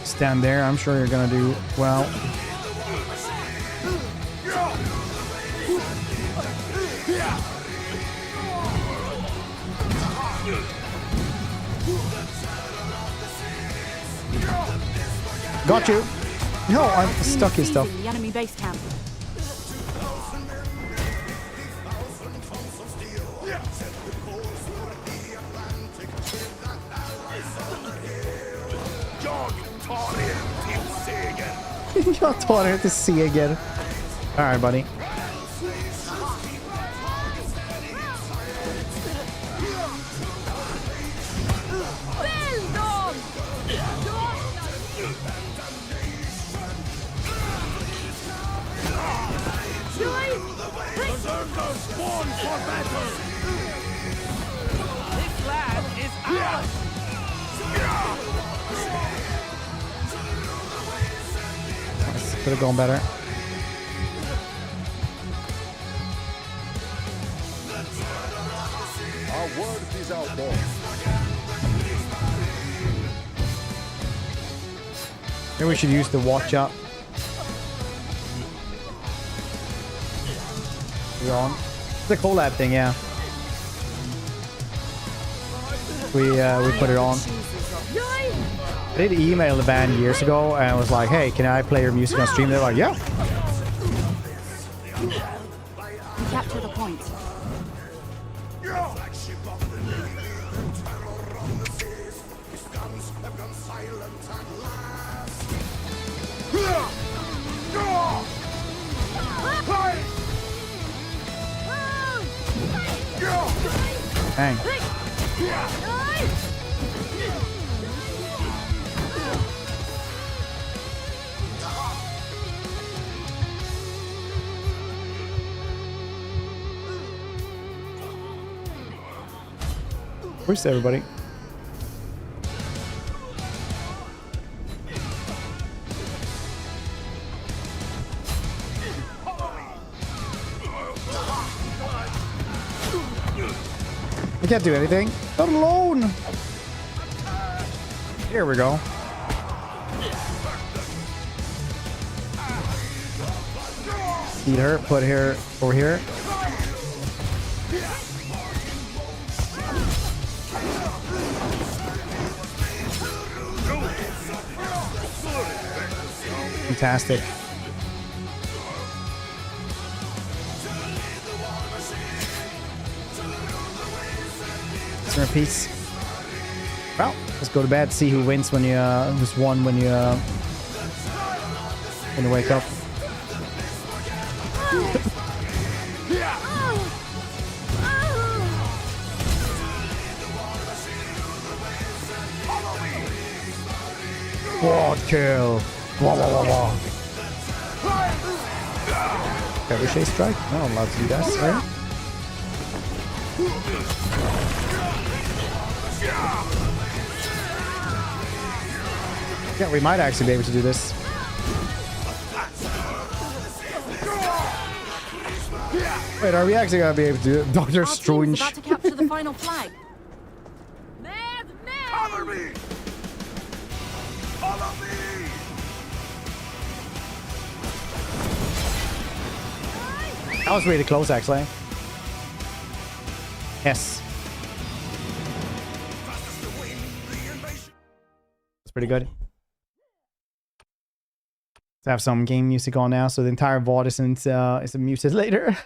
Speaker 1: Stand there. I'm sure you're gonna do well. Got you. No, I'm stuck in stuff.
Speaker 12: The enemy base camp.
Speaker 1: Jag tar det till seger. All right, buddy.
Speaker 5: This land is ours!
Speaker 1: Nice. Could have gone better.
Speaker 5: Our word is out, boss.
Speaker 1: Maybe we should use the watch up. We're on. The collab thing, yeah. We put it on. I did email the band years ago and was like, hey, can I play your music on stream? They're like, yeah.
Speaker 12: Capture the point.
Speaker 1: Dang. Where's everybody? I can't do anything. Not alone. Here we go. Eat her. Put her over here. Fantastic. Peace. Well, let's go to bed. See who wins when you who's won when you wake up. Quad kill. Wah, wah, wah, wah. Trebuchet strike? No, I'm allowed to do that, right? Yeah, we might actually be able to do this. Wait, are we actually gonna be able to do it? Doctor Strange.
Speaker 12: About to capture the final flag.
Speaker 5: Cover me! Follow me!
Speaker 1: That was really close, actually. Yes. That's pretty good. Let's have some game music on now, so the entire VOD isn't muted later.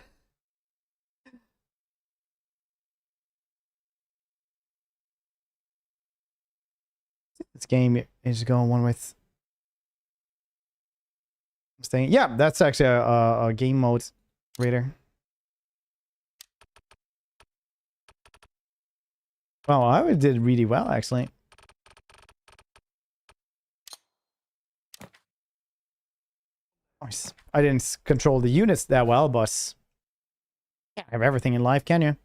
Speaker 1: This game is going one with staying. Yeah, that's actually a game mode raider. Well, I did really well actually. Nice. I didn't control the units that well, but yeah, have everything in life, can you?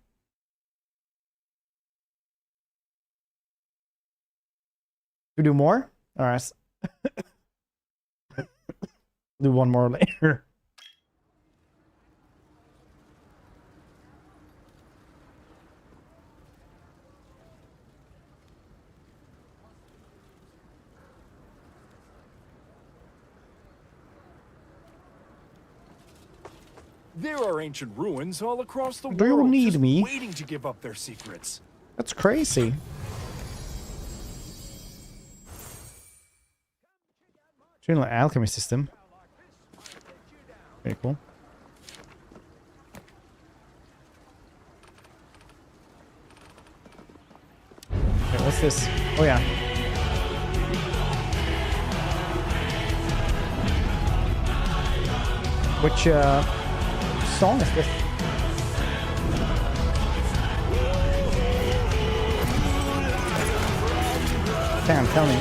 Speaker 1: We do more? All right. Do one more later.
Speaker 5: There are ancient ruins all across the
Speaker 1: Do you
Speaker 5: world,
Speaker 1: need
Speaker 5: just
Speaker 1: me?
Speaker 5: waiting to give up their secrets.
Speaker 1: That's crazy. General alchemy system. Very cool. Okay, what's this? Oh yeah. Which song is this? Damn, tell me.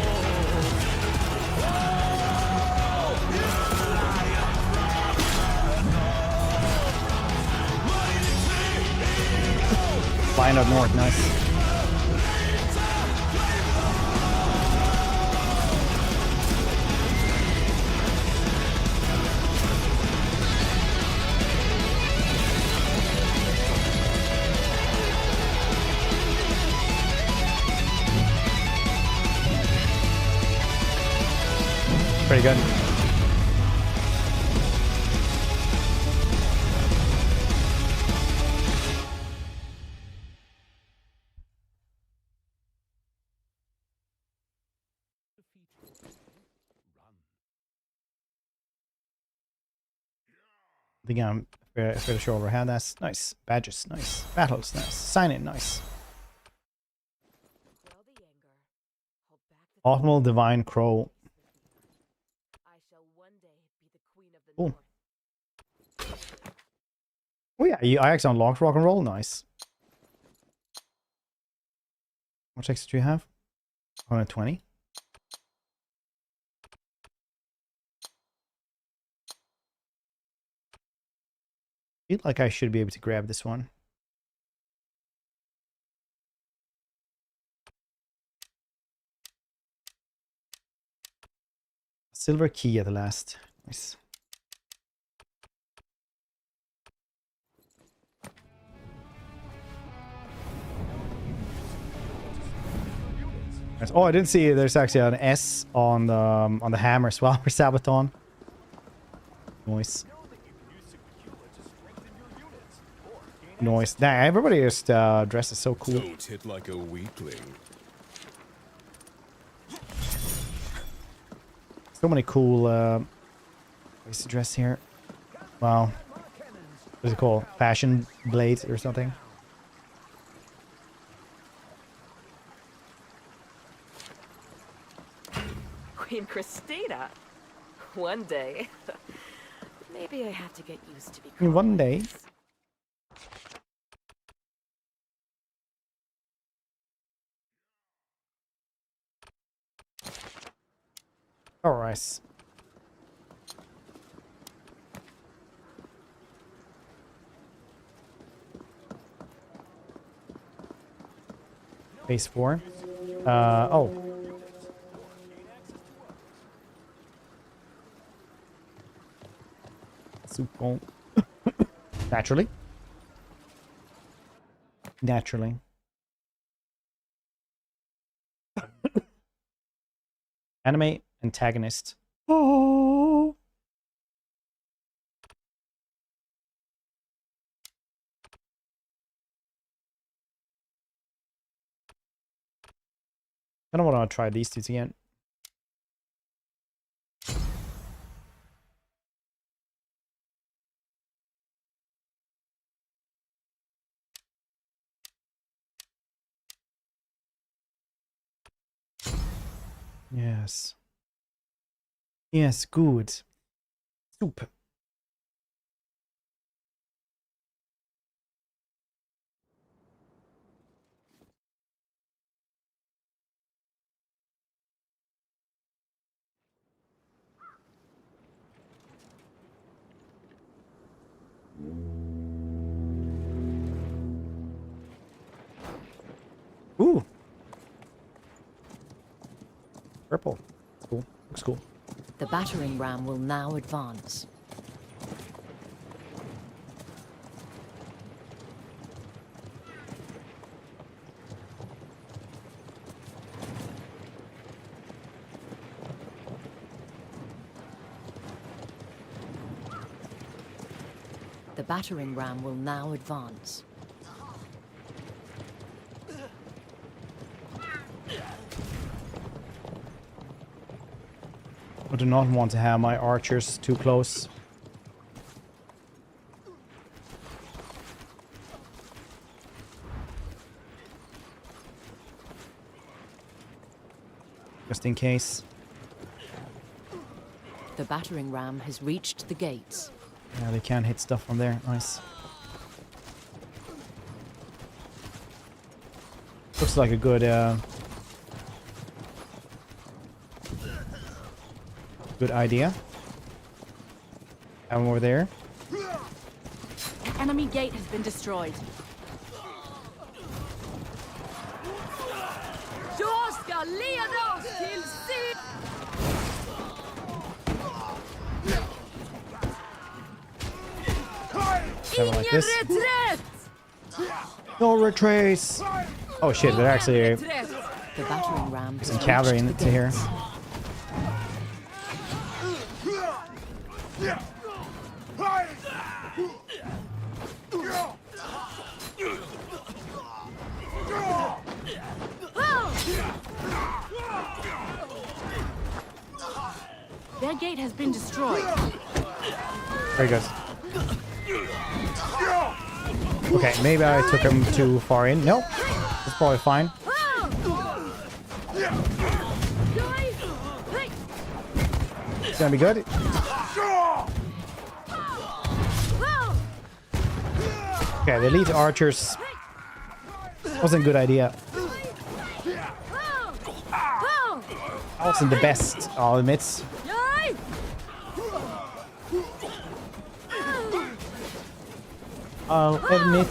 Speaker 1: Flying up north, nice. Pretty good. I think I'm fairly sure overhead. That's nice. Badges, nice. Battles, nice. Sign in, nice. Optimal Divine Crow. Cool. Oh yeah, I actually unlocked rock and roll. Nice. What checks do you have? 120. Feel like I should be able to grab this one. Silver key at the last. Nice. Oh, I didn't see there's actually an S on the hammer as well for Sabaton. Nice. Nice. Nah, everybody is dressed is so cool.
Speaker 15: Don't hit like a weakling.
Speaker 1: So many cool ways to dress here. Wow. What's it called? Fashion blades or something?
Speaker 10: Queen Christina. One day. Maybe I have to get used to be.
Speaker 1: One day. All right. Phase 4. Oh. Super. Naturally. Naturally. Anime antagonist. Oh. I don't want to try these two again. Yes. Yes, good. Soup. Ooh. Purple. Cool. Looks cool.
Speaker 15: The battering ram will now advance. The battering ram will now advance.
Speaker 1: I do not want to have my archers too close. Just in case.
Speaker 15: The battering ram has reached the gates.
Speaker 1: Yeah, they can't hit stuff from there. Nice. Looks like a good good idea. Have one over there.
Speaker 12: The enemy gate has been destroyed.
Speaker 1: Something like this. No retrace. Oh shit! They're actually
Speaker 15: The battering ram
Speaker 1: some cavalry into here.
Speaker 12: Their gate has been destroyed.
Speaker 1: Very good. Okay, maybe I took him too far in. Nope. It's probably fine. It's gonna be good. Okay, the elite archers wasn't a good idea. Wasn't the best, I'll admit. I'll admit.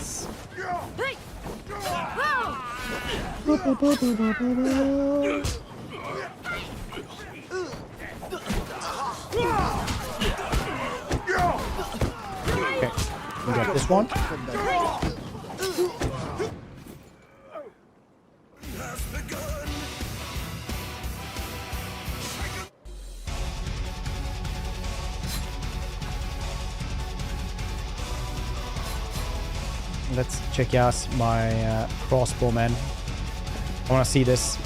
Speaker 1: Okay, we got this one. Let's check out my crossbow, man. I want to see this.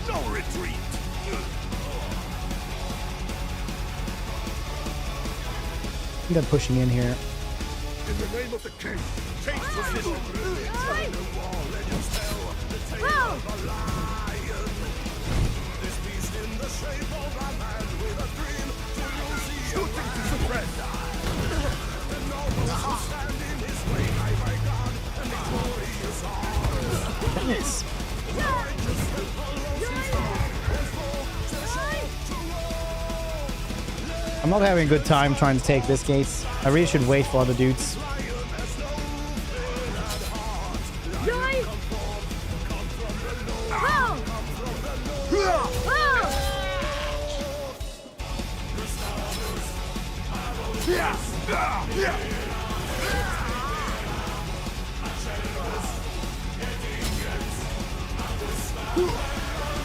Speaker 5: No retreat.
Speaker 1: They're pushing in here.
Speaker 5: In the name of the king, change position. This beast in the shape of a man with a dream to shooting to suppress. And all those who stand in his way, my God, and victorious are.
Speaker 1: Yes. I'm not having a good time trying to take this gates. I really should wait for other dudes.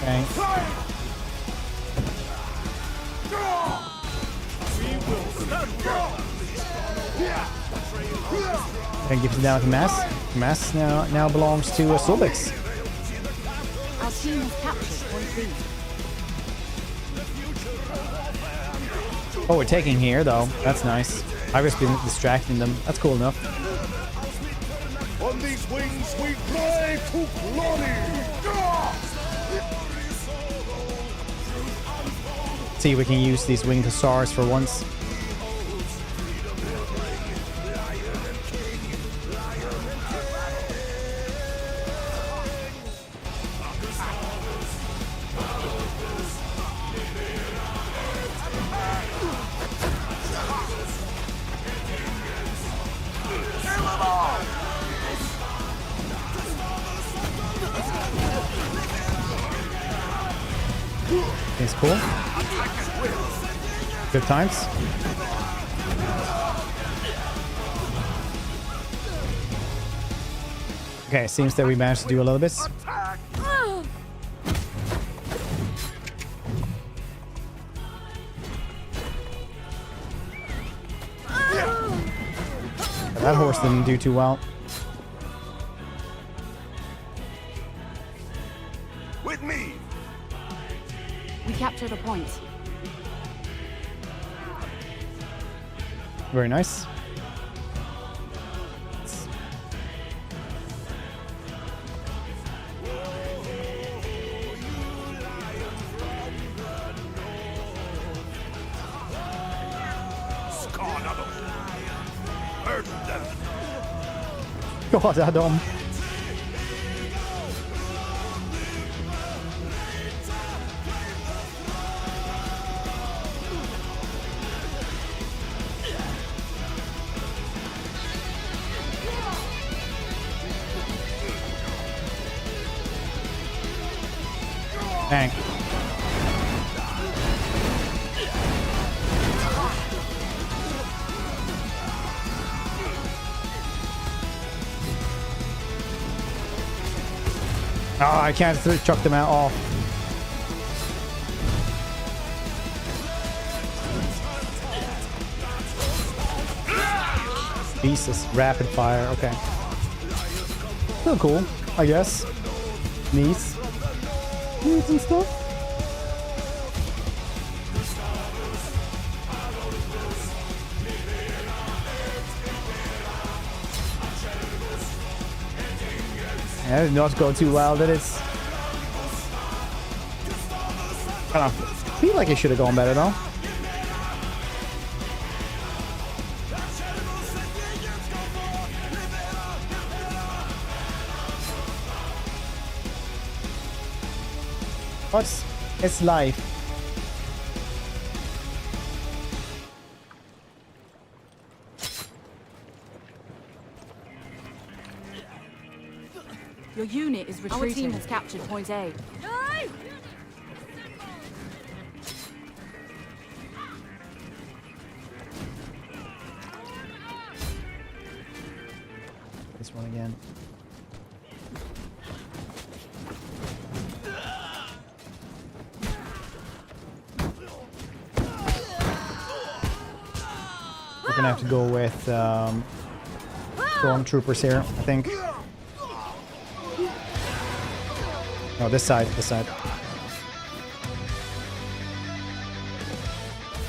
Speaker 1: Okay. And gives it down to Mass. Mass now belongs to Sobix.
Speaker 12: Our team has captured point B.
Speaker 1: Oh, we're taking here though. That's nice. I've just been distracting them. That's cool enough.
Speaker 5: On these wings we fly to glory!
Speaker 1: See if we can use these winged hussars for once. It's cool. Good times. Okay, seems that we managed to do a little bit. That horse didn't do too well.
Speaker 5: With me!
Speaker 12: We captured a point.
Speaker 1: Very nice. God, Adam. Bang. Oh, I can't chuck them out off. Jesus, rapid fire. Okay. Still cool, I guess. Neat. Neat and stuff. That did not go too well, did it? I don't know. I feel like it should have gone better, though. But it's life.
Speaker 12: Your unit is retreating. Our team has captured point A.
Speaker 1: This one again. We're gonna have to go with stormtroopers here, I think. No, this side, this side.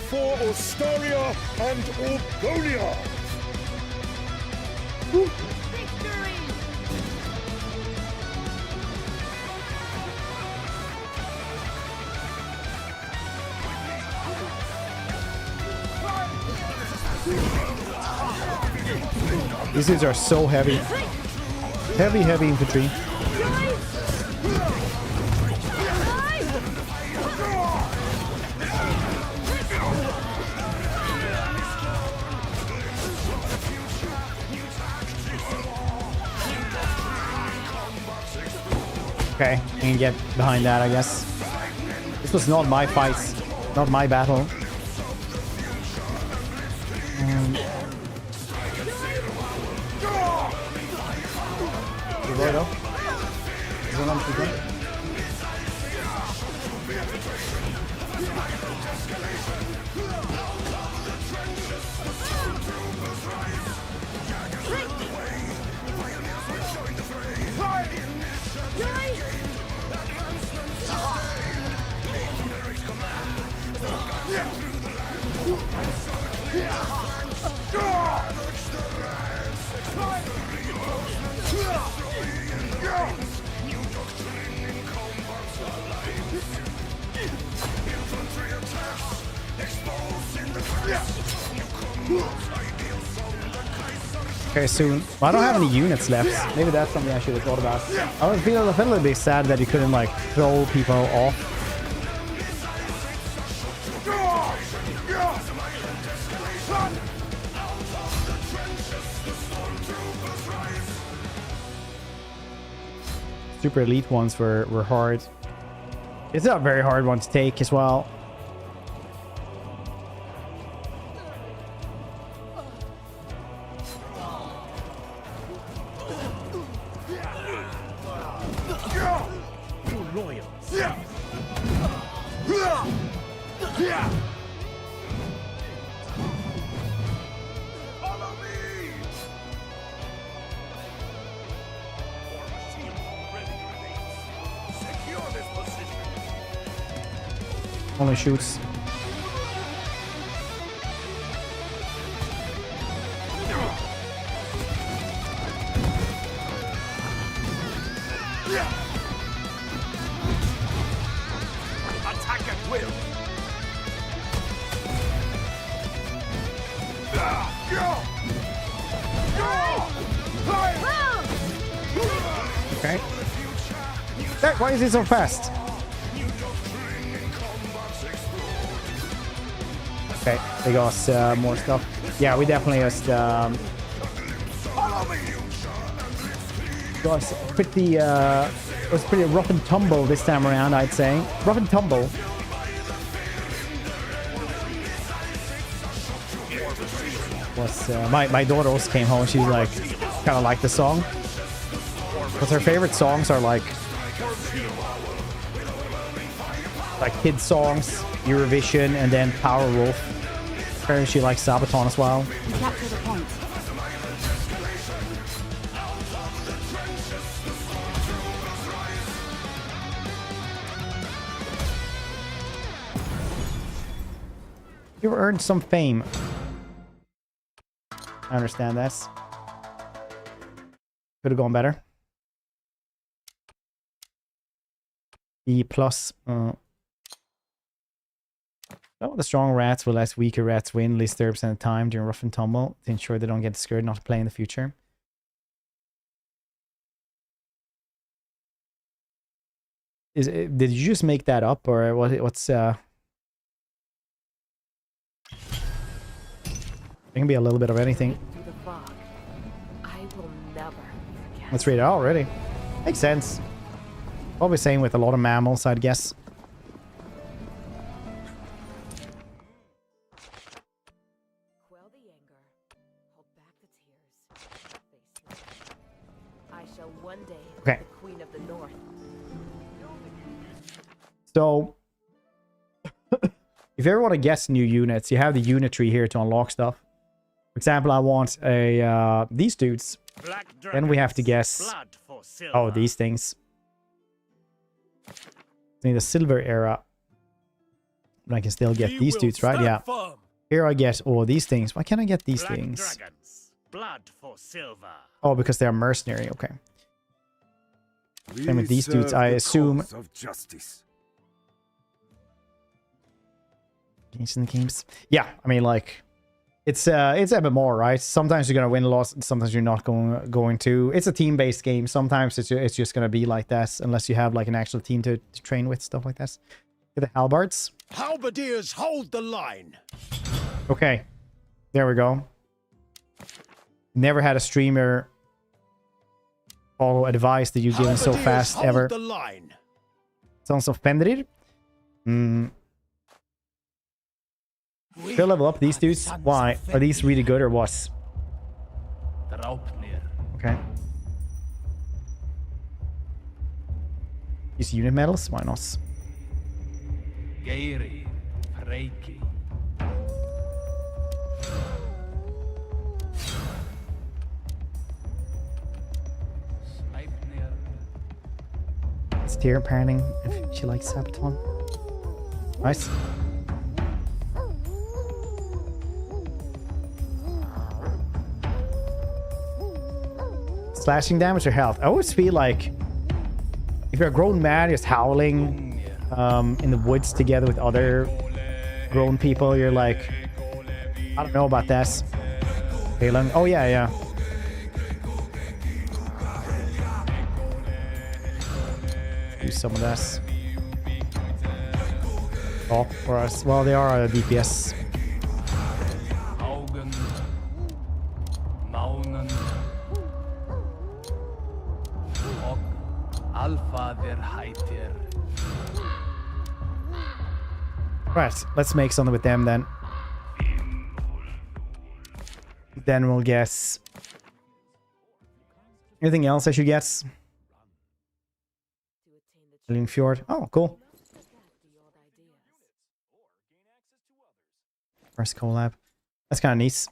Speaker 5: For Ostoria and Orgonia!
Speaker 1: These dudes are so heavy. Heavy infantry. Okay, I can get behind that, I guess. This was not my fight, not my battle. Right up. Is one on the Okay, soon. Well, I don't have any units left. Maybe that's something I should have thought about. I feel a little bit sad that you couldn't like throw people off. Super elite ones were hard. It's a very hard one to take as well. Only shoots.
Speaker 5: Attack at will.
Speaker 1: Okay. Hey, why is it so fast? Okay, they got us more stuff. Yeah, we definitely just got us pretty it was pretty rough and tumble this time around, I'd say. Rough and tumble. Was my daughter also came home and she's like kind of liked the song. But her favorite songs are like kids songs, Eurovision, and then Power Wolf. Apparently she likes Sabaton as well.
Speaker 12: Capture the point.
Speaker 1: You earned some fame. I understand that. Could have gone better. E plus. Oh, the strong rats will let weaker rats win least 30% of the time during rough and tumble to ensure they don't get scared not to play in the future. Did you just make that up, or what's it can be a little bit of anything. Let's read it out already. Makes sense. Probably same with a lot of mammals, I'd guess. Okay. So, if you ever want to guess new units, you have the unit tree here to unlock stuff. For example, I want a these dudes. Then we have to guess. Oh, these things. In the silver era, but I can still get these dudes, right? Yeah. Here I get all these things. Why can't I get these things? Oh, because they are mercenary. Okay. Same with these dudes, I assume. Games. Yeah, I mean, like, it's a bit more, right? Sometimes you're gonna win a lot, sometimes you're not going to. It's a team-based game. Sometimes it's just gonna be like that, unless you have like an actual team to train with, stuff like that. Get the halberds.
Speaker 5: Halberdiers, hold the line.
Speaker 1: Okay, there we go. Never had a streamer follow advice that you've given so fast ever.
Speaker 5: The line.
Speaker 1: Sons of Fenrir. Should I level up these dudes? Why? Are these really good or what? Okay. Use unit medals? Why not?
Speaker 14: Geiri, Freiki.
Speaker 1: It's Tyr apparently, if she likes Sabaton. Nice. Slashing damage or health? I always feel like if you're a grown man just howling in the woods together with other grown people, you're like, I don't know about this. Phelan. Oh yeah, yeah. Use some of this. Oh, for us. Well, they are a DPS. Right, let's make something with them then. Then we'll guess. Anything else I should guess? Fjord. Oh, cool. First collab. That's kind of neat.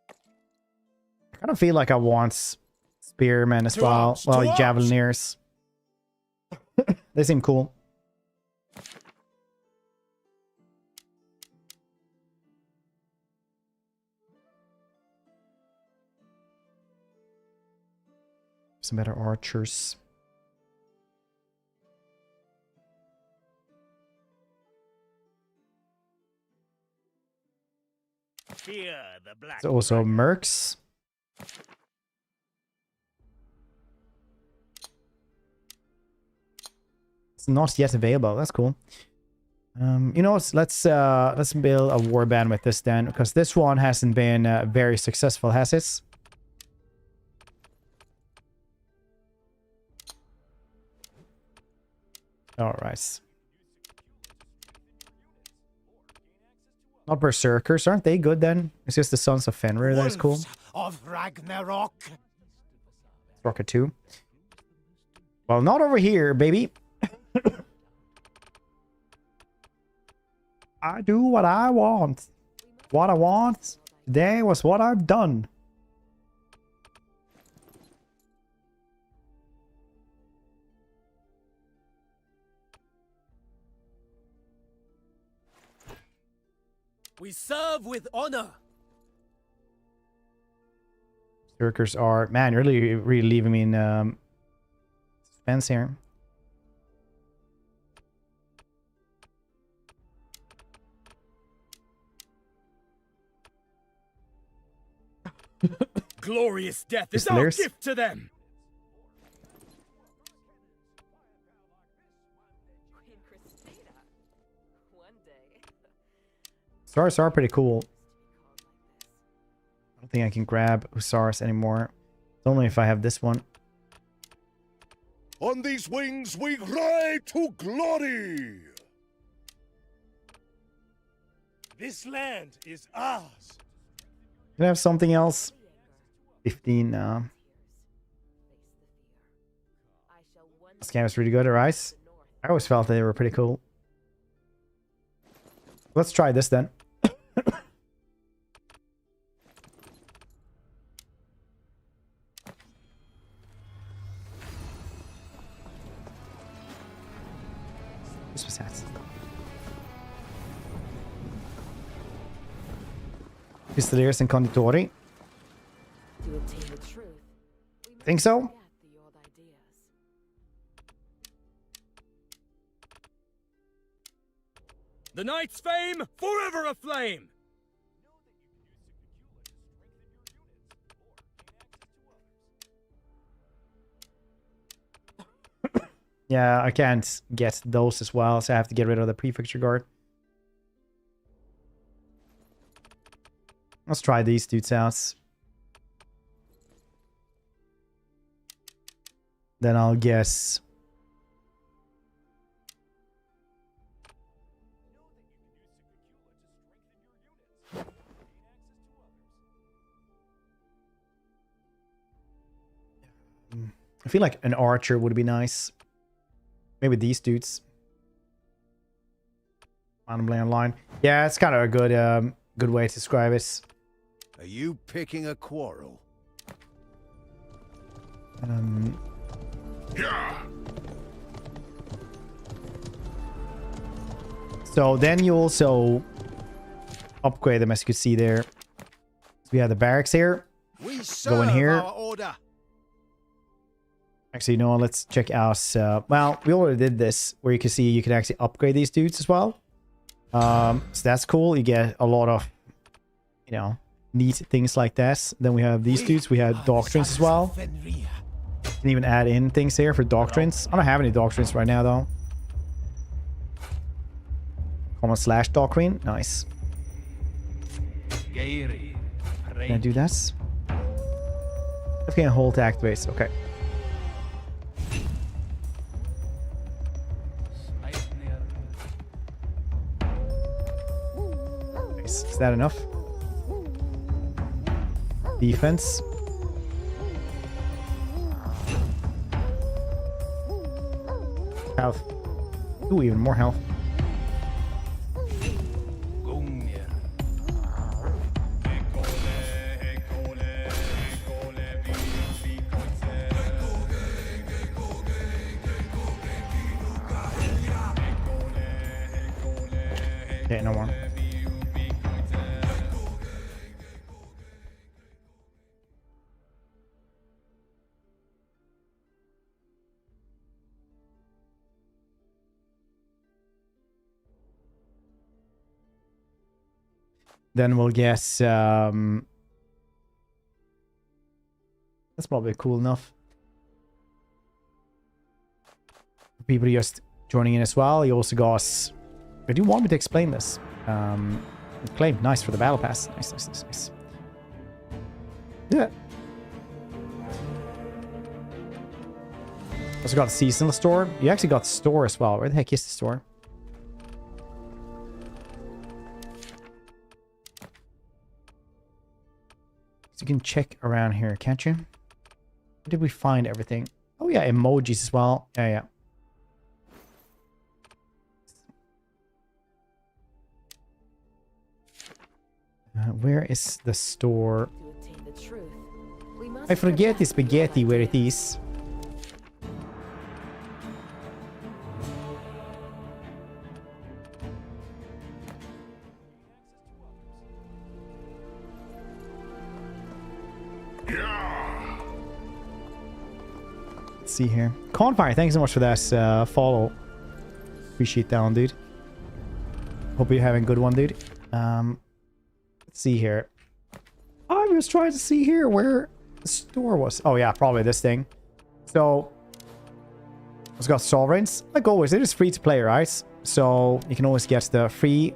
Speaker 1: I kind of feel like I want spearmen as well. Well, javelineers. They seem cool. Some better archers.
Speaker 5: Fear the black.
Speaker 1: There's also mercs. It's not yet available. That's cool. You know what? Let's build a warband with this then, because this one hasn't been very successful, has it? All right. Not berserkers, aren't they good then? It's just the Sons of Fenrir that is cool.
Speaker 5: Of Ragnarok.
Speaker 1: Rocket 2. Well, not over here, baby. I do what I want. What I want today was what I've done.
Speaker 5: We serve with honor.
Speaker 1: Berserkers are... Man, you're really leaving me in suspense here.
Speaker 5: Glorious death is our gift to them.
Speaker 1: Hussars are pretty cool. I don't think I can grab Hussars anymore. Only if I have this one.
Speaker 5: On these wings we ride to glory. This land is ours.
Speaker 1: Can I have something else? 15 now. This game is really good, right? I always felt they were pretty cool. Let's try this then. This was that. Pistoliers and Conditori. Think so?
Speaker 5: The knight's fame forever aflame.
Speaker 1: Yeah, I can't get those as well, so I have to get rid of the prefecture guard. Let's try these dudes out. then I'll guess. I feel like an archer would be nice. Maybe these dudes. Randomly online. Yeah, it's kind of a good way to describe it.
Speaker 5: Are you picking a quarrel?
Speaker 1: So then you also upgrade them, as you can see there. So we have the barracks here.
Speaker 5: We
Speaker 1: Go in here.
Speaker 5: our order.
Speaker 1: Actually, no, let's check out. Well, we already did this, where you can see you can actually upgrade these dudes as well. So that's cool. You get a lot of, you know, neat things like this. Then we have these dudes. We have doctrines as well. You can even add in things here for doctrines. I don't have any doctrines right now, though. Common / doctrine. Nice. Can I do this? Okay, hold to activate. Okay. Nice. Is that enough? Defense. Health. Ooh, even more health. Okay, no more. Then we'll guess, that's probably cool enough. People just joining in as well. You also got, I do want me to explain this. Claim, nice for the battle pass. Nice. Yeah. Also got the seasonal store. You actually got the store as well. Where the heck is the store? You can check around here, can't you? Where did we find everything? Oh yeah, emojis as well. Yeah. Where is the store? I forget the spaghetti where it is. See here. Conqueror, thanks so much for that follow. Appreciate that one, dude. Hope you're having a good one, dude. Let's see here. I was trying to see here where the store was. Oh yeah, probably this thing. So it's got sovereigns. Like always, it is free to play, right? So you can always get the free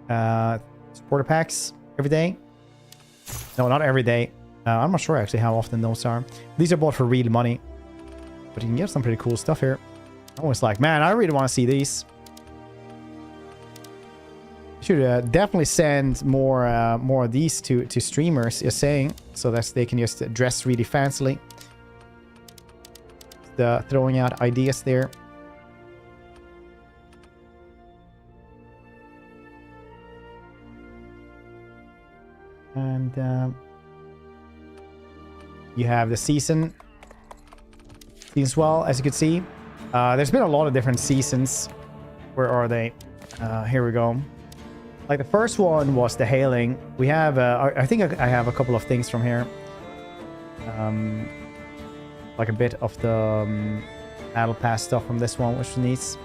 Speaker 1: supporter packs every day. No, not every day. I'm not sure actually how often those are. These are bought for real money. But you can get some pretty cool stuff here. I'm always like, man, I really want to see these. Should definitely send more of these to streamers, you're saying. So that they can just dress really fancily. Throwing out ideas there. And you have the season as well, as you can see. There's been a lot of different seasons. Where are they? Here we go. Like the first one was the hailing. We have, I think I have a couple of things from here. Like a bit of the battle pass stuff from this one, which is neat.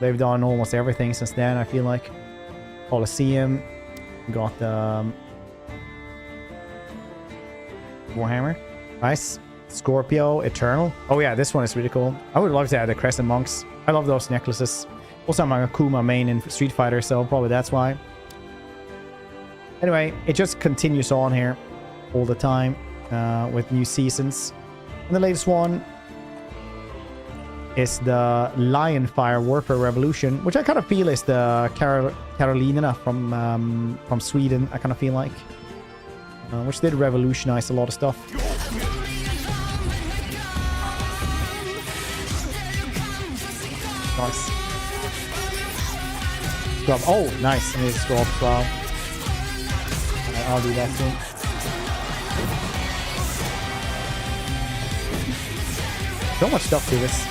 Speaker 1: They've done almost everything since then, I feel like. Colosseum. Got the Warhammer. Nice. Scorpio, Eternal. Oh yeah, this one is really cool. I would love to add the Crescent Monks. I love those necklaces. Also, I'm a Akuma main in Street Fighter, so probably that's why. Anyway, it just continues on here all the time with new seasons. And the latest one is the Lion Fire Warfare Revolution, which I kind of feel is the Carolina from Sweden. I kind of feel like, which did revolutionize a lot of stuff. Nice. Drop. Oh, nice. And it's drop as well. I'll do that soon. So much stuff to this.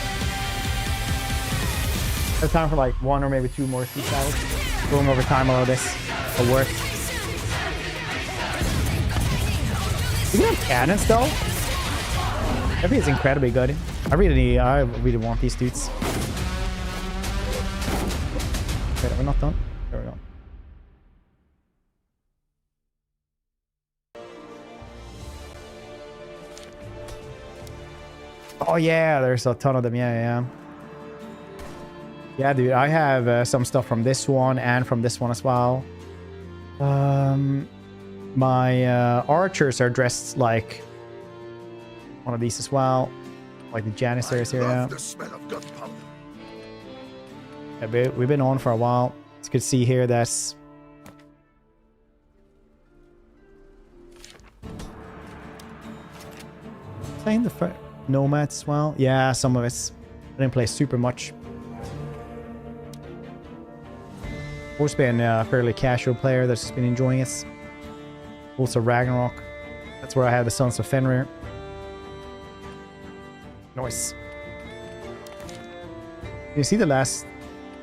Speaker 1: There's time for like 1 or maybe 2 more siege towers. Going over time all of this will work. You can have cannons though. I think it's incredibly good. I really want these dudes. Wait, are we not done? There we go. Oh yeah, there's a ton of them. Yeah. Yeah, dude, I have some stuff from this one and from this one as well. My archers are dressed like one of these as well, like the Janissaries here. Yeah.
Speaker 5: The smell of gunpowder.
Speaker 1: Yeah, we've been on for a while. It's good to see here that's playing the Nomads as well. Yeah, some of it. I didn't play super much. I've been a fairly casual player that's just been enjoying it. Also Ragnarok. That's where I have the Sons of Fenrir. Nice. You see the last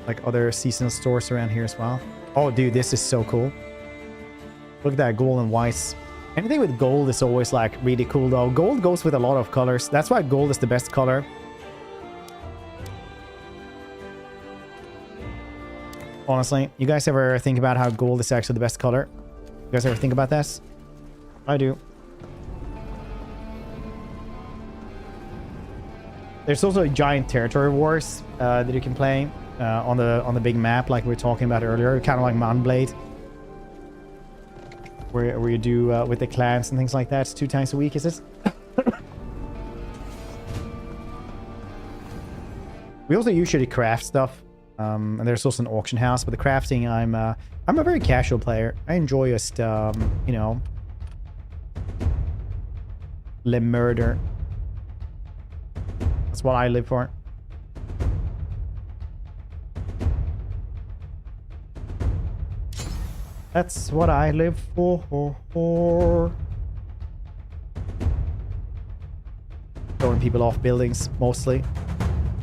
Speaker 1: like other seasonal stores around here as well? Oh dude, this is so cool. Look at that gold and whites. Anything with gold is always like really cool though. Gold goes with a lot of colors. That's why gold is the best color. Honestly, you guys ever think about how gold is actually the best color? You guys ever think about that? I do. There's also giant territory wars that you can play on the big map, like we were talking about earlier, kind of like Mount Blade, where you do with the clans and things like that. It's 2 times a week, is it? We also usually craft stuff. And there's also an auction house, but the crafting, I'm a very casual player. I enjoy just, you know, le murder. That's what I live for. That's what I live for. Throwing people off buildings, mostly.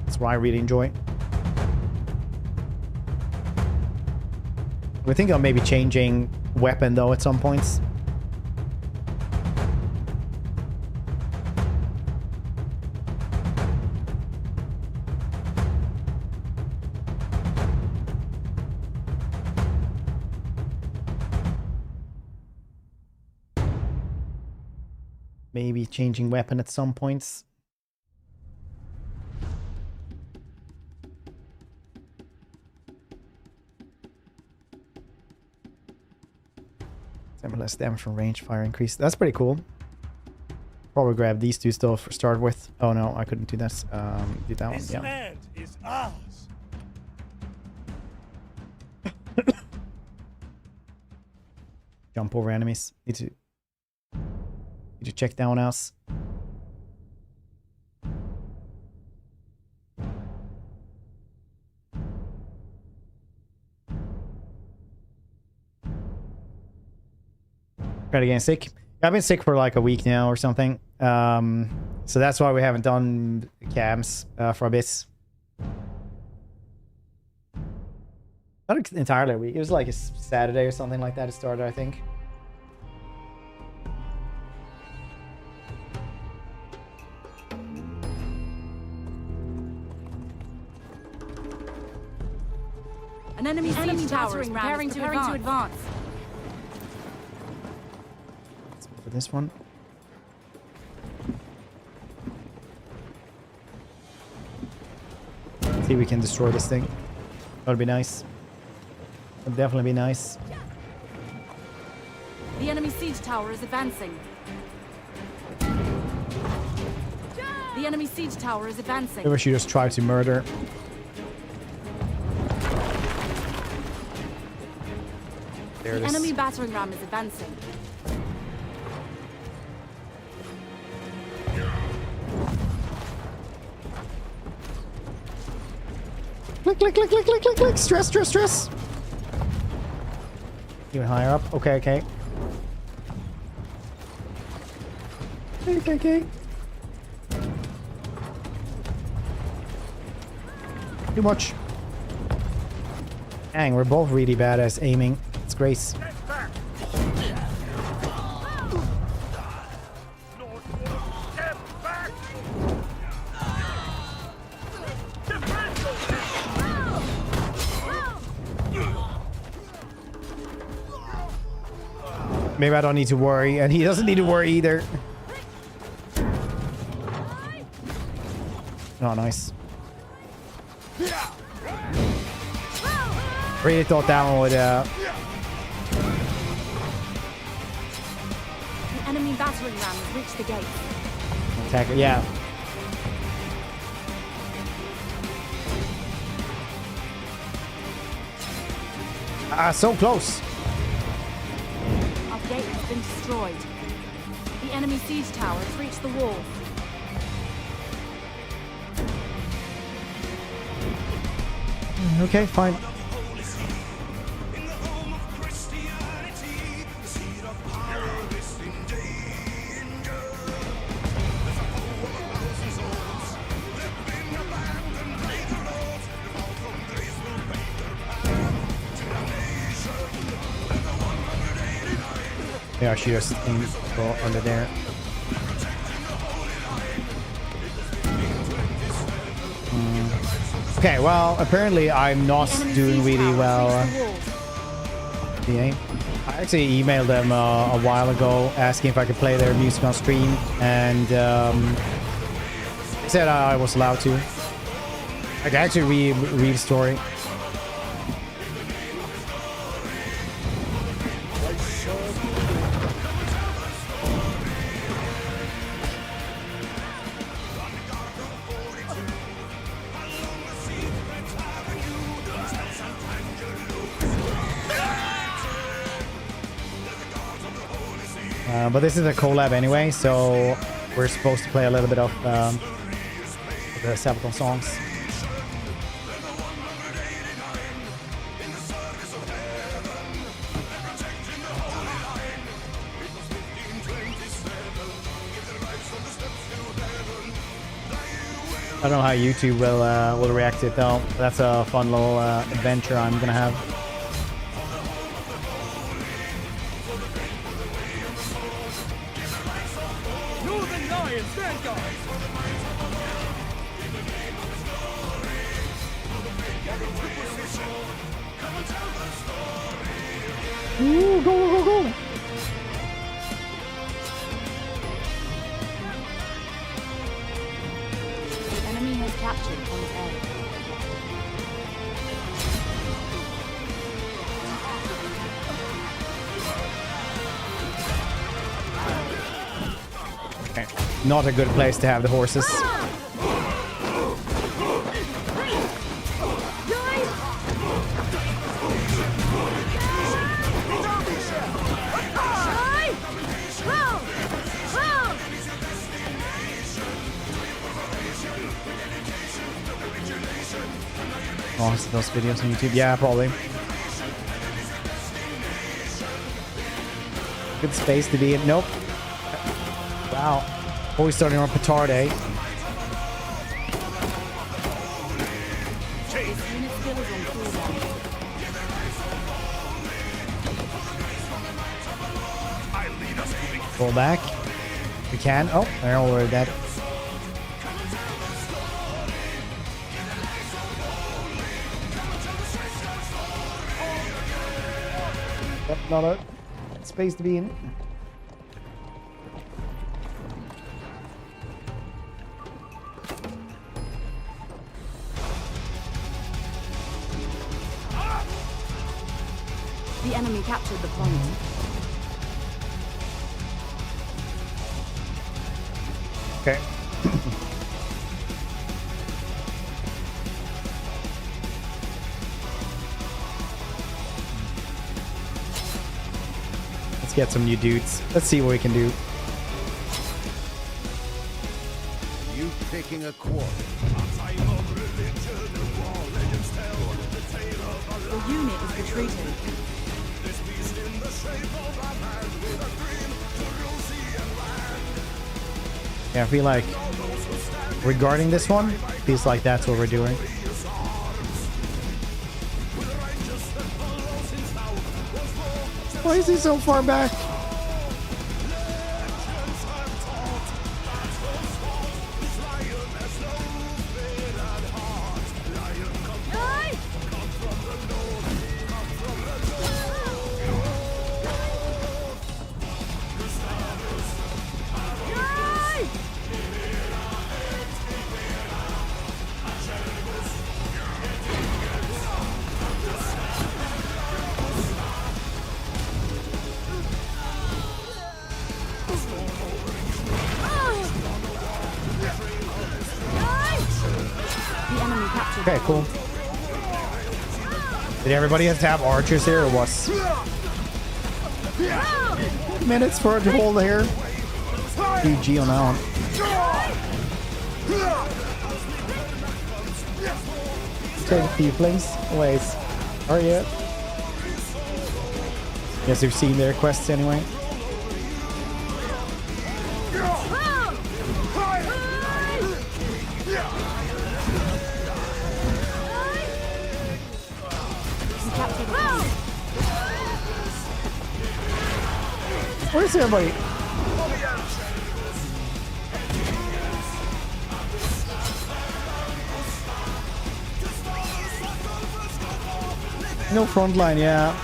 Speaker 1: That's what I really enjoy. We think of maybe changing weapon though at some points. Maybe changing weapon at some points. Less damage from range fire increase. That's pretty cool. Probably grab these 2 still for start with. Oh no, I couldn't do that. Do that one. Yeah.
Speaker 5: Land is ours.
Speaker 1: Jump over enemies. Need to check that one else. Try to get sick. I've been sick for like a week now or something. So that's why we haven't done cams for a bit. Not entirely a week. It was like a Saturday or something like that it started, I think.
Speaker 12: An enemy siege tower is preparing to advance.
Speaker 1: For this one. See if we can destroy this thing. That would be nice. That would definitely be nice.
Speaker 12: The enemy siege tower is advancing. The enemy siege tower is advancing.
Speaker 1: Maybe she just tried to murder. There it
Speaker 12: The
Speaker 1: is.
Speaker 12: enemy battering ram is advancing.
Speaker 7: Click, click, click, click, click, click, click. Stress, stress, stress.
Speaker 1: Even higher up. Okay, okay.
Speaker 7: Okay, okay, okay.
Speaker 1: Too much. Dang, we're both really bad at aiming. It's Grace. Maybe I don't need to worry, and he doesn't need to worry either. Oh, nice. Really thought that one would,
Speaker 12: The enemy battering ram has reached the gate.
Speaker 1: attack it. Yeah. Ah, so close.
Speaker 12: Our gate has been destroyed. The enemy siege tower has reached the wall.
Speaker 1: Okay, fine. Yeah, she just can go under there. Okay, well, apparently I'm not doing really well. Yeah. I actually emailed them a while ago asking if I could play their music on stream, and they said I was allowed to. I can actually read the story. But this is a collab anyway, so we're supposed to play a little bit of the Sabaton songs. I don't know how YouTube will react to it though. That's a fun little adventure I'm gonna have.
Speaker 7: Ooh, go, go, go, go.
Speaker 12: The enemy has captured point A.
Speaker 1: Okay. Not a good place to have the horses. Oh, is those videos on YouTube? Yeah, probably. Good space to be in. Nope. Wow. Always starting on petard, eh? Pull back. We can. Oh, they're already dead. Yep, not a space to be in.
Speaker 12: The enemy captured the point.
Speaker 1: Okay. get some new dudes. Let's see what we can do.
Speaker 5: You picking a quarrel.
Speaker 12: The unit is retreating.
Speaker 1: Yeah, I feel like regarding this one, feels like that's what we're doing.
Speaker 7: Why is he so far back?
Speaker 1: Okay, cool. Did everybody have to have archers here or what?
Speaker 7: Minutes for it to hold here.
Speaker 1: GG on that one.
Speaker 7: Take a few things. Wait. Are you?
Speaker 1: Guess we've seen their quests anyway.
Speaker 7: Where's everybody?
Speaker 1: No front line, yeah.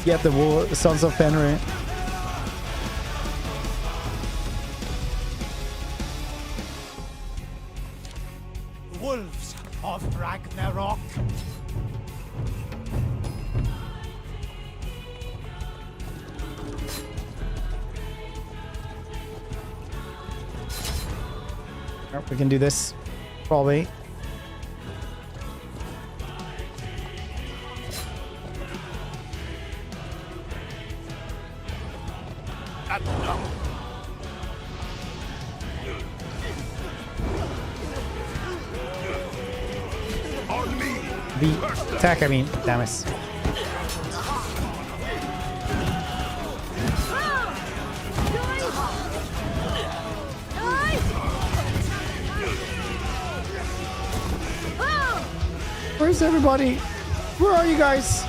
Speaker 1: Get the Sons of Fenrir.
Speaker 5: Wolves of Ragnarok.
Speaker 1: We can do this, probably. The attack, I mean, damn it.
Speaker 7: Where's everybody? Where are you guys?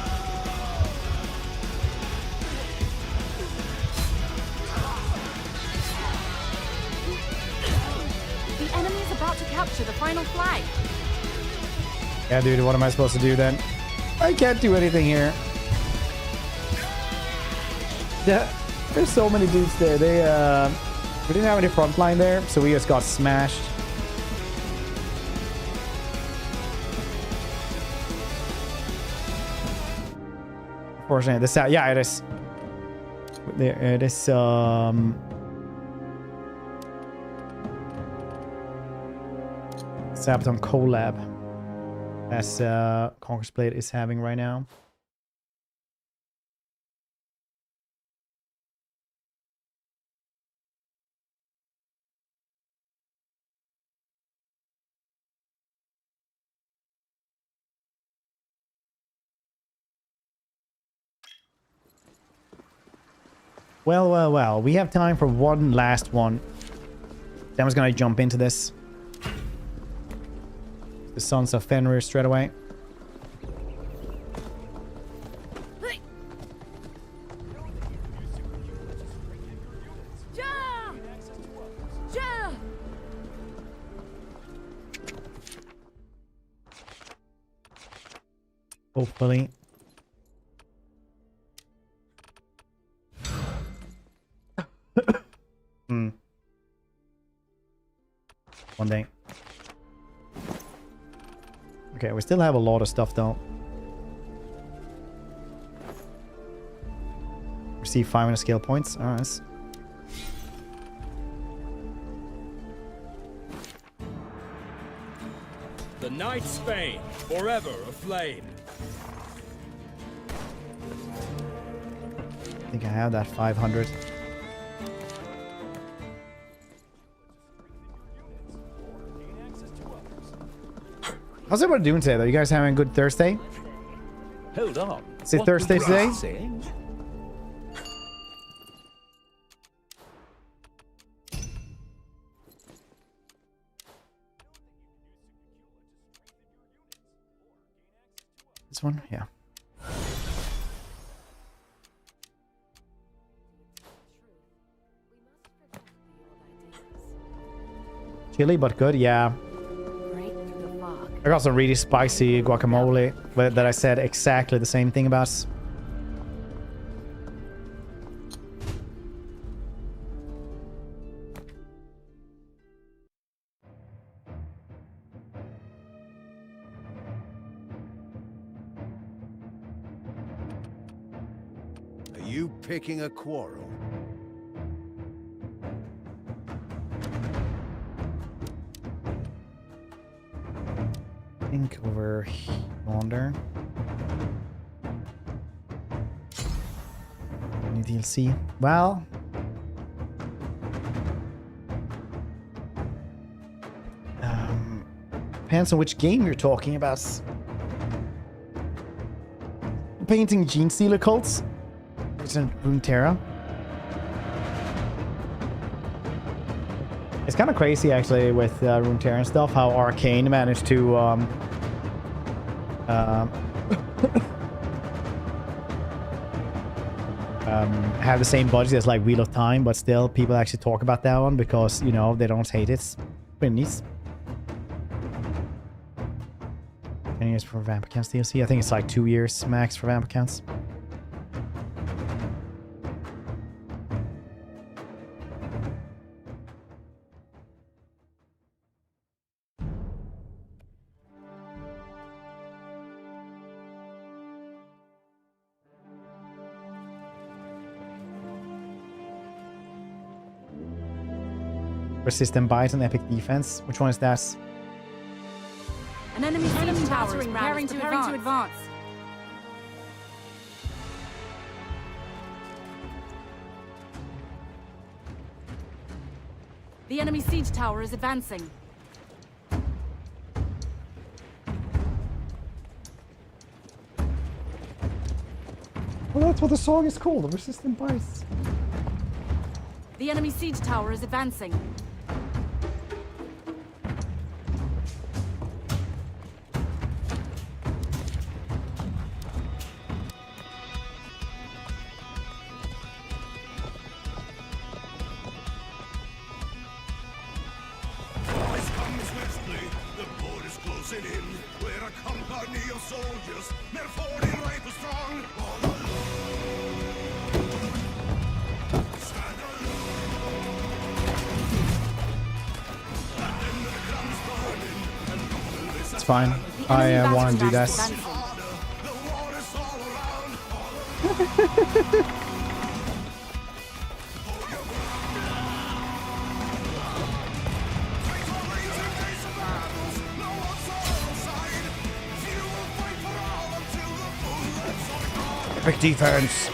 Speaker 12: The enemy is about to capture the final flag.
Speaker 1: Yeah, dude, what am I supposed to do then? I can't do anything here. Yeah, there's so many dudes there. We didn't have any front line there, so we just got smashed. Unfortunately, this yeah, it is. There it is. Sabaton collab, as Conqueror's Blade is having right now. Well. We have time for one last one. Then we're gonna jump into this. The Sons of Fenrir straight away. Hopefully. One day. Okay, we still have a lot of stuff though. Receive 500 skill points. Alright.
Speaker 3: The Night's Bane, forever aflame.
Speaker 1: I think I have that 500. How's everybody doing today, though? You guys having a good Thursday?
Speaker 14: Hold on.
Speaker 1: Is it
Speaker 14: What
Speaker 1: Thursday
Speaker 14: was I
Speaker 1: today?
Speaker 14: saying?
Speaker 1: This one? Yeah. Chili, but good, yeah. I got some really spicy guacamole that I said exactly the same thing about.
Speaker 2: Are you picking a quarrel?
Speaker 1: Think over yonder. New DLC. Well, depends on which game you're talking about. Painting Gene Stealer cults. It's in Runeterra. It's kind of crazy actually with Runeterra and stuff how Arcane managed to have the same budget as like Wheel of Time, but still people actually talk about that one because, you know, they don't hate it. Pretty nice. 10 years for Vamp Accounts DLC. I think it's like 2 years max for Vamp Accounts. Persistent bite and epic defense. Which one is that?
Speaker 12: An enemy siege tower is preparing to advance. The enemy siege tower is advancing.
Speaker 1: Well, that's what the song is called, the Resistant Bites.
Speaker 12: The enemy siege tower is advancing.
Speaker 1: It's fine. I want to do this. Epic defense.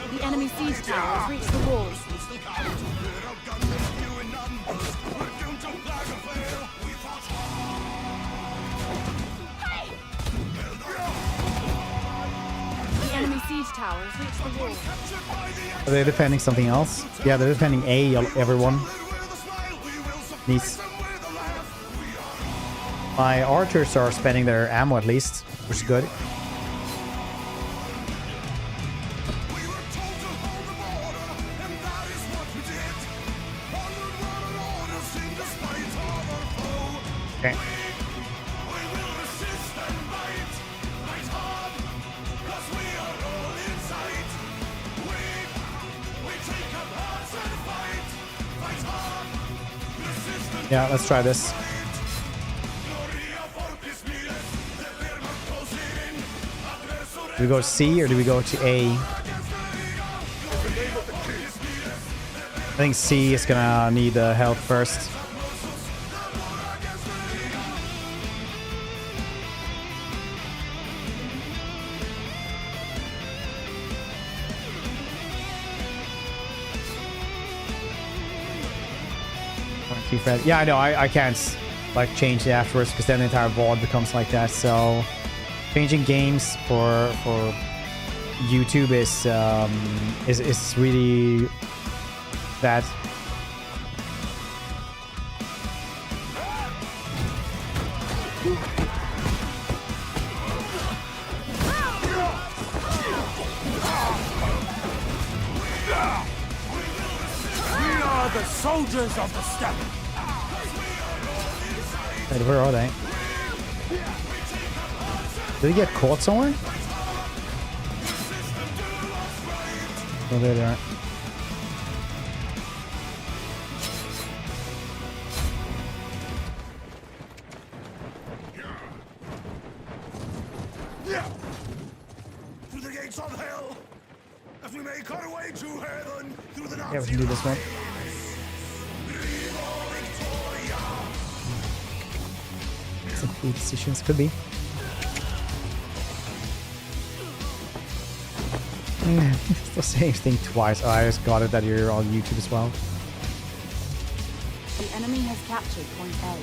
Speaker 12: The enemy siege tower has reached the walls. The enemy siege tower has reached the walls.
Speaker 1: Are they defending something else? Yeah, they're defending A, everyone. Nice. My archers are spending their ammo at least, which is good. Okay. Yeah, let's try this. Do we go to C or do we go to A? I think C is gonna need the health first. Yeah, I know. I can't like change it afterwards because then the entire VOD becomes like that. So changing games for YouTube is really bad.
Speaker 5: We are the soldiers of the steppe.
Speaker 1: Wait, where are they? Did they get caught somewhere? Oh, there they are.
Speaker 5: Through the gates of hell, as we make our way to heaven through the
Speaker 1: Yeah, we can do this one. Some cool decisions, could be. It's the same thing twice. Oh, I just got it that you're on YouTube as well.
Speaker 12: The enemy has captured point A.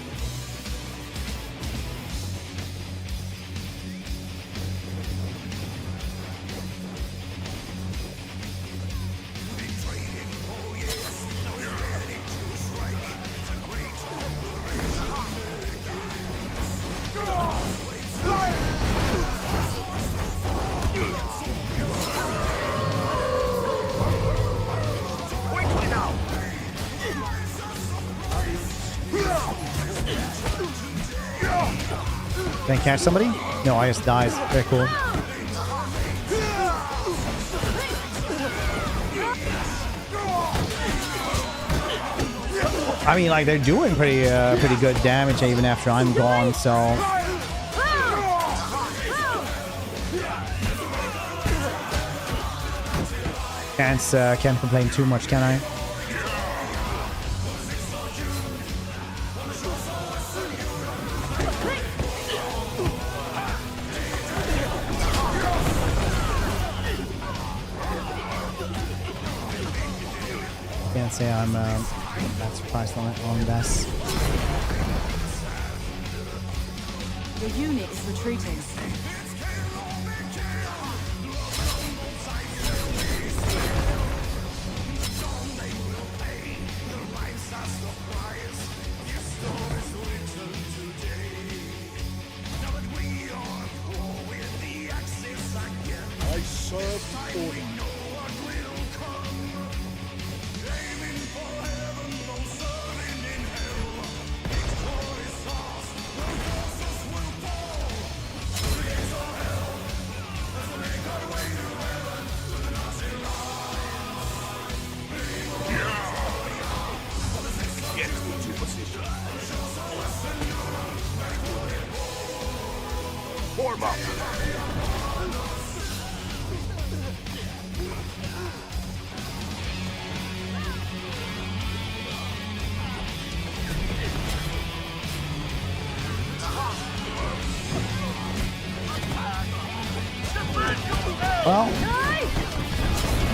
Speaker 1: Can I catch somebody? No, I just dies. Very cool. I mean, like, they're doing pretty good damage even after I'm gone, so... Can't complain too much, can I? Can't say I'm not surprised on this.
Speaker 12: The unit is retreating.
Speaker 5: I serve order. Get into position. Form up.
Speaker 1: Well,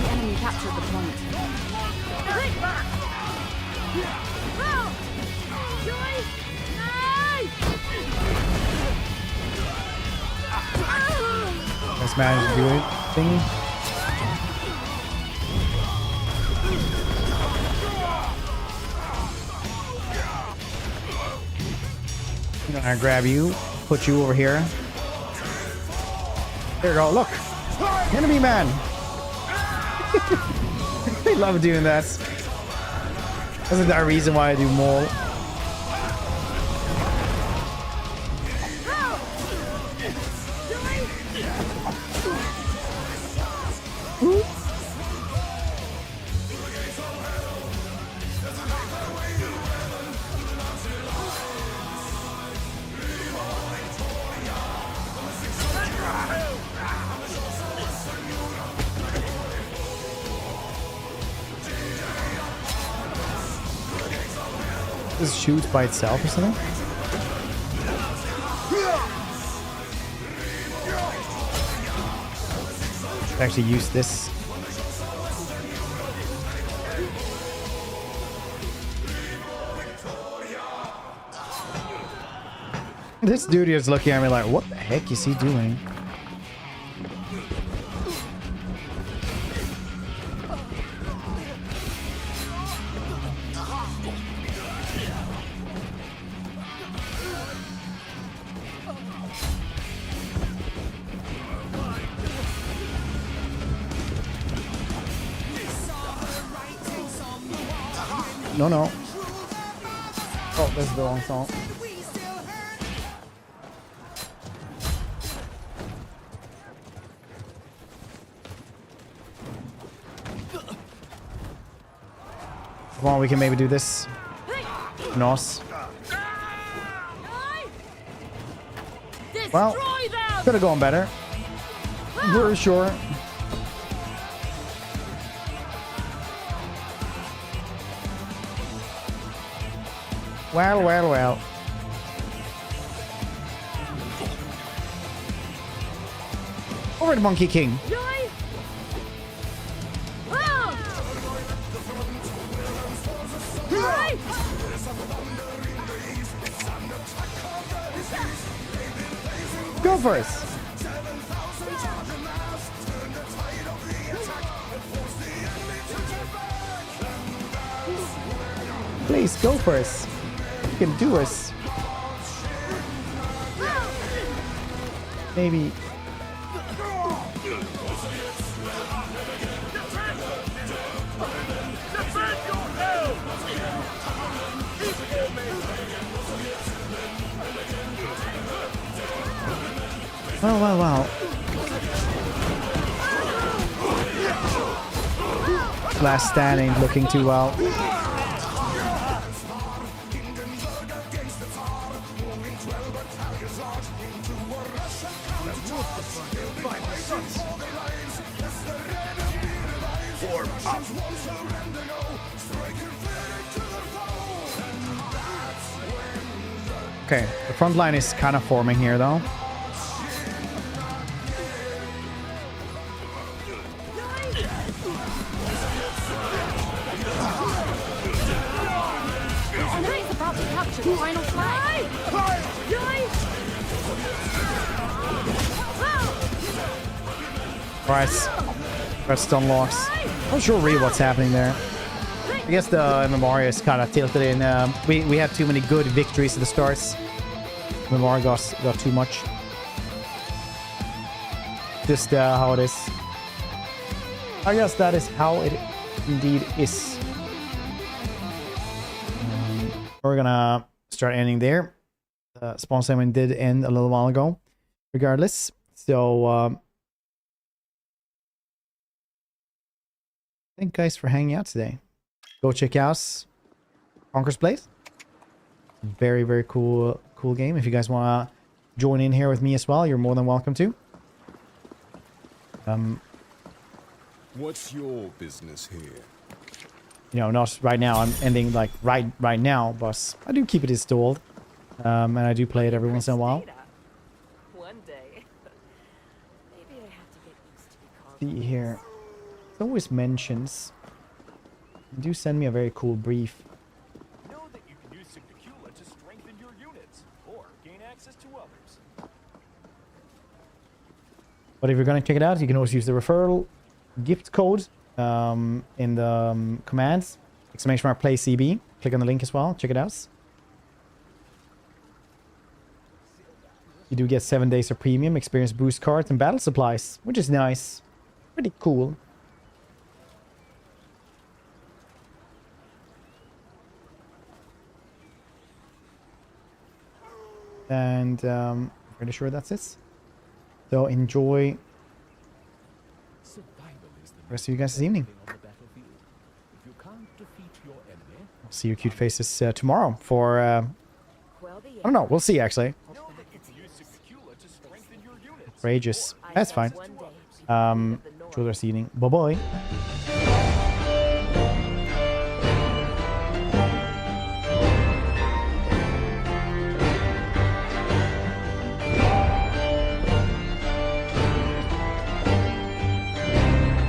Speaker 12: The enemy captured the point.
Speaker 1: let's manage to do it. Thingy. I'm gonna grab you, put you over here. There you go. Look, enemy man. I love doing that. Isn't that a reason why I do more? This shoots by itself or something? Actually use this. This dude is looking at me like, what the heck is he doing? No, no. Oh, this is the wrong song. Come on, we can maybe do this. Nos. Well, could have gone better. For sure. Well, well, well. Over to Monkey King. Go first. Please go first. You can do us. Maybe. Well, well, well. Last standing, looking too well. Okay, the front line is kind of forming here, though. Press unlocks. I'm not sure really what's happening there. I guess the MMR is kind of tilted in. We had too many good victories at the starts. MMR got too much. Just how it is. I guess that is how it indeed is. We're gonna start ending there. Spawn segment did end a little while ago, regardless. So thank you guys for hanging out today. Go check out Conqueror's Place. Very, very cool game. If you guys want to join in here with me as well, you're more than welcome to.
Speaker 5: What's your business here?
Speaker 1: You know, not right now. I'm ending like right now, but I do keep it installed. And I do play it every once in a while.
Speaker 10: One day. Maybe I have to get used to be
Speaker 1: See here. It always mentions. Do send me a very cool brief.
Speaker 14: Know that you can use Signicula to strengthen your units or gain access to others.
Speaker 1: But if you're going to check it out, you can always use the referral gift code in the commands. !PlayCB. Click on the link as well. Check it out. You do get 7 days of premium, experience boost cards, and battle supplies, which is nice. Pretty cool. And I'm pretty sure that's it. So enjoy the rest of you guys this evening. I'll see your cute faces tomorrow for I don't know, we'll see actually. Outrageous. That's fine. Enjoy the rest of the evening. Bye bye.